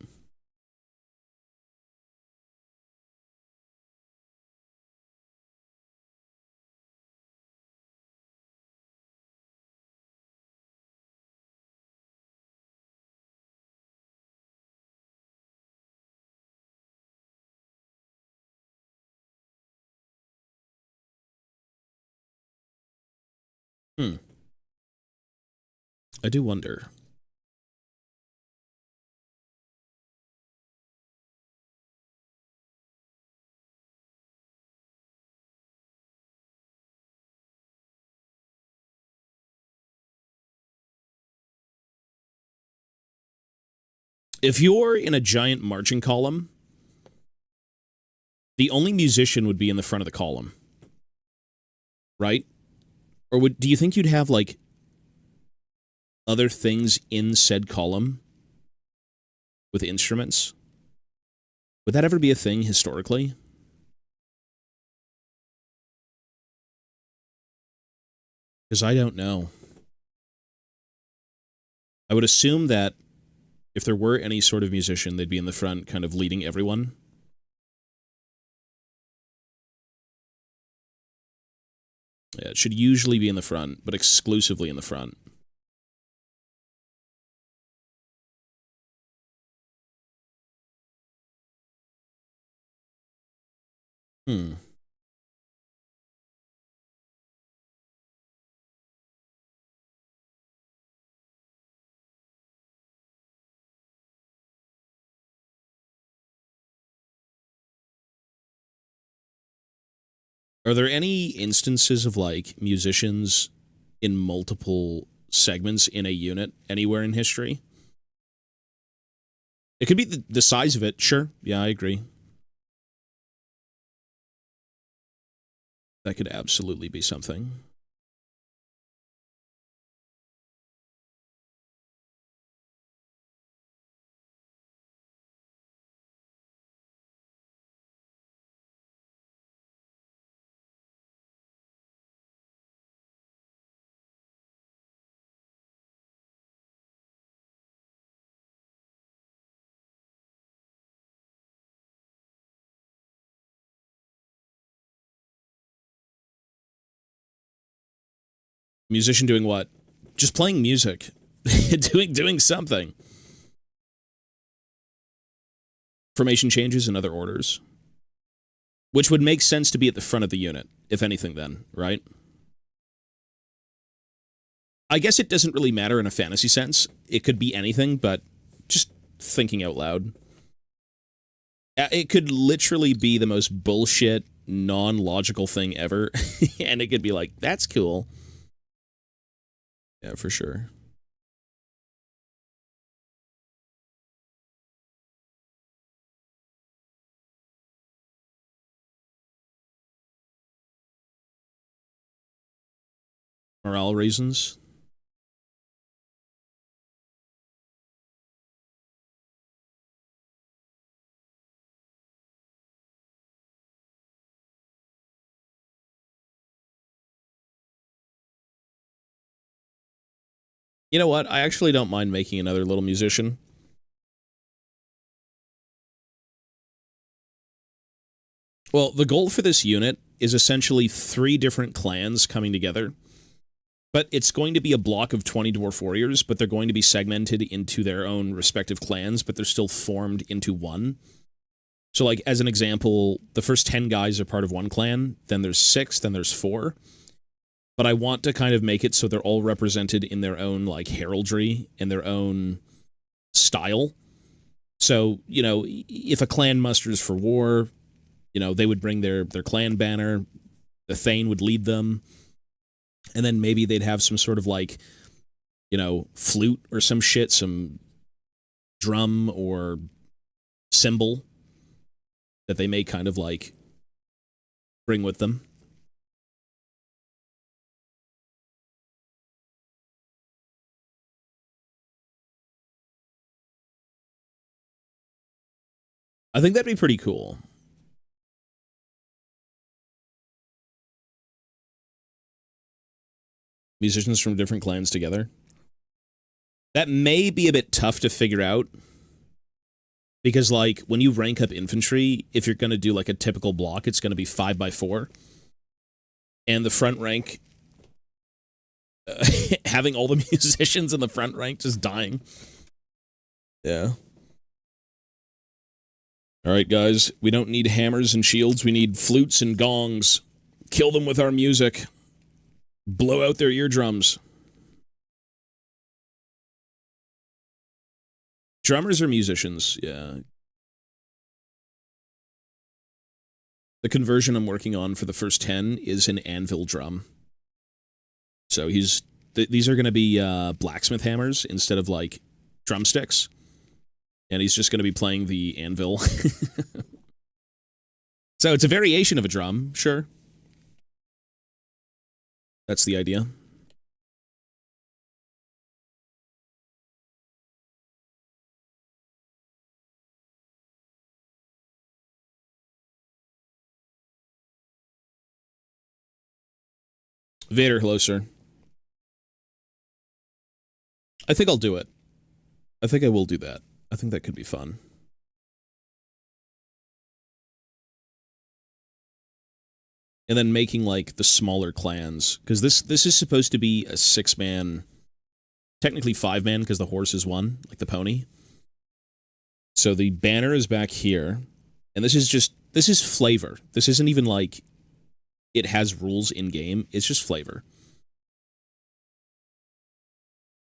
I do wonder. If you're in a giant marching column, the only musician would be in the front of the column. Right? Or do you think you'd have, like, other things in said column with instruments? Would that ever be a thing historically? Because I don't know. I would assume that if there were any sort of musician, they'd be in the front kind of leading everyone. Yeah, it should usually be in the front, but exclusively in the front. Are there any instances of, like, musicians in multiple segments in a unit anywhere in history? It could be the size of it, sure. Yeah, I agree. That could absolutely be something. Musician doing what? Just playing music. doing something. Formation changes in other orders. Which would make sense to be at the front of the unit, if anything then, right? I guess it doesn't really matter in a fantasy sense. It could be anything, but just thinking out loud. It could literally be the most bullshit, non-logical thing ever, and it could be like, that's cool. Yeah, for sure. Morale reasons. You know what? I actually don't mind making another little musician. Well, the goal for this unit is essentially 3 different clans coming together. But it's going to be a block of 20 Dwarf Warriors, but they're going to be segmented into their own respective clans, but they're still formed into one. So, like, as an example, the first 10 guys are part of one clan, then there's 6, then there's 4. But I want to kind of make it so they're all represented in their own, like, heraldry, in their own style. So, you know, if a clan musters for war, you know, they would bring their clan banner, the Thane would lead them, and then maybe they'd have some sort of, like, you know, flute or some shit, some drum or cymbal that they may kind of, like, bring with them. I think that'd be pretty cool. Musicians from different clans together. That may be a bit tough to figure out. Because, like, when you rank up infantry, if you're going to do, like, a typical block, it's going to be 5x4. And the front rank, having all the musicians in the front rank just dying. Yeah. Alright, guys, we don't need hammers and shields, we need flutes and gongs. Kill them with our music. Blow out their eardrums. Drummers or musicians, yeah. The conversion I'm working on for the first 10 is an anvil drum. So these are going to be blacksmith hammers instead of, like, drumsticks. And he's just going to be playing the anvil. So it's a variation of a drum, sure. That's the idea. Vader, hello, sir. I think I'll do it. I think I will do that. I think that could be fun. And then making, like, the smaller clans. Because this is supposed to be a 6-man... Technically 5-man, because the horse is 1, like the pony. So the banner is back here. And this is flavor. This isn't even, like, it has rules in-game. It's just flavor.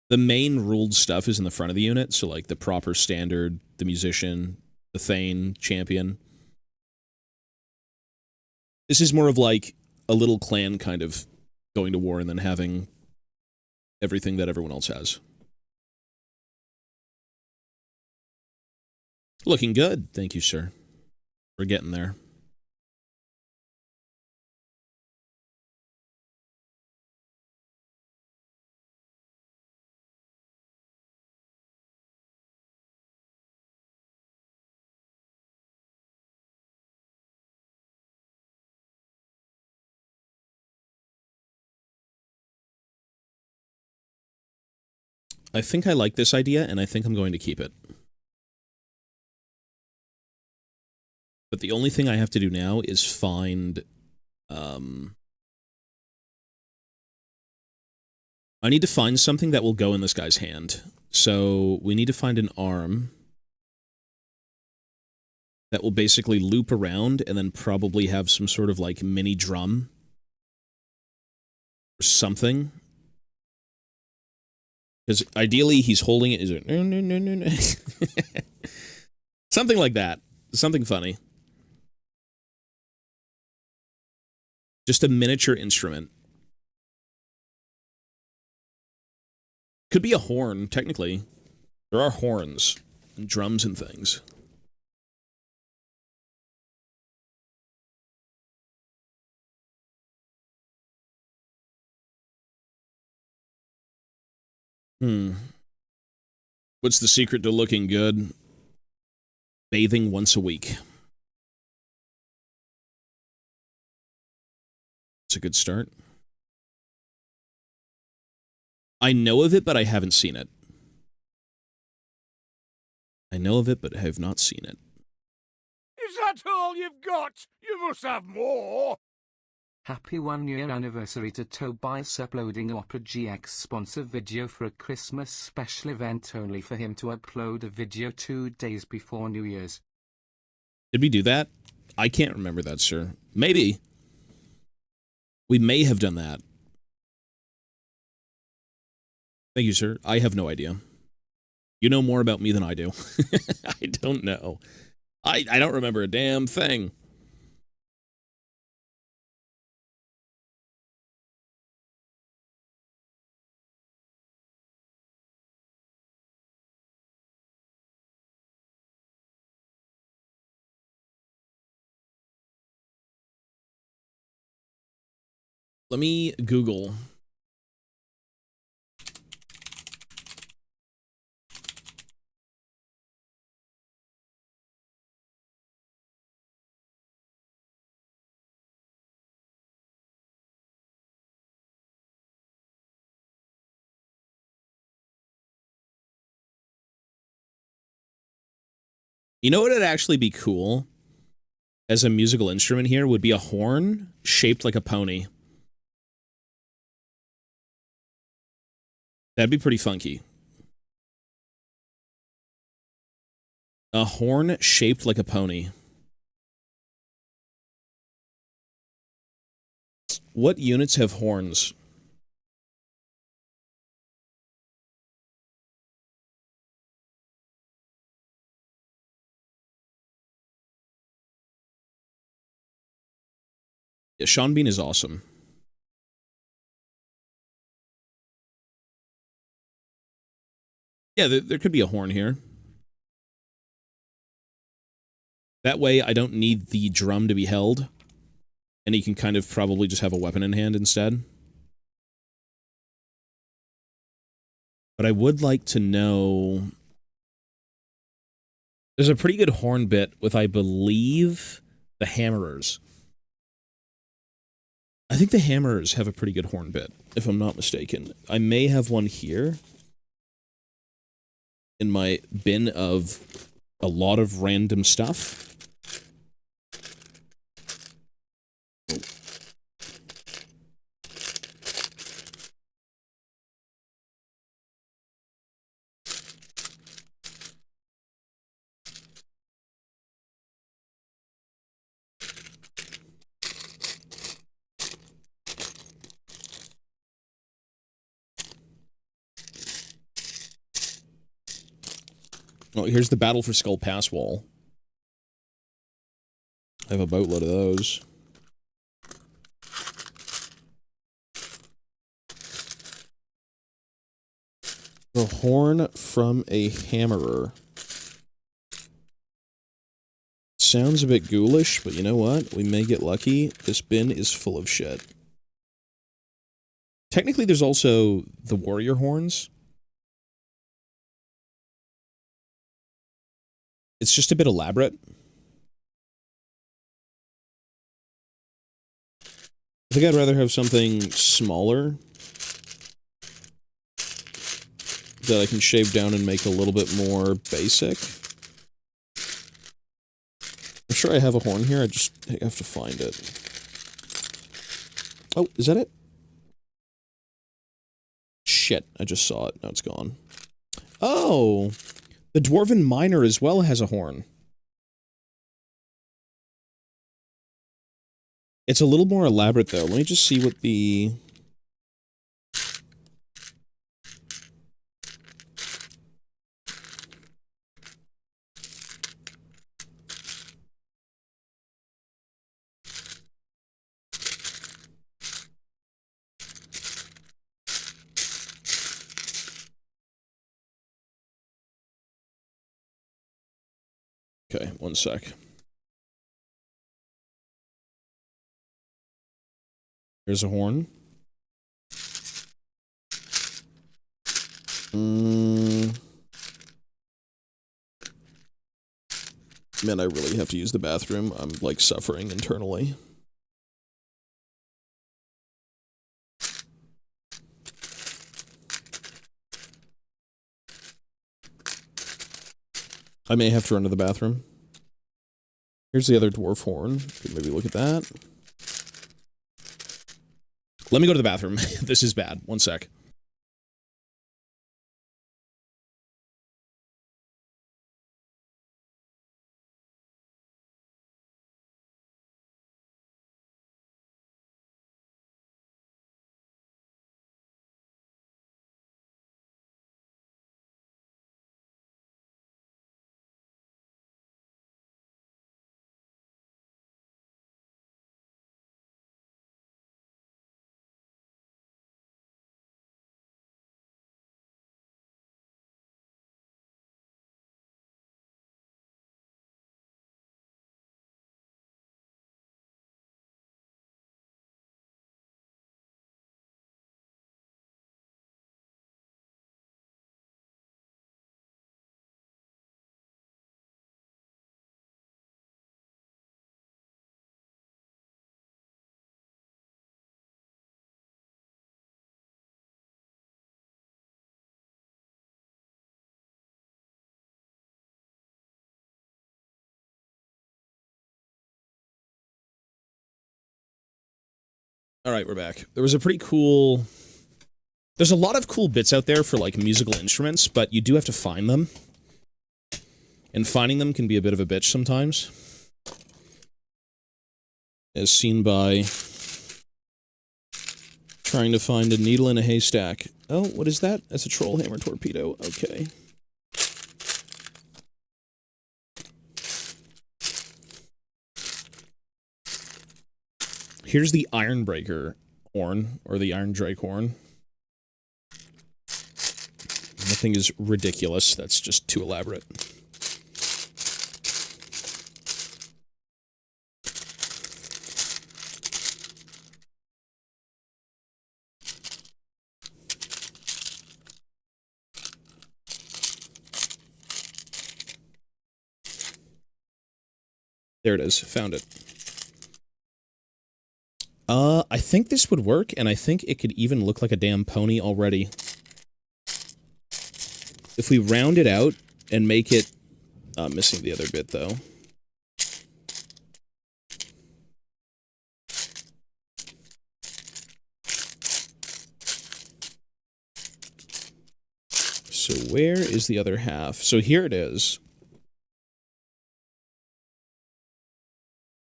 The main ruled stuff is in the front of the unit, so, like, the proper standard, the musician, the Thane, champion. This is more of, like, a little clan kind of going to war and then having everything that everyone else has. Looking good. Thank you, sir. We're getting there. I think I like this idea, and I think I'm going to keep it. But the only thing I have to do now is find... I need to find something that will go in this guy's hand. So we need to find an arm that will basically loop around and then probably have some sort of like mini drum or something. Because ideally he's holding it. Is it no, no, no, no, no. Something like that. Something funny. Just a miniature instrument. Could be a horn, technically. There are horns and drums and things. What's the secret to looking good? Bathing once a week. It's a good start. I know of it, but I haven't seen it. I know of it, but have not seen it.
Is that all you've got? You must have more!
Happy 1-year anniversary to Tobias uploading Opera GX sponsor video for a Christmas special event only for him to upload a video 2 days before New Year's.
Did we do that? I can't remember that, sir. Maybe. We may have done that. Thank you, sir. I have no idea. You know more about me than I do. I don't know. I don't remember a damn thing. Let me Google. You know what would actually be cool as a musical instrument here would be a horn shaped like a pony. That'd be pretty funky. A horn shaped like a pony. What units have horns? Yeah, Sean Bean is awesome. Yeah, there could be a horn here. That way, I don't need the drum to be held. And he can kind of probably just have a weapon in hand instead. But I would like to know... There's a pretty good horn bit with, I believe, the Hammerers. I think the Hammerers have a pretty good horn bit, if I'm not mistaken. I may have one here in my bin of a lot of random stuff. Oh, here's the Battle for Skull Pass wall. I have a boatload of those. The horn from a hammerer. Sounds a bit ghoulish, but you know what? We may get lucky. This bin is full of shit. Technically, there's also the warrior horns. It's just a bit elaborate. I think I'd rather have something smaller that I can shave down and make a little bit more basic. I'm sure I have a horn here, I just have to find it. Oh, is that it? shit. I just saw it. Now it's gone. Oh! The Dwarven Miner as well has a horn. It's a little more elaborate, though. Let me just see what the... Okay, one sec. Here's a horn. Man, I really have to use the bathroom. I'm, like, suffering internally. I may have to run to the bathroom. Here's the other dwarf horn. Could maybe look at that. Let me go to the bathroom. This is bad. One sec. Alright, we're back. There was a pretty cool... There's a lot of cool bits out there for, like, musical instruments, but you do have to find them. And finding them can be a bit of a bitch sometimes. As seen by... trying to find a needle in a haystack. Oh, what is that? That's a troll hammer torpedo. Okay. Here's the Ironbreaker horn, or the Iron Drake horn. That thing is ridiculous. That's just too elaborate. There it is. Found it. I think this would work, and I think it could even look like a damn pony already. If we round it out and make it... missing the other bit, though. So where is the other half? So here it is.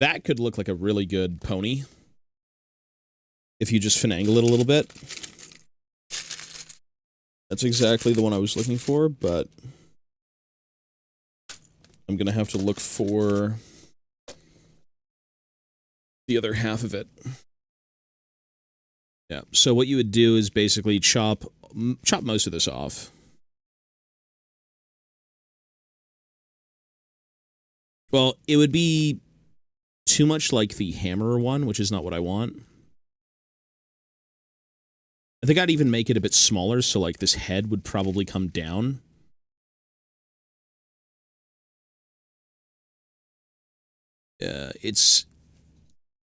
That could look like a really good pony. If you just finagle it a little bit. That's exactly the one I was looking for, but... I'm gonna have to look for... the other half of it. Yeah, so what you would do is basically chop most of this off. Well, it would be too much like the hammer one, which is not what I want. I think I'd even make it a bit smaller, so like this head would probably come down. It's...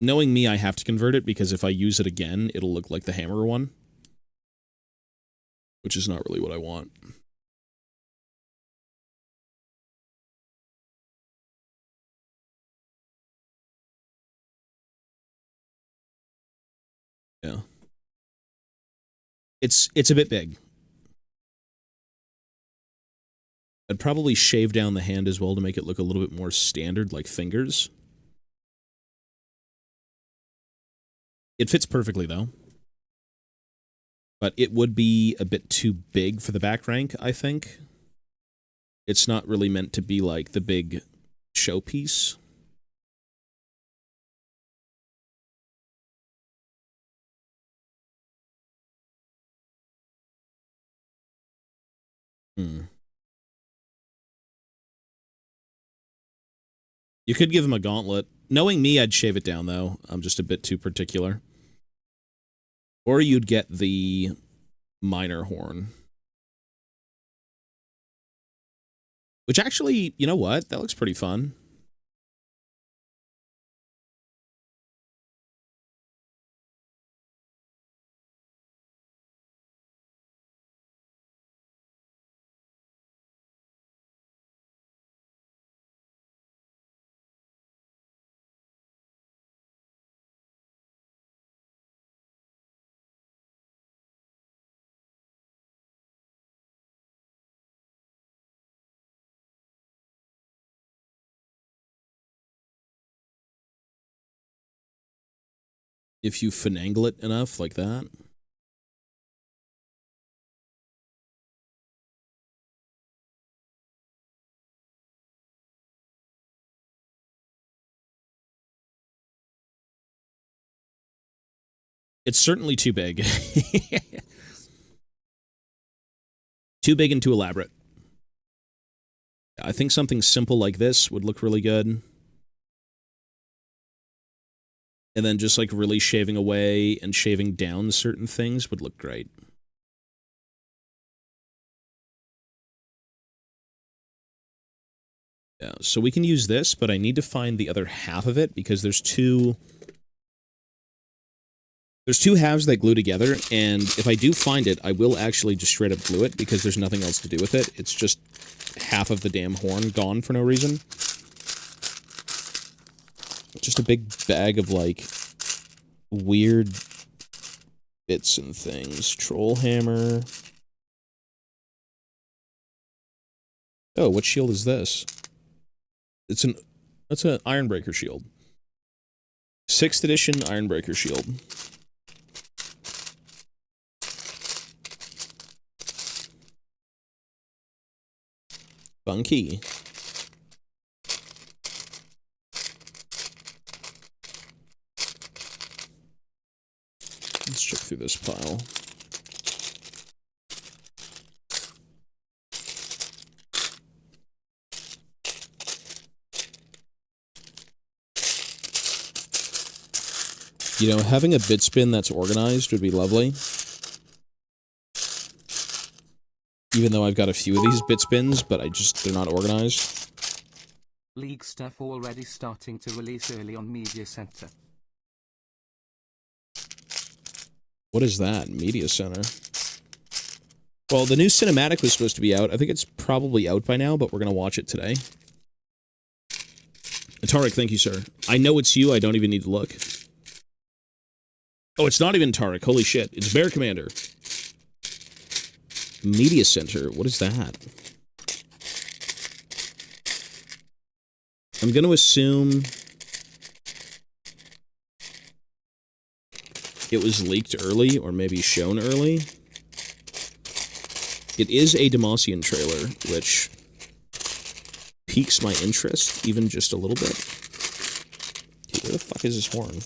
Knowing me, I have to convert it, because if I use it again, it'll look like the hammer one. Which is not really what I want. Yeah. It's a bit big. I'd probably shave down the hand as well to make it look a little bit more standard, like fingers. It fits perfectly, though. But it would be a bit too big for the back rank, I think. It's not really meant to be like the big showpiece. You could give him a gauntlet. Knowing me, I'd shave it down, though. I'm just a bit too particular. Or you'd get the minor horn. Which actually, you know what? That looks pretty fun. If you finagle it enough like that. It's certainly too big. Too big and too elaborate. I think something simple like this would look really good. And then just like really shaving away and shaving down certain things would look great. Yeah, so we can use this, but I need to find the other half of it because there's two halves that glue together, and if I do find it, I will actually just straight up glue it because there's nothing else to do with it. It's just half of the damn horn gone for no reason. Just a big bag of, like, weird bits and things. Troll hammer. Oh, what shield is this? That's an Ironbreaker shield. 6th edition Ironbreaker shield. Funky. Let's check through this pile. You know, having a bit spin that's organized would be lovely. Even though I've got a few of these bit spins, but they're not organized.
League stuff already starting to release early on Media Center.
What is that? Media Center. Well, the new cinematic was supposed to be out. I think it's probably out by now, but we're going to watch it today. Tarek, thank you, sir. I know it's you. I don't even need to look. Oh, it's not even Tarek. Holy shit. It's Bear Commander. Media Center. What is that? I'm going to assume it was leaked early or maybe shown early. It is a Demacian trailer, which piques my interest even just a little bit. Okay, where the fuck is this horn?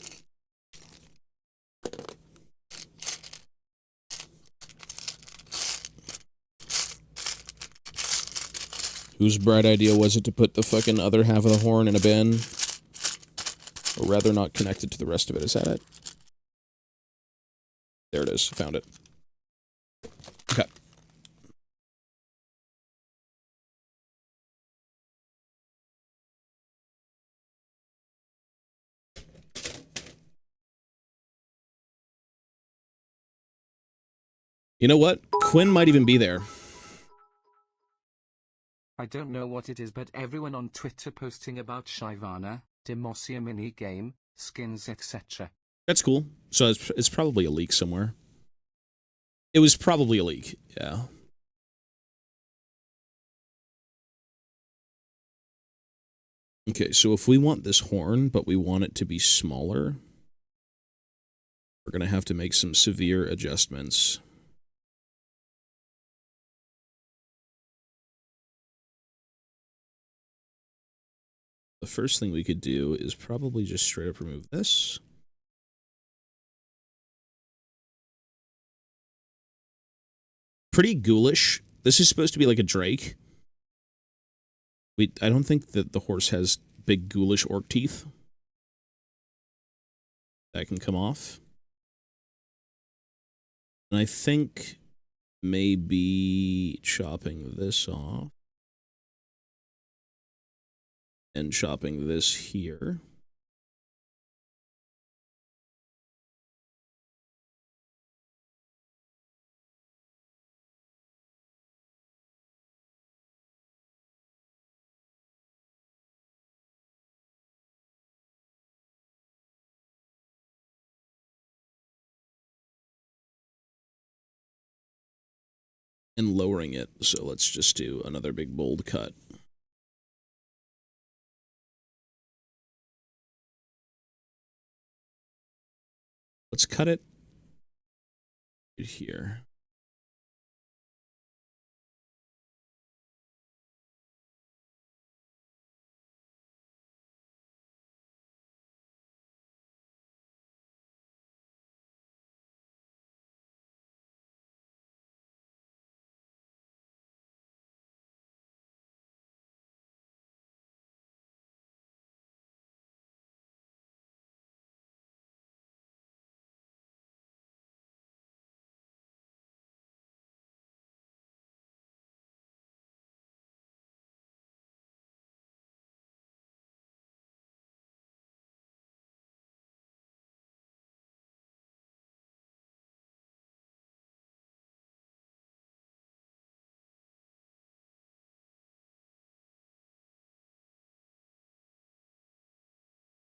Whose bright idea was it to put the fucking other half of the horn in a bin? Or rather not connected to the rest of it. Is that it? There it is. Found it. Okay. You know what? Quinn might even be there.
I don't know what it is, but everyone on Twitter posting about Shyvana, Demacia minigame, skins, etc.
That's cool. So it's probably a leak somewhere. It was probably a leak, yeah. Okay, so if we want this horn, but we want it to be smaller, we're going to have to make some severe adjustments. The first thing we could do is probably just straight up remove this. Pretty ghoulish. This is supposed to be like a drake. I don't think that the horse has big ghoulish orc teeth. That can come off. And I think maybe chopping this off. And chopping this here. And lowering it, so let's just do another big bold cut. Let's cut it right here.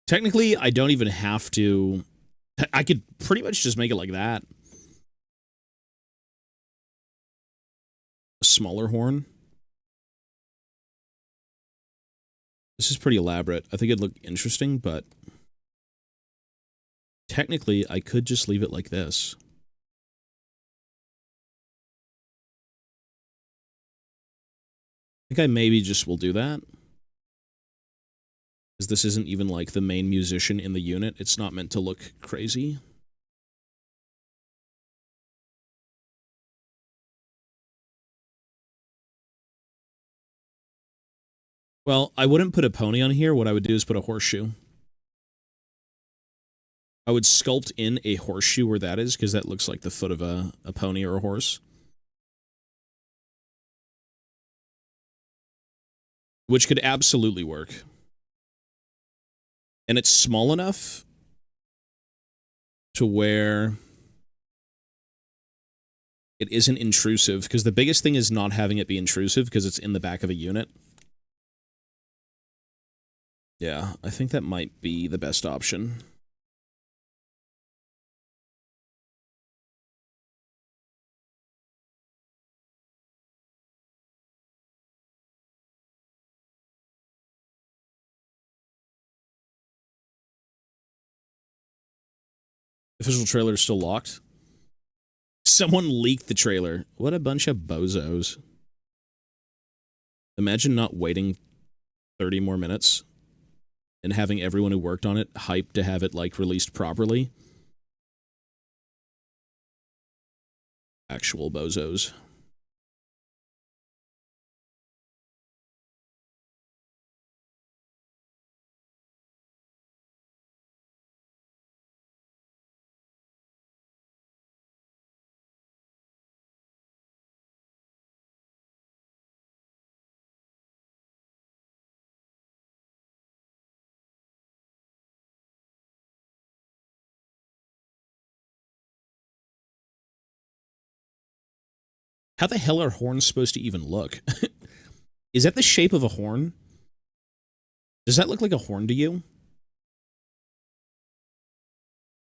Technically, I don't even have to... I could pretty much just make it like that. A smaller horn. This is pretty elaborate. I think it'd look interesting, but... technically, I could just leave it like this. I think I maybe just will do that. Because this isn't even like the main musician in the unit. It's not meant to look crazy. Well, I wouldn't put a pony on here. What I would do is put a horseshoe. I would sculpt in a horseshoe where that is, because that looks like the foot of a pony or a horse. Which could absolutely work. And it's small enough to where it isn't intrusive, because the biggest thing is not having it be intrusive, because it's in the back of a unit. Yeah, I think that might be the best option. Official trailer is still locked. Someone leaked the trailer. What a bunch of bozos. Imagine not waiting 30 more minutes and having everyone who worked on it hyped to have it, like, released properly. Actual bozos. How the hell are horns supposed to even look? Is that the shape of a horn? Does that look like a horn to you?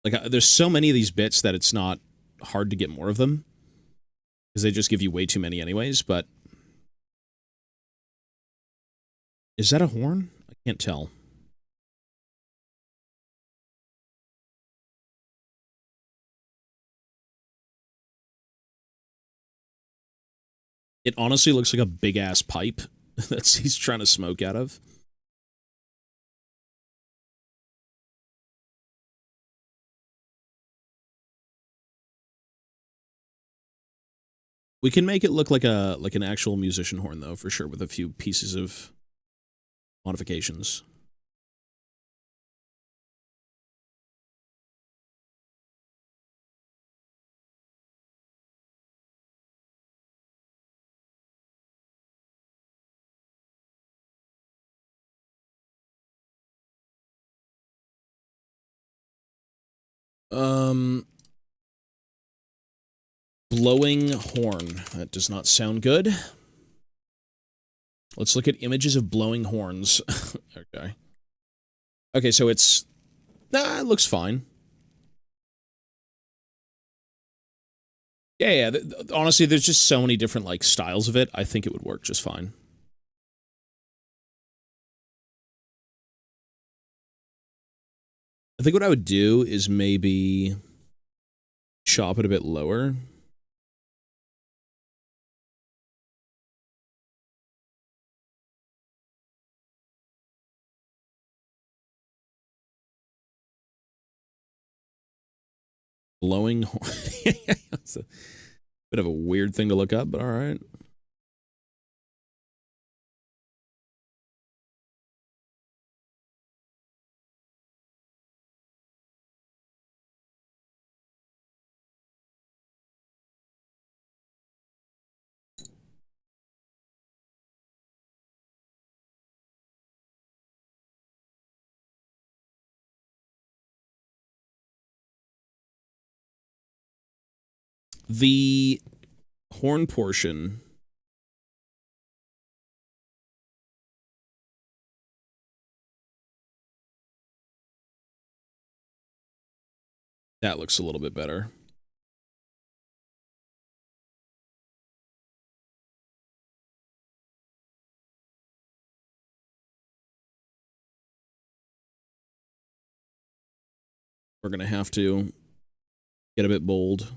Like, there's so many of these bits that it's not hard to get more of them. because they just give you way too many anyways, but... Is that a horn? I can't tell. It honestly looks like a big-ass pipe that he's trying to smoke out of. We can make it look like an actual musician horn, though, for sure, with a few pieces of modifications. Blowing horn. That does not sound good. Let's look at images of blowing horns. Okay. Okay, so it's... Nah, it looks fine. Yeah. Honestly, there's just so many different, like, styles of it. I think it would work just fine. I think what I would do is maybe chop it a bit lower. Blowing horn. It's a bit of a weird thing to look up, but all right. The horn portion... That looks a little bit better. We're going to have to get a bit bold.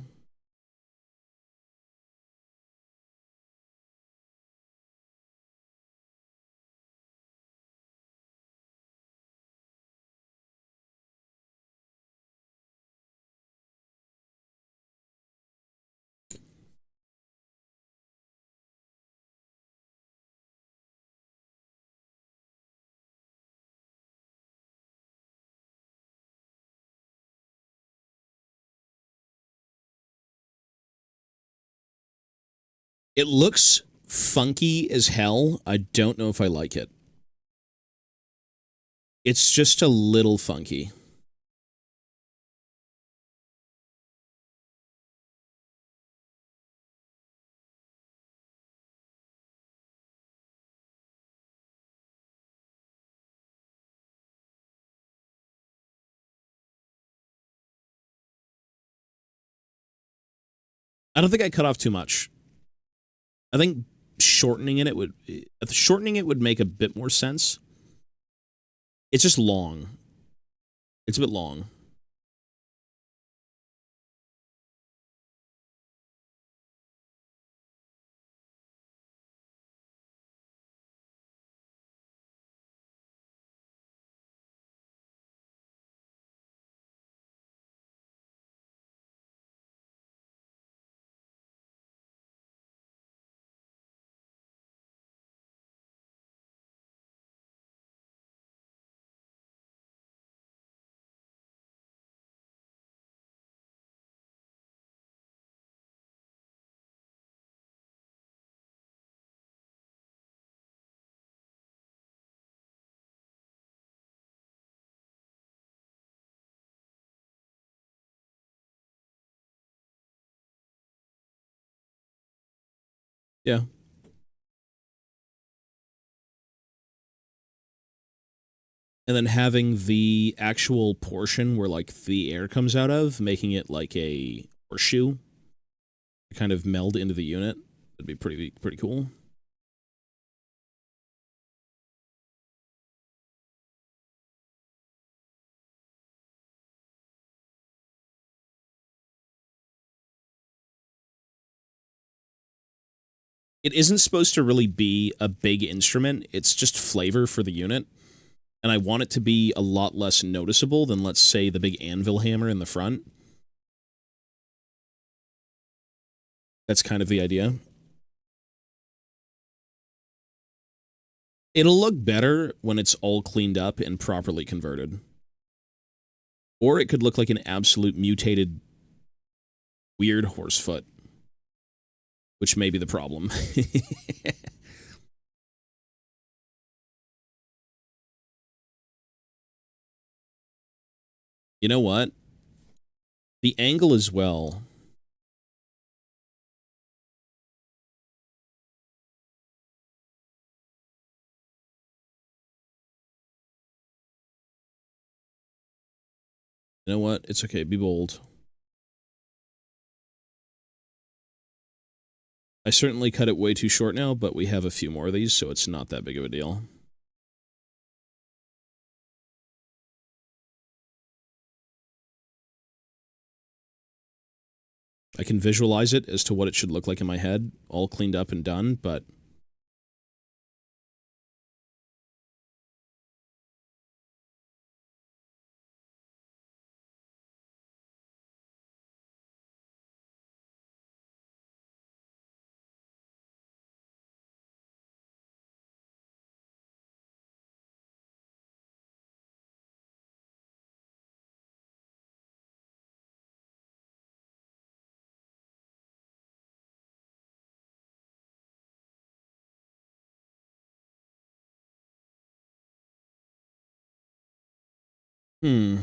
It looks funky as hell. I don't know if I like it. It's just a little funky. I don't think I cut off too much. I think shortening it would make a bit more sense. It's just long. It's a bit long. Yeah. And then having the actual portion where, like, the air comes out of, making it like a horseshoe. kind of meld into the unit. That'd be pretty cool. It isn't supposed to really be a big instrument. It's just flavor for the unit. And I want it to be a lot less noticeable than, let's say, the big anvil hammer in the front. That's kind of the idea. It'll look better when it's all cleaned up and properly converted. Or it could look like an absolute mutated weird horsefoot, which may be the problem. You know what? The angle as well. You know what? It's okay. Be bold. I certainly cut it way too short now, but we have a few more of these, so it's not that big of a deal. I can visualize it as to what it should look like in my head, all cleaned up and done, but I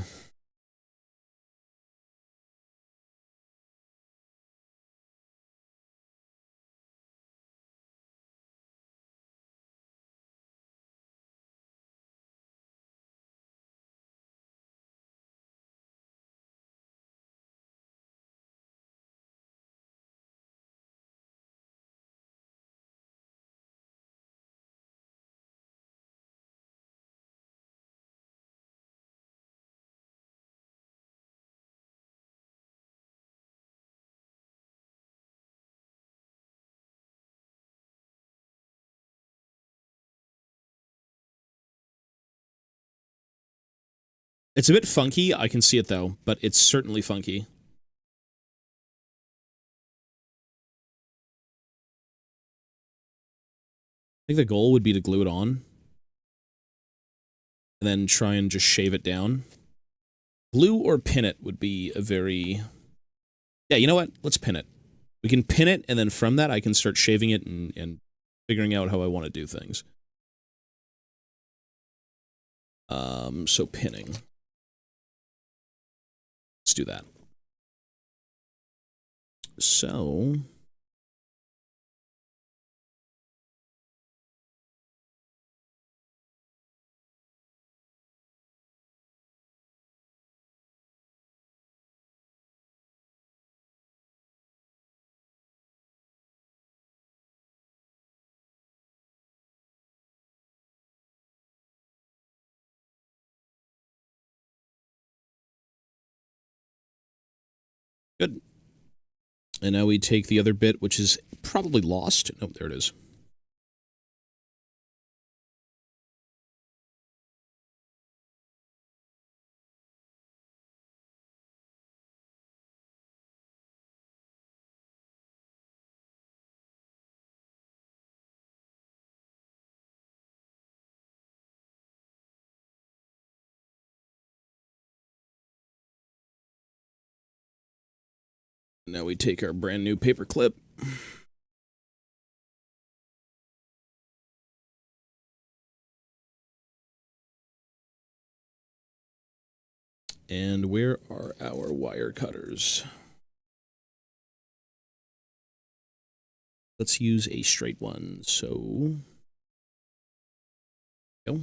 It's a bit funky. I can see it, though, but it's certainly funky. I think the goal would be to glue it on and then try and just shave it down. Glue or pin it would be a very... Yeah, you know what? Let's pin it. We can pin it, and then from that, I can start shaving it and figuring out how I want to do things. So pinning. Let's do that. So... Good. And now we take the other bit, which is probably lost. Nope, there it is. Now we take our brand new paper clip. And where are our wire cutters? Let's use a straight one. So, go.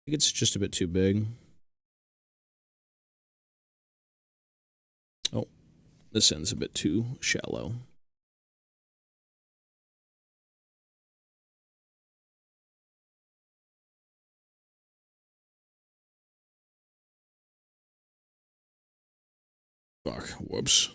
think it's just a bit too big. Oh, this end's a bit too shallow. Fuck, whoops.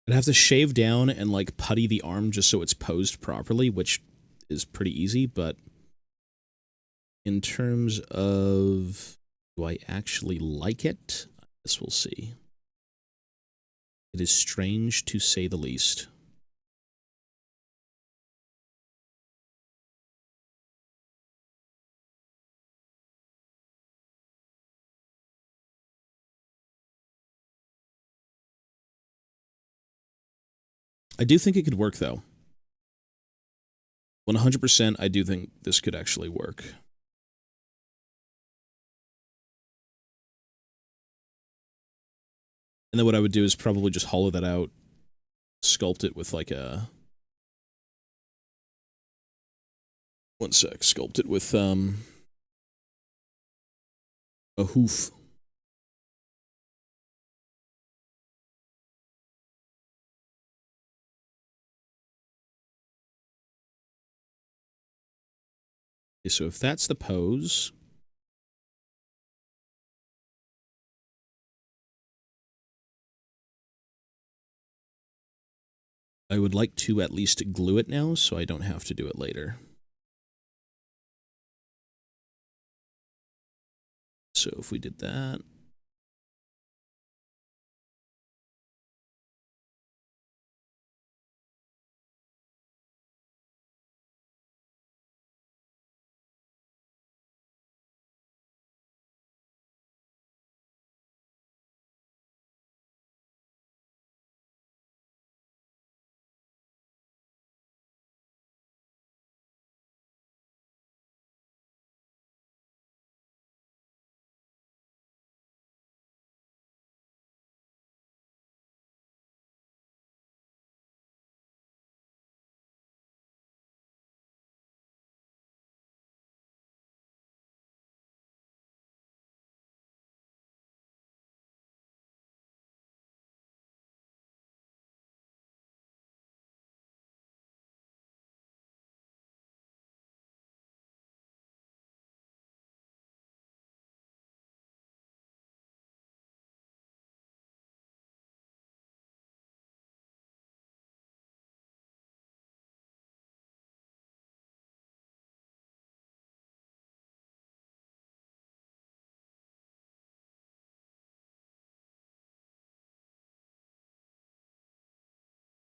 I'd have to shave down and like putty the arm just so it's posed properly, which is pretty easy, but in terms of do I actually like it? I guess we'll see. It is strange to say the least. I do think it could work, though. 100%, I do think this could actually work. And then what I would do is probably just hollow that out, sculpt it with like a... One sec, sculpt it with a hoof. Okay, so if that's the pose... I would like to at least glue it now so I don't have to do it later. So if we did that...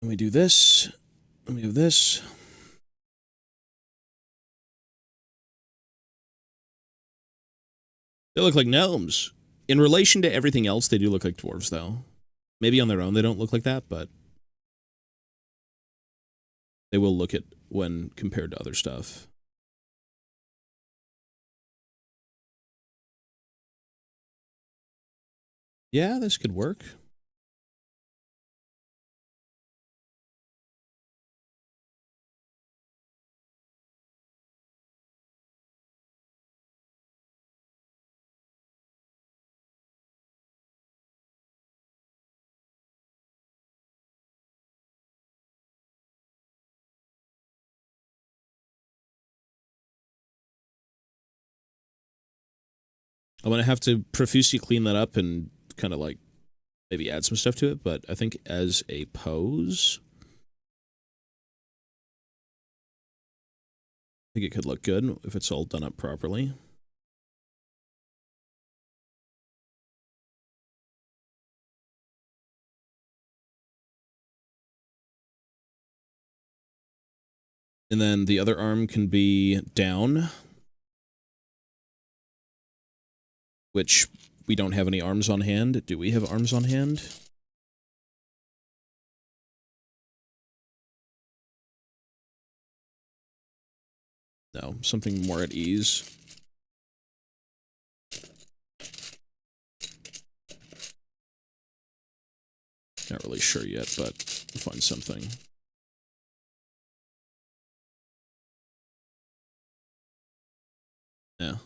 Let me do this. Let me do this. They look like gnomes. In relation to everything else, they do look like dwarves, though. Maybe on their own they don't look like that, but they will look it when compared to other stuff. Yeah, this could work. I'm going to have to profusely clean that up and kind of like maybe add some stuff to it, but I think as a pose, I think it could look good if it's all done up properly. And then the other arm can be down, which we don't have any arms on hand. Do we have arms on hand? No, something more at ease. Not really sure yet, but we'll find something. Yeah.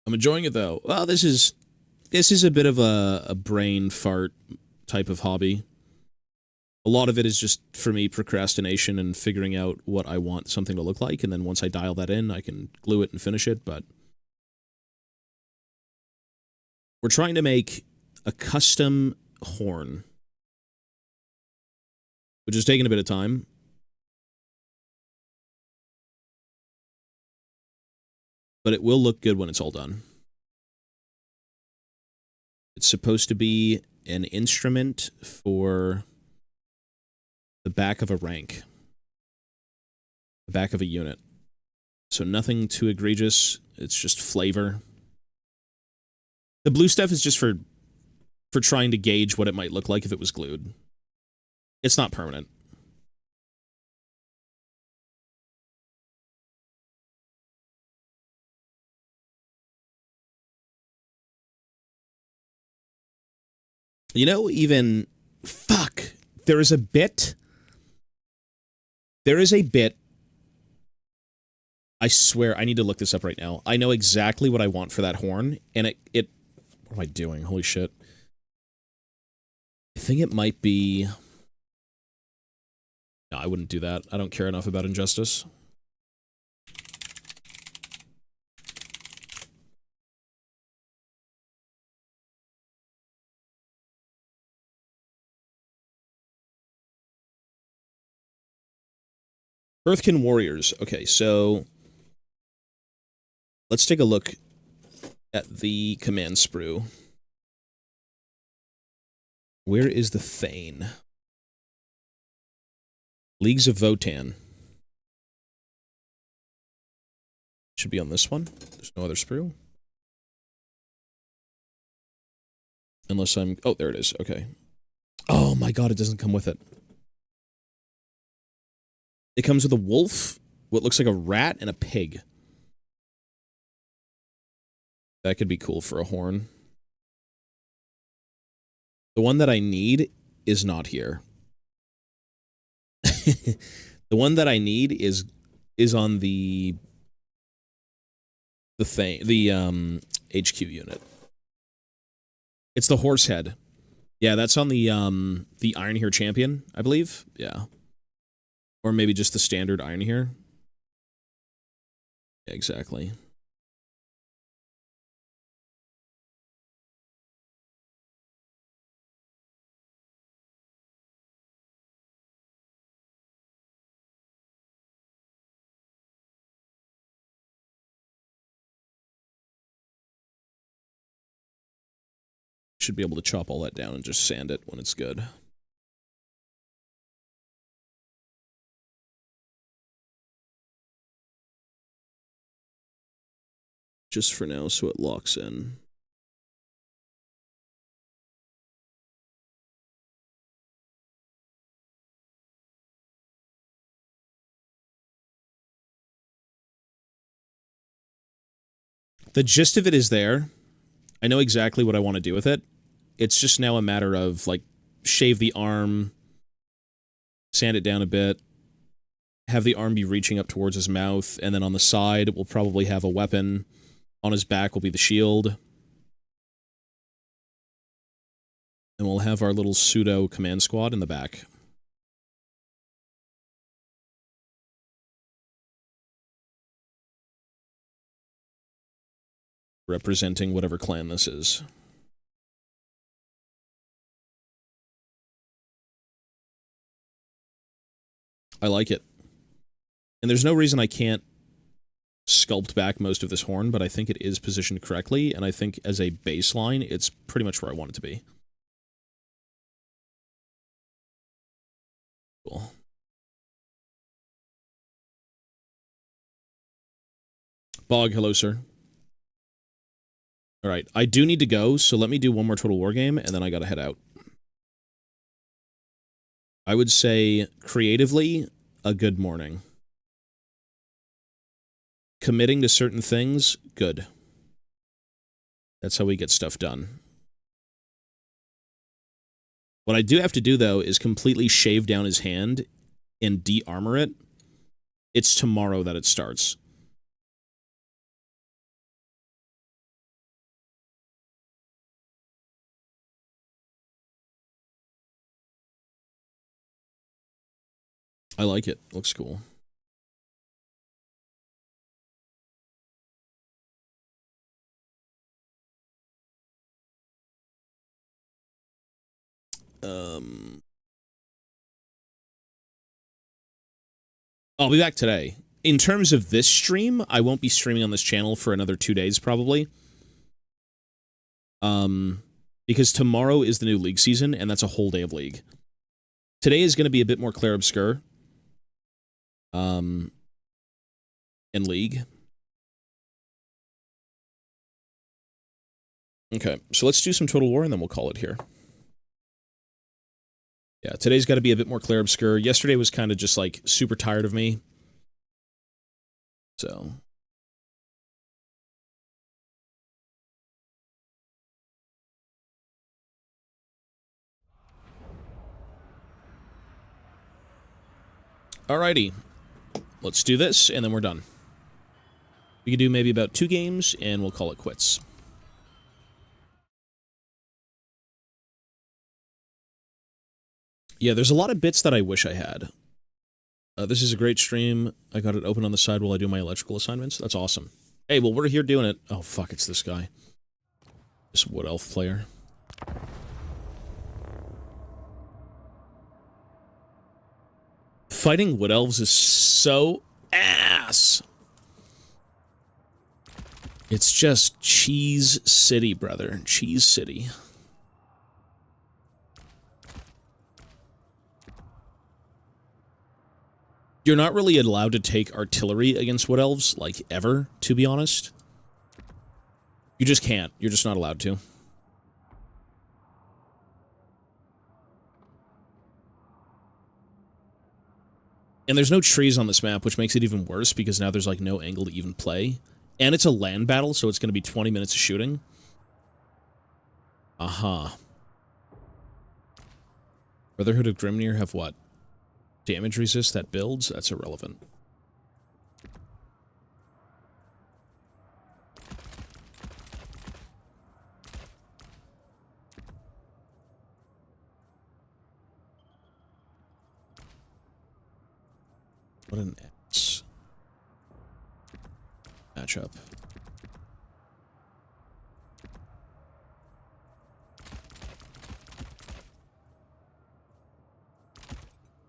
I'm enjoying it though. Well, this is a bit of a brain fart type of hobby. A lot of it is just, for me, procrastination and figuring out what I want something to look like, and then once I dial that in, I can glue it and finish it, but we're trying to make a custom horn, which is taking a bit of time. But it will look good when it's all done. It's supposed to be an instrument for the back of a rank. The back of a unit. So nothing too egregious. It's just flavor. The blue stuff is just for trying to gauge what it might look like if it was glued. It's not permanent. You know, even... Fuck! There is a bit... I swear, I need to look this up right now. I know exactly what I want for that horn, and it... What am I doing? Holy shit. I think it might be... No, I wouldn't do that. I don't care enough about injustice. Earthkin Warriors. Okay, so let's take a look at the command sprue. Where is the Thane? Leagues of Votan. Should be on this one. There's no other sprue. Unless I'm... Oh, there it is. Okay. Oh my god, it doesn't come with it. It comes with a wolf, what looks like a rat, and a pig. That could be cool for a horn. The one that I need is not here. The one that I need is on the HQ unit. It's the horse head. Yeah, that's on the Iron Here champion, I believe. Yeah. Or maybe just the standard Iron Here. Yeah, exactly. Should be able to chop all that down and just sand it when it's good. Just for now, so it locks in. The gist of it is there. I know exactly what I want to do with it. It's just now a matter of, like, shave the arm, sand it down a bit, have the arm be reaching up towards his mouth, and then on the side, we'll probably have a weapon. On his back will be the shield. And we'll have our little pseudo command squad in the back. representing whatever clan this is. I like it. And there's no reason I can't sculpt back most of this horn, but I think it is positioned correctly, and I think as a baseline, it's pretty much where I want it to be. Cool. Bog, hello, sir. All right, I do need to go, so let me do one more Total War game, and then I gotta head out. I would say, creatively, a good morning. Committing to certain things, good. That's how we get stuff done. What I do have to do, though, is completely shave down his hand and de-armor it. It's tomorrow that it starts. I like it. Looks cool. I'll be back today. In terms of this stream, I won't be streaming on this channel for another 2 days, probably. Because tomorrow is the new League season, and that's a whole day of League. Today is going to be a bit more Clair Obscur. In League. Okay, so let's do some Total War, and then we'll call it here. Yeah, today's got to be a bit more Clair Obscur. Yesterday was kind of just, like, super tired of me. So... Alrighty. Let's do this, and then we're done. We can do maybe about 2 games, and we'll call it quits. Yeah, there's a lot of bits that I wish I had. This is a great stream. I got it open on the side while I do my electrical assignments. That's awesome. Hey, well, we're here doing it. Oh, fuck, it's this guy. This Wood Elf player. Fighting Wood Elves is so ass. It's just Cheese City, brother. Cheese City. You're not really allowed to take artillery against Wood Elves, like, ever, to be honest. You just can't. You're just not allowed to. And there's no trees on this map, which makes it even worse, because now there's, like, no angle to even play. And it's a land battle, so it's going to be 20 minutes of shooting. Aha. Brotherhood of Grimnir have what? Damage resist that builds? That's irrelevant. What an ass matchup.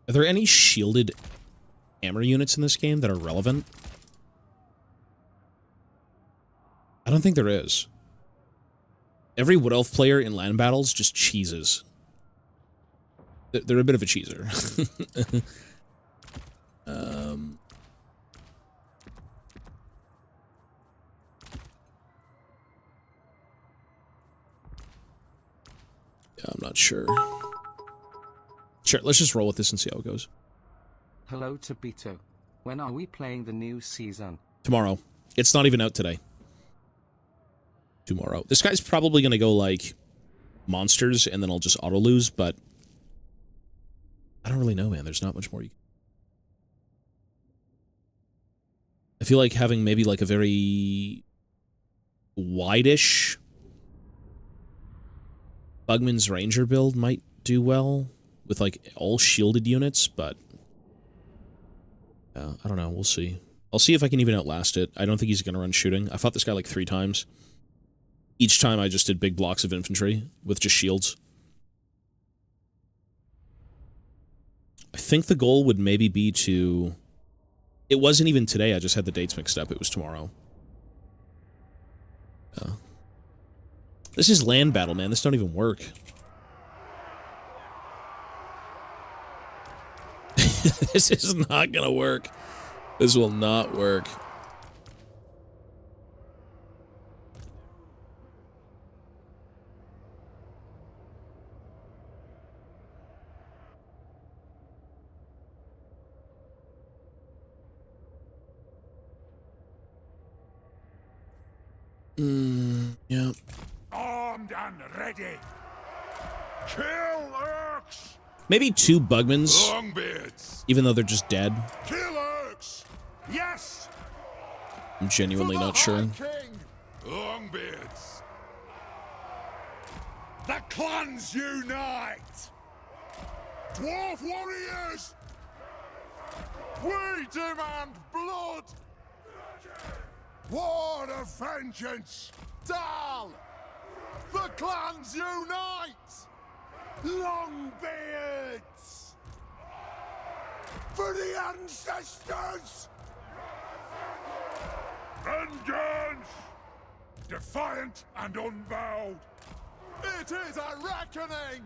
Are there any shielded hammer units in this game that are relevant? I don't think there is. Every Wood Elf player in land battles just cheeses. They're a bit of a cheeser. Yeah, I'm not sure. Sure, let's just roll with this and see how it goes.
Hello to Bito. When are we playing the new season?
Tomorrow. It's not even out today. Tomorrow. This guy's probably going to go, like, monsters, and then I'll just auto-lose, but... I don't really know, man. There's not much more you can... I feel like having maybe, like, a very... wide-ish... Bugman's Ranger build might do well with, like, all shielded units, but... I don't know. We'll see. I'll see if I can even outlast it. I don't think he's going to run shooting. I fought this guy, like, 3 times. Each time I just did big blocks of infantry with just shields. I think the goal would maybe be to... It wasn't even today, I just had the dates mixed up. It was tomorrow. This is land battle, man. This don't even work. This is not gonna work. This will not work. Yeah.
Armed and ready. Kill orcs.
Maybe 2 Bugmans,
Longbeards.
even though they're just dead.
Kill orcs. Yes.
I'm genuinely not sure.
King. Longbeards. The clans unite. Dwarf warriors. We demand blood. War of vengeance! Dal! The clans unite! Longbeards! For the ancestors! Vengeance! Defiant and unbowed! It is a reckoning!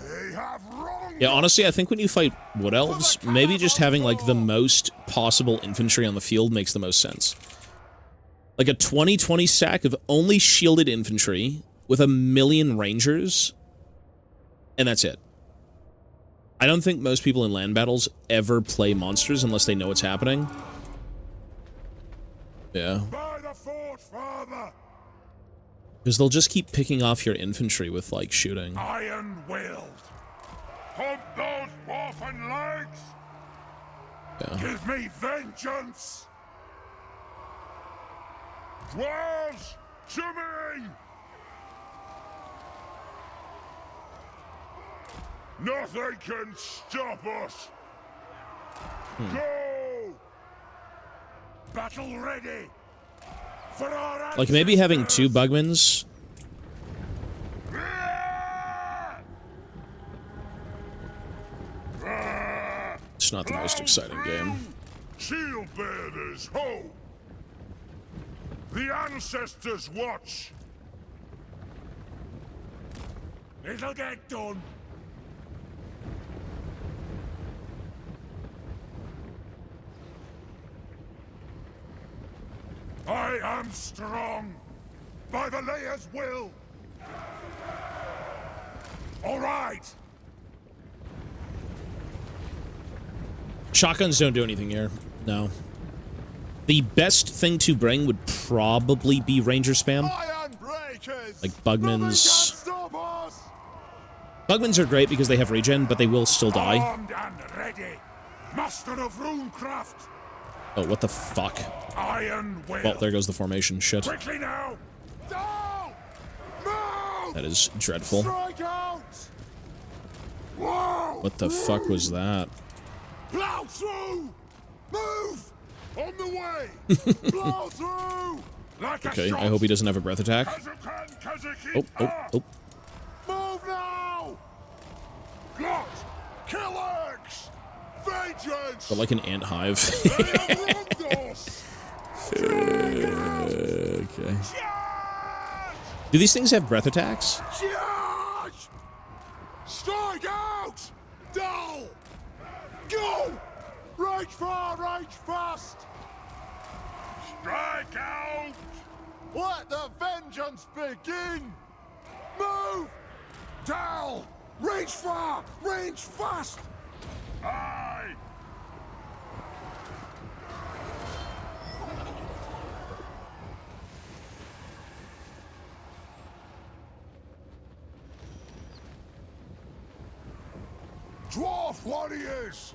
They have wronged...
Yeah, honestly, I think when you fight Wood Elves, maybe just having, like, the most possible infantry on the field makes the most sense. Like a 20-20 stack of only shielded infantry with 1,000,000 rangers, and that's it. I don't think most people in land battles ever play monsters unless they know what's happening. Yeah.
By the forge, father!
Because they'll just keep picking off your infantry with, like, shooting.
Iron-willed. Pump those dwarfen legs!
Yeah.
Give me vengeance! Dwarves, to me! Nothing can stop us! Go! Battle ready! For our
Like, maybe having 2 Bugmans. It's not the most exciting game.
Shield bearers, ho! The ancestors watch! It'll get done! I am strong! By the Layer's will! All right!
Shotguns don't do anything here. No. The best thing to bring would probably be ranger spam. Like Bugmans. Bugmans are great because they have regen, but they will still die.
Armed and ready. Master of runecraft.
Oh, what the fuck?
Iron will.
Well, there goes the formation. Shit.
Quickly now. Down. Move.
That is dreadful.
Strike out. Whoa.
What the fuck was that?
Plow through. Move. On the way. Plow through. Like
Okay,
a shot.
I hope he doesn't have a breath attack. Oh, oh, oh.
Move now. Plot. Kill orcs. Vengeance.
But like an ant hive.
They have wronged us.
Okay.
Charge.
Do these things have breath attacks?
Charge. Strike out. Dull. Go. Right far, right fast. Strike out. Let the vengeance begin. Move. Dull. Range far, range fast. Aye. Dwarf warriors!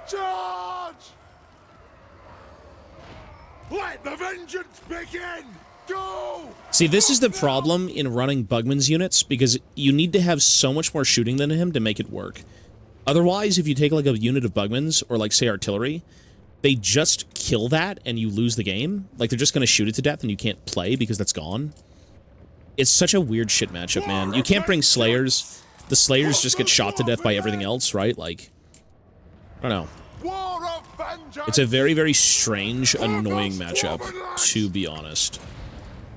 Charge! Let the vengeance begin! Go!
See, this is the problem in running Bugman's units, because you need to have so much more shooting than him to make it work. Otherwise, if you take like a unit of Bugmans, or like say artillery, they just kill that and you lose the game. Like, they're just going to shoot it to death and you can't play because that's gone. It's such a weird shit matchup, man. You can't bring Slayers. The Slayers just get shot to death by everything else, right? Like, I don't know. It's a very, very strange, annoying matchup, to be honest.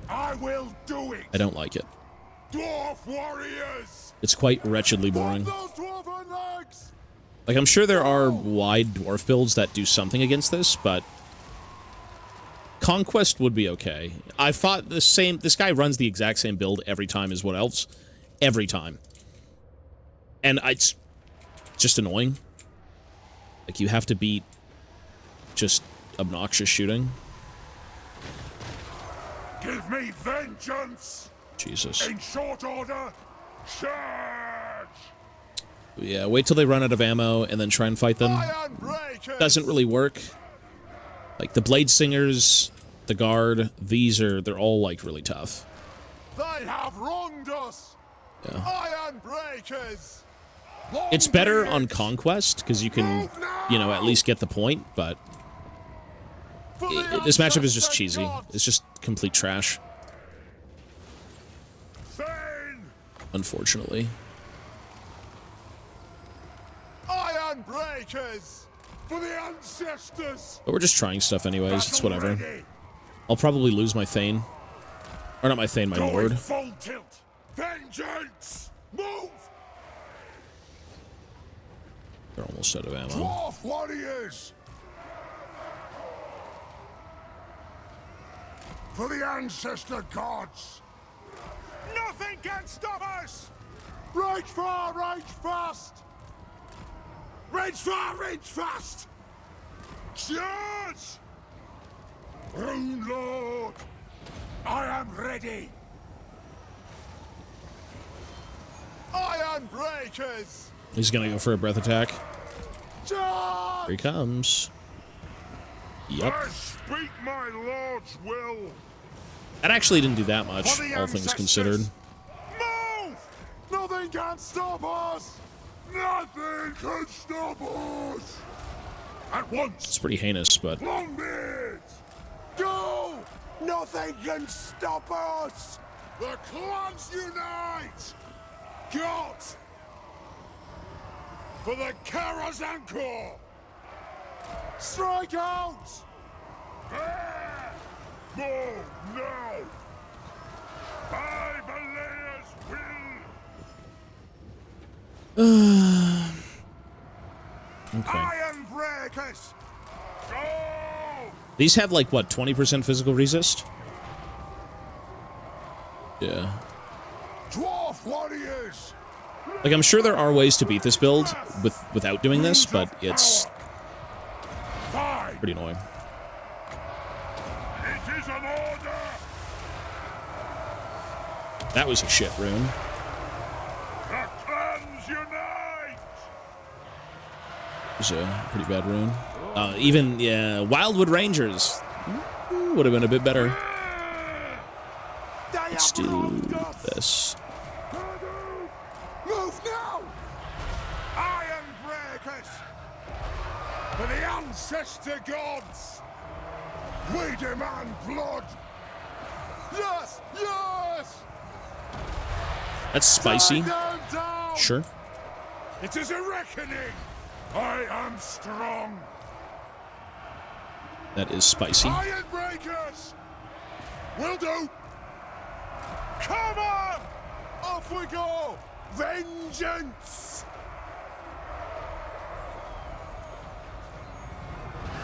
I will do it.
I don't like it.
Dwarf warriors.
It's quite wretchedly boring. Like, I'm sure there are wide dwarf builds that do something against this, but Conquest would be okay. I fought the same... This guy runs the exact same build every time as what else? Every time. And it's just annoying. Like, you have to beat just obnoxious shooting.
Give me vengeance!
Jesus.
In short order, charge!
Yeah, wait till they run out of ammo and then try and fight them. Doesn't really work. Like, the Blade Singers, the Guard, they're all, like, really tough.
They have wronged us!
Yeah.
Iron breakers!
It's better on Conquest, because you can, you know, at least get the point, but this matchup is just cheesy. It's just complete trash. Unfortunately.
Iron breakers! For the ancestors!
But we're just trying stuff anyways, it's whatever. I'll probably lose my Thane. Or not my Thane, my Lord.
Full tilt! Vengeance! Move!
They're almost out of ammo.
Dwarf warriors! For the ancestor gods! Nothing can stop us! Rage far, rage fast! Rage far, rage fast! Charge! Rune Lord! I am ready! Iron breakers!
He's gonna go for a breath attack.
Charge!
Here he comes. Yep.
I speak my lord's will!
That actually didn't do that much, all things considered.
Move! Nothing can stop us! Nothing can stop us! At once!
It's pretty heinous, but...
Longbeard! Go! Nothing can stop us! The clans unite! Got! For the Karazankor! Strike out! Move now! By Belea's will!
Okay.
Iron breakers! Go!
These have, like, what, 20% physical resist? Yeah.
Dwarf warriors!
Like, I'm sure there are ways to beat this build without doing this, but it's pretty annoying.
It is an order!
That was a shit rune.
The clans unite!
It was a pretty bad rune. Even, yeah, Wildwood Rangers would have been a bit better. Let's do this.
Move now! Iron breakers! For the ancestor gods! We demand blood! Yes! Yes!
That's spicy.
Down, down!
Sure.
It is a reckoning! I am strong!
That is spicy.
Iron breakers! Will do! Come on! Off we go! Vengeance!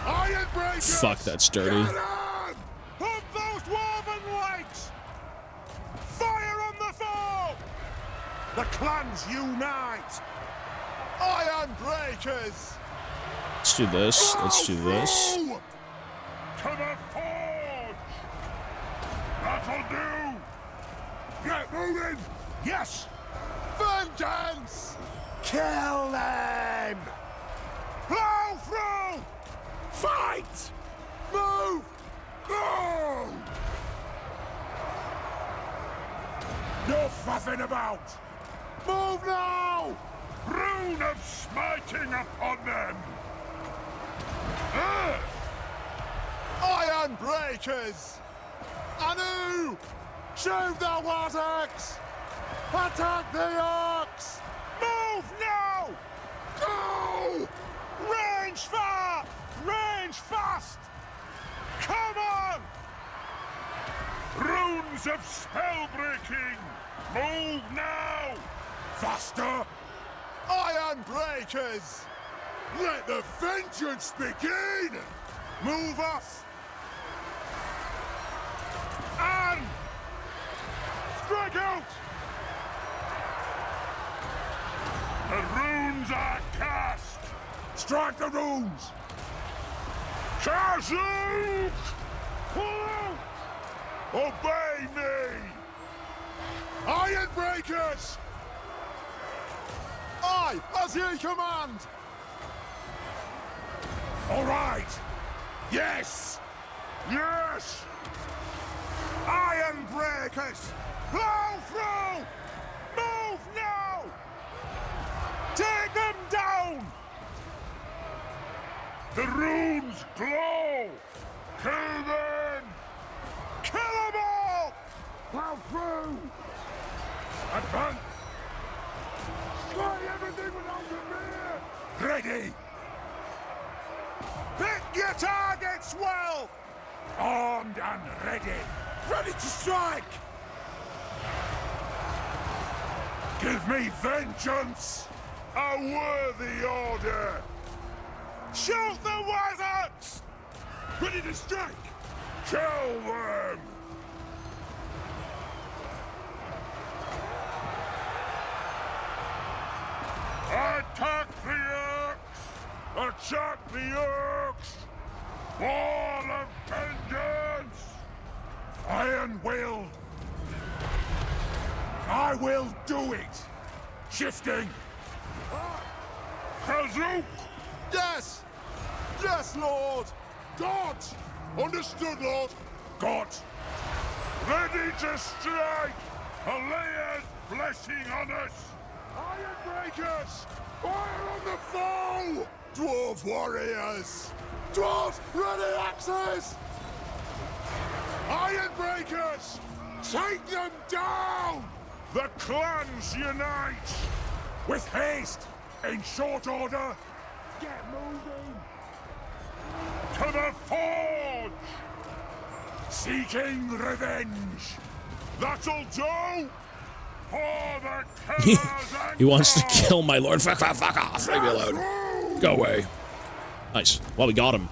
Iron breakers!
Fuck, that's dirty.
Get on! Of those woven legs! Fire on the foe! The clans unite! Iron breakers!
Let's do this. Let's do this.
To the forge! That'll do! Get moving! Yes! Vengeance! Kill them! Plow through! Fight! Move! Go! No faffing about! Move now! Rune of smiting upon them! Earth! Iron breakers! Anu! Shoot the Warthogs! Attack the Orcs! Move now! Go! Range far! Range fast! Come on! Runes of spellbreaking! Move now! Faster! Iron breakers! Let the vengeance begin! Move off! And strike out! The runes are cast! Strike the runes! Kazook! Pull out! Obey me! Iron breakers! Aye, as ye command! All right! Yes! Yes! Iron breakers! Plow through! Move now! Take them down! The runes glow! Kill them! Kill them all! Plow through! Advance! Try everything without the rear! Ready! Pick your targets well! Armed and ready! Ready to strike! Give me vengeance! A worthy order! Shoot the wizards! Ready to strike! Kill them! Attack the orcs! Attack the orcs! Ball of vengeance! Iron will! I will do it! Shifting! Kazook! Yes! Yes, Lord! Got! Understood, Lord! Got! Ready to strike! Alea's blessing on us! Iron breakers! Fire on the foe! Dwarf warriors! Dwarf ready axes! Iron breakers! Take them down! The clans unite! With haste! In short order! Get moving! To the forge! Seeking revenge! That'll do! For the killers and
He wants to kill my lord. Fuck off. Leave me alone. Go away. Nice. Well, we got him.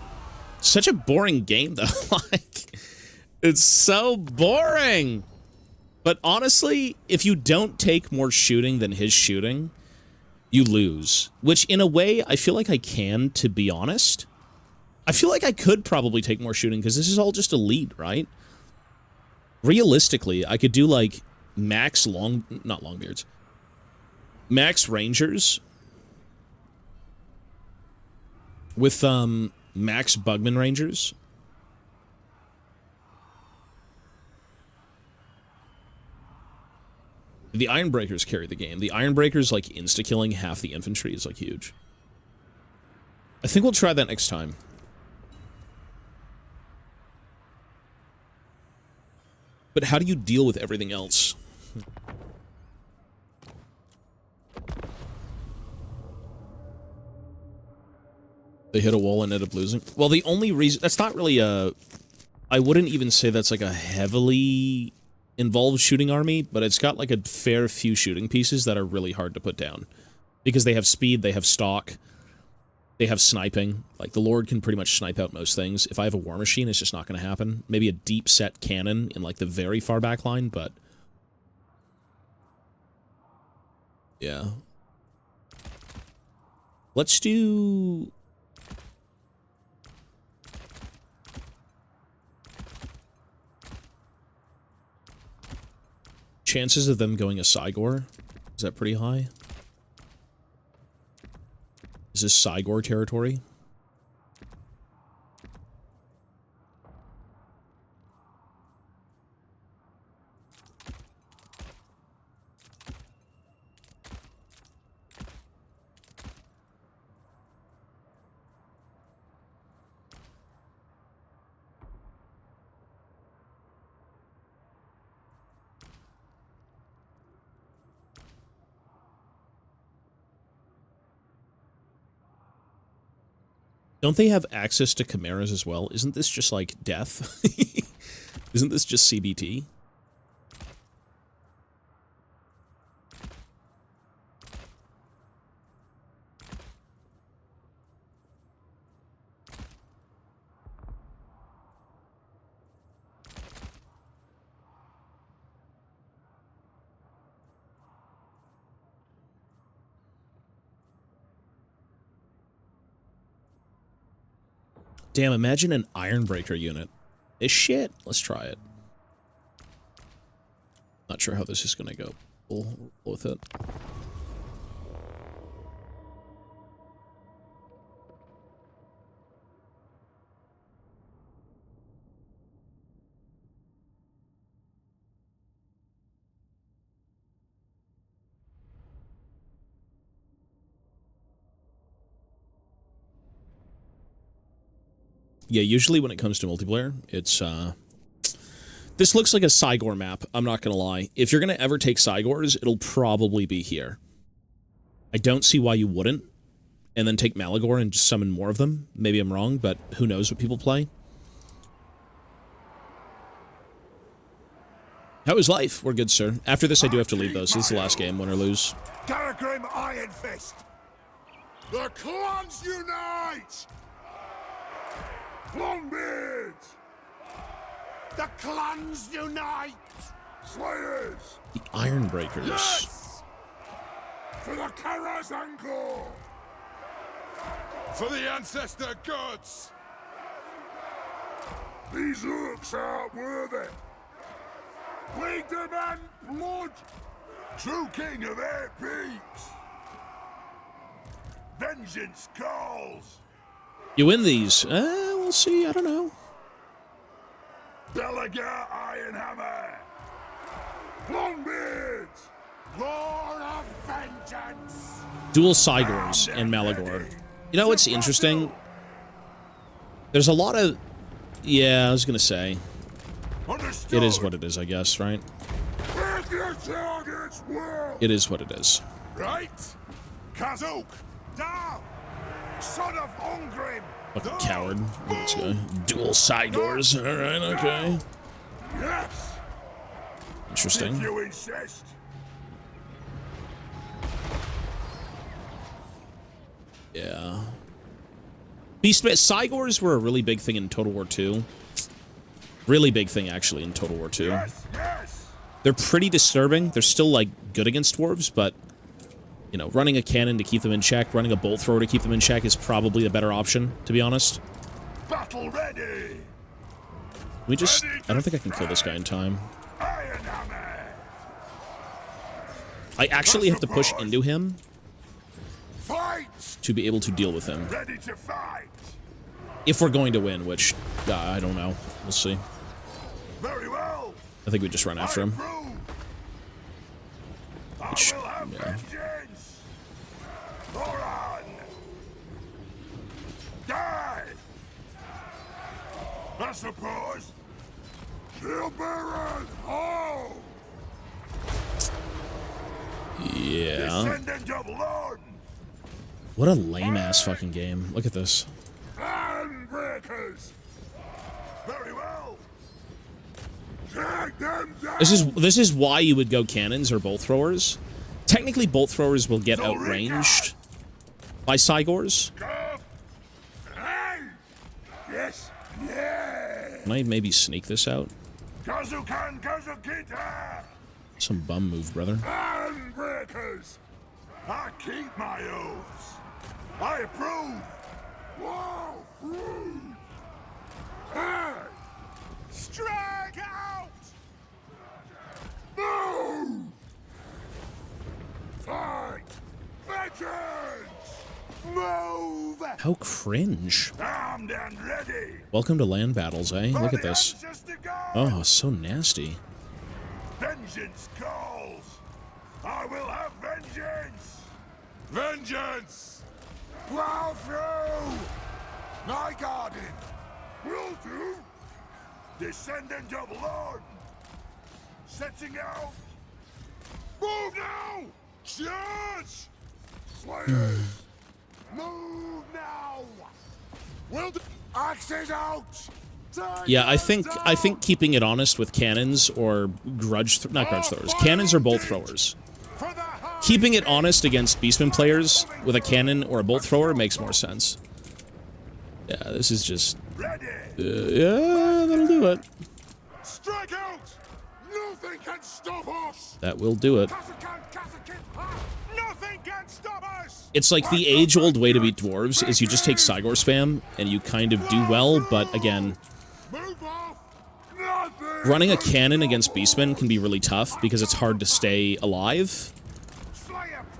Such a boring game, though. Like, it's so boring. But honestly, if you don't take more shooting than his shooting, you lose. Which, in a way, I feel like I can, to be honest. I feel like I could probably take more shooting, because this is all just elite, right? Realistically, I could do, like, max not longbeards. Max rangers with, max bugman rangers. The Ironbreakers carry the game. The Ironbreakers, like, insta-killing half the infantry is, like, huge. I think we'll try that next time. But how do you deal with everything else? They hit a wall and ended up losing. Well, the only reason... That's not really a... I wouldn't even say that's, like, a heavily involved shooting army, but it's got, like, a fair few shooting pieces that are really hard to put down. Because they have speed, they have stock, they have sniping. Like, the Lord can pretty much snipe out most things. If I have a war machine, it's just not going to happen. Maybe a deep-set cannon in, like, the very far back line, but... Yeah. Let's do... Chances of them going a Cygor? Is that pretty high? Is this Cygor territory? Don't they have access to chimeras as well? Isn't this just like death? Isn't this just CBT? Damn, imagine an Ironbreaker unit. This shit. Let's try it. Not sure how this is gonna go. We'll with it. Yeah, usually when it comes to multiplayer, it's, this looks like a Cygor map, I'm not gonna lie. If you're gonna ever take Cygors, it'll probably be here. I don't see why you wouldn't, and then take Malagor and just summon more of them. Maybe I'm wrong, but who knows what people play. How is life? We're good, sir. After this, I do have to leave, though, so this is the last game, win or lose.
Garagrim Iron Fist! The clans unite! Longbeards! The clans unite! Slayers!
The Ironbreakers.
Yes! For the Karazangor! For the ancestor gods! These orcs aren't worthy! We demand blood! True king of 8 peaks! Vengeance calls!
You win these. We'll see, I don't know.
Belagar Ironhammer! Longbeards! Roar of vengeance!
Dual Cygors and Malagor. You know what's interesting? There's a lot of... Yeah, I was gonna say.
Understood.
It is what it is, I guess, right?
Break your target's will!
It is what it is.
Right? Kazuk! Down! Son of Ungrim!
Fucking coward. Let's go. Dual Cygors. Alright, okay.
Yes!
Interesting.
If you insist.
Yeah. Cygors were a really big thing in Total War 2. Really big thing, actually, in Total War 2.
Yes, yes!
They're pretty disturbing. They're still, like, good against dwarves, but, you know, running a cannon to keep them in check, running a bolt thrower to keep them in check is probably the better option, to be honest.
Battle ready!
We just... I don't think I can kill this guy in time.
Ironhammer!
I actually have to push into him
Fight!
to be able to deal with him.
Ready to fight!
If we're going to win, which, I don't know. We'll see.
Very well!
I think we just run after him. Which,
I will have
yeah.
vengeance! Thoran! Die! I suppose. Shield Baron! Ho!
Yeah.
Descendant of Lord!
What a lame-ass fucking game. Look at this.
Handbreakers! Very well! Take them down!
This is why you would go cannons or bolt throwers. Technically, bolt throwers will get outranged by Cygors.
Hey! Yes! Yeah!
Can I maybe sneak this out?
Kazukan Kazukita!
Some bum move, brother.
Handbreakers! I keep my oaths! I approve! Whoa! Free! Hey! Strike out! Move! Fight! Vengeance! Move!
How cringe.
Armed and ready!
Welcome to land battles, eh? Look at this. Oh, so nasty.
Vengeance calls! I will have vengeance! Vengeance! Plow through! My garden! Will do! Descendant of Lord! Setting out! Move now! Charge! Slayers! Move now! Will do. Axes out.
Yeah, I think keeping it honest with cannons or not grudge throwers, cannons or bolt throwers. Keeping it honest against beastman players with a cannon or a bolt thrower makes more sense. Yeah, this is just. Yeah, that'll do it.
Strike out. Nothing can stop us.
That will do it.
Nothing can stop us.
It's like the age-old way to beat dwarves is you just take Cygor spam and you kind of do well, but again,
Move off. Nothing.
running a cannon against beastmen can be really tough because it's hard to stay alive.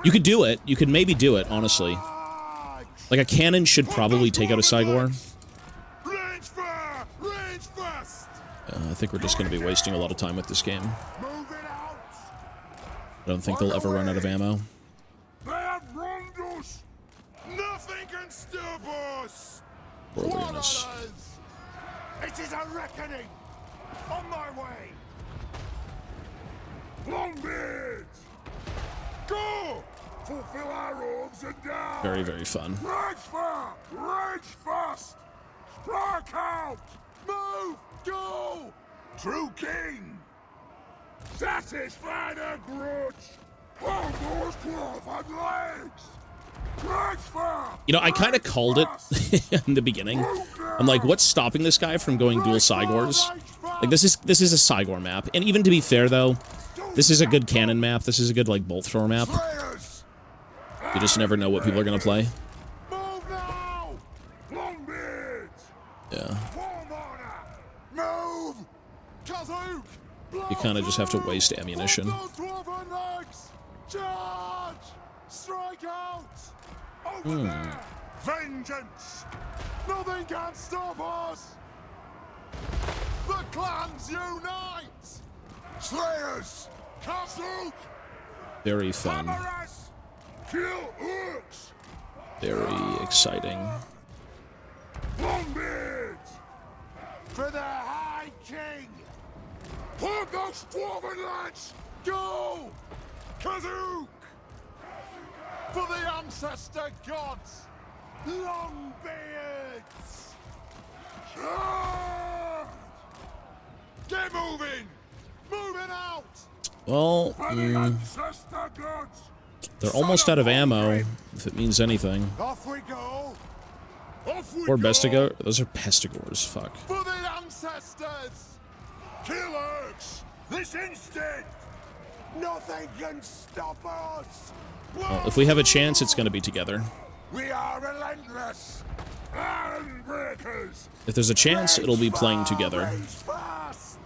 You could do it. You could maybe do it, honestly. Like, a cannon should probably take out a Cygor.
Range fire. Range fast.
I think we're just going to be wasting a lot of time with this game.
Move it out.
I don't think they'll ever run out of ammo.
They have wronged us. Nothing can stop us.
Worldliness.
It is a reckoning. On my way. Longbeards. Go. Fulfill our oaths and die.
Very, very fun.
Rage fire. Rage fast. Strike out. Move. Go. True king. Satisfy the grudge. Hold those cloth and legs. Rage fire.
You know, I kind of called it in the beginning. I'm like, what's stopping this guy from going dual Cygors? Like, this is a Cygor map. And even to be fair, though, this is a good cannon map. This is a good, like, bolt thrower map. You just never know what people are going to play.
Move now. Longbeards.
Yeah.
Move. Kazook.
You kind of just have to waste ammunition.
Charge. Strike out. Over there. Vengeance. Nothing can stop us. The clans unite. Slayers. Kazook.
Very fun.
Amaras. Kill orcs.
Very exciting.
Longbeards. For the High King. Put those dwarven lads. Go. Kazook. For the ancestor gods. Longbeards. Charge. Get moving. Moving out.
Well,
For the ancestor gods.
they're almost out of ammo, if it means anything.
Off we go. Off we
Or
go.
Bestigor. Those are Pestigors, fuck.
For the ancestors. Kill orcs. This instant. Nothing can stop us.
Well, if we have a chance, it's going to be together.
We are relentless. Iron breakers.
If there's a chance, it'll be playing together.
Rage fast.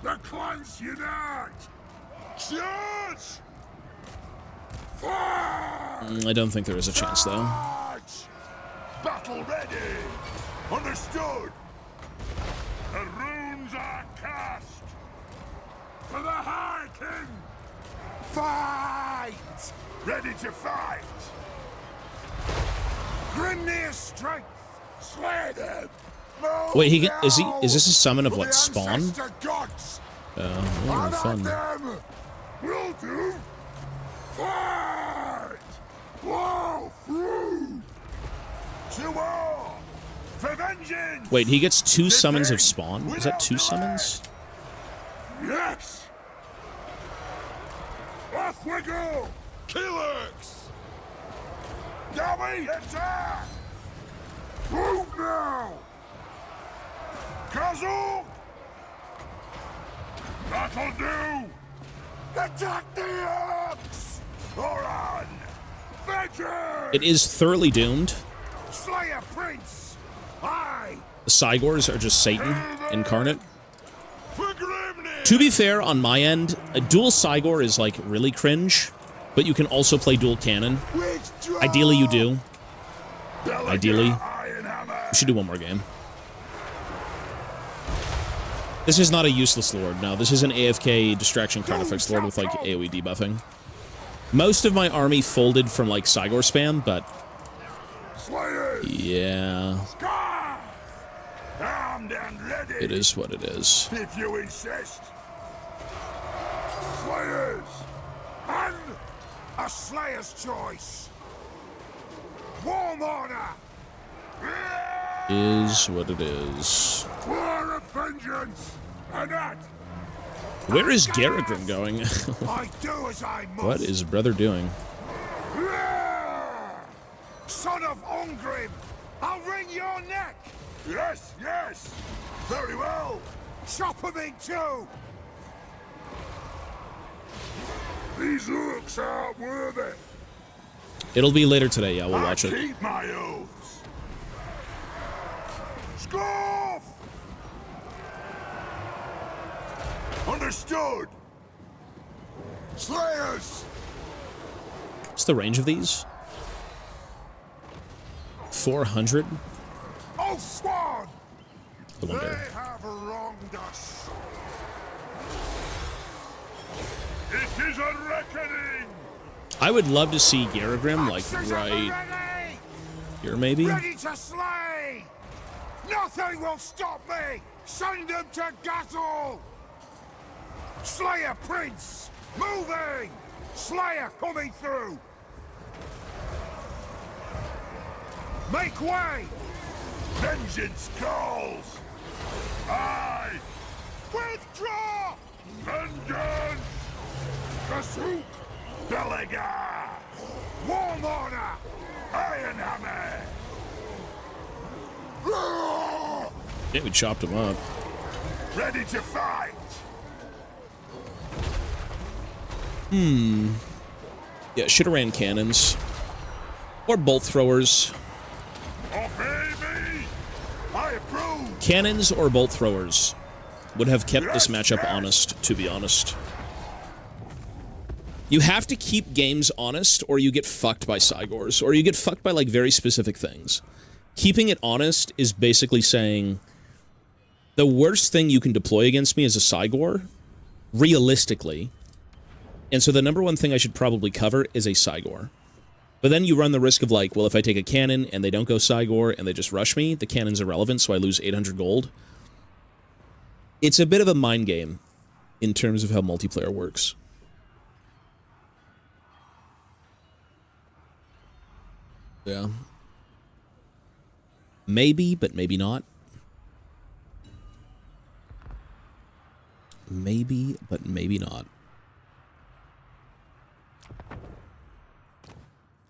The clans unite. Charge. Fire.
I don't think there is a chance, though.
Charge. Battle ready. Understood. The runes are cast. For the High King. Fight. Ready to fight. Grimnir strength. Slay them. Move
Wait,
now.
is this a summon of,
For
like,
the
spawn?
ancestor gods.
Oh, fun.
Them. Will do. Fight. Blow through. To all. For vengeance.
Wait, he gets 2 summons of spawn? Is that 2 summons?
Yes. Off we go. Killers. Dummy, attack. Move now. Kazook. That'll do. Attack the orcs. Oran. Vengeance.
It is thoroughly doomed.
Slayer Prince. Aye.
The Cygors are just Satan incarnate.
For Grimnir.
To be fair, on my end, a dual Cygor is, like, really cringe, but you can also play dual cannon. Ideally, you do. Ideally. We should do one more game. This is not a useless lord, no. This is an AFK distraction card effects lord with, like, AoE debuffing. Most of my army folded from, like, Cygor spam, but... yeah.
Armed and ready.
It is what it is.
If you insist. Slayers. And a Slayer's choice. Warm order.
Is what it is.
War of vengeance! And that!
Where is Garrigan going?
I do as I must!
What is brother doing?
Son of Ongrim! I'll wring your neck! Yes, yes! Very well! Chop him in two! These looks aren't worthy!
It'll be later today, yeah, we'll watch it.
I keep my oaths! Scoff! Understood! Slayers!
What's the range of these? 400?
Oh, swan!
I wonder.
They have wronged us. It is a reckoning!
I would love to see Garrigan, like,
Axes
right
ready!
here, maybe?
Ready to slay! Nothing will stop me! Send them to battle! Slayer Prince! Moving! Slayer coming through! Make way! Vengeance calls! Aye! Withdraw! Vengeance! Kasuk! Belaga! Warmourner! Ironhammer!
Yeah, we chopped him up.
Ready to fight!
Yeah, should've ran cannons. Or bolt throwers.
Obey me! I approve!
Cannons or bolt throwers would have kept this matchup honest, to be honest. You have to keep games honest, or you get fucked by Cygors, or you get fucked by, like, very specific things. Keeping it honest is basically saying, the worst thing you can deploy against me is a Cygor, realistically. And so the number one thing I should probably cover is a Cygor. But then you run the risk of, like, well, if I take a cannon and they don't go Cygor and they just rush me, the cannon's irrelevant, so I lose 800 gold. It's a bit of a mind game in terms of how multiplayer works. Yeah. Maybe, but maybe not. Maybe, but maybe not.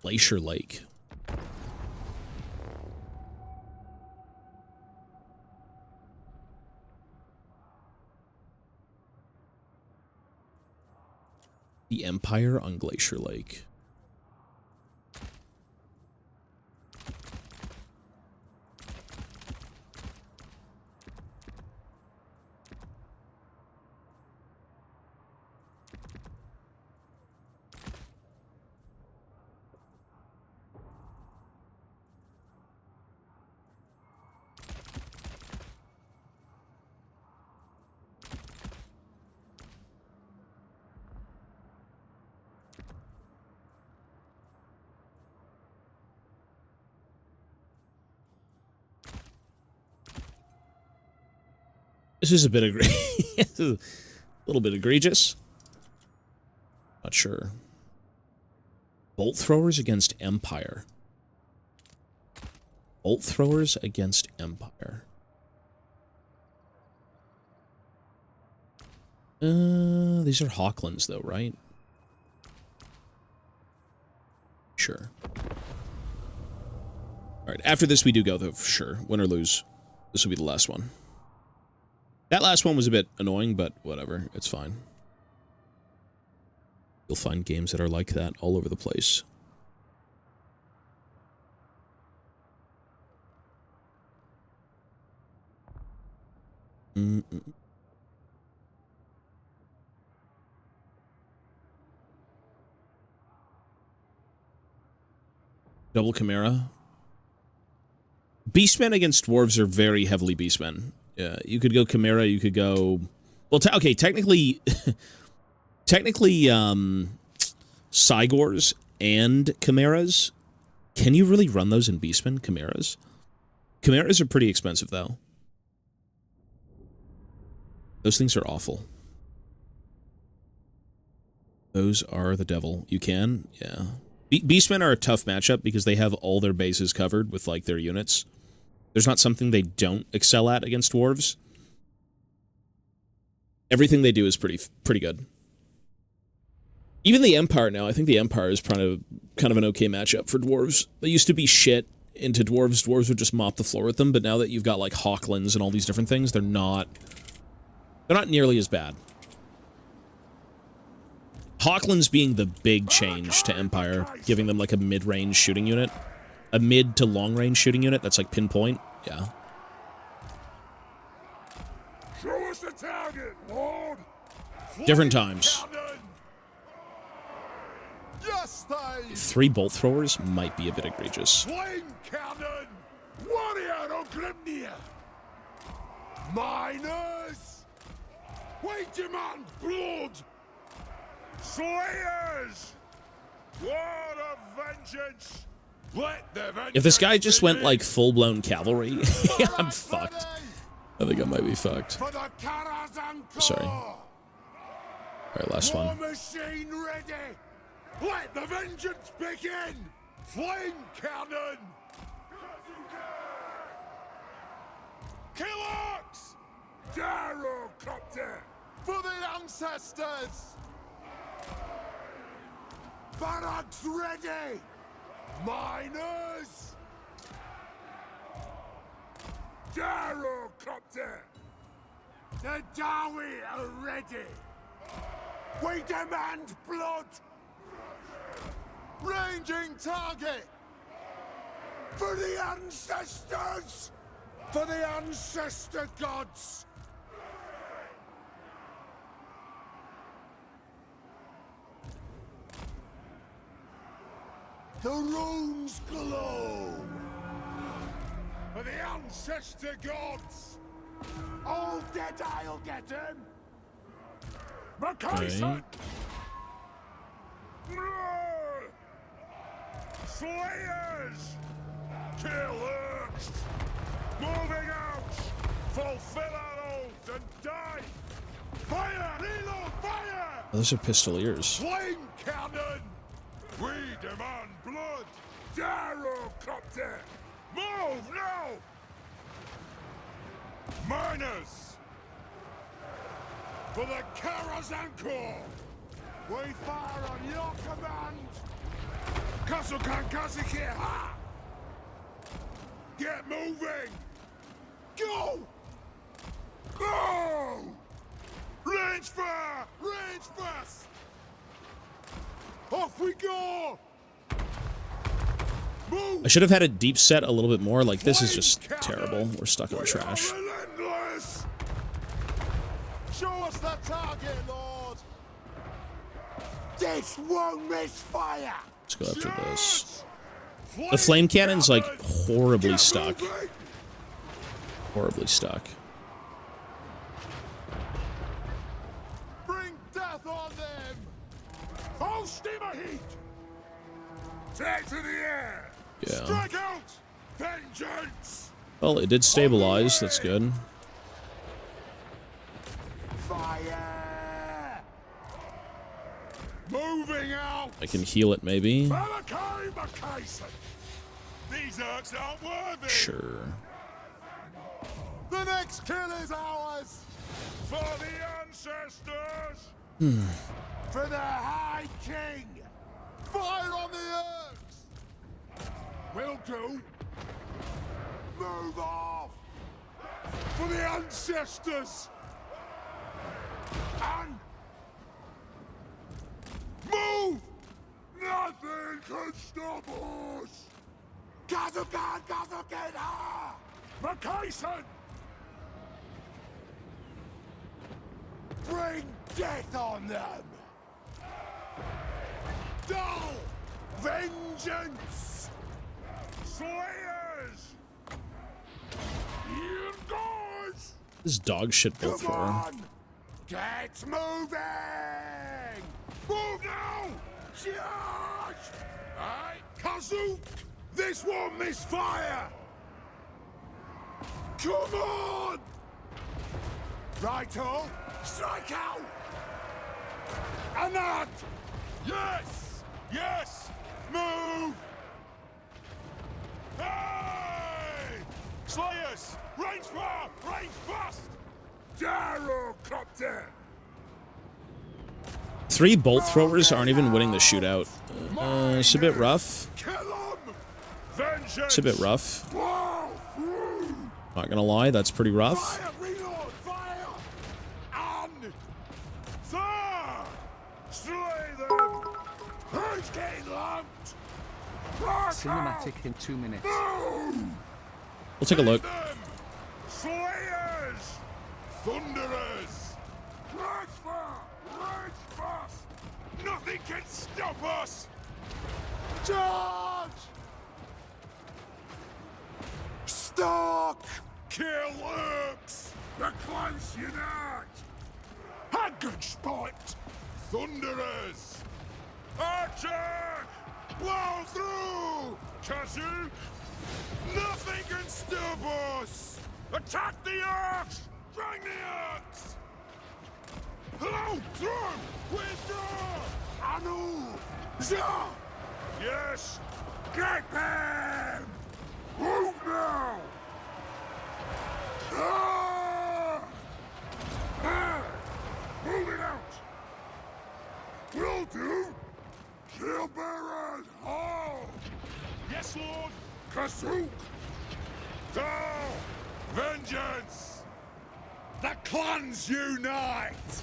Glacier Lake. The Empire on Glacier Lake. This is a bit a little bit egregious. Not sure. Bolt throwers against Empire. Bolt throwers against Empire. These are Hawklands though, right? Sure. Alright, after this we do go though, for sure. Win or lose. This will be the last one. That last one was a bit annoying, but whatever. It's fine. You'll find games that are like that all over the place. Double Chimera. Beastmen against dwarves are very heavily beastmen. Yeah, you could go Chimera, you could go... Well, okay, technically... technically, Cygors and Chimeras, can you really run those in Beastmen, Chimeras? Chimeras are pretty expensive, though. Those things are awful. Those are the devil. You can? Yeah. Beastmen are a tough matchup because they have all their bases covered with, like, their units. There's not something they don't excel at against dwarves. Everything they do is pretty good. Even the Empire now, I think the Empire is kind of an okay matchup for dwarves. They used to be shit into dwarves. Dwarves would just mop the floor with them, but now that you've got like Hawklands and all these different things, they're not nearly as bad. Hawklands being the big change to Empire, giving them like a mid-range shooting unit. A mid to long-range shooting unit that's like pinpoint. Yeah.
Show us the target, Lord.
Different times.
Yes, they.
3 bolt throwers might be a bit egregious.
Flame cannon. Warrior on Grimnir. Miners. We demand blood. Slayers. Word of vengeance. Let the vengeance
If this guy just went
begin.
like full-blown cavalry, I'm fucked. I think I might be fucked.
For the Karazhan
Sorry.
Corps.
Alright, last
War
one.
machine ready. Let the vengeance begin. Flame cannon. Killocks. Gyrocopter. For the ancestors. Barracks ready. Miners. Gyrocopter. The Dawi are ready. We demand blood. Ranging target. For the ancestors. For the ancestor gods. The runes glow. For the ancestor gods. All dead, I'll get him. Macason. Slayers. Killers. Moving out. Fulfill our oath and die. Fire. Reload. Fire.
Oh, those are pistoliers.
Flame cannon! We demand blood! Gyrocopter! Move now! Miners! For the Karazhan Corps! We fire on your command! Kasukan Kasiki, ha! Get moving! Go! Go! Range fire! Range fast! Off we go! Move!
I should have had a deep set a little bit more. Like, this is just terrible. We're stuck in the trash.
Relentless! Show us the target, Lord! This won't miss fire!
Let's go after this. The flame cannon's like horribly stuck. Horribly stuck.
Bring death on them! Full steamer heat! Take to the air!
Yeah.
Strike out! Vengeance!
Well, it did stabilize. That's good.
Fire! Moving out!
I can heal it, maybe.
Malachi Macason! These orcs aren't worthy!
Sure.
The next kill is ours! For the ancestors! For the High King! Fire on the orcs! Will do! Move off! For the ancestors! And... Move! Nothing can stop us! Kazukan, Kazukan, ah! Macason! Bring death on them! Dull! Vengeance! Slayers! You guys!
This dog shit bolt
Come
thrower.
on! Get moving! Move now! Charge! Aye, Kazook! This won't miss fire! Come on! Righto! Strike out! And that! Yes! Yes! Move! Hey! Slayers! Range fire! Range fast! Gyrocopter!
3 bolt throwers aren't even winning the shootout. It's a bit rough.
Kill 'em! Vengeance!
It's a bit rough. Not gonna lie, that's pretty rough.
Fire! Reload! Fire! And... Fire! Slay them! Who's getting lumped?
Cinematic in 2 minutes.
We'll take a look.
Them! Slayers! Thunderers! Rage fire! Rage fast! Nothing can stop us! Charge! Stalk! Kill orcs! The clans unite! Hagenspite! Thunderers! Archer! Blow through! Kazoo! Nothing can stop us! Attack the orcs! Bring the orcs! Hello! Through! Withdraw! Anu! Zah! Yes! Get them! Move now! Ah! Ah! Move it out! Will do! Shield-bearers, haul! Yes, Lord! Kasuk! Thou! Vengeance! The clans unite!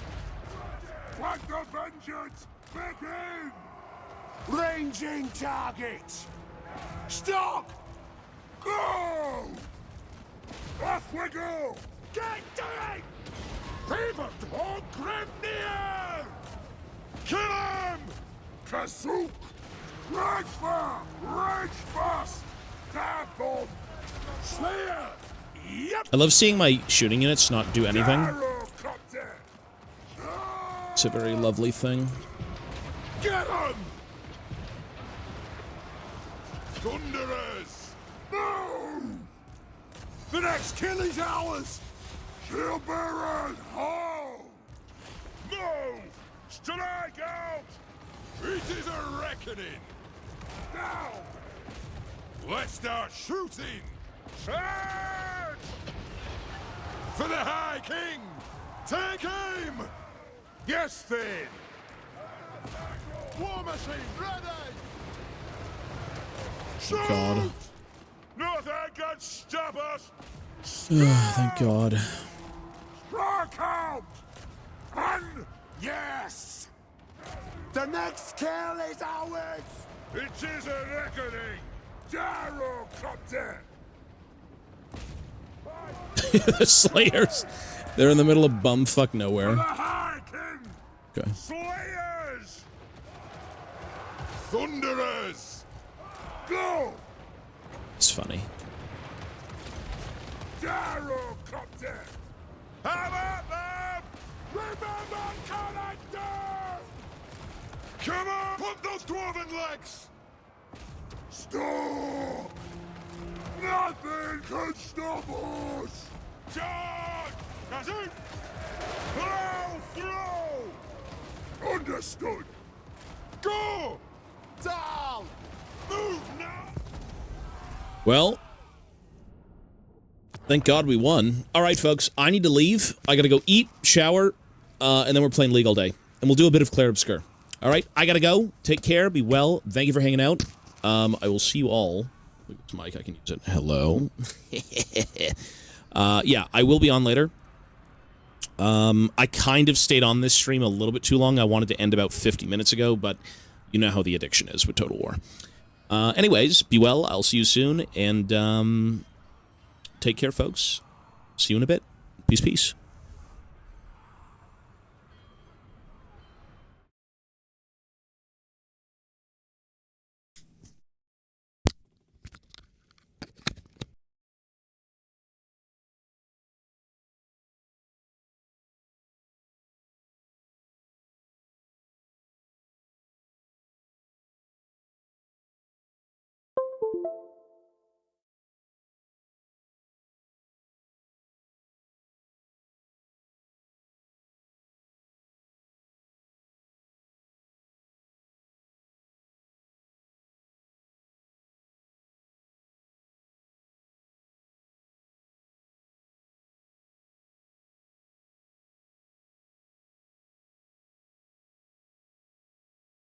Let the vengeance begin! Ranging target! Stock! Go! Off we go! Get down! Pivot or Grimnir! Kill him! Kasuk! Rage fire! Rage fast! Dive bomb! Slayer! Yep!
I love seeing my shooting units not do anything.
Gyrocopter!
It's a very lovely thing.
Get him! Thunderers! No! The next kill is ours! Shield bearers, haul! No! Strike out! It is a reckoning! Now! Let's start shooting! Charge! For the High King! Take aim! Yes, then! War machine ready! Shoot!
God.
Nothing can stop us!
Thank God.
Strike out! And yes! The next kill is ours! It is a reckoning! Gyrocopter!
The Slayers. They're in the middle of bumfuck
The
nowhere.
High King!
Okay.
Slayers! Thunderers! Go!
It's funny.
Gyrocopter! How about them? Remember Connector! Come on! Put those dwarven legs! Stop! Nothing can stop us! Charge! Kazoo! Blow through! Understood! Go! Down! Move now!
Well, thank God we won. All right, folks, I need to leave. I gotta go eat, shower, and then we're playing League all day. And we'll do a bit of Clair Obscur. All right, I gotta go. Take care. Be well. Thank you for hanging out. I will see you all. Look at this mic. I can use it. Hello. Yeah, I will be on later. I kind of stayed on this stream a little bit too long. I wanted to end about 50 minutes ago, but you know how the addiction is with Total War. Anyways, be well. I'll see you soon, and take care, folks. See you in a bit. Peace, peace.